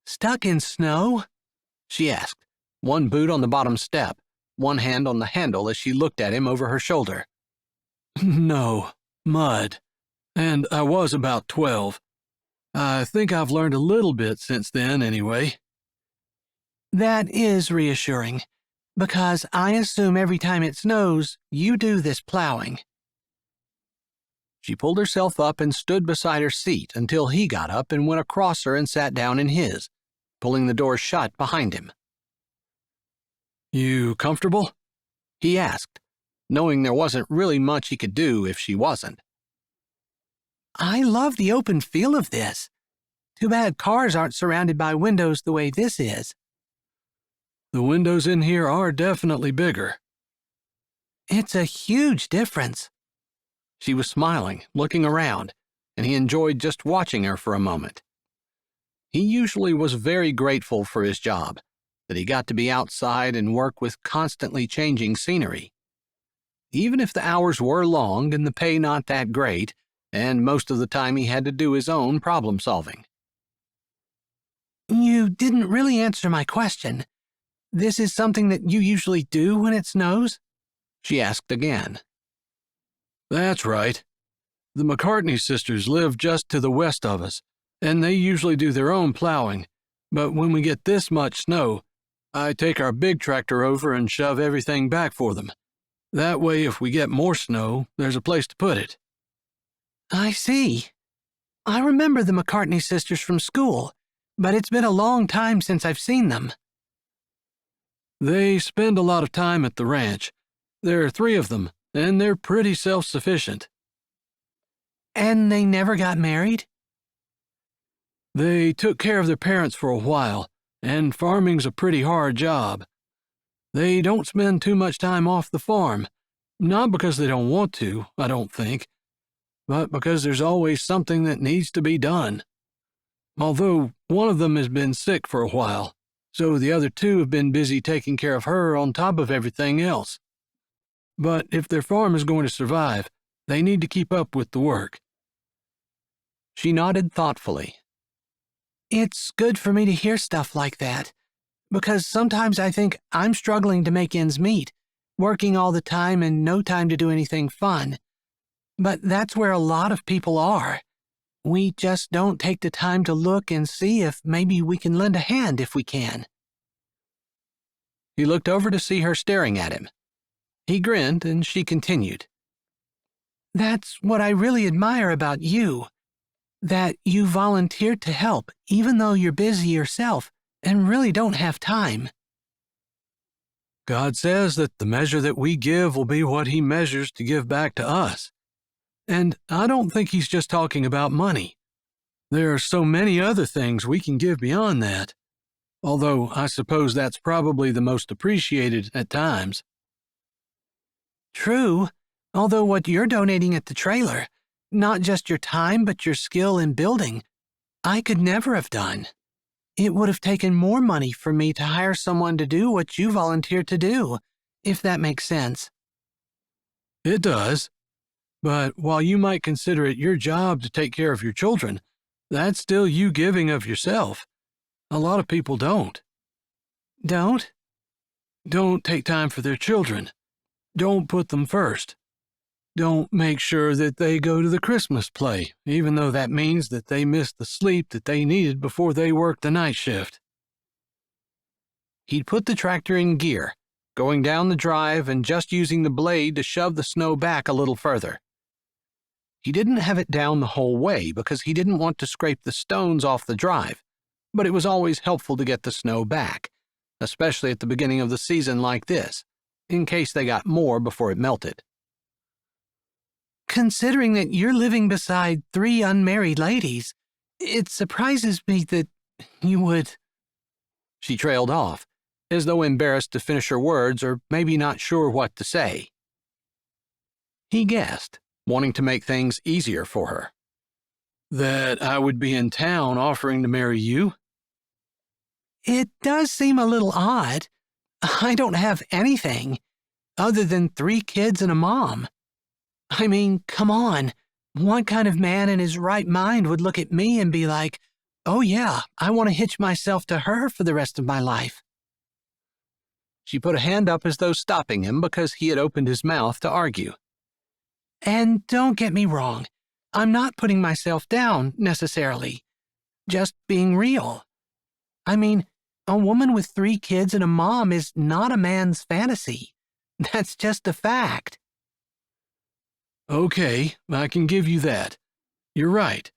"Stuck in snow?" she asked, one boot on the bottom step, one hand on the handle as she looked at him over her shoulder. No, mud. And I was about 12. I think I've learned a little bit since then, anyway. "That is reassuring, because I assume every time it snows, you do this plowing." She pulled herself up and stood beside her seat until he got up and went across her and sat down in his, pulling the door shut behind him. You comfortable? He asked, knowing there wasn't really much he could do if she wasn't. "I love the open feel of this. Too bad cars aren't surrounded by windows the way this is." The windows in here are definitely bigger. "It's a huge difference." She was smiling, looking around, and he enjoyed just watching her for a moment. He usually was very grateful for his job, that he got to be outside and work with constantly changing scenery. Even if the hours were long and the pay not that great, and most of the time he had to do his own problem solving. "You didn't really answer my question. This is something that you usually do when it snows?" she asked again. That's right. The McCartney sisters live just to the west of us, and they usually do their own plowing, but when we get this much snow, I take our big tractor over and shove everything back for them. That way, if we get more snow, there's a place to put it. "I see. I remember the McCartney sisters from school, but it's been a long time since I've seen them." They spend a lot of time at the ranch. There are 3 of them, and they're pretty self-sufficient. "And they never got married?" They took care of their parents for a while, and farming's a pretty hard job. They don't spend too much time off the farm, not because they don't want to, I don't think, but because there's always something that needs to be done. although one of them has been sick for a while, so the other two have been busy taking care of her on top of everything else. But if their farm is going to survive, they need to keep up with the work." She nodded thoughtfully. It's good for me to hear stuff like that, because sometimes I think I'm struggling to make ends meet, working all the time and no time to do anything fun. But that's where a lot of people are. We just don't take the time to look and see if maybe we can lend a hand if we can. He looked over to see her staring at him. He grinned, and she continued. That's what I really admire about you, that you volunteered to help even though you're busy yourself and really don't have time. God says that the measure that we give will be what He measures to give back to us. And I don't think He's just talking about money. There are so many other things we can give beyond that, although I suppose that's probably the most appreciated at times. True, although what you're donating at the trailer, not just your time but your skill in building, I could never have done. It would have taken more money for me to hire someone to do what you volunteered to do, if that makes sense. It does. But while you might consider it your job to take care of your children, that's still you giving of yourself. A lot of people don't. Don't? Don't take time for their children. Don't put them first. Don't make sure that they go to the Christmas play, even though that means that they miss the sleep that they needed before they worked the night shift. He'd put the tractor in gear, going down the drive and just using the blade to shove the snow back a little further. He didn't have it down the whole way because he didn't want to scrape the stones off the drive, but it was always helpful to get the snow back, especially at the beginning of the season like this, in case they got more before it melted. Considering that you're living beside 3 unmarried ladies, it surprises me that you would... She trailed off, as though embarrassed to finish her words or maybe not sure what to say. He guessed, wanting to make things easier for her. That I would be in town offering to marry you? It does seem a little odd. I don't have anything, other than 3 kids and a mom. I mean, come on. What kind of man in his right mind would look at me and be like, oh yeah, I want to hitch myself to her for the rest of my life? She put a hand up as though stopping him because he had opened his mouth to argue. And don't get me wrong, I'm not putting myself down, necessarily. Just being real. I mean, a woman with 3 kids and a mom is not a man's fantasy. That's just a fact. Okay, I can give you that. You're right.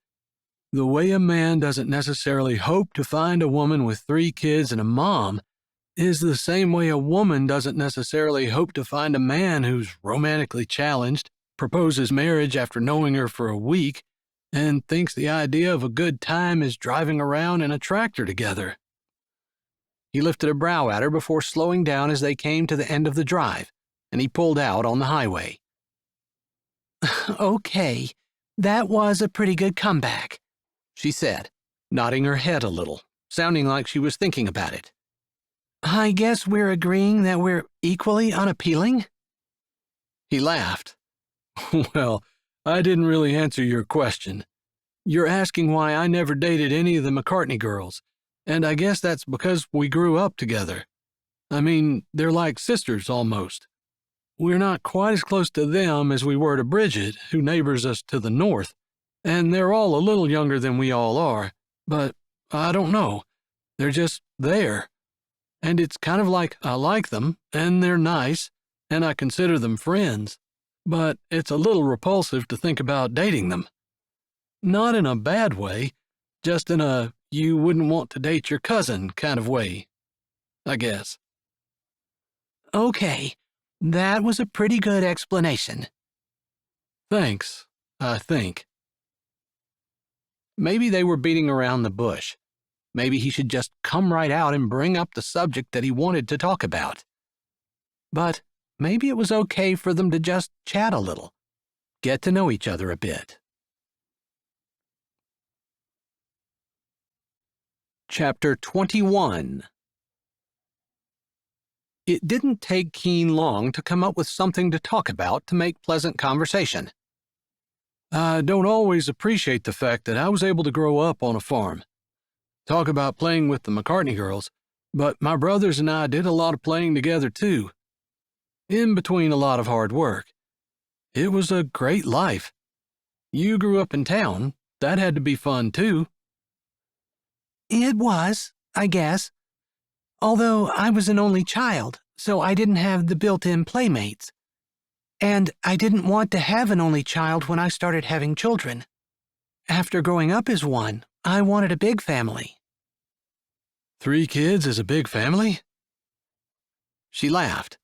The way a man doesn't necessarily hope to find a woman with 3 kids and a mom is the same way a woman doesn't necessarily hope to find a man who's romantically challenged, proposes marriage after knowing her for a week, and thinks the idea of a good time is driving around in a tractor together. He lifted a brow at her before slowing down as they came to the end of the drive, and he pulled out on the highway. Okay, that was a pretty good comeback, she said, nodding her head a little, sounding like she was thinking about it. I guess we're agreeing that we're equally unappealing? He laughed. Well, I didn't really answer your question. You're asking why I never dated any of the McCartney girls, and I guess that's because we grew up together. I mean, they're like sisters almost. We're not quite as close to them as we were to Bridget, who neighbors us to the north, and they're all a little younger than we all are, but I don't know. They're just there. And it's kind of like I like them, and they're nice, and I consider them friends, but it's a little repulsive to think about dating them. Not in a bad way, just in a you wouldn't want to date your cousin kind of way, I guess. Okay, that was a pretty good explanation. Thanks, I think. Maybe they were beating around the bush. Maybe he should just come right out and bring up the subject that he wanted to talk about. But maybe it was okay for them to just chat a little, get to know each other a bit. Chapter 21. It didn't take Keene long to come up with something to talk about to make pleasant conversation. I don't always appreciate the fact that I was able to grow up on a farm. Talk about playing with the McCartney girls, but my brothers and I did a lot of playing together too, in between a lot of hard work. It was a great life. You grew up in town. That had to be fun too. It was, I guess. Although I was an only child, so I didn't have the built-in playmates. And I didn't want to have an only child when I started having children. After growing up as one, I wanted a big family. 3 kids is a big family? She laughed.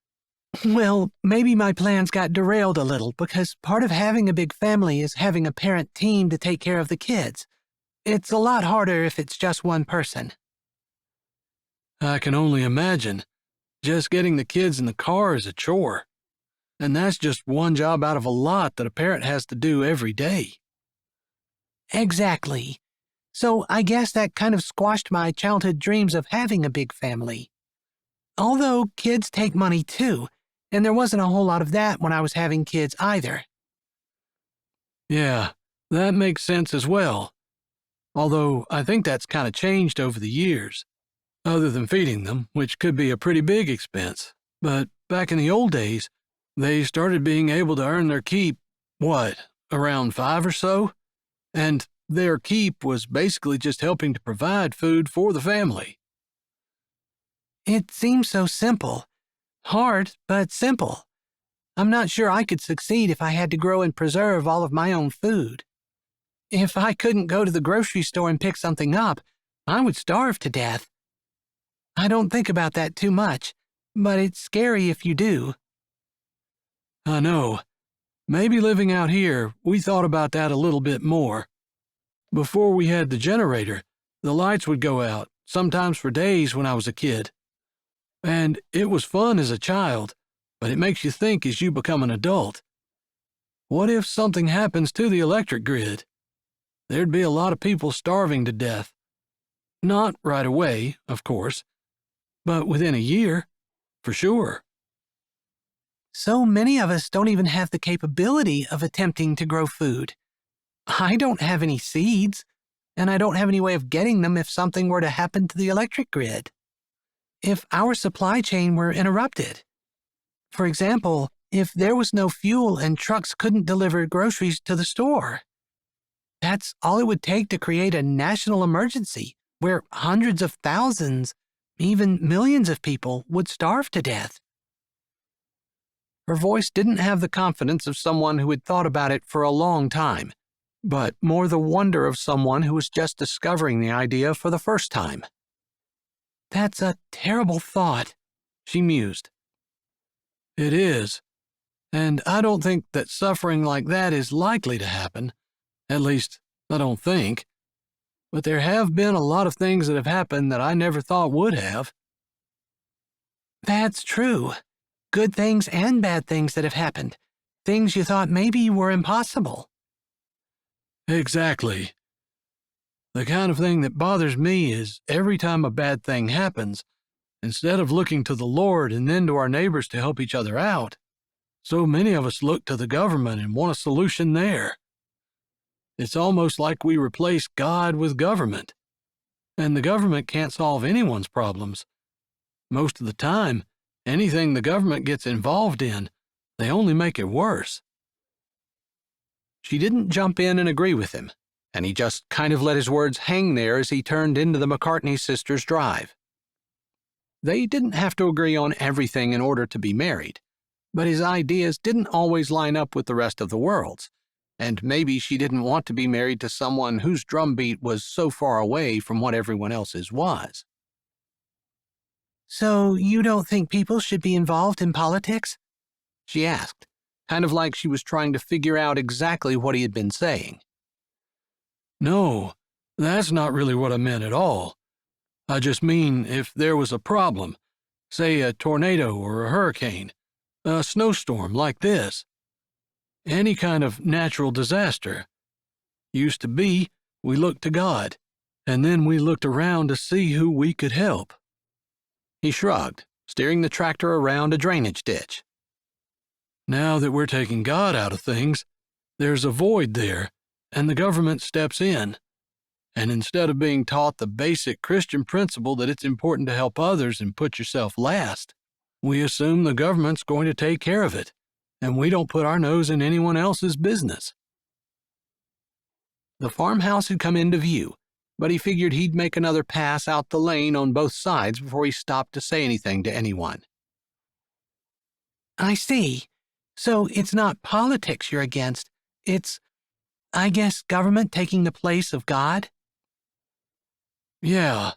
Well, maybe my plans got derailed a little because part of having a big family is having a parent team to take care of the kids. It's a lot harder if it's just one person. I can only imagine. Just getting the kids in the car is a chore. And that's just one job out of a lot that a parent has to do every day. Exactly. So I guess that kind of squashed my childhood dreams of having a big family. Although kids take money too, and there wasn't a whole lot of that when I was having kids either. Yeah, that makes sense as well. Although I think that's kind of changed over the years. Other than feeding them, which could be a pretty big expense. But back in the old days, they started being able to earn their keep, around 5 or so? And their keep was basically just helping to provide food for the family. It seems so simple. Hard, but simple. I'm not sure I could succeed if I had to grow and preserve all of my own food. If I couldn't go to the grocery store and pick something up, I would starve to death. I don't think about that too much, but it's scary if you do. I know. Maybe living out here, we thought about that a little bit more. Before we had the generator, the lights would go out, sometimes for days when I was a kid. And it was fun as a child, but it makes you think as you become an adult. What if something happens to the electric grid? There'd be a lot of people starving to death. Not right away, of course, but within a year, for sure. So many of us don't even have the capability of attempting to grow food. I don't have any seeds, and I don't have any way of getting them if something were to happen to the electric grid. If our supply chain were interrupted. For example, if there was no fuel and trucks couldn't deliver groceries to the store. That's all it would take to create a national emergency where hundreds of thousands, even millions of people would starve to death. Her voice didn't have the confidence of someone who had thought about it for a long time, but more the wonder of someone who was just discovering the idea for the first time. That's a terrible thought, she mused. It is, and I don't think that suffering like that is likely to happen. At least, I don't think. But there have been a lot of things that have happened that I never thought would have. That's true. Good things and bad things that have happened. Things you thought maybe were impossible. Exactly. The kind of thing that bothers me is every time a bad thing happens, instead of looking to the Lord and then to our neighbors to help each other out, so many of us look to the government and want a solution there. It's almost like we replace God with government. And the government can't solve anyone's problems. Most of the time, anything the government gets involved in, they only make it worse. She didn't jump in and agree with him, and he just kind of let his words hang there as he turned into the McCartney sisters' drive. They didn't have to agree on everything in order to be married, but his ideas didn't always line up with the rest of the world's. And maybe she didn't want to be married to someone whose drumbeat was so far away from what everyone else's was. So you don't think people should be involved in politics? She asked, kind of like she was trying to figure out exactly what he had been saying. No, that's not really what I meant at all. I just mean if there was a problem, say a tornado or a hurricane, a snowstorm like this. Any kind of natural disaster. Used to be, we looked to God. and then we looked around to see who we could help. He shrugged, steering the tractor around a drainage ditch. Now that we're taking God out of things, there's a void there, and the government steps in. And instead of being taught the basic Christian principle that it's important to help others and put yourself last, we assume the government's going to take care of it, and we don't put our nose in anyone else's business. The farmhouse had come into view, but he figured he'd make another pass out the lane on both sides before he stopped to say anything to anyone. I see. So it's not politics you're against. It's, I guess, government taking the place of God? Yeah,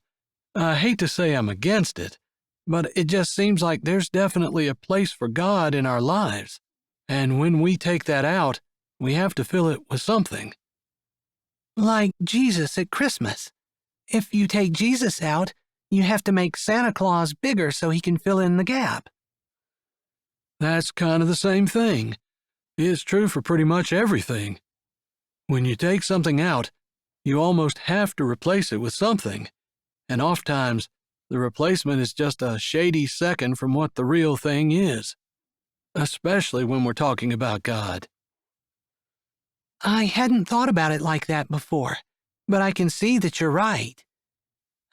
I hate to say I'm against it, but it just seems like there's definitely a place for God in our lives, and when we take that out, we have to fill it with something. Like Jesus at Christmas. If you take Jesus out, you have to make Santa Claus bigger so he can fill in the gap. That's kind of the same thing. It's true for pretty much everything. When you take something out, you almost have to replace it with something, and oftentimes the replacement is just a shady second from what the real thing is, especially when we're talking about God. I hadn't thought about it like that before, but I can see that you're right.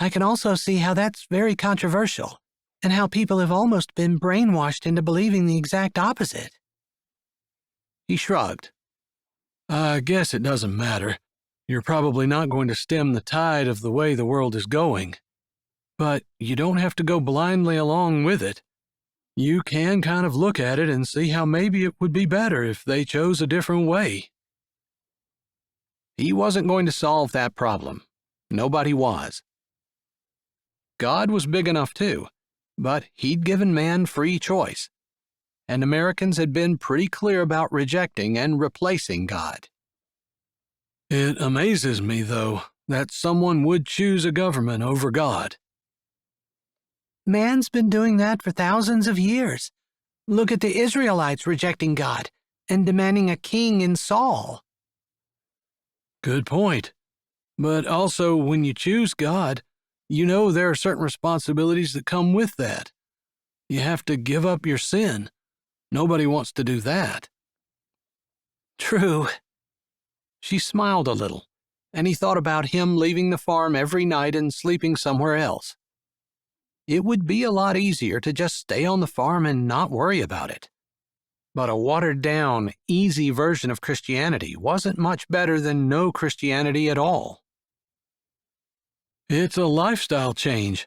I can also see how that's very controversial, and how people have almost been brainwashed into believing the exact opposite. He shrugged. I guess it doesn't matter. You're probably not going to stem the tide of the way the world is going. But you don't have to go blindly along with it. You can kind of look at it and see how maybe it would be better if they chose a different way. He wasn't going to solve that problem. Nobody was. God was big enough too, but he'd given man free choice, and Americans had been pretty clear about rejecting and replacing God. It amazes me, though, that someone would choose a government over God. Man's been doing that for thousands of years. Look at the Israelites rejecting God and demanding a king in Saul. Good point. But also, when you choose God, you know there are certain responsibilities that come with that. You have to give up your sin. Nobody wants to do that. True. She smiled a little, and he thought about him leaving the farm every night and sleeping somewhere else. It would be a lot easier to just stay on the farm and not worry about it. But a watered-down, easy version of Christianity wasn't much better than no Christianity at all. It's a lifestyle change,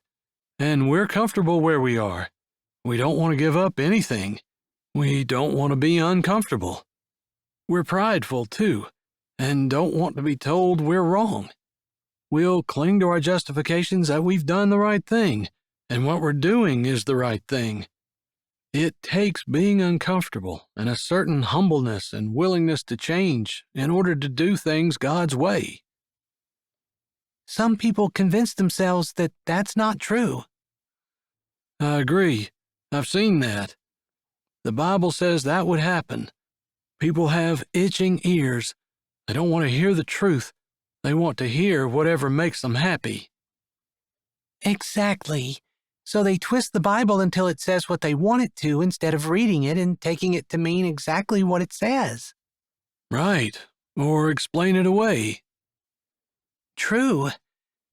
and we're comfortable where we are. We don't want to give up anything. We don't want to be uncomfortable. We're prideful, too, and don't want to be told we're wrong. We'll cling to our justifications that we've done the right thing, and what we're doing is the right thing. It takes being uncomfortable and a certain humbleness and willingness to change in order to do things God's way. Some people convince themselves that that's not true. I agree. I've seen that. The Bible says that would happen. People have itching ears. They don't want to hear the truth. They want to hear whatever makes them happy. Exactly. So they twist the Bible until it says what they want it to instead of reading it and taking it to mean exactly what it says. Right. Or explain it away. True.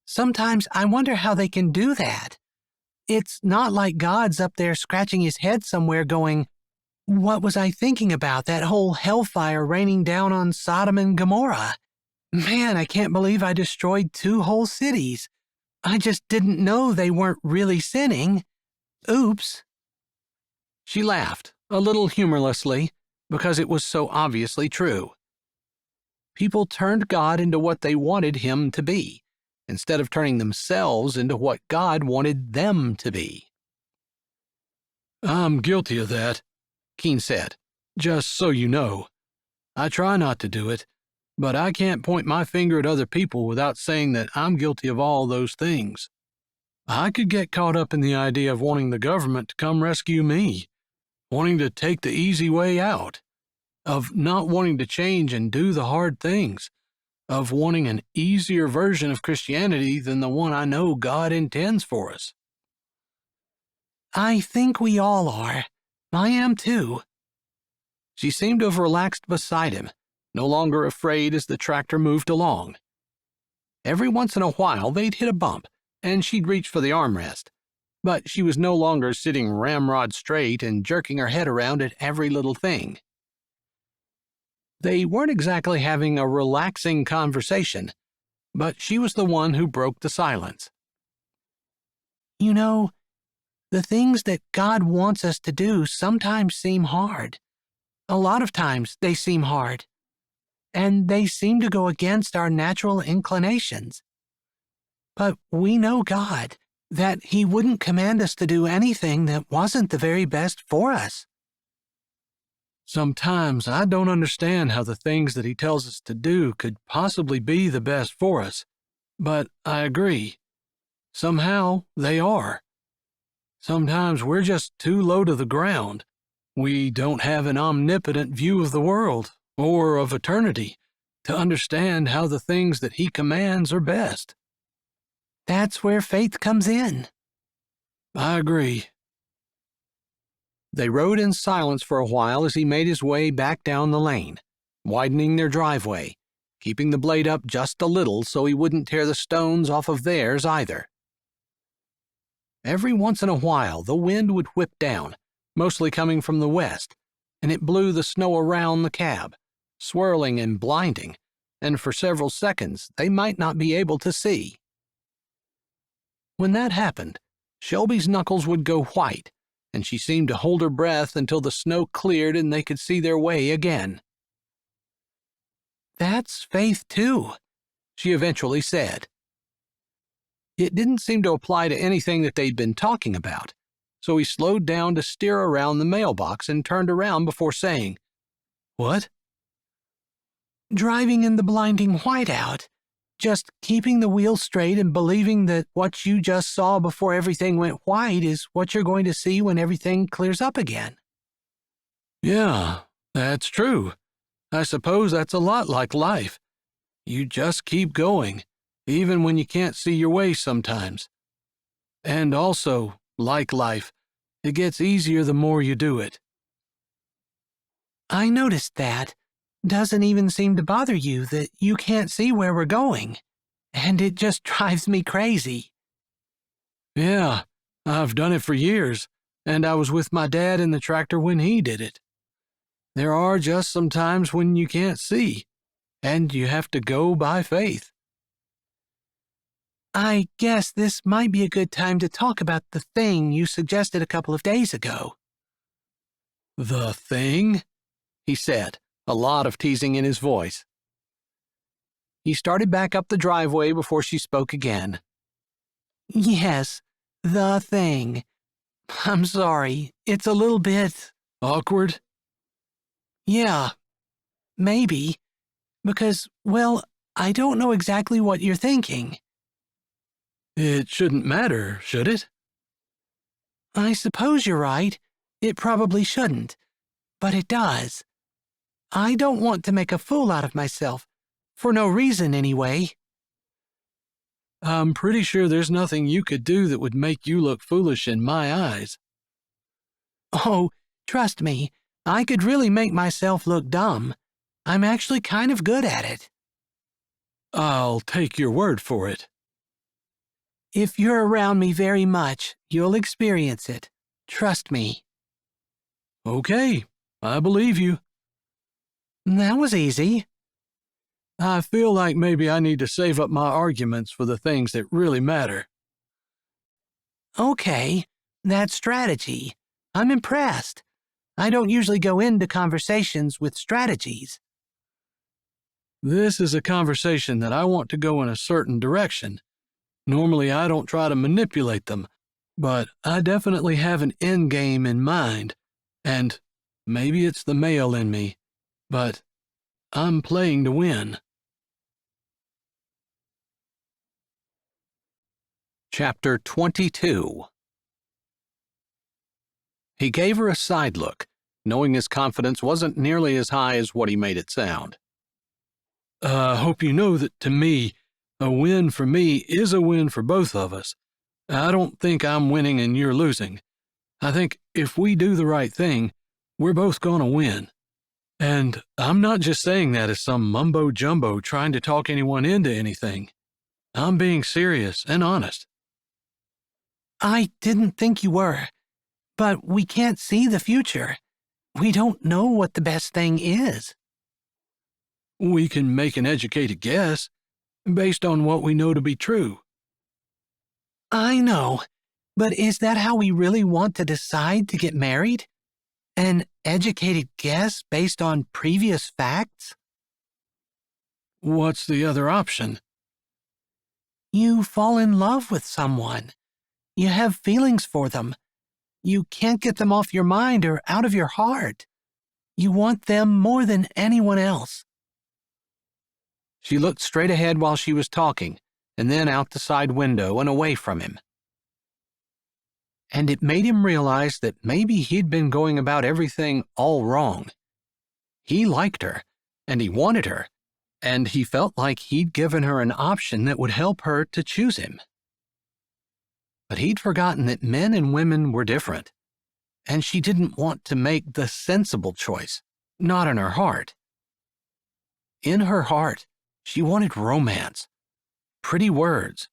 Sometimes I wonder how they can do that. It's not like God's up there scratching his head somewhere going, "What was I thinking about, that whole hellfire raining down on Sodom and Gomorrah? Man, I can't believe I destroyed 2 whole cities. I just didn't know they weren't really sinning. Oops." She laughed, a little humorlessly, because it was so obviously true. People turned God into what they wanted him to be, instead of turning themselves into what God wanted them to be. I'm guilty of that, Keene said. just so you know. I try not to do it, but I can't point my finger at other people without saying that I'm guilty of all those things. I could get caught up in the idea of wanting the government to come rescue me, wanting to take the easy way out, of not wanting to change and do the hard things, of wanting an easier version of Christianity than the one I know God intends for us. I think we all are. I am too. She seemed to have relaxed beside him, no longer afraid as the tractor moved along. Every once in a while they'd hit a bump, and she'd reach for the armrest, but she was no longer sitting ramrod straight and jerking her head around at every little thing. They weren't exactly having a relaxing conversation, but she was the one who broke the silence. You know, the things that God wants us to do sometimes seem hard. A lot of times they seem hard, and they seem to go against our natural inclinations. But we know God, that He wouldn't command us to do anything that wasn't the very best for us. Sometimes I don't understand how the things that He tells us to do could possibly be the best for us, but I agree. Somehow they are. Sometimes we're just too low to the ground. We don't have an omnipotent view of the world or of eternity to understand how the things that He commands are best. That's where faith comes in. I agree. They rode in silence for a while as he made his way back down the lane, widening their driveway, keeping the blade up just a little so he wouldn't tear the stones off of theirs either. Every once in a while the wind would whip down, mostly coming from the west, and it blew the snow around the cab, swirling and blinding, and for several seconds they might not be able to see. When that happened, Shelby's knuckles would go white, and she seemed to hold her breath until the snow cleared and they could see their way again. That's faith too, she eventually said. It didn't seem to apply to anything that they'd been talking about, so he slowed down to steer around the mailbox and turned around before saying, "What?" Driving in the blinding whiteout. Just keeping the wheel straight and believing that what you just saw before everything went white is what you're going to see when everything clears up again. Yeah, that's true. I suppose that's a lot like life. You just keep going, even when you can't see your way sometimes. And also, like life, it gets easier the more you do it. I noticed that. Doesn't even seem to bother you that you can't see where we're going, and it just drives me crazy. Yeah, I've done it for years, and I was with my dad in the tractor when he did it. There are just some times when you can't see, and you have to go by faith. I guess this might be a good time to talk about the thing you suggested a couple of days ago. The thing? He said, a lot of teasing in his voice. He started back up the driveway before she spoke again. Yes, the thing. I'm sorry, it's a little bit... Awkward? Yeah, maybe. Because, well, I don't know exactly what you're thinking. It shouldn't matter, should it? I suppose you're right. It probably shouldn't. But it does. I don't want to make a fool out of myself. For no reason, anyway. I'm pretty sure there's nothing you could do that would make you look foolish in my eyes. Oh, trust me, I could really make myself look dumb. I'm actually kind of good at it. I'll take your word for it. If you're around me very much, you'll experience it. Trust me. Okay, I believe you. That was easy. I feel like maybe I need to save up my arguments for the things that really matter. Okay, that's strategy. I'm impressed. I don't usually go into conversations with strategies. This is a conversation that I want to go in a certain direction. Normally I don't try to manipulate them, but I definitely have an end game in mind, and maybe it's the male in me, but I'm playing to win. Chapter 22. He gave her a side look, knowing his confidence wasn't nearly as high as what he made it sound. I hope you know that to me, a win for me is a win for both of us. I don't think I'm winning and you're losing. I think if we do the right thing, we're both going to win. And I'm not just saying that as some mumbo-jumbo trying to talk anyone into anything. I'm being serious and honest. I didn't think you were, but we can't see the future. We don't know what the best thing is. We can make an educated guess based on what we know to be true. I know, but is that how we really want to decide to get married? An educated guess based on previous facts? What's the other option? You fall in love with someone. You have feelings for them. You can't get them off your mind or out of your heart. You want them more than anyone else. She looked straight ahead while she was talking, and then out the side window and away from him. And it made him realize that maybe he'd been going about everything all wrong. He liked her, and he wanted her, and he felt like he'd given her an option that would help her to choose him. But he'd forgotten that men and women were different, and she didn't want to make the sensible choice, not in her heart. In her heart, she wanted romance, pretty words,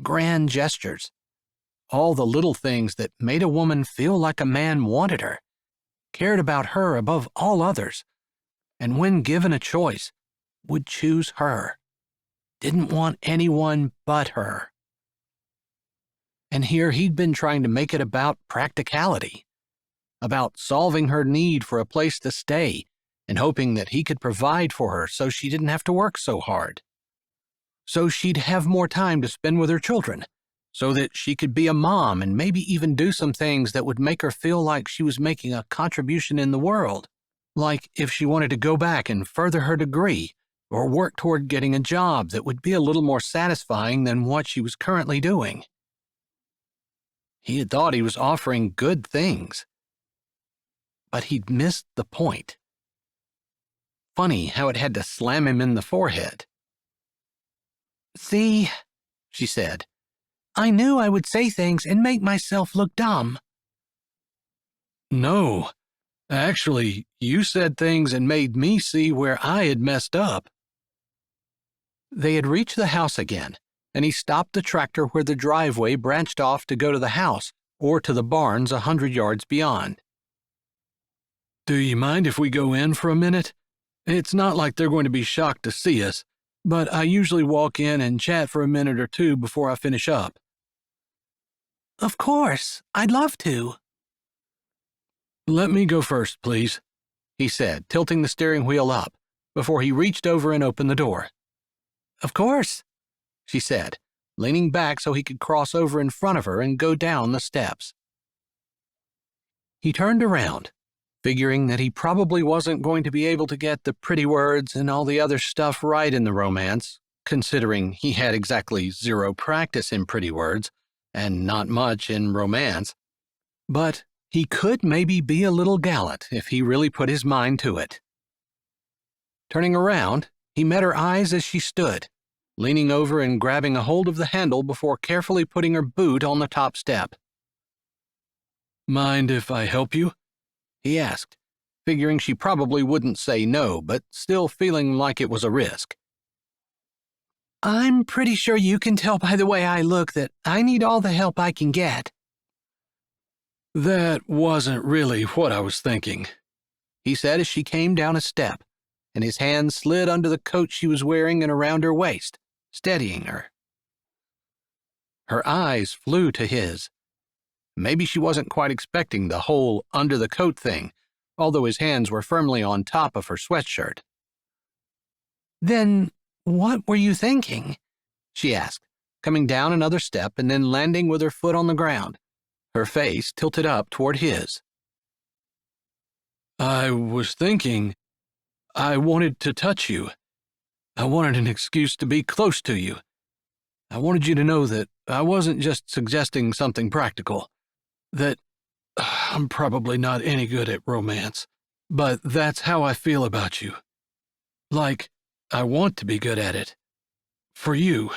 grand gestures, all the little things that made a woman feel like a man wanted her, cared about her above all others, and when given a choice, would choose her, didn't want anyone but her. And here he'd been trying to make it about practicality, about solving her need for a place to stay and hoping that he could provide for her so she didn't have to work so hard, so she'd have more time to spend with her children, so that she could be a mom and maybe even do some things that would make her feel like she was making a contribution in the world, like if she wanted to go back and further her degree or work toward getting a job that would be a little more satisfying than what she was currently doing. He had thought he was offering good things, but he'd missed the point. Funny how it had to slam him in the forehead. See, she said, I knew I would say things and make myself look dumb. No, actually, you said things and made me see where I had messed up. They had reached the house again, and he stopped the tractor where the driveway branched off to go to the house or to the barns 100 yards beyond. Do you mind if we go in for a minute? It's not like they're going to be shocked to see us, but I usually walk in and chat for a minute or two before I finish up. Of course, I'd love to. Let me go first, please, he said, tilting the steering wheel up, before he reached over and opened the door. Of course, she said, leaning back so he could cross over in front of her and go down the steps. He turned around, figuring that he probably wasn't going to be able to get the pretty words and all the other stuff right in the romance, considering he had exactly 0 practice in pretty words and not much in romance. But he could maybe be a little gallant if he really put his mind to it. Turning around, he met her eyes as she stood, leaning over and grabbing a hold of the handle before carefully putting her boot on the top step. Mind if I help you? He asked, figuring she probably wouldn't say no, but still feeling like it was a risk. I'm pretty sure you can tell by the way I look that I need all the help I can get. That wasn't really what I was thinking, he said as she came down a step, and his hand slid under the coat she was wearing and around her waist, steadying her. Her eyes flew to his. Maybe she wasn't quite expecting the whole under-the-coat thing, although his hands were firmly on top of her sweatshirt. Then what were you thinking? She asked, coming down another step and then landing with her foot on the ground, her face tilted up toward his. I was thinking I wanted to touch you. I wanted an excuse to be close to you. I wanted you to know that I wasn't just suggesting something practical, that I'm probably not any good at romance, but that's how I feel about you. Like, I want to be good at it. For you.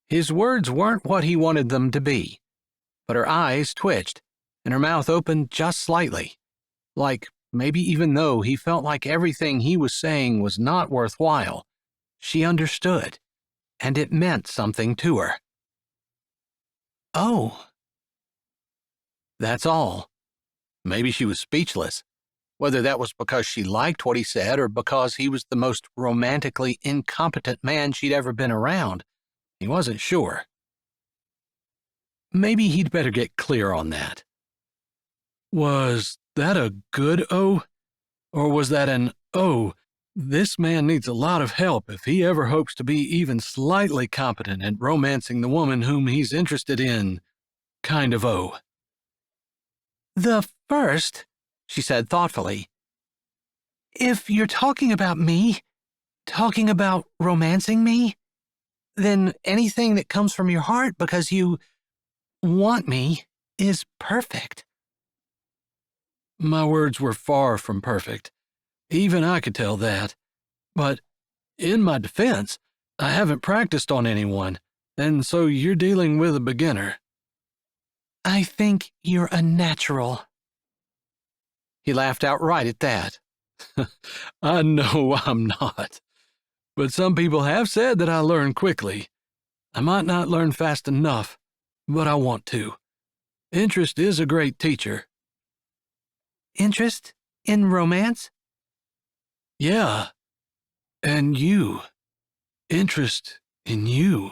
His words weren't what he wanted them to be, but her eyes twitched, and her mouth opened just slightly, like maybe even though he felt like everything he was saying was not worthwhile, she understood, and it meant something to her. Oh. That's all. Maybe she was speechless, whether that was because she liked what he said or because he was the most romantically incompetent man she'd ever been around. He wasn't sure. Maybe he'd better get clear on that. Was that a good O? Or was that an "Oh, this man needs a lot of help if he ever hopes to be even slightly competent at romancing the woman whom he's interested in" kind of O? The first, she said thoughtfully. If you're talking about me, talking about romancing me, then anything that comes from your heart because you want me is perfect. My words were far from perfect. Even I could tell that. But in my defense, I haven't practiced on anyone, and so you're dealing with a beginner. I think you're a natural. He laughed outright at that. I know I'm not. But some people have said that I learn quickly. I might not learn fast enough, but I want to. Interest is a great teacher. Interest in romance? Yeah. And you. Interest in you.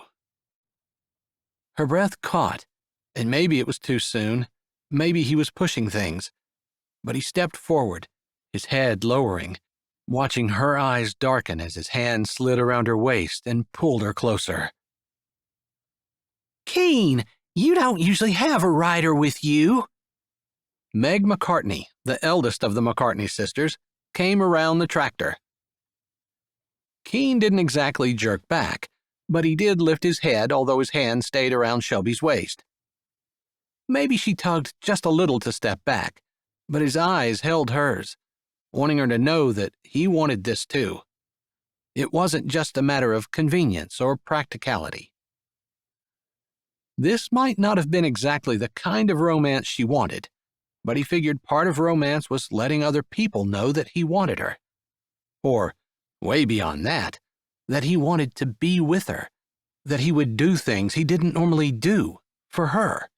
Her breath caught, and maybe it was too soon. Maybe he was pushing things. But he stepped forward, his head lowering, watching her eyes darken as his hand slid around her waist and pulled her closer. Keene, you don't usually have a rider with you. Meg McCartney, the eldest of the McCartney sisters, came around the tractor. Keene didn't exactly jerk back, but he did lift his head, although his hand stayed around Shelby's waist. Maybe she tugged just a little to step back, but his eyes held hers, wanting her to know that he wanted this too. It wasn't just a matter of convenience or practicality. This might not have been exactly the kind of romance she wanted, but he figured part of romance was letting other people know that he wanted her. Or, way beyond that he wanted to be with her, that he would do things he didn't normally do for her,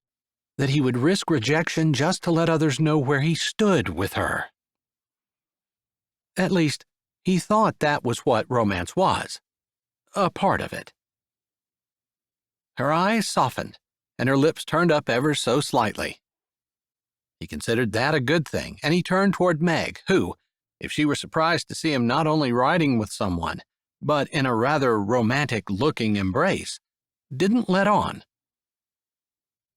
that he would risk rejection just to let others know where he stood with her. At least, he thought that was what romance was, a part of it. Her eyes softened, and her lips turned up ever so slightly. He considered that a good thing, and he turned toward Meg, who, if she were surprised to see him not only riding with someone, but in a rather romantic-looking embrace, didn't let on.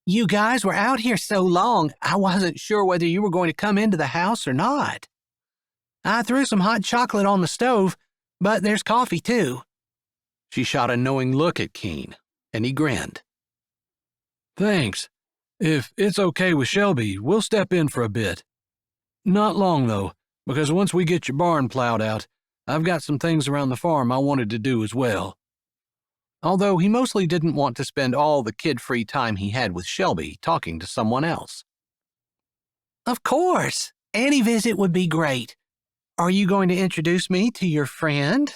You guys were out here so long, I wasn't sure whether you were going to come into the house or not. I threw some hot chocolate on the stove, but there's coffee too. She shot a knowing look at Keene, and he grinned. Thanks. If it's okay with Shelby, we'll step in for a bit. Not long, though, because once we get your barn plowed out, I've got some things around the farm I wanted to do as well. Although he mostly didn't want to spend all the kid-free time he had with Shelby talking to someone else. Of course. Any visit would be great. Are you going to introduce me to your friend?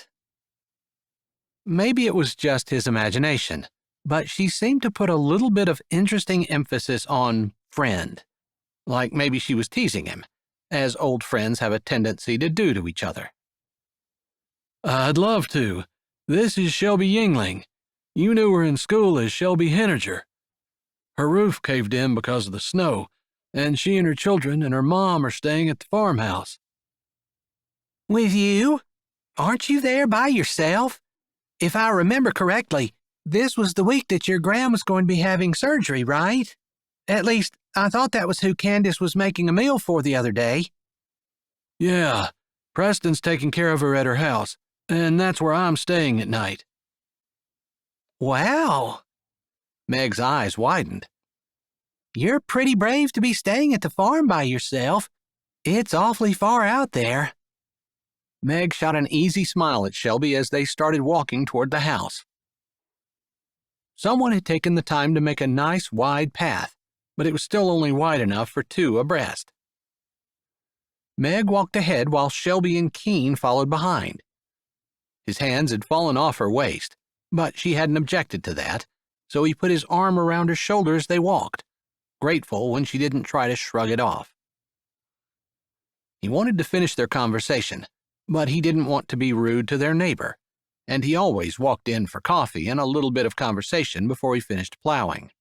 Maybe it was just his imagination, but she seemed to put a little bit of interesting emphasis on friend, like maybe she was teasing him, as old friends have a tendency to do to each other. I'd love to. This is Shelby Yingling. You knew her in school as Shelby Henninger. Her roof caved in because of the snow, and she and her children and her mom are staying at the farmhouse. With you? Aren't you there by yourself? If I remember correctly, this was the week that your gran was going to be having surgery, right? At least, I thought that was who Candace was making a meal for the other day. Yeah, Preston's taking care of her at her house, and that's where I'm staying at night. Wow. Meg's eyes widened. You're pretty brave to be staying at the farm by yourself. It's awfully far out there. Meg shot an easy smile at Shelby as they started walking toward the house. Someone had taken the time to make a nice wide path, but it was still only wide enough for two abreast. Meg walked ahead while Shelby and Keene followed behind. His hands had fallen off her waist, but she hadn't objected to that, so he put his arm around her shoulder as they walked, grateful when she didn't try to shrug it off. He wanted to finish their conversation, but he didn't want to be rude to their neighbor, and he always walked in for coffee and a little bit of conversation before he finished plowing.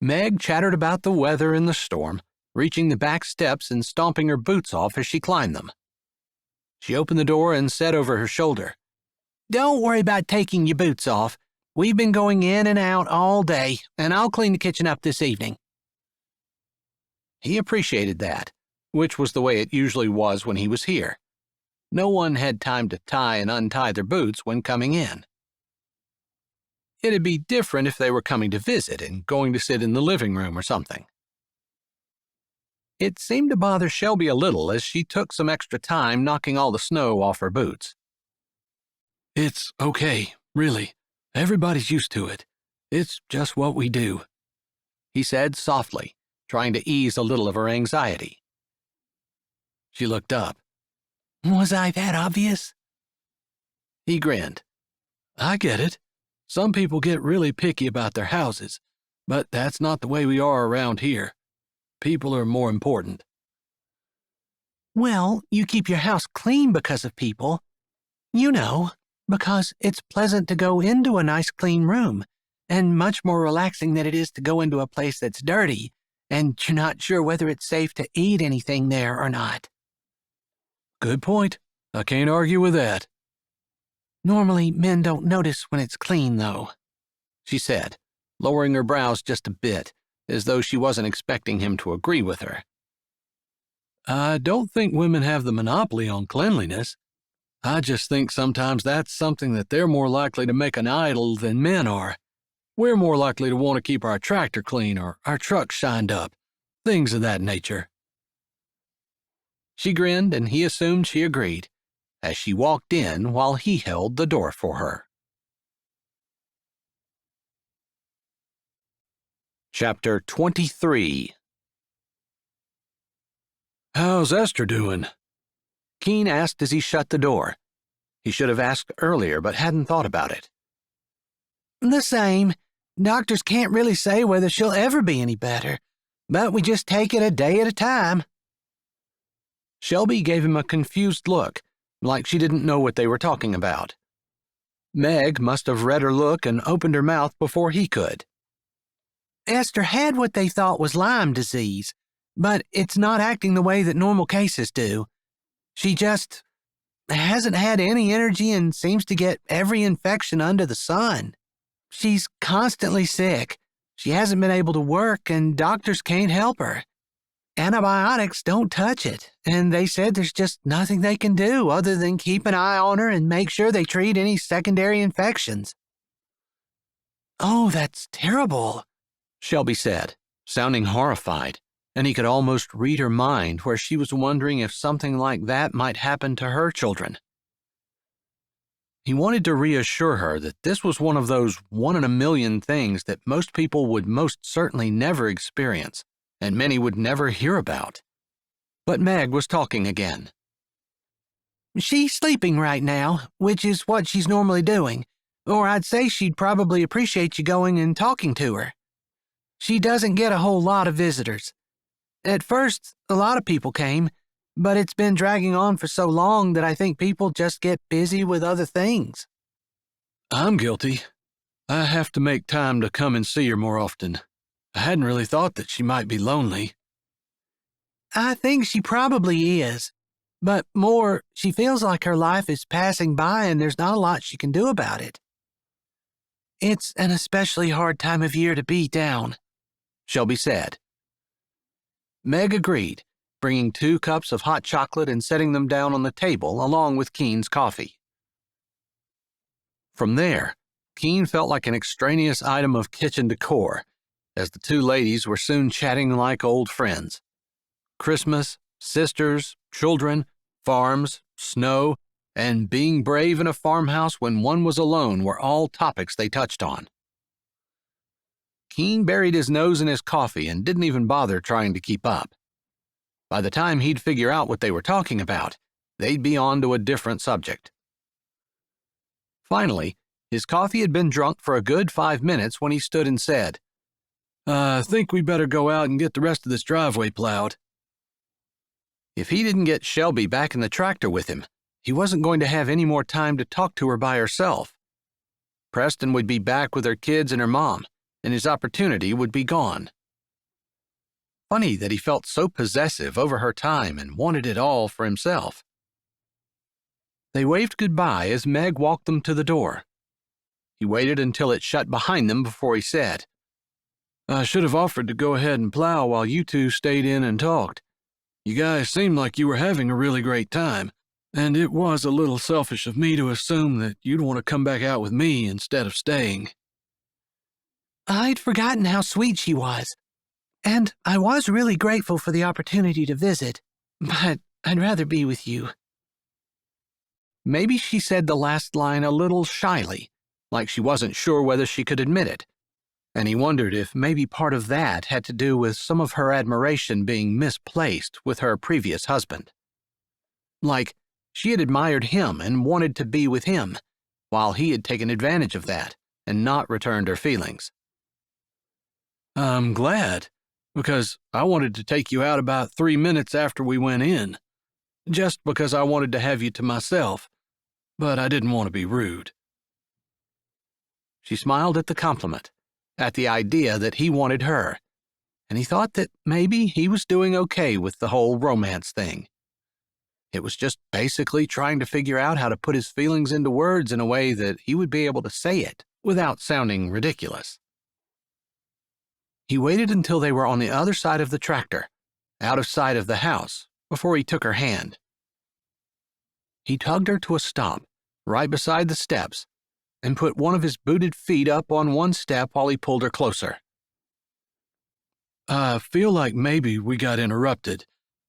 Meg chattered about the weather and the storm, reaching the back steps and stomping her boots off as she climbed them. She opened the door and said over her shoulder, Don't worry about taking your boots off. We've been going in and out all day, and I'll clean the kitchen up this evening. He appreciated that, which was the way it usually was when he was here. No one had time to tie and untie their boots when coming in. It'd be different if they were coming to visit and going to sit in the living room or something. It seemed to bother Shelby a little as she took some extra time knocking all the snow off her boots. It's okay, really. Everybody's used to it. It's just what we do, he said softly, trying to ease a little of her anxiety. She looked up. Was I that obvious? He grinned. I get it. Some people get really picky about their houses, but that's not the way we are around here. People are more important. Well, you keep your house clean because of people. You know, because it's pleasant to go into a nice clean room, and much more relaxing than it is to go into a place that's dirty, and you're not sure whether it's safe to eat anything there or not. Good point. I can't argue with that. Normally, men don't notice when it's clean, though, she said, lowering her brows just a bit, as though she wasn't expecting him to agree with her. I don't think women have the monopoly on cleanliness. I just think sometimes that's something that they're more likely to make an idol than men are. We're more likely to want to keep our tractor clean or our truck shined up, things of that nature. She grinned, and he assumed she agreed, as she walked in while he held the door for her. Chapter 23. How's Esther doing? Keene asked as he shut the door. He should have asked earlier, but hadn't thought about it. The same. Doctors can't really say whether she'll ever be any better, but we just take it a day at a time. Shelby gave him a confused look, like she didn't know what they were talking about. Meg must have read her look and opened her mouth before he could. Esther had what they thought was Lyme disease, but it's not acting the way that normal cases do. She just hasn't had any energy and seems to get every infection under the sun. She's constantly sick. She hasn't been able to work, and doctors can't help her. Antibiotics don't touch it, and they said there's just nothing they can do other than keep an eye on her and make sure they treat any secondary infections. Oh, that's terrible, Shelby said, sounding horrified, and he could almost read her mind where she was wondering if something like that might happen to her children. He wanted to reassure her that this was one of those one-in-a-million things that most people would most certainly never experience, and many would never hear about. But Meg was talking again. She's sleeping right now, which is what she's normally doing, or I'd say she'd probably appreciate you going and talking to her. She doesn't get a whole lot of visitors. At first, a lot of people came, but it's been dragging on for so long that I think people just get busy with other things. I'm guilty. I have to make time to come and see her more often. I hadn't really thought that she might be lonely. I think she probably is, but more, she feels like her life is passing by and there's not a lot she can do about it. It's an especially hard time of year to be down, Shelby said. Meg agreed, bringing 2 cups of hot chocolate and setting them down on the table along with Keene's coffee. From there, Keene felt like an extraneous item of kitchen decor, as the 2 ladies were soon chatting like old friends. Christmas, sisters, children, farms, snow, and being brave in a farmhouse when one was alone were all topics they touched on. Keene buried his nose in his coffee and didn't even bother trying to keep up. By the time he'd figure out what they were talking about, they'd be on to a different subject. Finally, his coffee had been drunk for a good 5 minutes when he stood and said, I think we better go out and get the rest of this driveway plowed. If he didn't get Shelby back in the tractor with him, he wasn't going to have any more time to talk to her by herself. Preston would be back with her kids and her mom, and his opportunity would be gone. Funny that he felt so possessive over her time and wanted it all for himself. They waved goodbye as Meg walked them to the door. He waited until it shut behind them before he said, I should have offered to go ahead and plow while you two stayed in and talked. You guys seemed like you were having a really great time, and it was a little selfish of me to assume that you'd want to come back out with me instead of staying. I'd forgotten how sweet she was, and I was really grateful for the opportunity to visit, but I'd rather be with you. Maybe she said the last line a little shyly, like she wasn't sure whether she could admit it, and he wondered if maybe part of that had to do with some of her admiration being misplaced with her previous husband. Like she had admired him and wanted to be with him, while he had taken advantage of that and not returned her feelings. I'm glad, because I wanted to take you out about 3 minutes after we went in, just because I wanted to have you to myself, but I didn't want to be rude. She smiled at the compliment, at the idea that he wanted her, and he thought that maybe he was doing okay with the whole romance thing. It was just basically trying to figure out how to put his feelings into words in a way that he would be able to say it without sounding ridiculous. He waited until they were on the other side of the tractor, out of sight of the house, before he took her hand. He tugged her to a stop, right beside the steps, and put one of his booted feet up on one step while he pulled her closer. I feel like maybe we got interrupted,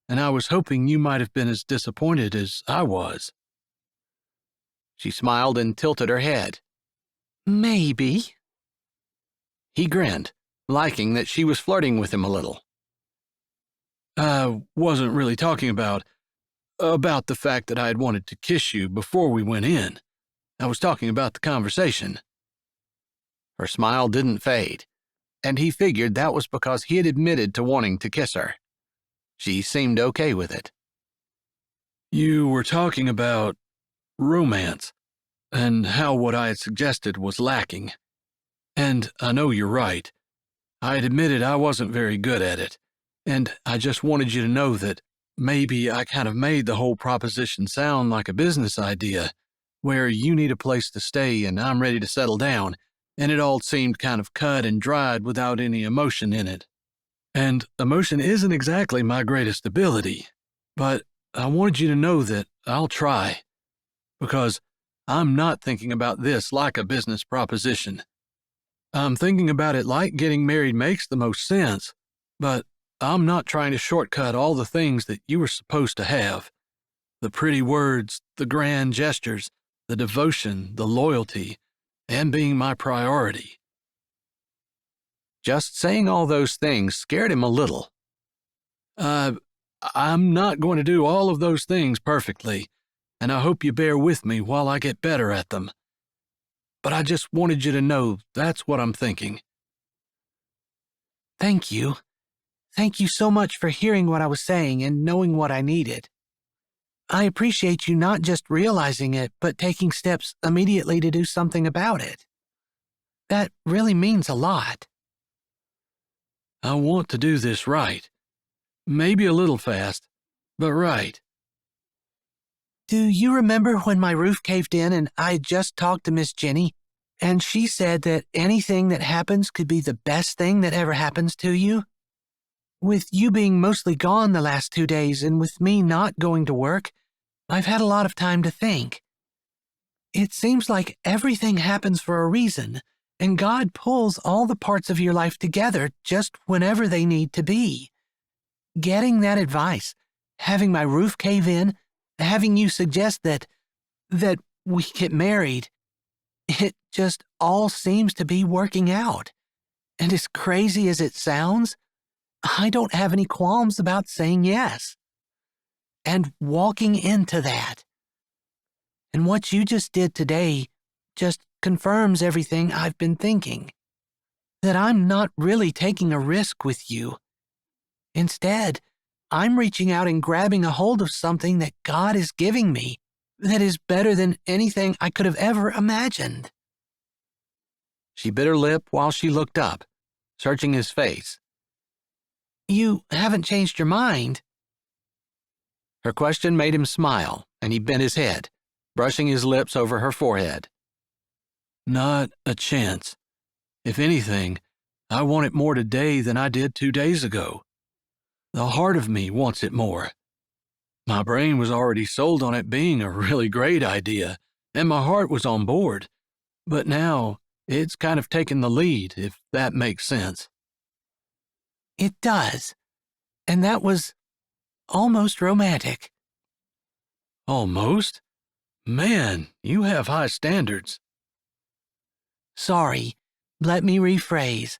and I was hoping you might have been as disappointed as I was. She smiled and tilted her head. Maybe. He grinned, liking that she was flirting with him a little. I wasn't really talking about the fact that I had wanted to kiss you before we went in. I was talking about the conversation. Her smile didn't fade, and he figured that was because he had admitted to wanting to kiss her. She seemed okay with it. You were talking about romance, and how what I had suggested was lacking. And I know you're right. I had admitted I wasn't very good at it, and I just wanted you to know that maybe I kind of made the whole proposition sound like a business idea, where you need a place to stay and I'm ready to settle down, and it all seemed kind of cut and dried without any emotion in it. And emotion isn't exactly my greatest ability, but I wanted you to know that I'll try, because I'm not thinking about this like a business proposition. I'm thinking about it like getting married makes the most sense, but I'm not trying to shortcut all the things that you were supposed to have. The pretty words, the grand gestures, the devotion, the loyalty, and being my priority. Just saying all those things scared him a little. I'm not going to do all of those things perfectly, and I hope you bear with me while I get better at them. But I just wanted you to know that's what I'm thinking. Thank you. Thank you so much for hearing what I was saying and knowing what I needed. I appreciate you not just realizing it, but taking steps immediately to do something about it. That really means a lot. I want to do this right. Maybe a little fast, but right. Do you remember when my roof caved in and I just talked to Miss Jenny, and she said that anything that happens could be the best thing that ever happens to you? With you being mostly gone the last 2 days and with me not going to work, I've had a lot of time to think. It seems like everything happens for a reason, and God pulls all the parts of your life together just whenever they need to be. Getting that advice, having my roof cave in, having you suggest that we get married, it just all seems to be working out. And as crazy as it sounds, I don't have any qualms about saying yes. And walking into that. And what you just did today just confirms everything I've been thinking. That I'm not really taking a risk with you. Instead, I'm reaching out and grabbing a hold of something that God is giving me that is better than anything I could have ever imagined. She bit her lip while she looked up, searching his face. You haven't changed your mind? Her question made him smile, and he bent his head, brushing his lips over her forehead. Not a chance. If anything, I want it more today than I did 2 days ago. The heart of me wants it more. My brain was already sold on it being a really great idea, and my heart was on board. But now, it's kind of taken the lead, if that makes sense. It does. And that was almost romantic. Almost? Man, you have high standards. Sorry, let me rephrase.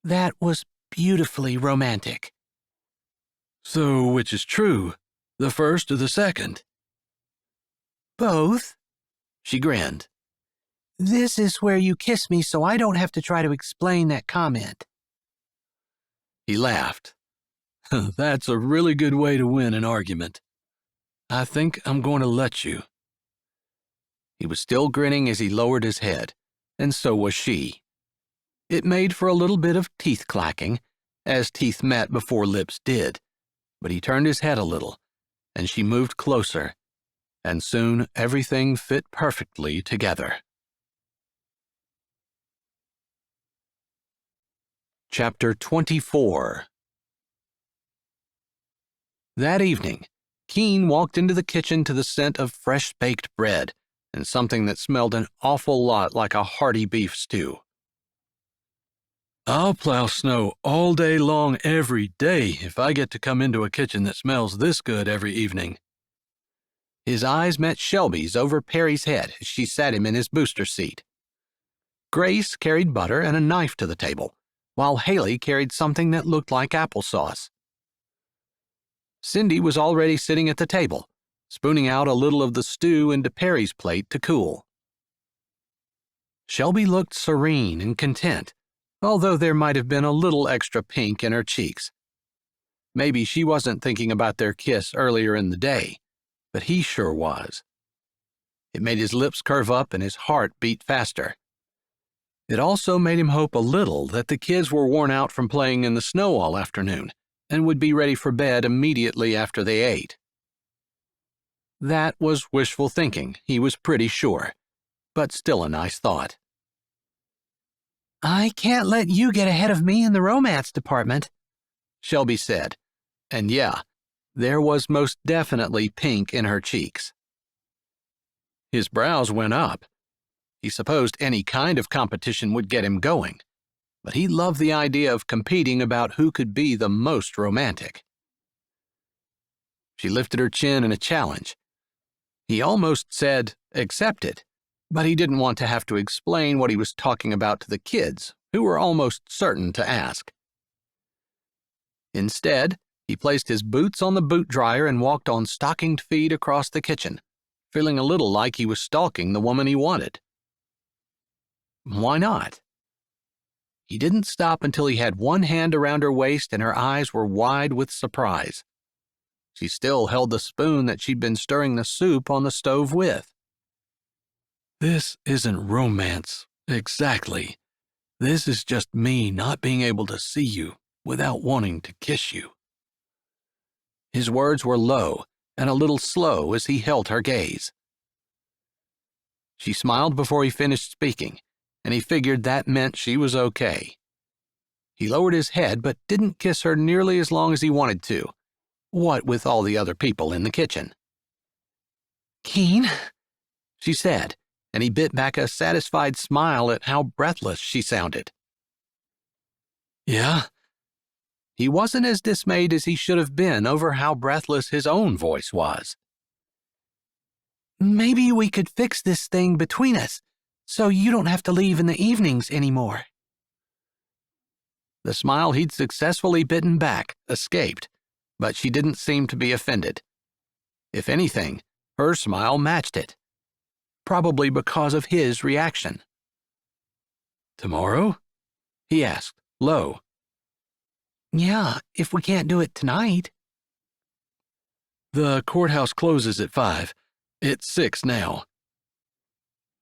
That was beautifully romantic. So which is true, the first or the second? Both? She grinned. This is where you kiss me so I don't have to try to explain that comment. He laughed. That's a really good way to win an argument. I think I'm going to let you. He was still grinning as he lowered his head, and so was she. It made for a little bit of teeth clacking, as teeth met before lips did, but he turned his head a little, and she moved closer, and soon everything fit perfectly together. Chapter 24. That evening, Keene walked into the kitchen to the scent of fresh-baked bread and something that smelled an awful lot like a hearty beef stew. I'll plow snow all day long every day if I get to come into a kitchen that smells this good every evening. His eyes met Shelby's over Perry's head as she sat him in his booster seat. Grace carried butter and a knife to the table, while Haley carried something that looked like applesauce. Cindy was already sitting at the table, spooning out a little of the stew into Perry's plate to cool. Shelby looked serene and content, although there might have been a little extra pink in her cheeks. Maybe she wasn't thinking about their kiss earlier in the day, but he sure was. It made his lips curve up and his heart beat faster. It also made him hope a little that the kids were worn out from playing in the snow all afternoon and would be ready for bed immediately after they ate. That was wishful thinking, he was pretty sure, but still a nice thought. I can't let you get ahead of me in the romance department, Shelby said, and yeah, there was most definitely pink in her cheeks. His brows went up. He supposed any kind of competition would get him going, but he loved the idea of competing about who could be the most romantic. She lifted her chin in a challenge. He almost said, accept it, but he didn't want to have to explain what he was talking about to the kids, who were almost certain to ask. Instead, he placed his boots on the boot dryer and walked on stockinged feet across the kitchen, feeling a little like he was stalking the woman he wanted. Why not? He didn't stop until he had one hand around her waist and her eyes were wide with surprise. She still held the spoon that she'd been stirring the soup on the stove with. This isn't romance, exactly. This is just me not being able to see you without wanting to kiss you. His words were low and a little slow as he held her gaze. She smiled before he finished speaking, and he figured that meant she was okay. He lowered his head but didn't kiss her nearly as long as he wanted to, what with all the other people in the kitchen. Keene, she said, and he bit back a satisfied smile at how breathless she sounded. Yeah? He wasn't as dismayed as he should have been over how breathless his own voice was. Maybe we could fix this thing between us, so you don't have to leave in the evenings anymore. The smile he'd successfully bitten back escaped, but she didn't seem to be offended. If anything, her smile matched it, probably because of his reaction. Tomorrow? He asked, low. Yeah, if we can't do it tonight. The courthouse closes at 5. It's 6 now.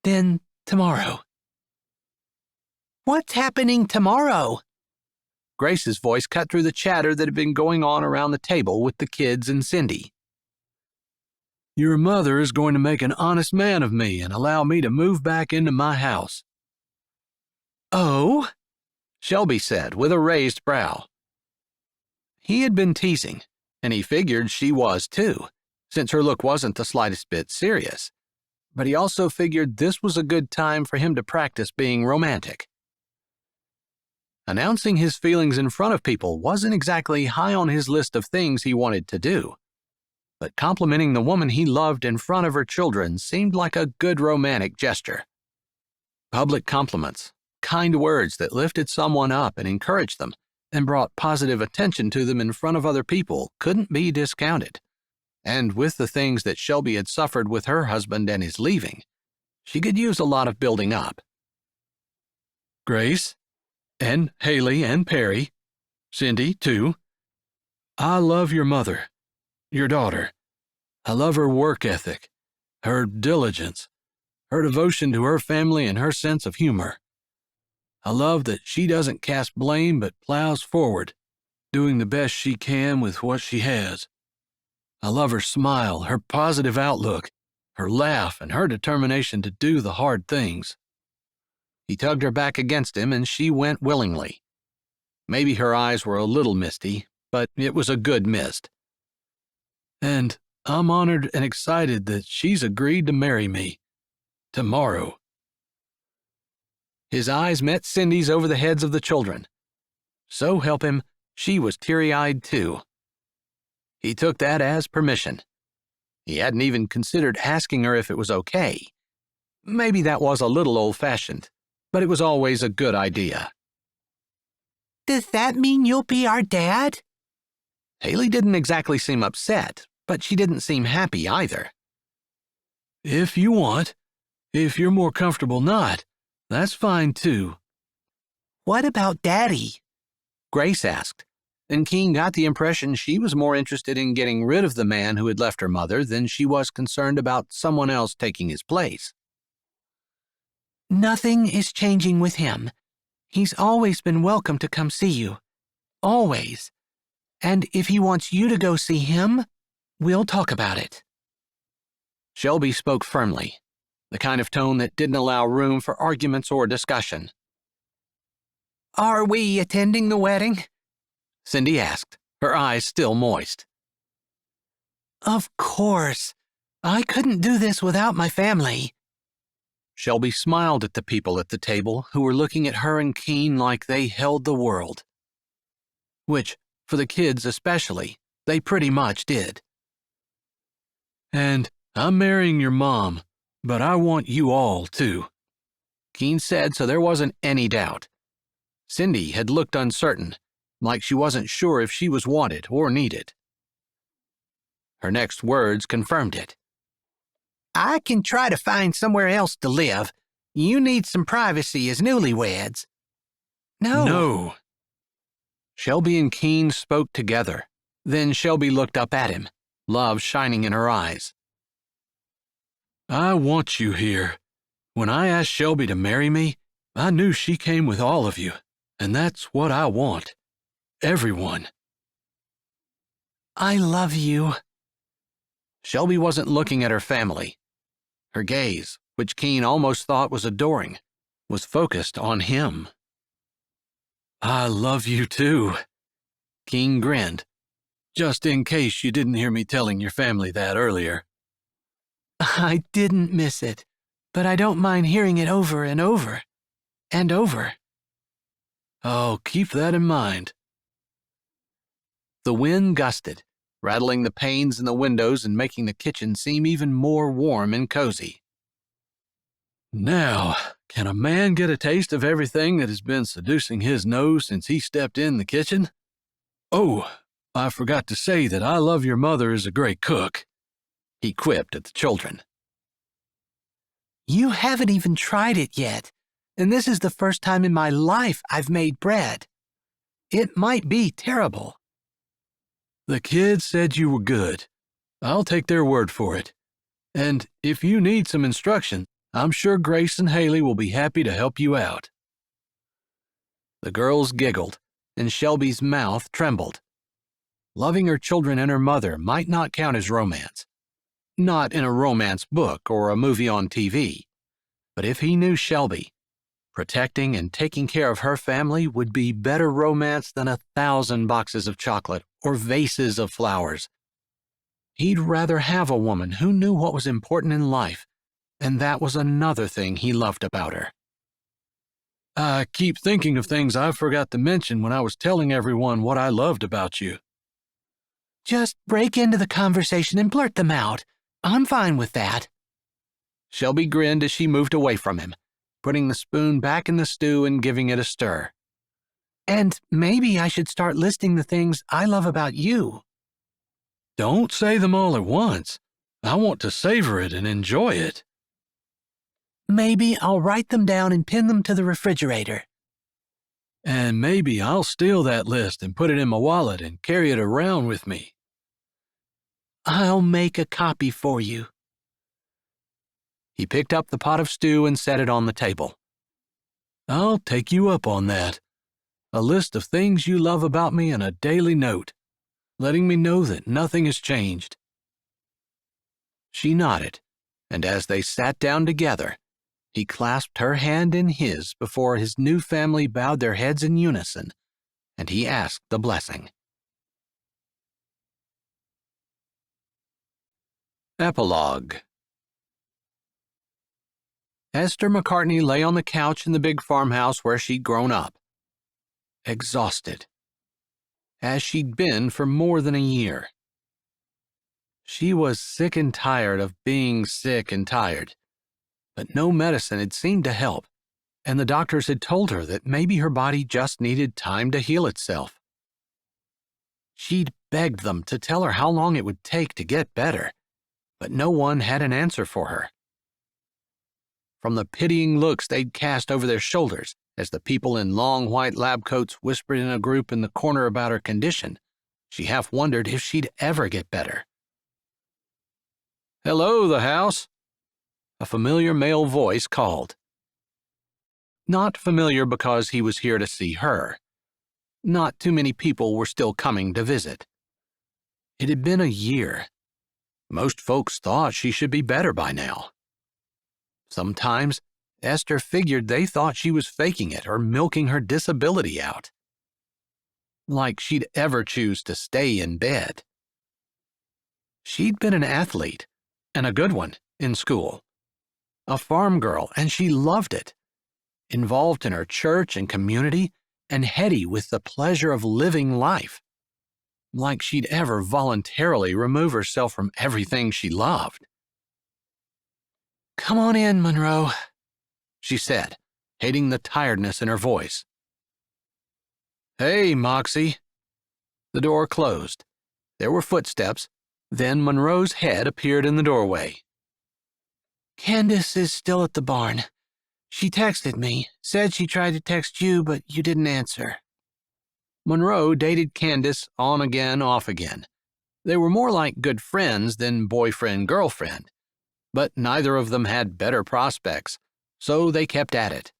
Then tomorrow. What's happening tomorrow? Grace's voice cut through the chatter that had been going on around the table with the kids and Cindy. Your mother is going to make an honest man of me and allow me to move back into my house. Oh? Shelby said with a raised brow. He had been teasing, and he figured she was too, since her look wasn't the slightest bit serious. But he also figured this was a good time for him to practice being romantic. Announcing his feelings in front of people wasn't exactly high on his list of things he wanted to do. But complimenting the woman he loved in front of her children seemed like a good romantic gesture. Public compliments, kind words that lifted someone up and encouraged them, and brought positive attention to them in front of other people couldn't be discounted. And with the things that Shelby had suffered with her husband and his leaving, she could use a lot of building up. Grace, and Haley and Perry, Cindy, too. I love your mother, your daughter. I love her work ethic, her diligence, her devotion to her family and her sense of humor. I love that she doesn't cast blame but plows forward, doing the best she can with what she has. I love her smile, her positive outlook, her laugh, and her determination to do the hard things. He tugged her back against him, and she went willingly. Maybe her eyes were a little misty, but it was a good mist. And I'm honored and excited that she's agreed to marry me. Tomorrow. His eyes met Cindy's over the heads of the children. So help him, she was teary-eyed too. He took that as permission. He hadn't even considered asking her if it was okay. Maybe that was a little old-fashioned, but it was always a good idea. Does that mean you'll be our dad? Haley didn't exactly seem upset, but she didn't seem happy either. If you want. If you're more comfortable not, that's fine too. What about Daddy? Grace asked, and Keene got the impression she was more interested in getting rid of the man who had left her mother than she was concerned about someone else taking his place. Nothing is changing with him. He's always been welcome to come see you. Always. And if he wants you to go see him, we'll talk about it. Shelby spoke firmly, the kind of tone that didn't allow room for arguments or discussion. Are we attending the wedding? Cindy asked, her eyes still moist. Of course. I couldn't do this without my family. Shelby smiled at the people at the table who were looking at her and Keene like they held the world. Which, for the kids especially, they pretty much did. And I'm marrying your mom, but I want you all too, Keene said, so there wasn't any doubt. Cindy had looked uncertain, like she wasn't sure if she was wanted or needed. Her next words confirmed it. I can try to find somewhere else to live. You need some privacy as newlyweds. No. Shelby and Keene spoke together. Then Shelby looked up at him, love shining in her eyes. I want you here. When I asked Shelby to marry me, I knew she came with all of you, and that's what I want. Everyone. I love you. Shelby wasn't looking at her family. Her gaze, which Keene almost thought was adoring, was focused on him. I love you too. Keene grinned. Just in case you didn't hear me telling your family that earlier. I didn't miss it, but I don't mind hearing it over and over. And over. Oh, keep that in mind. The wind gusted, rattling the panes in the windows and making the kitchen seem even more warm and cozy. Now, can a man get a taste of everything that has been seducing his nose since he stepped in the kitchen? Oh, I forgot to say that I love your mother as a great cook, he quipped at the children. You haven't even tried it yet, and this is the first time in my life I've made bread. It might be terrible. The kids said you were good. I'll take their word for it. And if you need some instruction, I'm sure Grace and Haley will be happy to help you out. The girls giggled, and Shelby's mouth trembled. Loving her children and her mother might not count as romance. Not in a romance book or a movie on TV. But if he knew Shelby, protecting and taking care of her family would be better romance than 1,000 boxes of chocolate or vases of flowers. He'd rather have a woman who knew what was important in life, and that was another thing he loved about her. I keep thinking of things I forgot to mention when I was telling everyone what I loved about you. Just break into the conversation and blurt them out. I'm fine with that. Shelby grinned as she moved away from him, putting the spoon back in the stew and giving it a stir. And maybe I should start listing the things I love about you. Don't say them all at once. I want to savor it and enjoy it. Maybe I'll write them down and pin them to the refrigerator. And maybe I'll steal that list and put it in my wallet and carry it around with me. I'll make a copy for you. He picked up the pot of stew and set it on the table. I'll take you up on that. A list of things you love about me and a daily note, letting me know that nothing has changed. She nodded, and as they sat down together, he clasped her hand in his before his new family bowed their heads in unison, and he asked the blessing. Epilogue. Esther McCartney lay on the couch in the big farmhouse where she'd grown up, exhausted, as she'd been for more than a year. She was sick and tired of being sick and tired, but no medicine had seemed to help, and the doctors had told her that maybe her body just needed time to heal itself. She'd begged them to tell her how long it would take to get better, but no one had an answer for her. From the pitying looks they'd cast over their shoulders as the people in long white lab coats whispered in a group in the corner about her condition, she half wondered if she'd ever get better. "Hello, the house," a familiar male voice called. Not familiar because he was here to see her. Not too many people were still coming to visit. It had been a year. Most folks thought she should be better by now. Sometimes, Esther figured they thought she was faking it or milking her disability out. Like she'd ever choose to stay in bed. She'd been an athlete, and a good one, in school. A farm girl, and she loved it. Involved in her church and community, and heady with the pleasure of living life. Like she'd ever voluntarily remove herself from everything she loved. Come on in, Monroe, she said, hating the tiredness in her voice. Hey, Moxie. The door closed. There were footsteps. Then Monroe's head appeared in the doorway. Candace is still at the barn. She texted me, said she tried to text you, but you didn't answer. Monroe dated Candace on again, off again. They were more like good friends than boyfriend-girlfriend, but neither of them had better prospects, so they kept at it.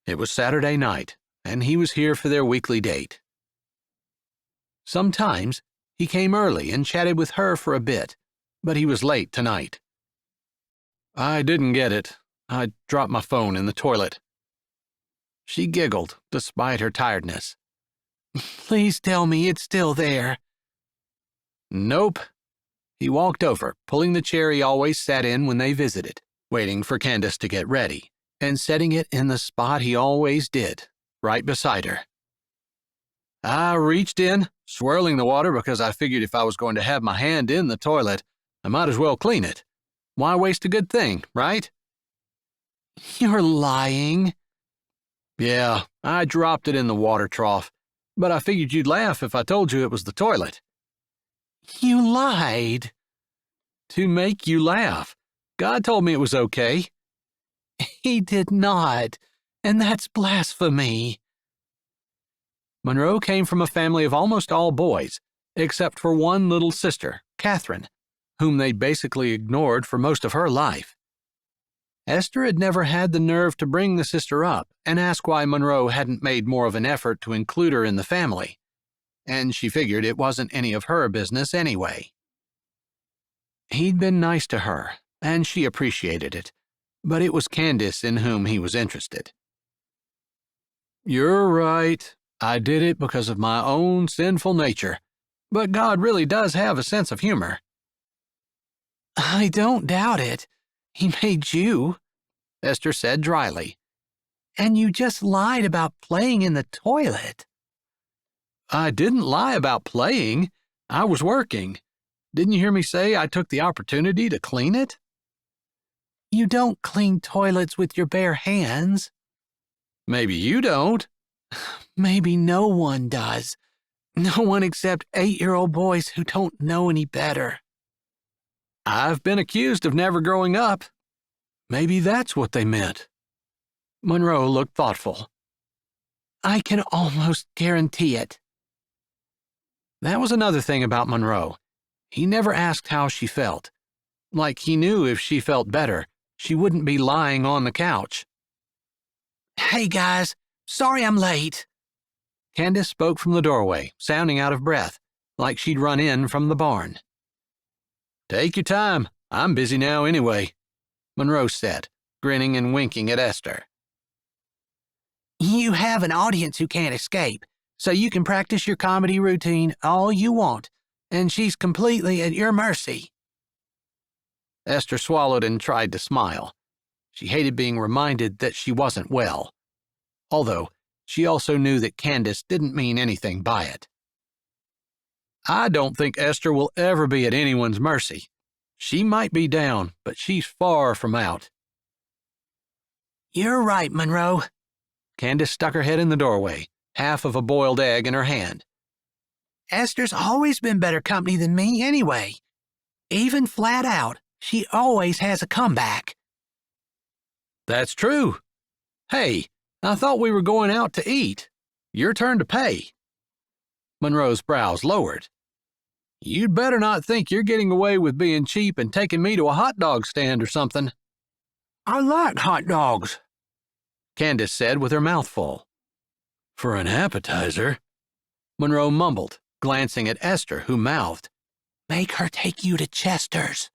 It was Saturday night, and he was here for their weekly date. Sometimes he came early and chatted with her for a bit, but he was late tonight. I didn't get it. I dropped my phone in the toilet. She giggled, despite her tiredness. Please tell me it's still there. Nope. He walked over, pulling the chair he always sat in when they visited, waiting for Candace to get ready, and setting it in the spot he always did, right beside her. I reached in, swirling the water because I figured if I was going to have my hand in the toilet, I might as well clean it. Why waste a good thing, right? You're lying. Yeah, I dropped it in the water trough, but I figured you'd laugh if I told you it was the toilet. You lied. To make you laugh. God told me it was okay. He did not, and that's blasphemy. Monroe came from a family of almost all boys, except for one little sister, Catherine, whom they'd basically ignored for most of her life. Esther had never had the nerve to bring the sister up and ask why Monroe hadn't made more of an effort to include her in the family, and she figured it wasn't any of her business anyway. He'd been nice to her, and she appreciated it, but it was Candace in whom he was interested. You're right. I did it because of my own sinful nature, but God really does have a sense of humor. I don't doubt it. He made you, Esther said dryly. And you just lied about playing in the toilet. I didn't lie about playing. I was working. Didn't you hear me say I took the opportunity to clean it? You don't clean toilets with your bare hands. Maybe you don't. Maybe no one does. No one except 8-year-old boys who don't know any better. I've been accused of never growing up. Maybe that's what they meant. Monroe looked thoughtful. I can almost guarantee it. That was another thing about Monroe. He never asked how she felt. Like he knew if she felt better, she wouldn't be lying on the couch. Hey guys, sorry I'm late. Candace spoke from the doorway, sounding out of breath, like she'd run in from the barn. Take your time. I'm busy now anyway, Monroe said, grinning and winking at Esther. You have an audience who can't escape, so you can practice your comedy routine all you want, and she's completely at your mercy. Esther swallowed and tried to smile. She hated being reminded that she wasn't well, although she also knew that Candace didn't mean anything by it. I don't think Esther will ever be at anyone's mercy. She might be down, but she's far from out. You're right, Monroe. Candace stuck her head in the doorway, half of a boiled egg in her hand. Esther's always been better company than me anyway. Even flat out, she always has a comeback. That's true. Hey, I thought we were going out to eat. Your turn to pay. Monroe's brows lowered. You'd better not think you're getting away with being cheap and taking me to a hot dog stand or something. I like hot dogs, Candace said with her mouth full. For an appetizer, Monroe mumbled, glancing at Esther, who mouthed, Make her take you to Chester's.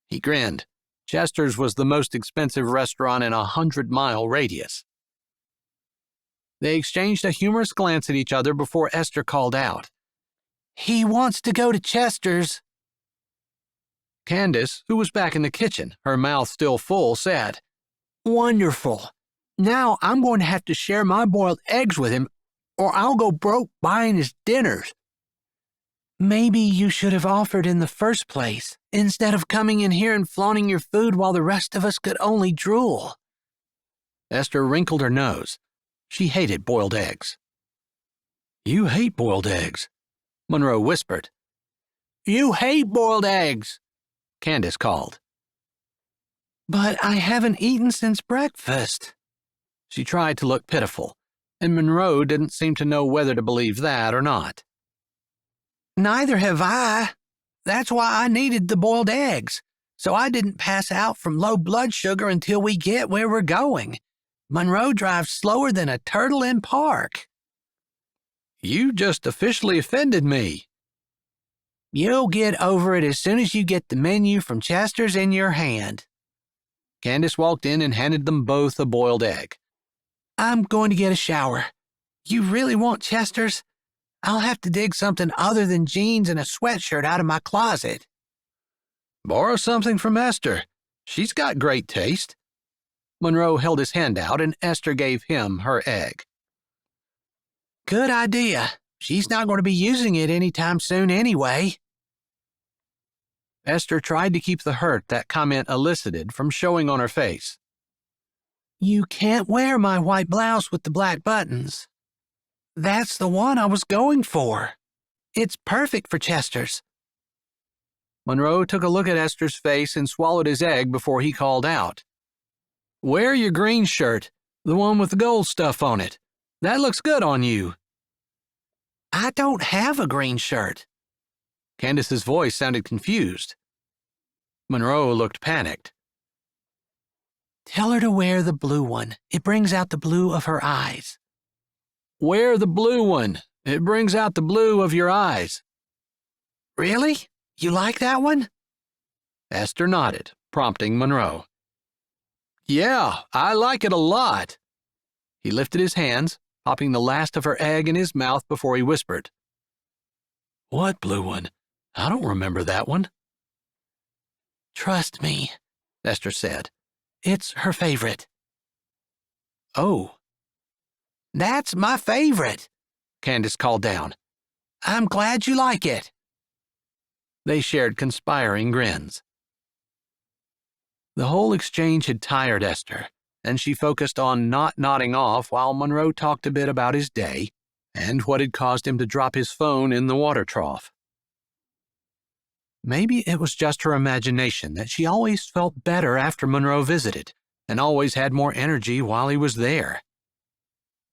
He grinned. Chester's was the most expensive restaurant in a 100-mile radius. They exchanged a humorous glance at each other before Esther called out, He wants to go to Chester's. Candace, who was back in the kitchen, her mouth still full, said, Wonderful. Now I'm going to have to share my boiled eggs with him, or I'll go broke buying his dinners. Maybe you should have offered in the first place, instead of coming in here and flaunting your food while the rest of us could only drool. Esther wrinkled her nose. She hated boiled eggs. You hate boiled eggs, Monroe whispered. You hate boiled eggs, Candace called. But I haven't eaten since breakfast. She tried to look pitiful, and Monroe didn't seem to know whether to believe that or not. Neither have I. That's why I needed the boiled eggs, so I didn't pass out from low blood sugar until we get where we're going. Monroe drives slower than a turtle in park. You just officially offended me. You'll get over it as soon as you get the menu from Chester's in your hand. Candace walked in and handed them both a boiled egg. I'm going to get a shower. You really want Chester's? I'll have to dig something other than jeans and a sweatshirt out of my closet. Borrow something from Esther. She's got great taste. Monroe held his hand out and Esther gave him her egg. Good idea. She's not going to be using it anytime soon anyway. Esther tried to keep the hurt that comment elicited from showing on her face. You can't wear my white blouse with the black buttons. That's the one I was going for. It's perfect for Chester's. Monroe took a look at Esther's face and swallowed his egg before he called out. Wear your green shirt, the one with the gold stuff on it. That looks good on you. I don't have a green shirt. Candace's voice sounded confused. Monroe looked panicked. Tell her to wear the blue one. It brings out the blue of her eyes. Wear the blue one. It brings out the blue of your eyes. Really? You like that one? Esther nodded, prompting Monroe. Yeah, I like it a lot. He lifted his hands, popping the last of her egg in his mouth before he whispered. What blue one? I don't remember that one. Trust me, Esther said. It's her favorite. Oh. That's my favorite, Candace called down. I'm glad you like it. They shared conspiring grins. The whole exchange had tired Esther, and she focused on not nodding off while Monroe talked a bit about his day and what had caused him to drop his phone in the water trough. Maybe it was just her imagination that she always felt better after Monroe visited and always had more energy while he was there.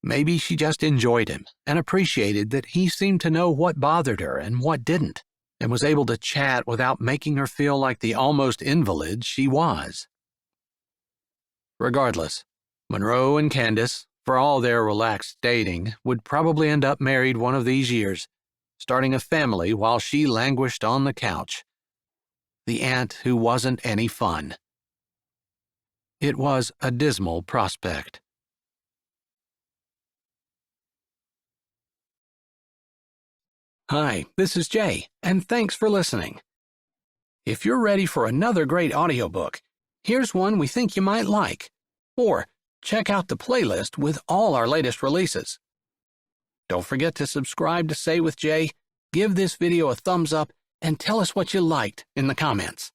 Maybe she just enjoyed him and appreciated that he seemed to know what bothered her and what didn't, and was able to chat without making her feel like the almost invalid she was. Regardless, Monroe and Candace, for all their relaxed dating, would probably end up married one of these years, starting a family while she languished on the couch. The aunt who wasn't any fun. It was a dismal prospect. Hi, this is Jay, and thanks for listening. If you're ready for another great audiobook, here's one we think you might like. Or check out the playlist with all our latest releases. Don't forget to subscribe to Say with Jay, give this video a thumbs up, and tell us what you liked in the comments.